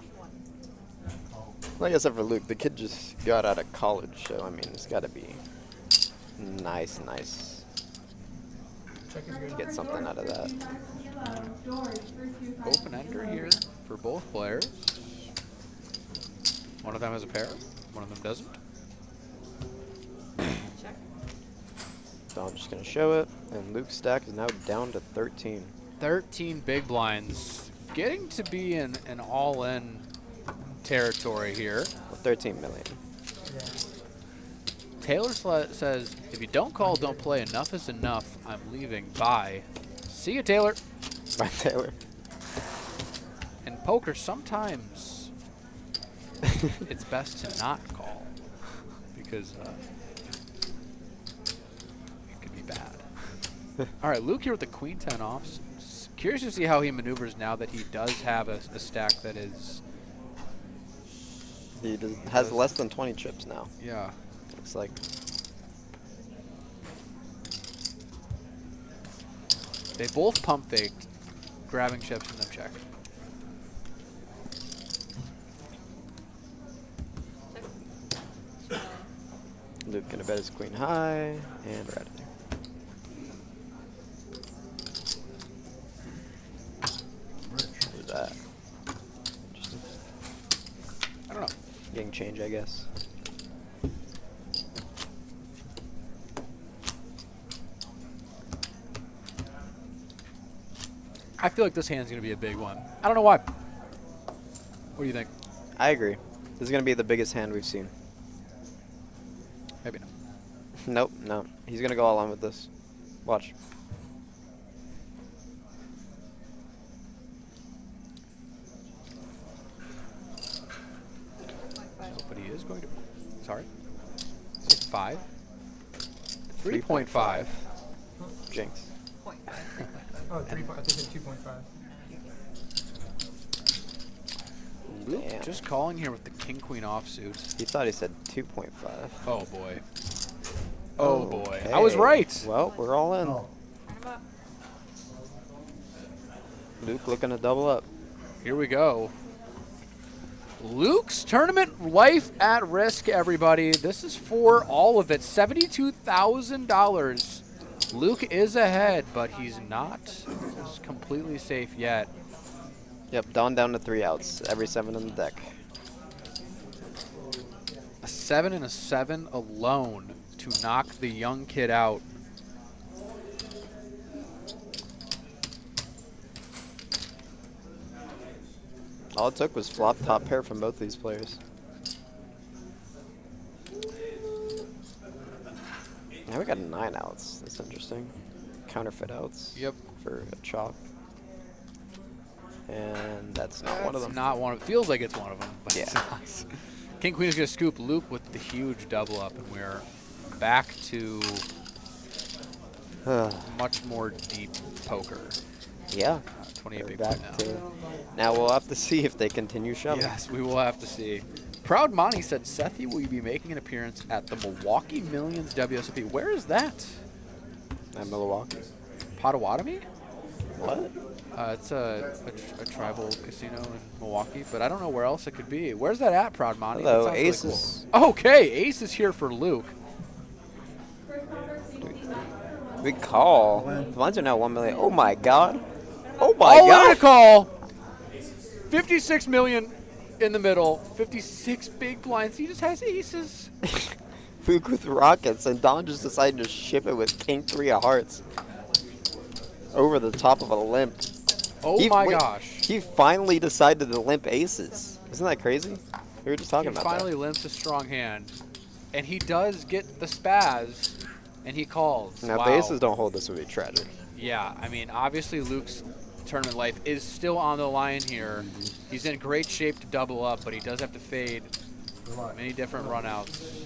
Like I said for Luke, the kid just got out of college, so I mean, it's got to be nice to get something out of that. Open ender here for both players. One of them has a pair, one of them doesn't. Check. Don's just going to show it, and Luke's stack is now down to 13. 13 big blinds. Getting to be in an all-in territory here. Well, 13 million. Taylor says, if you don't call, don't play. Enough is enough. I'm leaving. Bye. See you, Taylor. Bye, Taylor. In poker, sometimes it's best to not call because it could be bad. All right, Luke here with the queen 10 off. Curious to see how he maneuvers now that he does have a stack that is. He has less than 20 chips now. Yeah. Looks like. They both pump faked, grabbing chips and then check. Luke gonna bet his queen high, and we're out of there. Who's that? Interesting. I don't know. Getting change, I guess. I feel like this hand's going to be a big one. I don't know why. What do you think? I agree. This is gonna be the biggest hand we've seen. Maybe not. Nope, no. He's gonna go all in with this. Watch. But he is going to. Sorry. 5. 3.5. Jinx. Oh, 3 point. I think it's 2.5. Luke Damn. just calling here with the king queen offsuit. He thought he said 2.5. Oh boy. Oh boy. I was right. Well, we're all in. Oh. Luke looking to double up. Here we go. Luke's tournament life at risk, everybody. This is for all of it. $72,000. Luke is ahead, but he's not completely safe yet. Yep, Don down to 3 outs. Every 7 in the deck. A 7 and a 7 alone to knock the young kid out. All it took was flop top pair from both these players. Now we got 9 outs. That's interesting. Counterfeit outs. Yep. For a chop. And that's not one of them. Not one of them. Feels like it's one of them, but Yeah. it's not. King Queen is going to scoop Luke with the huge double up, and we're back to much more deep poker. Yeah. 28 big back blind to. now. Now we'll have to see if they continue shoving. Yes, we will have to see. Proud Monty said, Sethi will be making an appearance at the Milwaukee Millions WSOP. Where is that? At Milwaukee. Potawatomi? What? It's a tribal casino in Milwaukee, but I don't know where else it could be. Where's that at, Proud Monty? Hello, That sounds really Aces. cool. Okay, Ace is here for Luke. We call. The blinds are now 1 million. Oh my god. Oh my All in god. a call. 56 million in the middle. 56 big blinds. He just has aces. Luke with rockets, and Don just decided to ship it with King 3 of hearts. Over the top of a limp. Oh my gosh. He finally decided to limp aces. Isn't that crazy? We were just talking He about finally limps a strong hand. And he does get the spaz, and he calls. that. Now, Wow. if the aces don't hold, this would be tragic. Yeah, I mean, obviously Luke's tournament life is still on the line here. He's in great shape to double up, but he does have to fade many different runouts.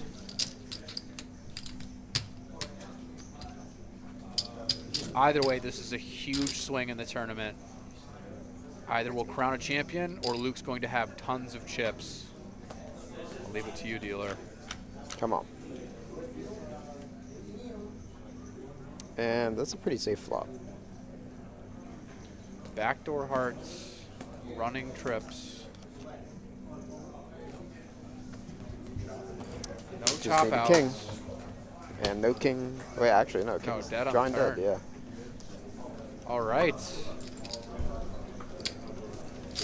Either way, this is a huge swing in the tournament. Either we'll crown a champion, or Luke's going to have tons of chips. I'll leave it to you, dealer. Come on. And that's a pretty safe flop. Backdoor hearts, running trips. No Just chop need a outs. king. And no king. Wait, actually, no. No, King's dead on drawing the dead, turn. yeah. All right.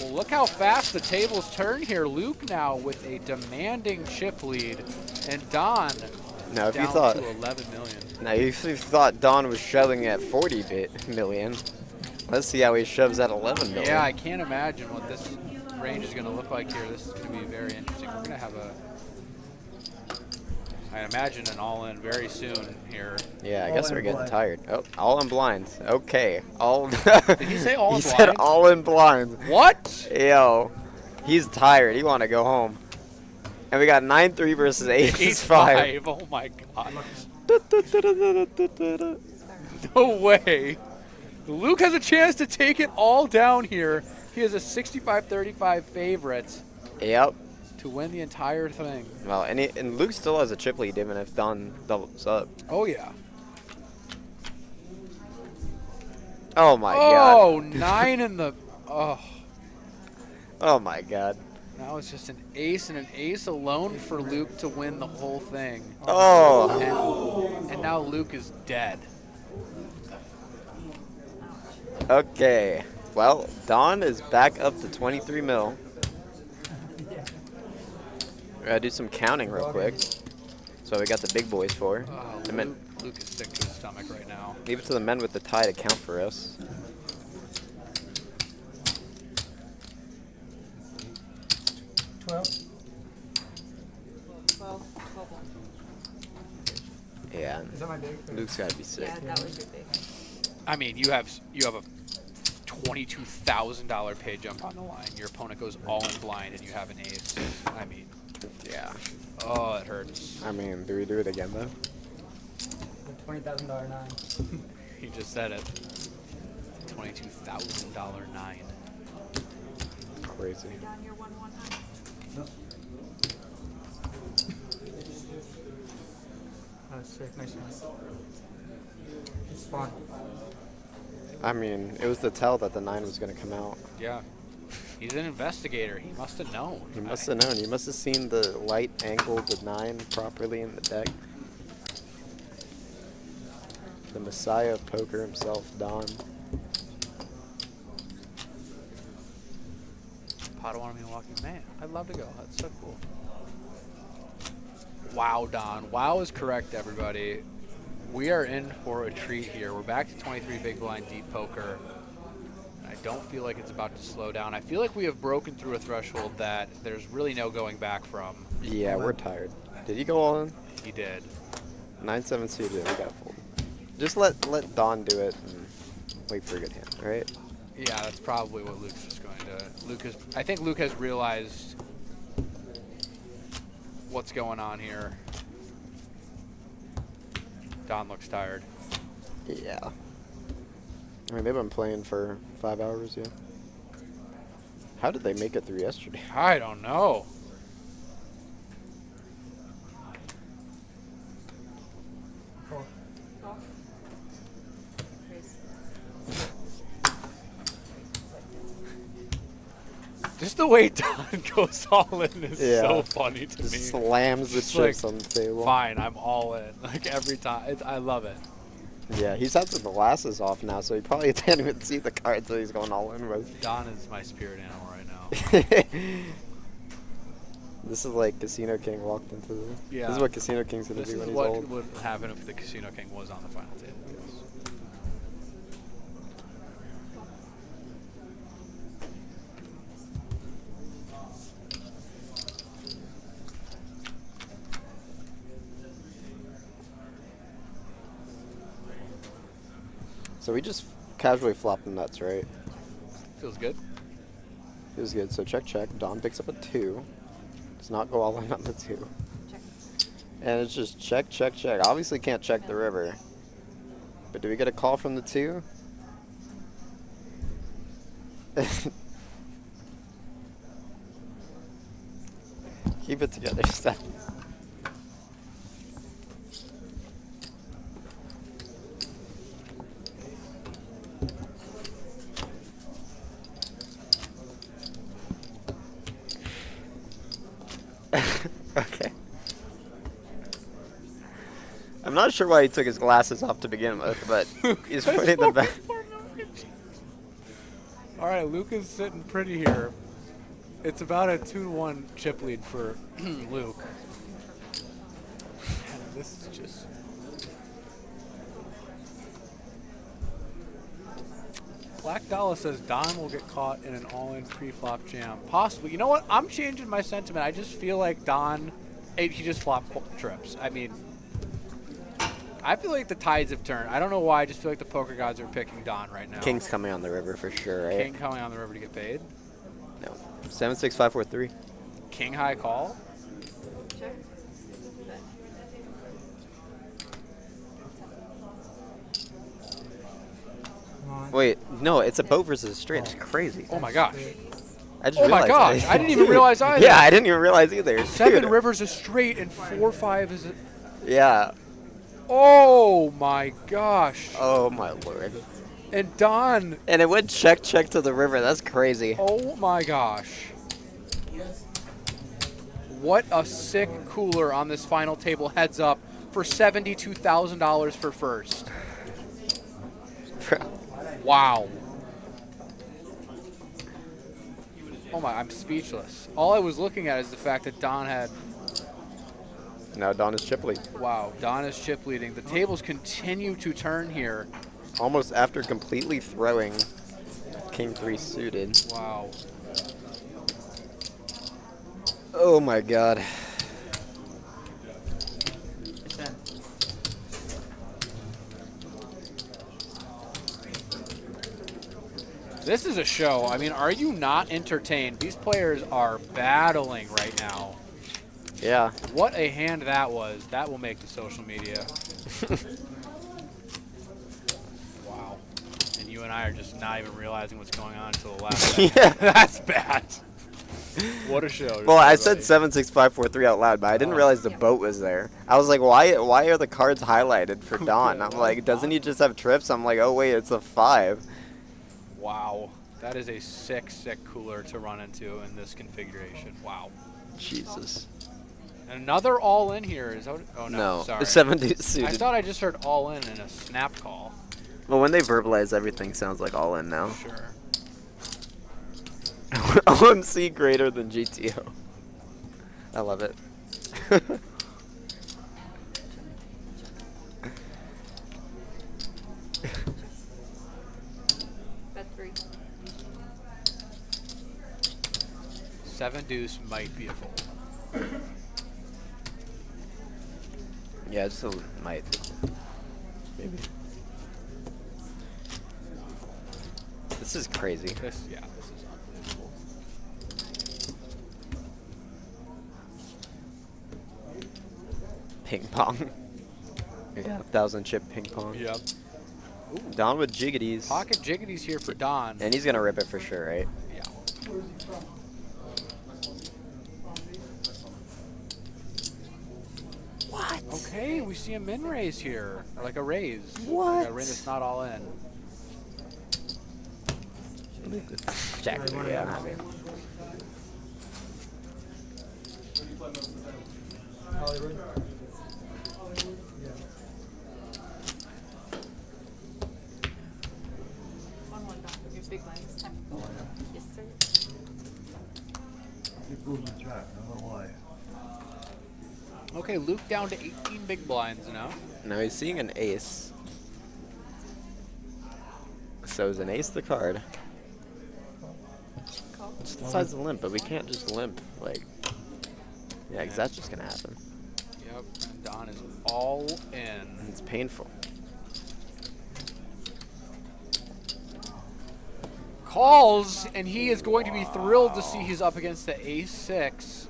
Well, look how fast the tables turn here. Luke now with a demanding chip lead, and Don Now, if down you thought, to 11 million. now if you thought Don was shoving at 40 million, let's see how he shoves at 11 million. Yeah, I can't imagine what this range is going to look like here. This is going to be very interesting. We're going to have I imagine an all-in very soon here. Yeah, I guess we're getting tired. Oh, all in blinds. Okay. All. Did he say all in He said blinds? all in blinds. What? Yo, he's tired. He want to go home. And we got 9-3 versus 8-5. Oh my god. No way. Luke has a chance to take it all down here. He is a 65-35 favorite Yep. to win the entire thing. Well, and Luke still has a chip lead even if Don doubles up. Oh yeah. Oh my god. Oh, 9 in the. Oh. Oh my god. Now it's just an ace and an ace alone for Luke to win the whole thing. Oh. And now Luke is dead. Okay. Well, Don is back up to 23 mil. We're gonna do some counting real quick. That's what we got the big boys for. Oh, The men, Luke is sick to his stomach right now. leave it to the men with the tie to count for us. 12. 12. Yeah. Is that my big? Luke's gotta be sick. Yeah, that was your big. I mean, you have a $22,000 pay jump on the line. Your opponent goes all in blind, and you have an ace. I mean, Yeah. oh, it hurts. I mean, do we do it again though? The $20,000 nine. He just said it. $22,000 9. Crazy. Down your 1-1 high. That's sick. Nice one. Spawn. I mean, it was the tell that the 9 was gonna come out. Yeah. He's an investigator. He must have known. He must have known. He must have seen the light angle the 9 properly in the deck. The messiah of poker himself, Don. Potawatomi Milwaukee, man, I'd love to go. That's so cool. Wow, Don. Wow is correct, everybody. We are in for a treat here. We're back to 23 big blind deep poker. I don't feel like it's about to slow down. I feel like we have broken through a threshold that there's really no going back from. Yeah, we're tired. Did he go all in? He did. 9-7 suited. We gotta fold. Just let Don do it and wait for a good hand, right? Yeah, that's probably what Luke's just going to. I think Luke has realized what's going on here. Don looks tired. Yeah. I mean, they've been playing for 5 hours, yeah. How did they make it through yesterday? I don't know. Cool. Just the way Don goes all in is Yeah. so funny to me. Just slams the Just chips like, on the table. Fine, I'm all in. Like every time. I love it. Yeah, he's had the glasses off now, so he probably can't even see the cards that he's going all in with. Don is my spirit animal right now. This is like Casino King walked into the... Yeah. This is what Casino King's going to This do is when he's what old. would happen if the Casino King was on the final table. Yes. So we just casually flopped the nuts, right? Feels good. Feels good. So check, check. Don picks up a 2. Does not go all in on the 2. Check. And it's just check, check, check. Obviously can't check the river. But do we get a call from the 2? Keep it together, Steph. Okay. I'm not sure why he took his glasses off to begin with, but he's putting them back. All right, Luke is sitting pretty here. It's about a 2-1 chip lead for Luke. And this is just... Black Dollar says Don will get caught in an all-in pre-flop jam. Possibly. You know what? I'm changing my sentiment. I just feel like Don, he just flopped trips. I mean, I feel like the tides have turned. I don't know why. I just feel like the poker gods are picking Don right now. King's coming on the river for sure, right? King coming on the river to get paid. No. 7, 6, 5, 4, 3. King high call. Check. Wait, no, it's a boat versus a straight. It's crazy. Oh my gosh. I just Oh my realized gosh. that. I didn't even realize either. Yeah, I didn't even realize either. 7 Dude. rivers is straight and 4-5 is it. Yeah. Oh my gosh. Oh my lord. And Don. And it went check, check to the river. That's crazy. Oh my gosh. What a sick cooler on this final table heads up for $72,000 for first. Wow. Oh my, I'm speechless. All I was looking at is the fact that Don had... Now Don is chip lead. Wow, Don is chip leading. The tables continue to turn here. Almost after completely throwing King 3 suited. Wow. Oh my god. This is a show. I mean, are you not entertained? These players are battling right now. Yeah. What a hand that was. That will make the social media. Wow. And you and I are just not even realizing what's going on until the last second. Yeah. That's bad. What a show. Well, I said 76543 out loud, but I didn't realize the boat was there. I was like, why are the cards highlighted for Don? I'm like, doesn't he just have trips? I'm like, oh wait, it's a 5. Wow. That is a sick cooler to run into in this configuration. Wow. Jesus. And another all in here is oh no, No, sorry. 70 suited. I thought I just heard all in a snap call. Well, when they verbalize, everything sounds like all in now. Sure. OMC greater than GTO. I love it. Bet 3. 7 deuce might be a fold. Yeah, it's still might. Maybe. This is crazy. This is unbelievable. Ping pong. Yeah, 1,000 chip ping pong. Yep. Don with jiggities. Pocket jiggities here for Don. And he's gonna rip it for sure, right? Yeah. What? Okay, we see a min raise here, like a raise. What? Like a raise that's not all in. Jack, yeah. Your big blind this time. Yes, sir. Keep losing track, I don't know why. Okay, Luke down to 18 big blinds now. Now he's seeing an ace. So is an ace the card? It's the size of the limp, but we can't just limp, like... Yeah, because that's just gonna happen. Yep, Don is all in. It's painful. Calls, and he is going to be thrilled to see he's up against the ace-6.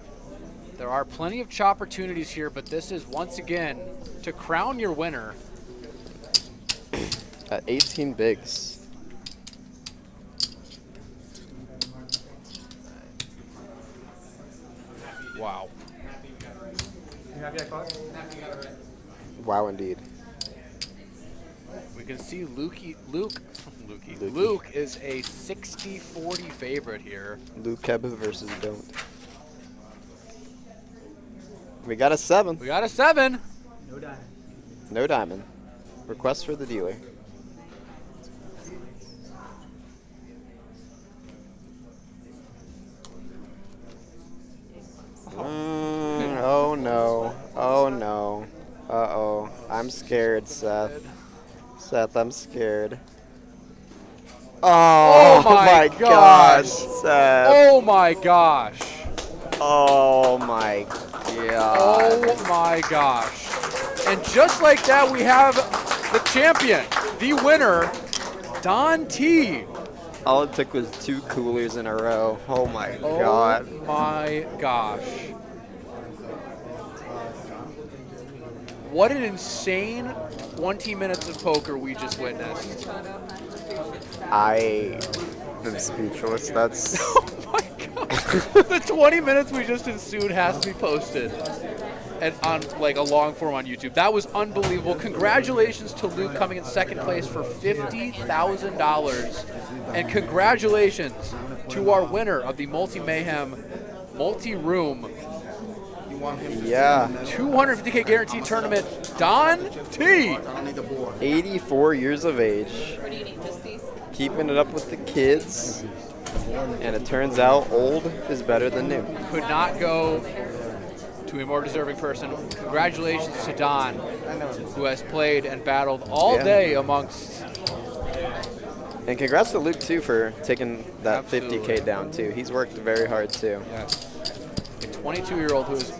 There are plenty of chop opportunities here, but this is, once again, to crown your winner. At 18 bigs. Wow. You happy I caught? Wow, indeed. We can see Luke is a 60-40 favorite here. Luke Keba versus Don't. We got a 7. We got a 7. No diamond. No diamond. Request for the dealer. Oh no. Oh no. Uh-oh. I'm scared, Seth. Seth, I'm scared. Oh, my gosh, Seth. Oh my gosh. Oh my god. Oh my gosh. And just like that, we have the champion, the winner, Don T. All it took was 2 coolers in a row. Oh my god. Oh my gosh. What an insane 20 minutes of poker we just witnessed. I am speechless. That's... Oh my god. The 20 minutes we just ensued has to be posted and on like a long form on YouTube. That was unbelievable. Congratulations to Luke coming in second place for $50,000. And congratulations to our winner of the Multi-Mayhem Multi-Room Yeah. 250K guaranteed tournament, Don T. 84 years of age. What do you need? Just these? Keeping it up with the kids. And it turns out old is better than new. Could not go to a more deserving person. Congratulations to Don, who has played and battled all day amongst. And congrats to Luke, too, for taking that Absolutely. 50K down, too. He's worked very hard, too. Yes. A 22-year-old who has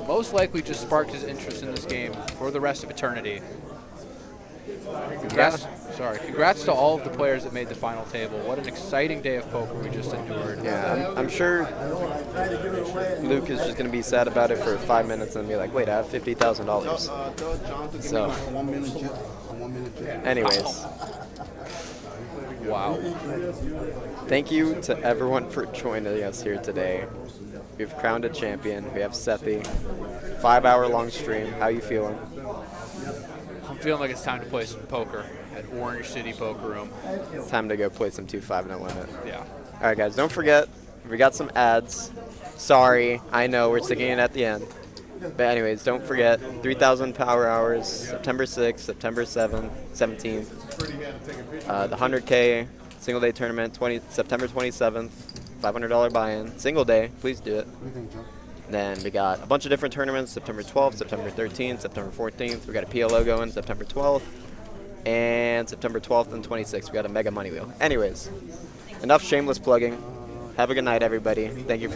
most likely just sparked his interest in this game for the rest of eternity. Congrats, congrats to all of the players that made the final table. What an exciting day of poker we just endured. Yeah, I'm sure Luke is just going to be sad about it for 5 minutes and be like, wait, I have $50,000. So, anyways. Wow. Thank you to everyone for joining us here today. We've crowned a champion. We have Sethi. 5-hour-long stream. How you feeling? I'm feeling like it's time to play some poker at Orange City Poker Room. It's time to go play some 2-5 no limit. Yeah. All right, guys, don't forget, we got some ads. Sorry, I know we're sticking it at the end. But anyways, don't forget, 3,000 power hours, September 6th, September 17th. The 100K single day tournament, September 27th, $500 buy-in, single day, please do it. Then we got a bunch of different tournaments, September 12th, September 13th, September 14th. We got a PLO going September 12th, and September 12th and 26th. We got a mega money wheel. Anyways, enough shameless plugging. Have a good night, everybody. Thank you for